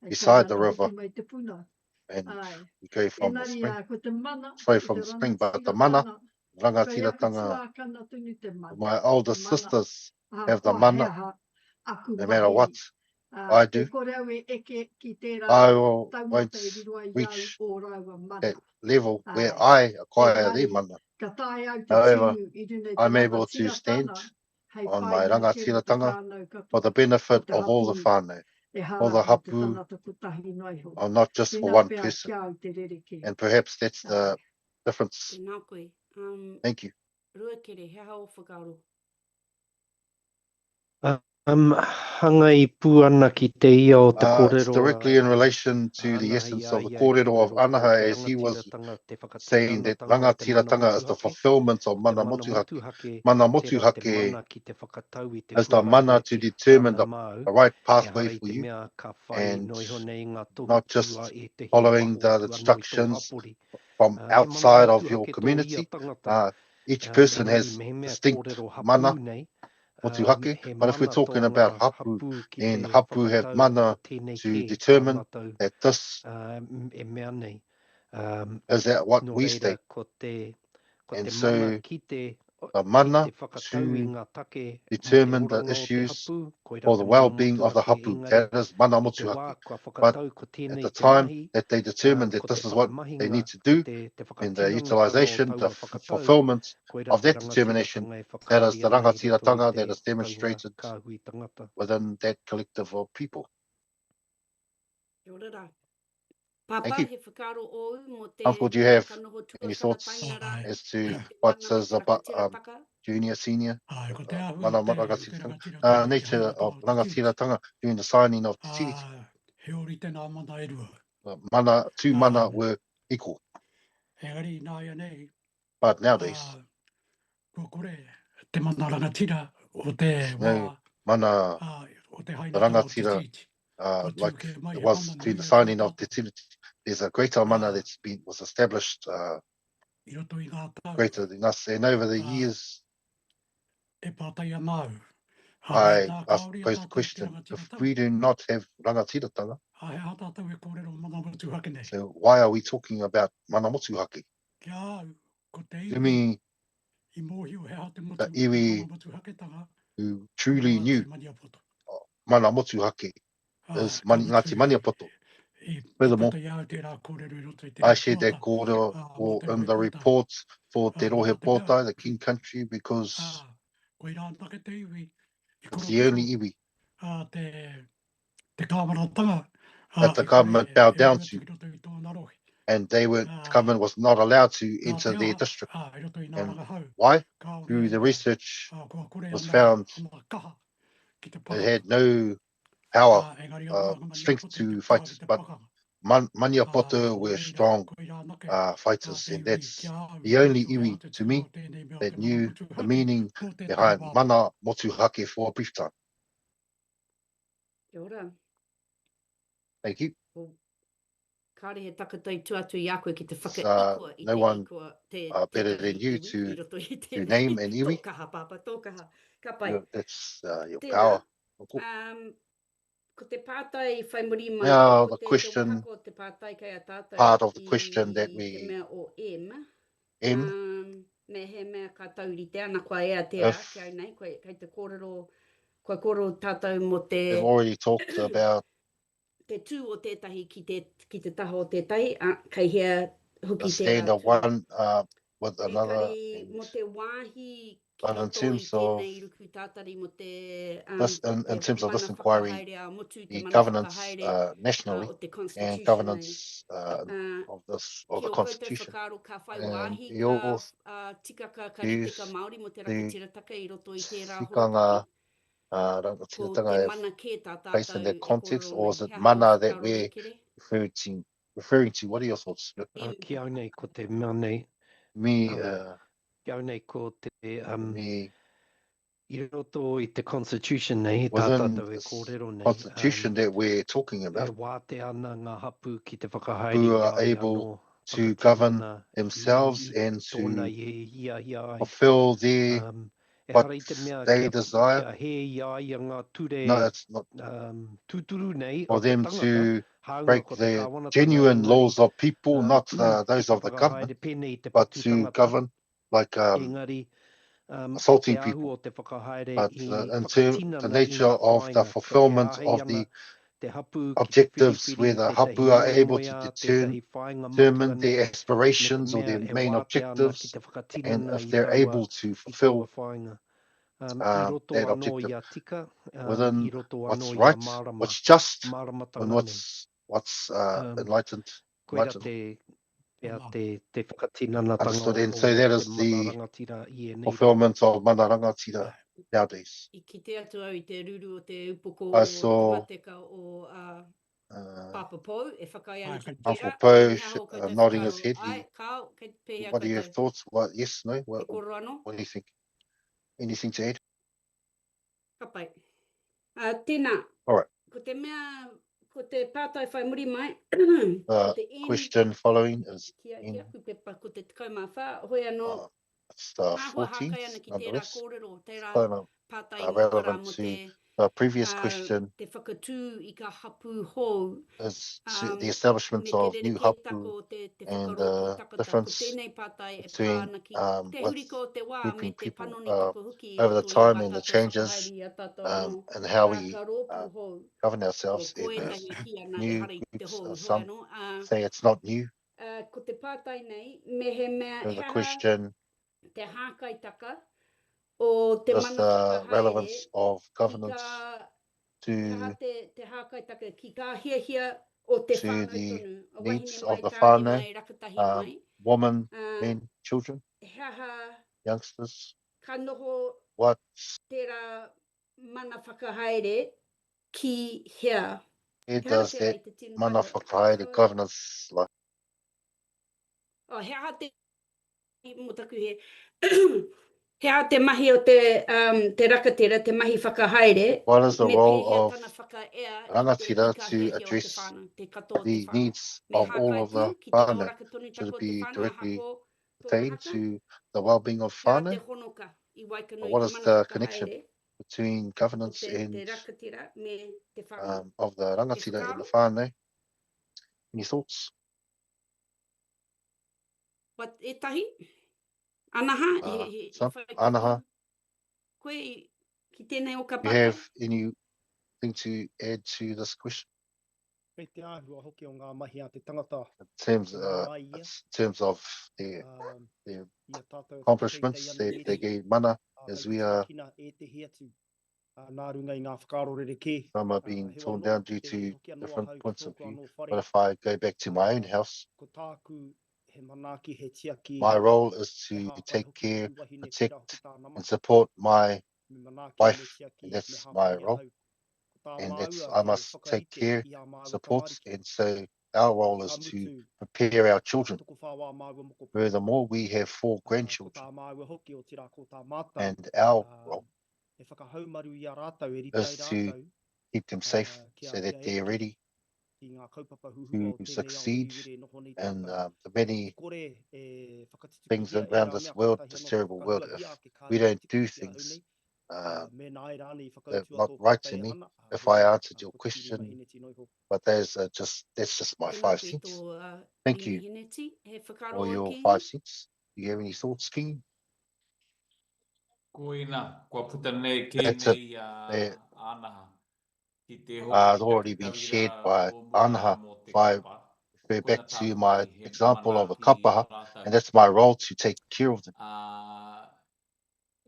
e beside kai the ana river, hoki mai te puna. and Ai. we go E from the nari spring, ko te mana, sorry, ko from te the spring, but the mana, rangatiratanga. Kai aku rangatiratanga, tuākana tunu te mana. my older Te mana. sisters Ah, have the kua mana, heaha aku no matter mahi. what I do, E kore au e eke ki tērā I won't taumata e riro ai au reach o raua mana. that level where Ai. I acquire Engari, their mana. ka tae au te However, tū I rune te I'm able to stand rangatiratanga, hei on pai my ana kere te rangatiratanga whānau katoa. for the benefit O te of all the hapu whānau, e for hara the ki te hapu, tanata kutahi noi ho. or not just for Tēnā one pēr person. kia au te rereke. And perhaps that's Ai. the difference. Tēnā koe. Thank you. Rua kere, he hao whakaro. Hanga I pū ana ki te ia o te kōrero. It's directly in relation to the essence of the kōrero of Anaha, as he was saying that rangatiratanga is the fulfillment of mana motuhake. Mana motuhake is the mana to determine the right pathway for you, and not just following the instructions from outside of your community. Each person has distinct mana motuhake, but if we're talking about hapu, then hapu have mana to determine that this is at what we stay. And so mana te whakatau to i ngā take determine mo te the oranga o te issues hapu, koe for rā the te mana well-being of the motuhake, hapu. engari, That is mana ko te wā, motuhake. kua But whakatau ko at tēnei the te time mahi, that they determined that ko te this is what they whakamahinga, need to ko do, te in the whakatinanga utilisation, taua the o taua whakatau, fulfillment koe rā of te that determination, rangatiratanga e that is whakaari the ana i roto i rangatiratanga te that is taua demonstrated kāhui tangata. within that collective of people. Kia ora rā. Thank Papa, you. he whakaro o mo te Uncle, do you have kanoho any tukakana thoughts tainara as to te what mana is about rangatirataka? junior, senior, Ai, ko te ahu mana te rangatiratanga, nature of rangatiratanga during the signing of the tiriti? He ori tēnā mana e rua. Mana, two mana Ah. were equal, Engari, nā ia nei, but nowadays, ko kore, te mana rangatira o te no wā, mana o te hainatanga o te rangatira, tiriti. like tūke mai it he was mana during nui the e signing tō of the tiriti. There's a greater mana that's was established I roto i ngā tau, greater than us, and over the years, e pātai anau. I posed the question, if we do not have rangatiratanga, He ha tātou e kōrero mana motu hake nei. so why are we talking about mana motuhake? Kia au, ko te To iwi, me, I mōhio he ha te motu the o te iwi mana motu hake tanga, who truly ko knew te maniapoto. mana motuhake is Ngāti Maniapoto. Furthermore, I shared that kōrero or in the report for Te Rohe Pōtai, the King Country, because it's the only iwi Te kāwanatanga, that the government bowed down to, and they were, the government was not allowed to enter their district. And why? Through the research was found it had no power, strength to fight, but Maniapoto were strong fighters, and that's the only iwi to me that knew the meaning behind mana motuhake for a brief time. Kia ora. Thank you. Kāre he takatai tuatu i a koe ki te It's, whakaikua i no te one ikua te better than you iwi, i roto i to tēnei. name an iwi. Tōkaha, papa, tōkaha. Ka pai. That's your Tēnā, power. Ko te pātai whai muri mai, Now, ko the te question, wahako o te pātai kai a tātou part of the question that i te we mea o M. M, Me he mea ka tauri te ana kua ea te a, kia nei, kei te kōrero, kua kōrero tātou mo te... we've already talked about te tū o tētahi ki te taha o tētahi, kei hea hoki the tērā stand of tū. one with another. Engari, mo te wāhi ki But in roto i terms of tēnei ruku tātari mo te this, in te terms of this mana inquiry, whakahaere a motu, te the mana governance whakahaere nationally o te and constitution nei. governance of Ki the o koe te constitution, whakaro ka whai and wāhi your ka tikaka karitika Māori mo te rangatirataka i roto i tērā Tikanga horopaki. Ko te rangatira mana kē tā based in tātou that e context, kōrero or nei. is it Hea hao mana that whakaro we're rekere. referring to? What are your thoughts? Kia au nei ko te mea nei, Me, kia au nei ko te me I roto i te constitution nei, tā within tātou e this kōrero nei. constitution that we're talking E about, wāte ana ngā hapu ki te whakahaere who i are ai able anō to whakatinana govern themselves i and tōna to i hia ai. fulfill their E what hara i te mea they desire. kia he i ai a ngā ture No, it's not tūturu nei for o te them tangata, to haunga break ko te the kāwanatanga, genuine engari, laws of people, not those ki te of the government, whakahaere pēnei i te but patu to tangata, govern like engari, assaulting te ahu people. o te whakahaere But i in terms the whakatinana i nature ngā of the whāinga, ka e fulfillment ahe of ana the te hapu ki te objectives, whiriwhiri where i the tētahi hapu are able moemoea, to tētahi whāinga determine matua their nei, me te aspirations or mea their e main wāte ana ki objectives, te and whakatinana if they're able to i fulfill taua whāinga. I roto that anō objective i a tika, I within roto what's anō i a right, marama, what's just, and maramatanga nei. what's enlightened. Koera te whakatinana tanga Understood. And o so that te is mana the rangatira i e nei. fulfillment of mana rangatira nowadays. I ki te atu au i te ruru o te upoko I o saw tuateka o Papa Pou, e whakai ana ki Uncle tērā. Poe nodding his head. Ai, kao, kei te pēhea What do you have koutou. thoughts? What? Yes, no? E koro anō? What do you think? Anything to add? Ka pai. Tēnā. All right. Ko te mea, ko te pātai whai muri mai, ko te Question following is kia kupepa, ko te tikau mā whā, hoi anō, it's āhua 14th, hākai ana ki tērā nonetheless. kōrero, tērā Kind of pātai relevant ngāwara mo to te The previous question te whakatū I ka hapu hou, is the establishment me of ke new rere hapu tako te and whakaroto takata, ko difference tēnei pātai between pānaki, te with huri ko te wā me grouping te people panoni tako huki over the roto I time wā and the tātou changes whakahaere I a tātou anō. and how Ka we rōpū hou, govern ko ourselves in koetahi ki ana new hari te groups. hou hoi Some anō. say it's not new. Ko te pātai nei, me he mea So the heha question te hākaitaka o te is mana the whakahaere relevance of ki governance ka to heha te hākaitaka ki ka hiahia o te to whānau the tonu. A needs wahine mai, of the tāne whānau, mai, rakatahi mai. women, Uh, men, children, Heha youngsters. ka noho What tērā mana whakahaere ki hea. here Heha does tērā that I te tino mana karo. whakahaere So, governance like? heha te mo taku he hea te mahi o te rakatira, te mahi whakahaere, What is the me role pēhea of tana whakaea rangatira I ka to hiahia o te address whānau, te katoa o te the whānau. needs Me of all of the hākai pū ki te whānau? auraka tonu Should tako it o te be whānau, directly hako tōna pertained haka. to the well-being of Hea whānau? te honoka I Waikano What I is mana the connection whakahaere between o governance te and rakatira me te whānau. of the E rangatira and the whakaaro? whānau? Any thoughts? What, e tahi? Anaha, Some? whai Anaha, koe ki tēnei o ka you pātai? have anything to add to this question? Kei te āhua hoki o ngā mahi a te tangata. In terms, Ngā wā ia. in terms of their Ia tātou accomplishments whakateitei ana that they Iesu. gave mana as Hei we te are kina e te hi atu. Nā runga I ngā whakaarorere kē. some are being He torn wā down loa due ki te to hoki anō different hau ki points of tōku view. anō whare. But if I go back to my own house, Ko tāku he manaaki he tiaki. my role is He to hāpai take hoki care, ki wahine ki rā protect, ki tā nama. and support my Me manaaki wife, me tiaki and me that's hāpai my ia role. hau. Ko tā And that's māua I he must take whakaite care, I a māua support, tamariki. and so our role Ka is to mutu prepare our children. tuku whāwā māua moko pū. Furthermore, we have 4 Ko grandchildren, tā māua hoki o tira ko tā mātau. and our role He whakahaumaru I a rātau, e is ritai to rātau. keep them safe Kia so that eke they're ready ki ngā kaupapa huhua o to tēnei succeed ao wiri noho nei in tātou. the many Ki kore e whakatituki things hia e around rā this mea world, kātahi this anō terrible world. whakahua hia If ke we don't kātiki do hia au nei. things Me nāi rāni that whakautua not tō right whakatai to e me, hana. if I answered your Ko te question, Kirima Hineti noiho. but that's just my Tēnā 5 koe cents. tō Thank you Hineti. He whakaro for your ki 5 cents. Do you have any thoughts, King? Koina, kua puta nei ke That's it. nei There. anaha. Ki te hoki It's ki already te been tawira shared by o mua Anaha. mō te If I kapa. refer Koina back to tātou my mahi he example of a manaaki I kapaha, ō rātou. and that's my role to take care of them.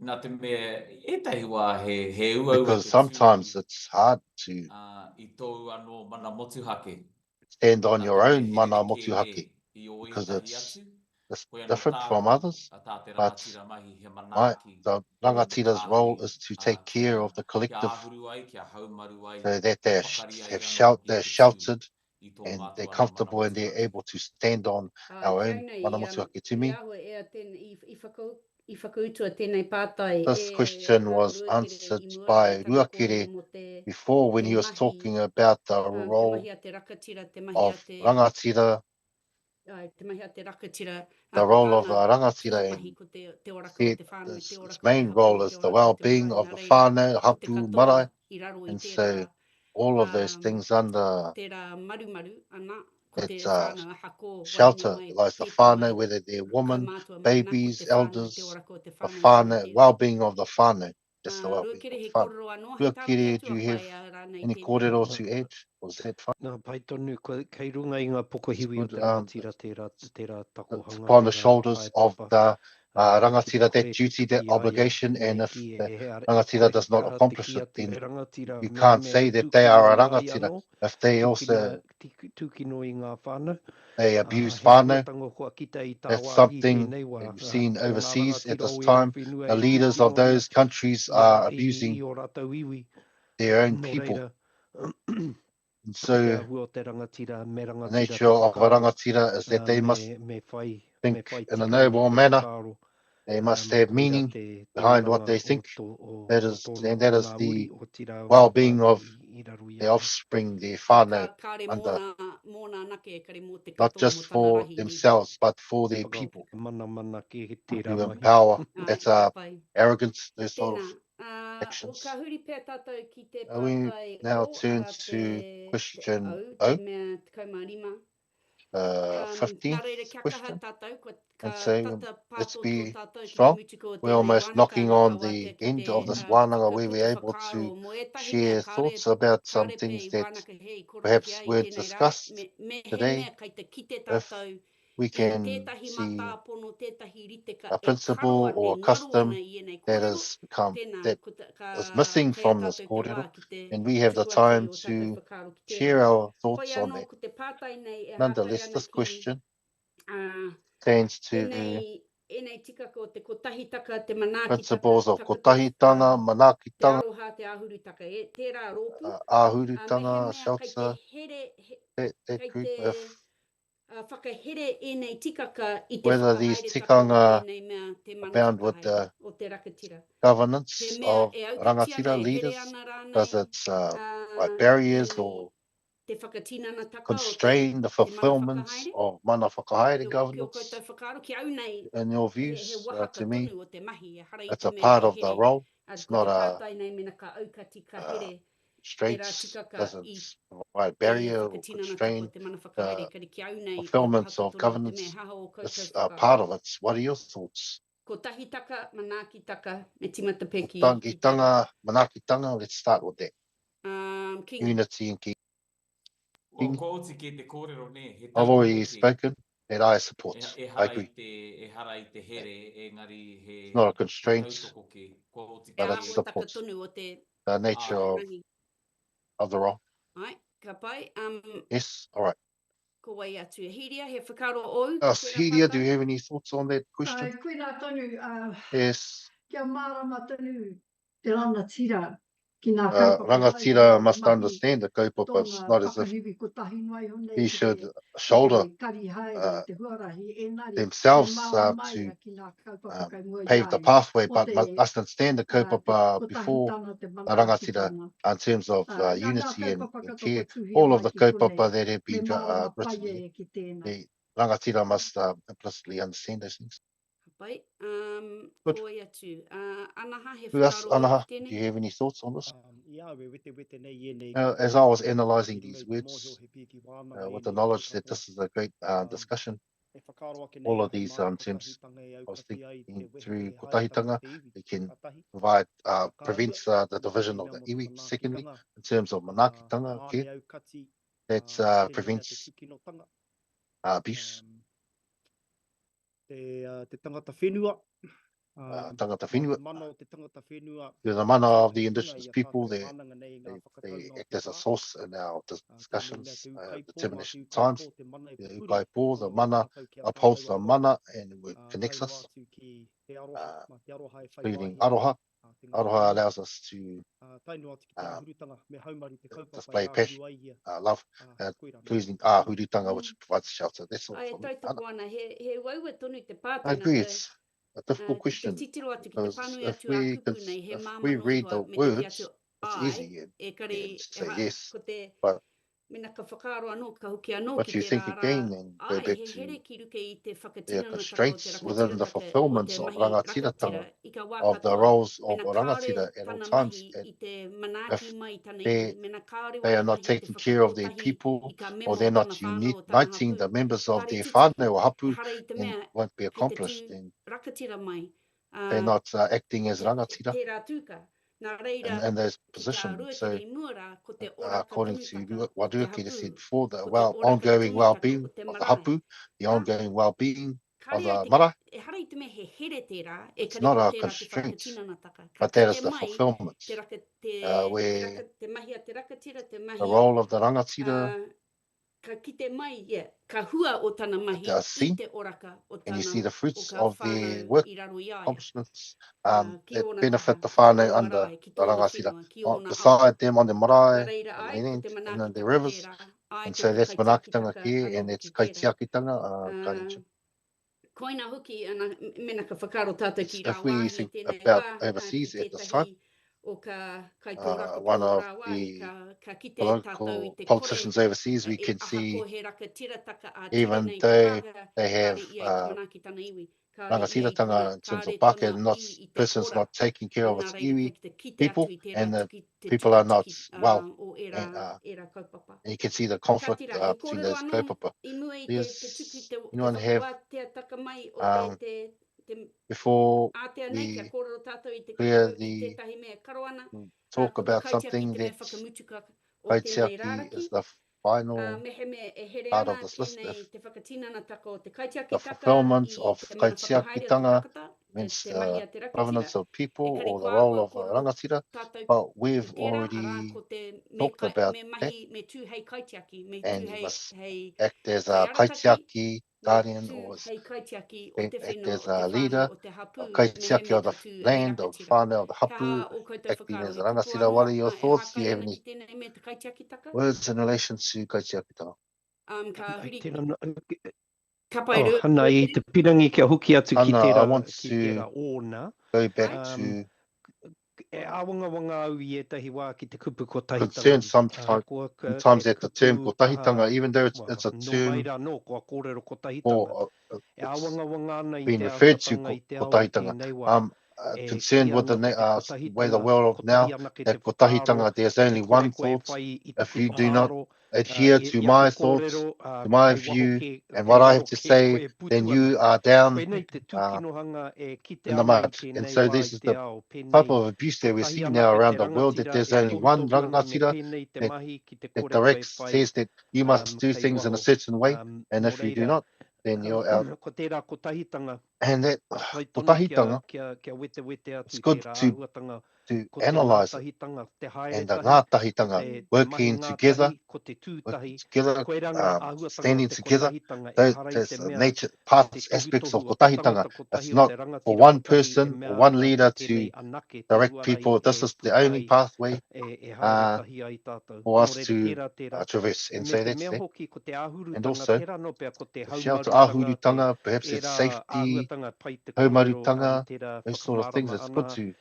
Nā te mea, e tahi wā he ua Because te sometimes tū it's hard to I tōu anō mana motuhake. stand on Nā your te mea own here mana ni ke motuhake I o because ētahi atu. it's Koe anō different from tātou, others. a tā te But rangatira mahi he the manaaki o te rangatira's role kāhui is to take care of the kia collective āhuru ai, kia haumaru ai, so that kia they're, whakari ai have anō they're i te tū sheltered I tō and they're mātua anō mana comfortable and they're motuhake. able to stand on our Kia own nei, mana motuhake to I me. ahua e a tēnei, I whakautua tēnei pātai This question was answered by Ruakere before when he was talking about the te role mahi a te rakatira, te mahi a of te... rangatira, Te mahi a te rakatira, the ko role of tāna a rangatira, tūmahi and ko te oraka o said te whānau, te his oraka o te main hapu, role te is the oraka o te well-being marae. of Nā the reira, whānau, ko te hapu, katoa marae, I raro I and tērā, so all of those things under tērā marumaru ana, ko te its whānau hako, wahine shelter mai, lies the pēta mai, whānau, whether they're ka women, mātua mai ana, ko babies, te whānau, te elders, oraka o te the whānau, tōna whānau, tērā. well-being of the whānau. Just the well-being Ruakere of he the whānau. kororo anō, he tāwhi Ruakere, atu do a you have whai a rānei any tēnei. kōrero to add? Was that fine? Nā pai tonu, kei runga I ngā pokohiwi o te rangatira, tērā takohanga, It's upon the tērā shoulders of haepapa. the rangatira, that duty, that Ki aia, obligation, and if ki the e rangatira does not karate accomplish ki it, atu then e rangatira, you me can't mea say that they tūkino are a I ai rangatira. anō, If they also tūkino I ngā whānau. they abuse He whānau, ahuatango kua kita I tā that's wā I something tēnei wā. that you've seen Ko ngā overseas at rangatira this o time. ia whenua The e leaders of tūkino those countries are abusing I o rātou iwi. their own Nō people. reira, And He so ahua o te rangatira, me the rangatira nature te of a whakaaro. rangatira is that they must Me whai think in a tika noble te manner. whakaaro. They must have Koira meaning te behind what oranga they think. o That is ngā the uri o tira well-being whānau of I raro I their ana. offspring, their whānau, Kāre under mōna nake kare mō te not katoa just mo tāna for rahi. themselves, but for Te their whakao people, mana ke he tērā to mahi. empower. Ai, That's kia pai. arrogance, those sort Tēnā, of actions. Ka huri pēr tātou ki te We pātai now o, turn te to question au, O, te mea 15. 15th Nā reira kia kaha question. tātou, ka And so tata let's pāto be tō tātou ki te strong. mutuko o We're tēnei almost wānaka knocking nā on ka wā the te end of this ka wānanga where puta we're able whakaaro to mo ētahi share mea thoughts about some kāre things pē that wānaka hei korohia perhaps i weren't tēnei rā, discussed me he today. mea kai te kite If tātou we e can tētahi see mātāpono, tētahi riteka a e principle karo or ane, a ngaru custom ana i enei that kōrero, has become, tēnā that ka is missing kei a from this tātou te wā kōrero, ki te and we have the tuku atu time o tātou to whakaaro ki tērā. share our Koe thoughts on anō that. ko te pātai nei e hātai Nonetheless, ana this ki question uh, pertains to enei tikaka o te kotahitaka, te manaakitaka, principles of takatoro, kotahitanga, te manakitanga, aroha, te ahurutaka, tērā rōpū. Me he āhurutanga, mea kai te shelter, here, that kai group, te if whakahere enei tikaka i te whether these whakahaere tako o tikanga tēnei mea te are mana bound with whakahaere the o te rakatira. governance He mea of e aukatia rangatira e here leaders, ana rānei does it like barriers i or te whakatinana taka o constrain the te mana fulfillments whakahaere. of mana whakahaere Kia governance? koutou whakaaro ki au nei In your he views, wahaka to me, tonu o te mahi, e hara i it's te a mea part he of the here. role. It's Ko not te a pātai nei mena ka aukati ka here. straits, tikaka doesn't i provide te barrier or whakatinana tako o constrain te mana whakahaere, the kari ki au nei e fulfillments wahaka of tonu o te mea governance. haha o koutou It's whakaaro. a part of it. What are your thoughts? Ko tahitaka, manaakitaka, me timata peki i tērā. Tangitanga, manakitanga, let's start with that. Kinga. Unity and O ko oti ki te kōrero ne, he I've tango already hoki. spoken that I support. E I hara agree. e hara i te here, engari he It's not a constraint, tautoko ki ko oti but E it aho supports takatonu o te the nature of the role. Ai, ka pai. Yes, all right. Ko wai atu e hiria, he whakaaro ou, Hiria, do you have any thoughts on that question? Koe nā tonu, Yes. kia mārama tonu te rangatira ki nā kaupapa Rangatira must understand the kaupapa. It's tōna not as if whakahiwi ko tahi mai honei he ki should te shoulder kari haere, te huarahi, engari, themselves he māua mai to a ki nā kaupapa kai mua pave the iai, pathway, o but te- must understand the kaupapa ko before tahitanga te the rangatira manaakitanga. in terms of Nā unity and kaupapa katoa care. tuhia All of mai the ki kaupapa konei, that have me been māua pai written here, e ki tēnā. the rangatira must implicitly understand those things. Ka pai. Good. Ko wai atu. Anaha, he Who else, whakaaro ou Anaha, ki do tēnei. you have any thoughts on this? Ia, we wete nei e nei. As I was analysing these words, with the knowledge that this is a great discussion, all of these terms I was thinking through kotahitanga, it can provide, prevents the division of the iwi. Secondly, in terms of manakitanga, okay, that prevents abuse, Te tangata whenua. tangata whenua. Mana o te tangata whenua. The mana of the indigenous people, they act as a source in our discussions, determination of times. The ukaipo, the mana, upholds the mana and it connects us, including aroha. Aroha allows us to display passion, love, including hurutanga, which provides shelter. That's all Ai, for me. tautoko ana, he waua tonu te I pātana. agree, it's a difficult Ki te question. titiro atu, ki te Because whānui if atu we a kupu cons- nei, he if māmanu we read hoa the me te ki words, atu it's ai, easy and e kare, and say ha, yes, ko te, but- mena ka whakaaro anō, ka hoki anō but ki you te think rā again and go ai, back he to here ki ruke i te the whakatinana tako o te constraints within rakatira the take o fulfillments te of mahi rangatira rakatira, i ka wā of the katoa, roles of mena rangatira kāre at all tana times, mahi and i te manaaki mai tana they- iwi, mena kāre they are wana not mahi i te taking care of their whakakotahi people, i ka or memo they're o not tana whānau o tana uniting hapu. the members of Kāre their titi, whānau or e hapu, hara i te then mea, won't be kei te accomplished, tū and rakatira mai. they're not acting as rangatira Tērā tūka. Nā reira, in those ki tā positions. rua So, te reimura, ko te oraka according to tonutaka what o te Ruakere hapu, said before, the ko te oraka ongoing tonutaka well-being o te of the marae. hapu, the ongoing well-being of Kāre ai the te, mara, e hara i te mea he here tērā, e it's kare not ko a tērā te constraint, whakatinana taka. Ka but that is kite the mai, fulfillment, te raka, te where mahi a te rakatira, te mahi, the role of the rangatira ka kite mai, ka hua o tana mahi are i seen, te oraka o and you tana, see the o fruits ka of their whānau work i raro i aia. accomplishments Ki that ona benefit taha, the ki tōna whānau under marae, ki the tōna rangatira, whenua, ki ona ao. beside them on the Nā marae, reira on the ai, ko land, te and in manaaki the tako rivers, tērā, ai and ko so te that's manakitanga kaitiakitaka here, anō and it's ki tērā. kaitiakitanga, karincha. Koina hoki, ana, mena ka whakaro tātou ki rā If we wāhi think tēnei about wā, overseas ki at this time, tētahi o ka kaitōraka one pō of rā wāhi, the ka kite tātou i political te kore, politicians overseas, we e can aha ko see he raka tira taka a tere even nei te though pāhera, they have kāre i ai te manaaki tana iwi. rangatira in terms of baka, person's not taking care of its iwi people, and the people are not well. And you can see the conflict between those kaupapa. Does anyone have, before we clear the talk about something that kaitiaki is the final part of this list, if the fulfillment of kaitiakitanga means the governance of people or the role of rangatira, but we've already talked about that, and you must act as a kaitiaki guardian or act as a leader, a kaitiaki of the land, of the whānau, of the hapu, acting as a rangatira. What are your thoughts? Do you have any words in relation to kaitiakitanga? Hana i te pirangi kia hoki atu ki Hana, tērā, I want ki to tērā ōna. go back to E awanga au i etahi wā ki te kupu ko tahitanga. concern sometimes that the term ko tahitanga, even though it's a term no, kua kōrero ko tahitanga. or E awanga ana i being te referred to atatanga i te ko ao tahitanga. tēnei wā. Concerned with the way the world of now, that ko tahitanga, there's only one thought. If you do not adhere to my thoughts, to my view, and what I have to say, then you are down in the mud. And so this is the type of abuse that we're seeing now around the world, that there's only one rangatira that directs, says that you must do things in a certain way, and if you do not, then you're out. And that ko tahitanga, it's good to analyse it, and the ngā tahitanga working together, standing together. There's the nature, parts, aspects of ko tahitanga. It's not for one person or one leader to direct people. This is the only pathway for us to traverse. And so that's that. And also, the shelter ahurutanga, perhaps it's safety, haumarutanga, those sort of things. It's good to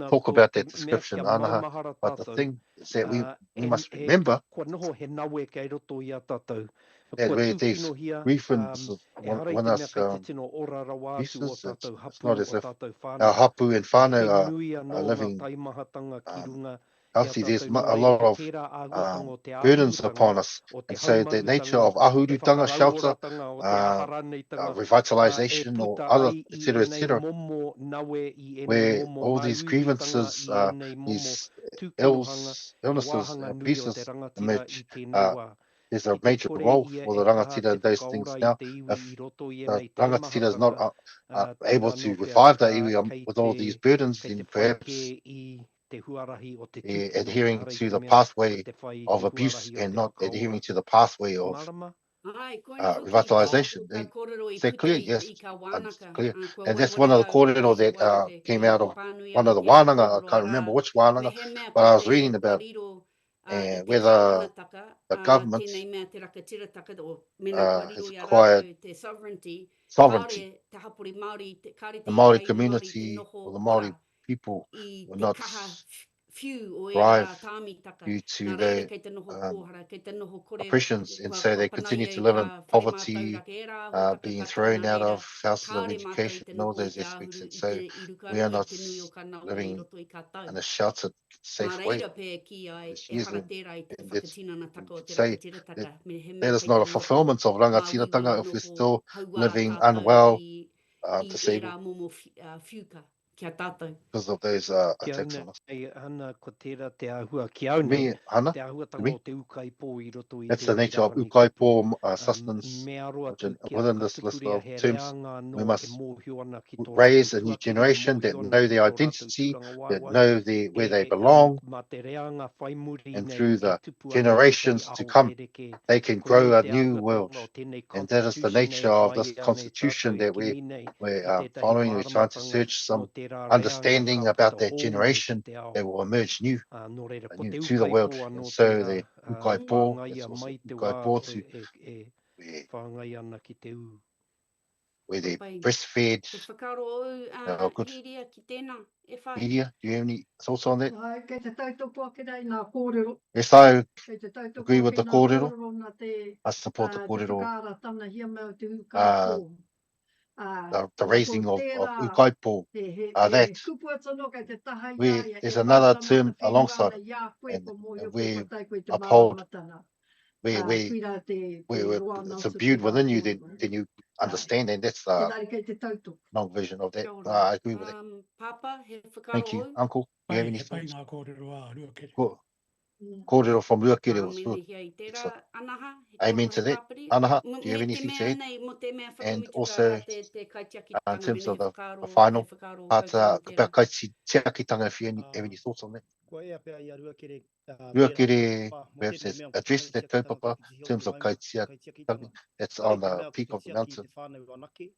talk about that description, anaha. But the thing is that we must remember that where these references, when us uses, it's not as if our hapu and whānau are living healthy. There's a lot of burdens upon us. And so the nature of ahurutanga, shelter, revitalization or other, etc., where all these grievances, these illnesses, pieces emerge, there's a major role for the rangatira in those things. Now, if the rangatira is not able to revive the iwi with all these burdens, then perhaps adhering to the pathway of abuse and not adhering to the pathway of revitalization. Is that clear? Yes, it's clear. And that's one of the kōrero that came out of one of the wānanga. I can't remember which wānanga, but I was reading about and whether the government has acquired sovereignty, the Māori community or the Māori people will not thrive due to their oppressions, and so they continue to live in poverty, being thrown out of houses of education and all those aspects. And so we are not living in a sheltered, safe way. Say that is not a fulfillment of rangatiratanga if we're still living unwell, disabled, because of those attacks on us. Me, Hana, to me, that's the nature of ukaipo sustenance. Within this list of terms, we must raise a new generation that know their identity, that know where they belong, and through the generations to come, they can grow a new world. And that is the nature of this constitution that we're following. We're trying to search some understanding about that generation that will emerge new to the world. And so the ukaipo, that's also ukaipo to where they breastfed. Good. Media, do you have any thoughts on that? Yes, I agree with the kōrero. I support the kōrero. the raising of ukaipo, that there's another term alongside it, and we uphold where it's imbued within you, then you understand, and that's the long vision of that. I agree with that. Papa, he Thank you, whakaaro Uncle. Do you have any He pai thoughts? ngā kōrero a Ruakere. Kōrero from Ruakere was Mene good. hia i tērā, Excellent. anaha, he Amen koro to he that. tāpiri. Anaha, Me do you have te anything to mea add? nei, mo te mea And whakamituka also, te kaitiaki in terms of the whakaaro, final he whakaaro part, koutou ka tērā. kaiti tiakitanga, if you have any thoughts on that? Ko ea pea ia Ruakere. Ruakere perhaps has addressed that kaupapa in terms of kaitiaki. That's on the peak of the mountain.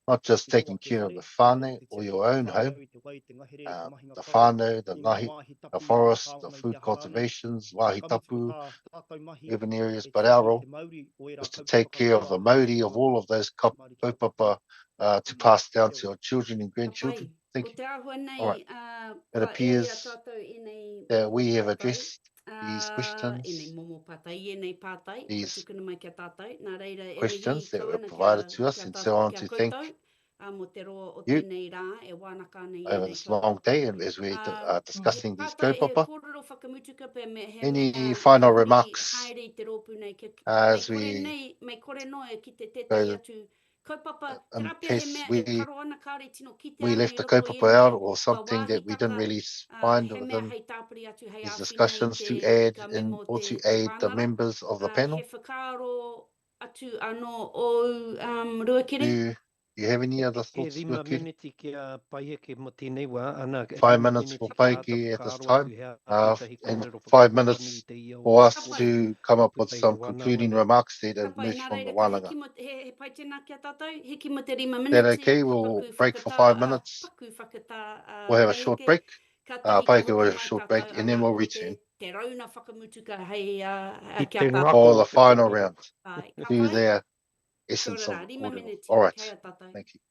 Not just taking care of the whānau or your own home, the whānau, the ngahi, the forest, the food cultivations, wahi tapu, urban areas, but our role is to take care of the mauri of all of those kaupapa to pass down to our children and grandchildren. Thank you. All right. It appears that we have addressed these questions, these questions that were provided to us, and so I want to thank you over this long day and as we are discussing these kaupapa. Any final remarks as we go in case we left the kaupapa out or something that we didn't really find within these discussions to add in or to aid the members of the panel? Do you have any other thoughts? E rima miniti kia paiheke mo tēnei wā, ana 5 minutes for Paiki at this time, and 5 minutes for us to come up with some concluding remarks that emerge from the wānanga. Is that okay? We'll break for 5 minutes. We'll have a short break. Paiki will have a short break, and then we'll return for the final round to their essence of the kōrero. All right. Thank you.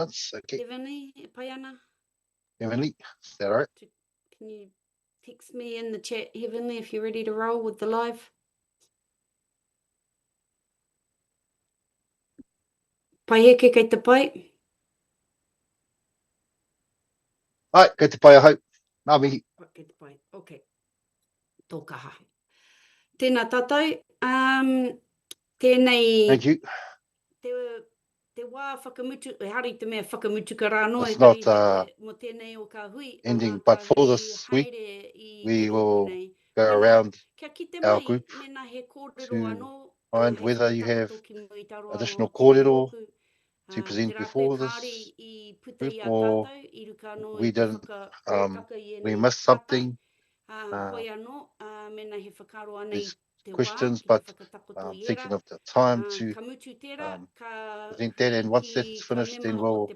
Okay, Heavenly, Payana, Heavenly, is that all right? can you text me in the chat, Heavenly, if you're ready to roll with the live? Pai heke kei te pai. Ai, kei te pai ahau. Nā mihi. Kei te pai, okay. Tō kaha. Tēnā tātou, tēnei... Thank you. Te wā whakamutu, hari te mea whakamutu ka rāno, It's not mo tēnei o ka hui. ending, but for this week, we will go around our group to find whether you have additional kōrero to present before this group, or we didn't, we missed something. These questions, but thinking of the time to present that, and once that's finished, then we'll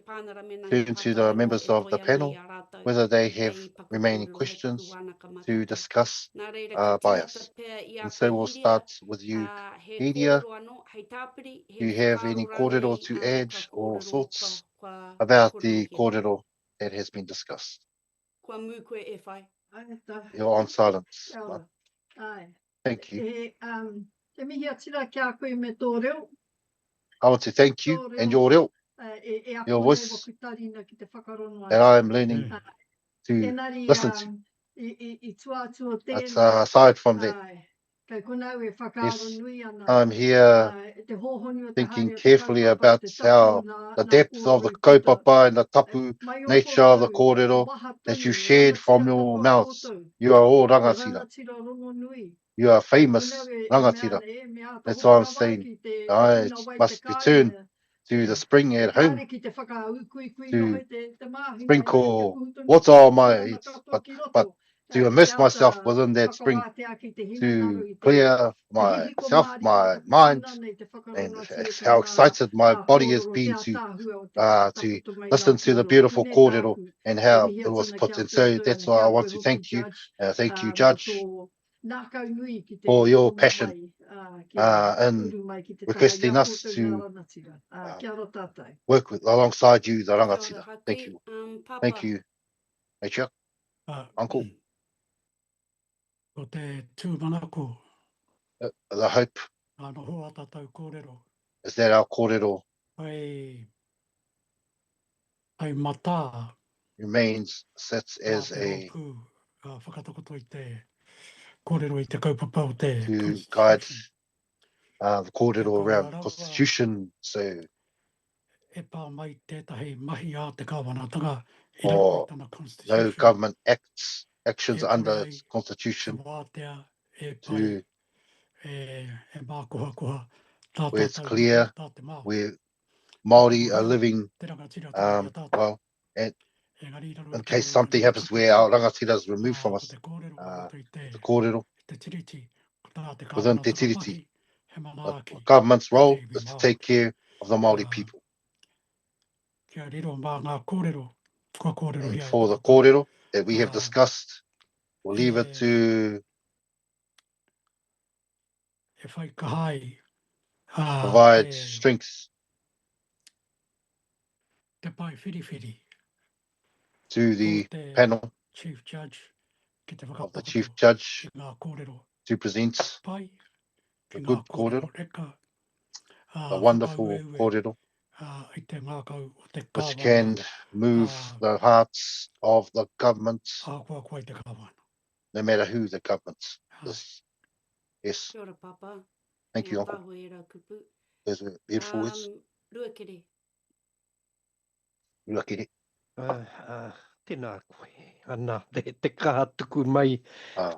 turn to the members of the panel, whether they have remaining questions to discuss by us. And so we'll start with you, Media. Do you have any kōrero to add or thoughts about the kōrero that has been discussed? You're on silence. Ai. Thank you. E mihi atira ki a koe me tō reo. I want to thank you and your reo, your voice, that I am learning to listen to. That's aside from that. Yes, I'm here thinking carefully about how the depth of the kaupapa and the tapu nature of the kōrero that you shared from your mouths. You are all rangatira. You are famous rangatira. That's why I'm saying I must return to the spring at home to sprinkle water on my head, but to immerse myself within that spring, to clear myself, my mind, and how excited my body has been to listen to the beautiful kōrero and how it was put. And so that's why I want to thank you, Judge, for your passion in requesting us to work alongside you, the rangatira. Thank you. Thank you, Nature. Uncle. Ko te tūmanako. The hope Ano hoa tātou kōrero. is that our kōrero ai mata. sits as a Whakatakoto I te kōrero I te kaupapa o te to guide the kōrero around Constitution. So E pā mai tētahi mahi a te kāwanatanga. or no government actions under its Constitution to where it's clear where Māori are living well, and in case something happens where our rangatira is removed from us, the kōrero within te tiriti. The government's role is to take care of the Māori people. And for the kōrero that we have discussed, we'll leave it to provide strength to the panel of the Chief Judge to present the good kōrero, the wonderful kōrero, which can move the hearts of the government, no matter who the government is. Yes. Thank you, Uncle. Those were beautiful words. Ruakere. Tēnā koe, ana, te kaha tuku mai,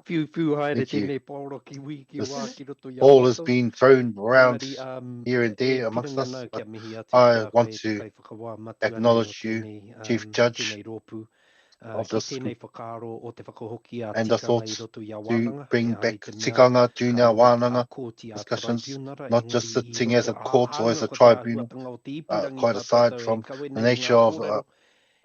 whiu haere tēnei paoro ki wi, ki wā, ki roto i all has been thrown around here and there amongst us, but I want to acknowledge you, Chief Judge of this group, and the thoughts to bring back tikanga to our wānanga discussions, not just sitting as a court or as a tribunal, quite aside from the nature of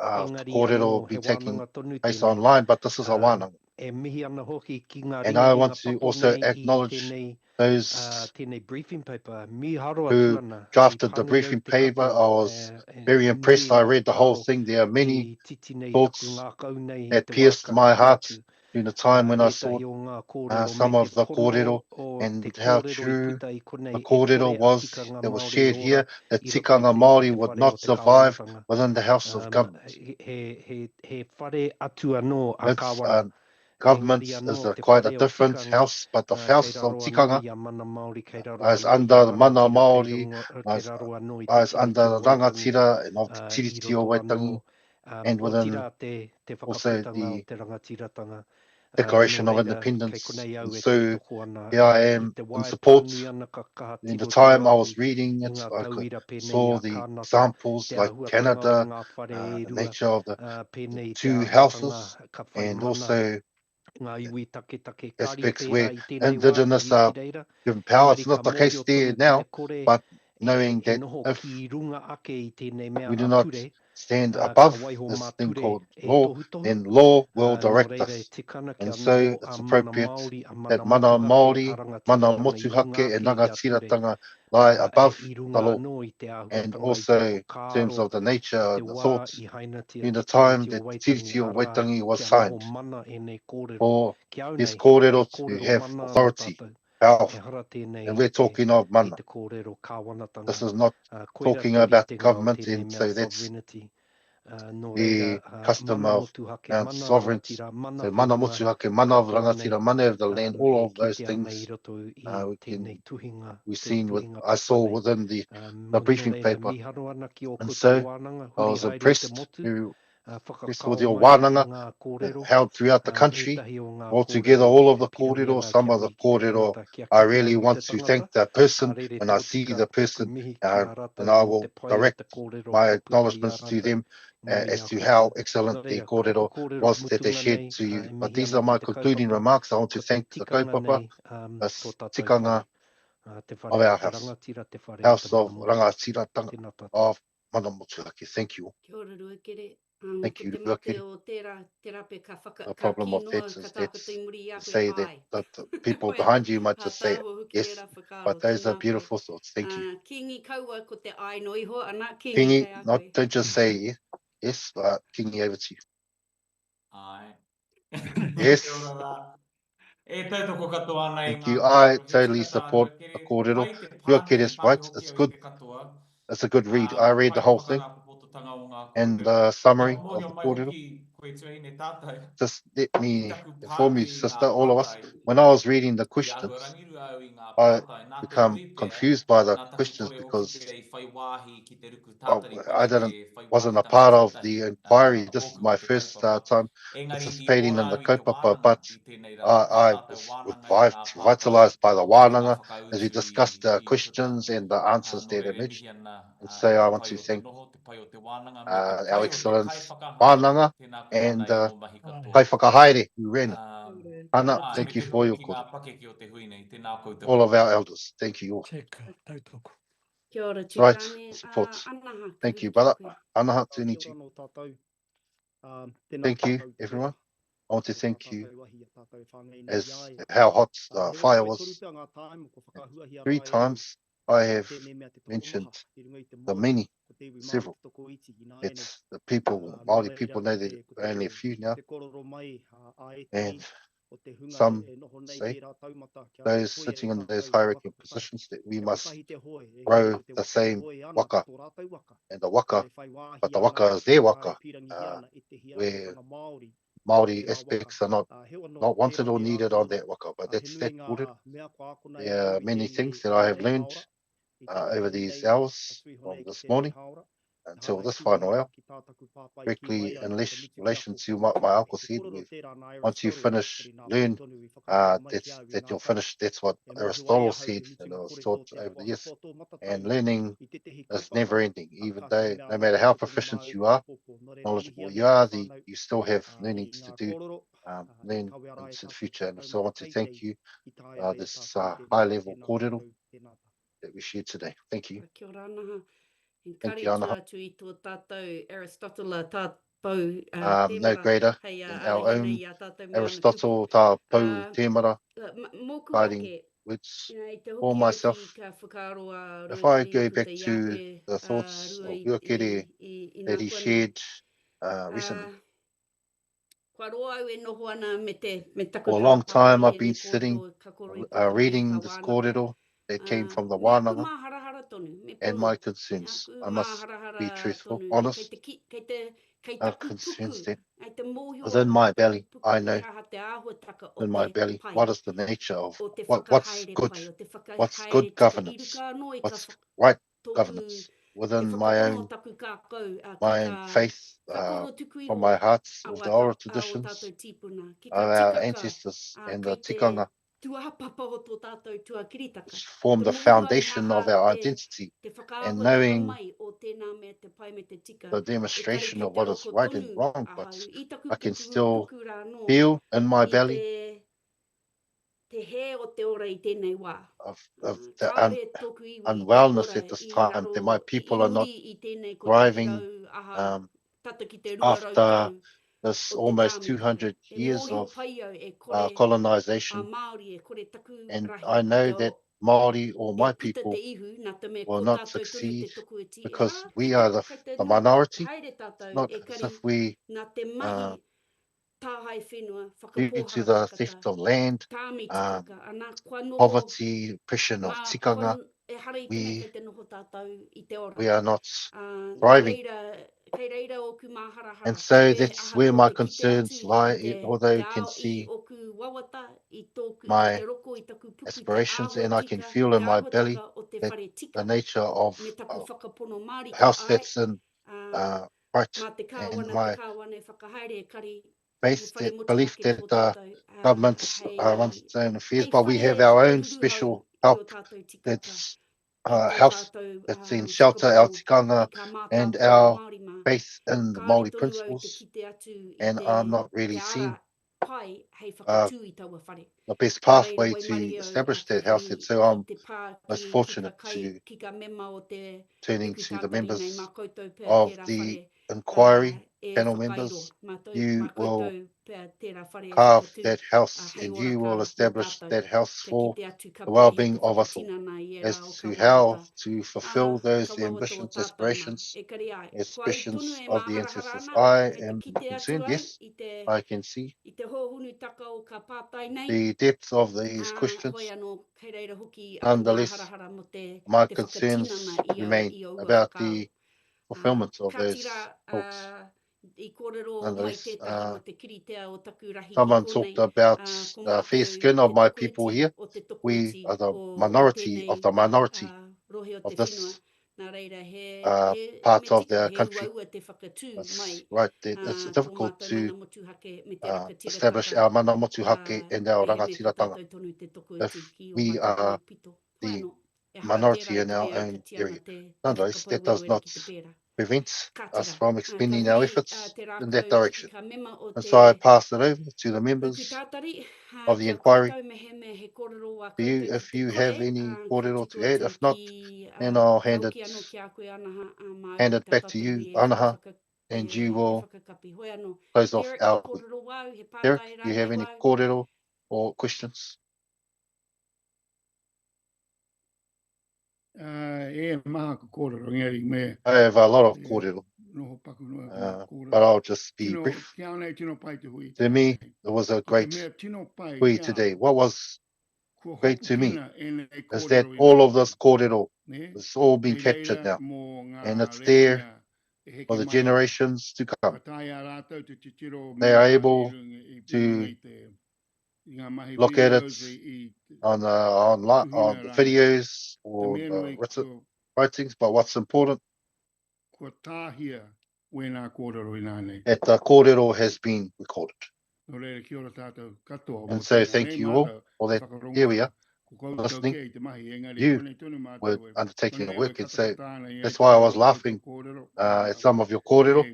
kōrero be taking place online, but this is a wānanga. And I want to also acknowledge those tēnei briefing paper, mi haroa who tuana, drafted the briefing paper. I was very impressed. I read the whole thing. There are many thoughts that pierced my heart during the time when I saw some of the kōrero and how true the kōrero was that was shared here, that tikanga Māori would not survive within the House of Government. Government is quite a different house, but the House of Tikanga is under the mana Māori, is under the rangatira and of the tiriti o Waitangi, and within also the Declaration of Independence. And so here I am in support. In the time I was reading it, I saw the examples like Canada, the nature of the two houses, and also aspects where Indigenous are given power. It's not the case there now, but knowing that if we do not stand above this thing called law, then law will direct us. And so it's appropriate that mana Māori, mana motuhake and rangatiratanga lie above the law. And also in terms of the nature and the thoughts, in the time that Tiriti o Waitangi was signed, for this kōrero to have authority, power, and we're talking of mana. This is not talking about government, and so that's the custom of sovereignty. So mana motuhake, mana of rangatira, mana of the land, all of those things I saw within the briefing paper. And so I was impressed with your wānanga held throughout the country. Altogether, all of the kōrero, some of the kōrero, I really want to thank the person. When I see the person, and I will direct my acknowledgements to them as to how excellent the kōrero was that they shared to you. But these are my concluding remarks. I want to thank the kaupapa, the tikanga of our house, House of Rangatiratanga of Mana Motuhake. Thank you. Thank you. The problem of that is that to say that the people behind you might just say yes, but those are beautiful thoughts. Thank you. Kingi, don't just say yes, but Kingi, over to you. Yes. Thank you. I totally support the kōrero. Ruakere is right. It's good. It's a good read. I read the whole thing and the summary of the kōrero. Just let me inform you, sister, all of us. When I was reading the questions, I become confused by the questions because I wasn't a part of the inquiry. This is my first time participating in the kaupapa, but I was revitalized by the wānanga as we discussed the questions and the answers that emerged. And so I want to thank our excellence wānanga and kai whakahaere who ran it. Ana, thank you for your kōrero. All of our elders, thank you all. Right, support. Thank you, brother. Anaha tūniti. Thank you, everyone. I want to thank you as how hot the fire was. 3 times I have mentioned the many, several. It's the people, Māori people know that only a few now. And some say, those sitting in those high-ranking positions, that we must grow the same waka. And the waka, but the waka is their waka, where Māori aspects are not wanted or needed on that waka, but that's that kōrero. There are many things that I have learned over these hours from this morning until this final hour, directly in relation to what my uncle said. Once you finish, learn, that you'll finish. That's what Aristotle said, and it was taught over the years. And learning is never ending, even though no matter how proficient you are, knowledgeable you are, you still have learnings to do, learn into the future. And so I want to thank you, this high-level kōrero that we shared today. Thank you. Thank you, Anaha. No greater than our own Aristotle, tā pau tēmara, guiding which You know, te for hoki myself, atu ka whakaroa if rua I te go uku back te to iape, the thoughts rua of i Uakere that nā he koana. shared recently. Kua roa au e noho ana me taku For a long ka time, pāpari I've e been nei sitting, kōrero ka koro i puka reading ka this wānaka. kōrero that came from the Me aku wānanga mā harahara tonu, me and pono. my Me concerns. aku I mā must harahara be truthful, tonu. honest, Kei our taku concerns puku, that ai te mōhio within o my taku belly, puku I i know aha te āhuataka o in my te belly, pai. what is the nature of O te what's whakahaere good, pai, o te what's whakahaere good tika governance, iruka anō i ka what's right tōku governance te within whakapono taku kākau, my own faith, ka koro tuku from iho my hearts a of the wā oral o traditions tātou tīpuna. Ki of ka our tikaka, ancestors and the kei te tikanga, tuahapapa o tō tātou tuakiritaka. which form Te the mōhio ai foundation of haha our te identity, te and whakaahuataka knowing mai o tēnā mea te pai me te tika. the E kare demonstration kei of te what is roko right and tonu wrong, a but hau. I taku I can puku still puku rā noa. feel in my I belly te he o te ora i tēnei wā. of the Kāre tōku iwi te unwellness ora at this i time, raro that my people i are not muri i tēnei ko thriving tahirau aha tata ki te after ruaraukau this o te almost tāmiki. 200 E years mōhio of pai au e kore a colonization. Māori e kore taku And rahi I i know te that o Māori or my e puta people te ihu nā te mea will ko not tātou tonu succeed te toku e ti. because we kei are kei te the nui minority. haere tātou Not e as kari if we, nā te mahi tāhai whenua due to whakapohara the takata. theft of land, Tāmi tikaka, anā kua noho poverty, oppression of tikanga, e hara i tēnei kei te noho tātou i te ora. we are not Nā thriving. reira, kei reira oku māharahara. And so Kei that's aha where ko my te kite concerns atu lie, i te, although you te can ao see i oku wawata, i tōku, i my te roko i taku puku, te aspirations, and I can āhuatika, feel te in my belly āhuataka o te that whare the tika, nature of me taku whakapono Māori ka house ai, that's in mā right, te and kāwana, my te kāwana e whakahaere e kari, he faith, whare that motu belief hake that tō tātou, governments hei, runs its own affairs, hei but we have our own special help that's health that's in shelter, our tikanga, and our faith in the Māori principles. And I'm not really seeing the best pathway to establish that health. And so I'm most fortunate to turning to the members of the inquiry panel members. You will carve that house and you will establish that house for the well-being of us all, as to how to fulfill those ambitions, aspirations, aspirations of the ancestors. I am concerned, yes, I can see the depth of these questions. Nonetheless, my concerns remain about the fulfillment of those hopes. Nonetheless, someone talked about fair skin of my people here. We are the minority of this part of the country. That's right. It's difficult to establish our mana motuhake and our rangatiratanga if we are the minority in our own area. Nonetheless, that does not prevent us from expending our efforts in that direction. And so I pass it over to the members of the inquiry. To you, if you have any kōrero to add, if not, then I'll hand it back to you, Anaha, and you will close off our. Derek, do you have any kōrero or questions? E maha ko kōrero ngeri me. I have a lot of kōrero, but I'll just be brief. To me, it was a great hui today. What was great to me is that all of this kōrero has all been captured now, and it's there for the generations to come. They are able to look at it on the videos or the written writings, but what's important, that the kōrero has been recorded. And so thank you all for that. Here we are, listening. You were undertaking the work, and so that's why I was laughing at some of your kōrero.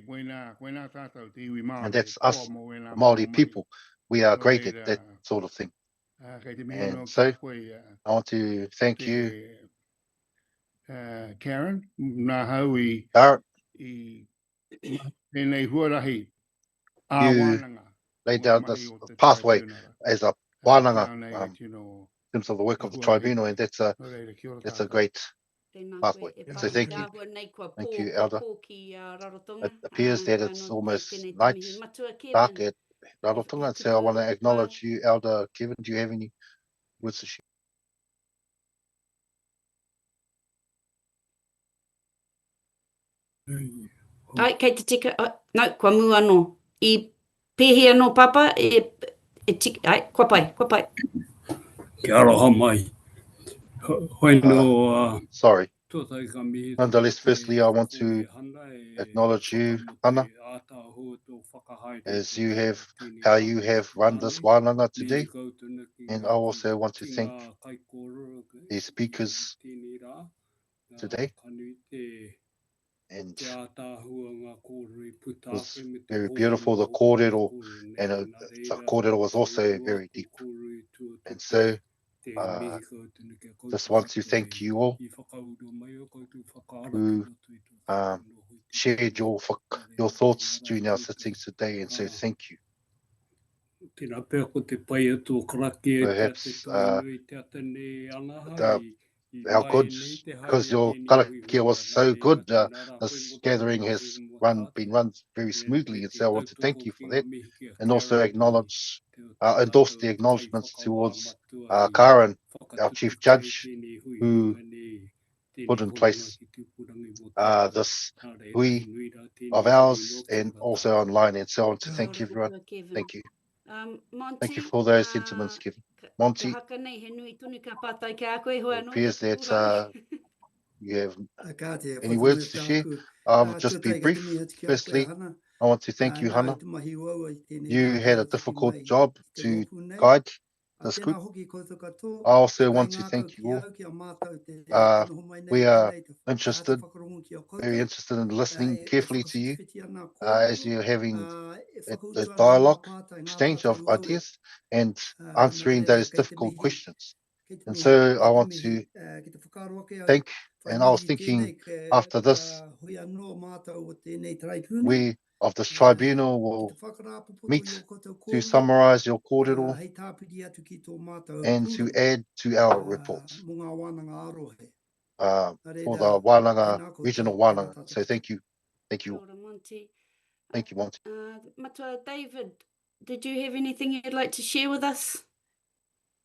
And that's us, the Māori people. We are great at that sort of thing. And so I want to thank you, Karen, Barrett. You laid down this pathway as a wānanga terms of the work of the tribunal, and that's a great pathway. So thank you. Thank you, Elder. It appears that it's almost night, dark at Rarotonga, so I want to acknowledge you, Elder Kevin. Do you have any words to share? Ai, kei te tika, no, kua mu anō. I pēhi anō papa, tika, ai, kua pai. Ki aroha mai. Hoi no... Sorry. Nonetheless, firstly, I want to acknowledge you, Hana, as you have, how you have run this wānanga today. And I also want to thank the speakers today. And it was very beautiful, the kōrero, and the kōrero was also very deep. And so, just want to thank you all who shared your thoughts during our sittings today, and so thank you. Perhaps how good, because your karakia was so good, this gathering has been run very smoothly, and so I want to thank you for that, and also endorse the acknowledgements towards Karen, our Chief Judge, who put in place this hui of ours and also online, and so I want to thank everyone. Thank you. Thank you for those sentiments, Kevin. Monty, it appears that you have any words to share. I'll just be brief. Firstly, I want to thank you, Hana. You had a difficult job to guide this group. I also want to thank you all. We are very interested in listening carefully to you as you're having a dialogue, exchange of ideas, and answering those difficult questions. And so I want to thank, and I was thinking after this, we of this tribunal will meet to summarize your kōrero and to add to our report for the Wānanga, regional Wānanga. So thank you. Thank you. Thank you, Monty. Matua, David, did you have anything you'd like to share with us?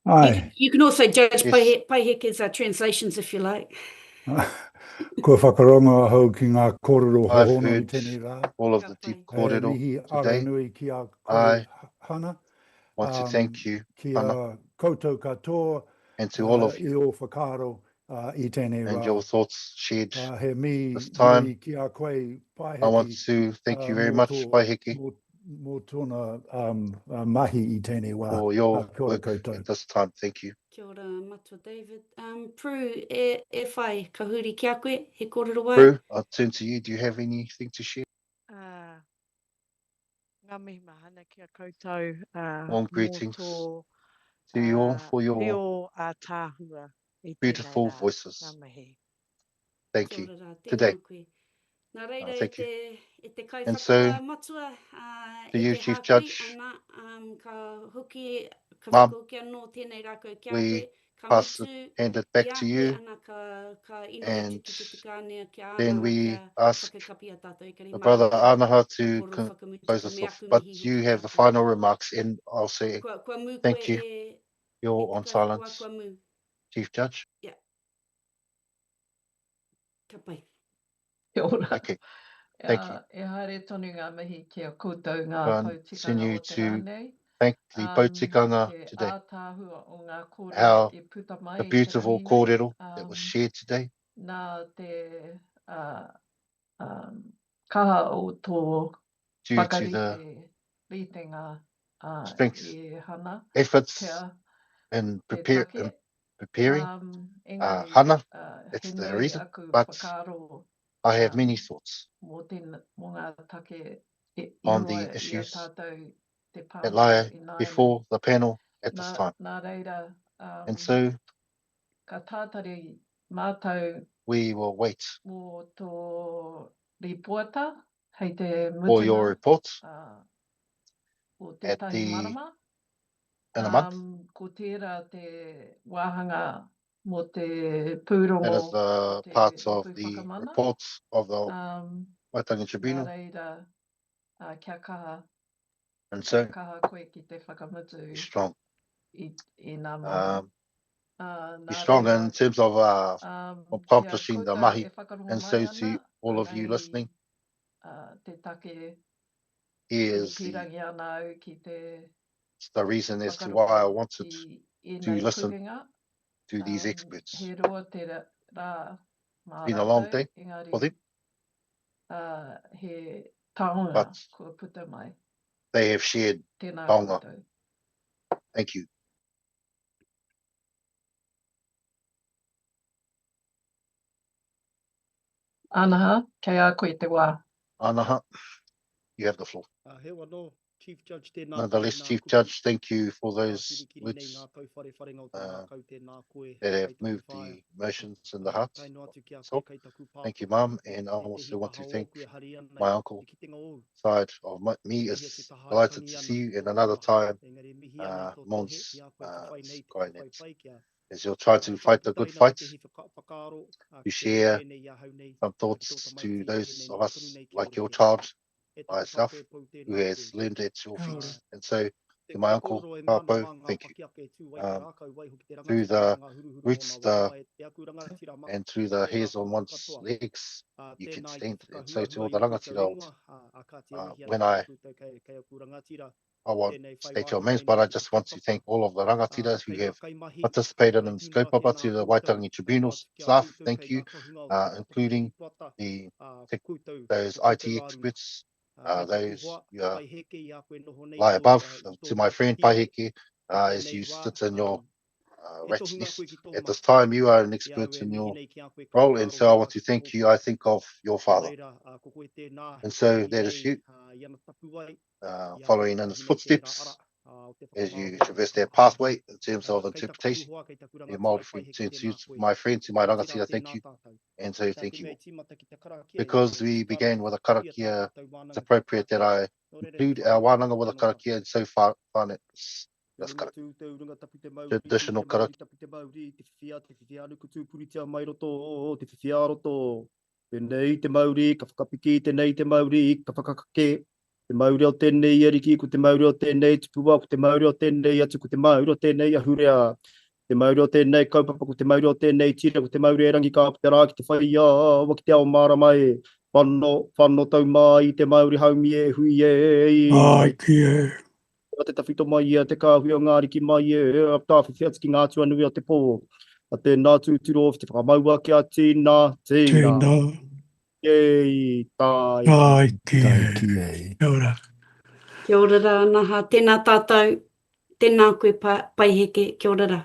Aye. You can also judge Paiheke's translations if you like. Ko whakaronga hau ki ngā kōrero I've hohono i heard tēnei rā. all of the deep kōrero today. I want to thank you, Hana, and to all of you, and your thoughts shared this time. I want to thank you very much, Paiheke, for your work at this time. Thank you. Kia ora, matua David. Prue, e whai, ka huri ki a koe, he kōrero wai? Prue, I'll turn to you. Do you have anything to share? Ngā mihi mahana ki a koutou. Warm greetings to you all for your beautiful voices. Thank you. Today. Thank you. And so, to you, Chief Judge, Mum, we hand it back to you, and then we ask the Brother Anaha to close us off. But you have the final remarks, and I'll say thank you. You're on silence, Chief Judge. Yeah. Okay. Thank you. Continue to thank the Tikanga today. How the beautiful kōrero that was shared today. Due to the strength, efforts in preparing Hana, that's the reason. But I have many thoughts on the issues that lie before the panel at this time. And so we will wait for your report at the in a month. Ko tērā te wāhanga mo te That is pūrongo the te parts of pū the whakamana. reports of the Waitangi Nā Tribunal. reira, kia kaha, And so, kia kaha koe ki te whakamutu be strong. I nā mahi. Be Nā strong reira, in terms of accomplishing the koutou mahi. e whakarongo And mai so ana, to all of you anahi, listening, te take here e is pirangi ana au ki te the reason as to why I whakarongo wanted I to nei listen puringa. to these experts. He roa te rā mā It's been a long rātou, day engari, for them, he taonga but kua puta mai. they have shared Tēnā taonga. koutou. Thank you. Anaha, kei a koe te wā. Anaha, you have the floor. He wano, Chief Judge tēnā Nonetheless, koe, Chief kupu. Judge, thank you for those Pirikiri nei words ngā tauwharewharenga o tēnā kau tēnā koe, that have kei taku moved whaia. the emotions in the hearts. Taino atu ki a So, koe, kei taku thank you, pāpapa. Mum, and I E te also want to hitaha thank oku e hari ana my i uncle te kitenga o. side of me. Pehea Is te taha delighted tangi to ana see you in o another mahi. time, Engari mihi ana I tō tohe, Mons i a koe ka whai nei te Skynet, whaipai kia. as you'll try to fight the good Whakaputaina fight, te hi whakaaro, to ki te share rongo tēnei i ahau nei. some Ki te thoughts tōta to maiti, those tēnei of nā us, tonu nei ki like your oroke. child, E taku myself, tape pou who tēnā has koe. learned at your feet. Ora. And so, Te to my koe uncle, kōrero e ngana Papo, mā ngā thank you. pakiake tū wai te rākau wai hoki te Through rangatira the ki ngā huruhuru roots, o ngā wāwae te aku rangatira maka and through the o hairs rākau on one's whakatoa. legs, you can Tēnā I te stand. And so to whakahua all hua the I o koutou rangatira, ingoa, a ka te mihi when ana I ki koutou kei aku rangatira. I won't Tēnei whai state your wāhi names, mai but nei I ki te just want to whakapapa. thank all of the rangatiras who Kei have wakai mahi, participated mai in this tūnura kaupapa, tēnā to the koutou, Waitangi taino Tribunal atu ki a staff, koutou thank kei you, ngā tohunga o te whakapapa including ki puata, the koutou, those ko koutou IT rārunga. experts, Kei taku those hoa, you pai heke I a koe noho nei lie tō, above, I to tō my friend whakahiake. Paiheke, as Tēnei you wā, sit in your e rat's tohunga koe nest. ki tō At mahi. this time, you are an Ia expert au e in mihi your nei ki a koe ka role, and whakaaro so I ki want a to ki te thank you. hoko. I think of your Nā father, reira, ko koe tēnā, and so mihi that is nei, you, I ana tapu ai, following in his mihi nei te ara footsteps o te as you whakamāori, traverse that whakamaha. pathway in terms of Kei taku interpretation. hoa, kei taku Yeah, rangatira Māori I friend, pai heke since tēnā you, koe. my friend, to my Kia tira rangatira, thank tēnā you, tātou. and so Kia thank te you mea all. tīmata ki te karakia, Because te we whakaaro began with a ki a karakia, tātou it's wānanga ki appropriate that I Nō reira, include te our whānau wānanga with a whānau wā. karakia, and so far find it Te this runga karakia. tū, te runga tapu te mauri, Traditional te mauri karakia. tapu te mauri, te whiwhia anuku tū puritia mai roto, te whiwhia roto. Tēnei te mauri, ka whakapiki, tēnei te mauri, ka whakakake. Te mauri o tēnei ariki, ko te mauri o tēnei tupua, ko te mauri o tēnei atu, ko te mauri o tēnei ahurea. Te mauri o tēnei kaupapa, ko te mauri o tēnei tira, ko te mauri e rangi ka te rā ki te whaia, wa ki te ao māra mai. Whanno tau mai, te mauri haumi e hui e. Ai, ki e. Te tawhito mai ia, te kāhui o ngā riki mai e, a tāwhi whiatiki ngā tuanui o te pō. A te nā tūturo, te whakamaua ki a tīna, tīna. Tēnā. Yei, tāi. Ai, ki Tai e. ki ei. Kia ora. Kia ora rā, Naha. Tēnā tātou, tēnā koe Paiheke, kia ora rā.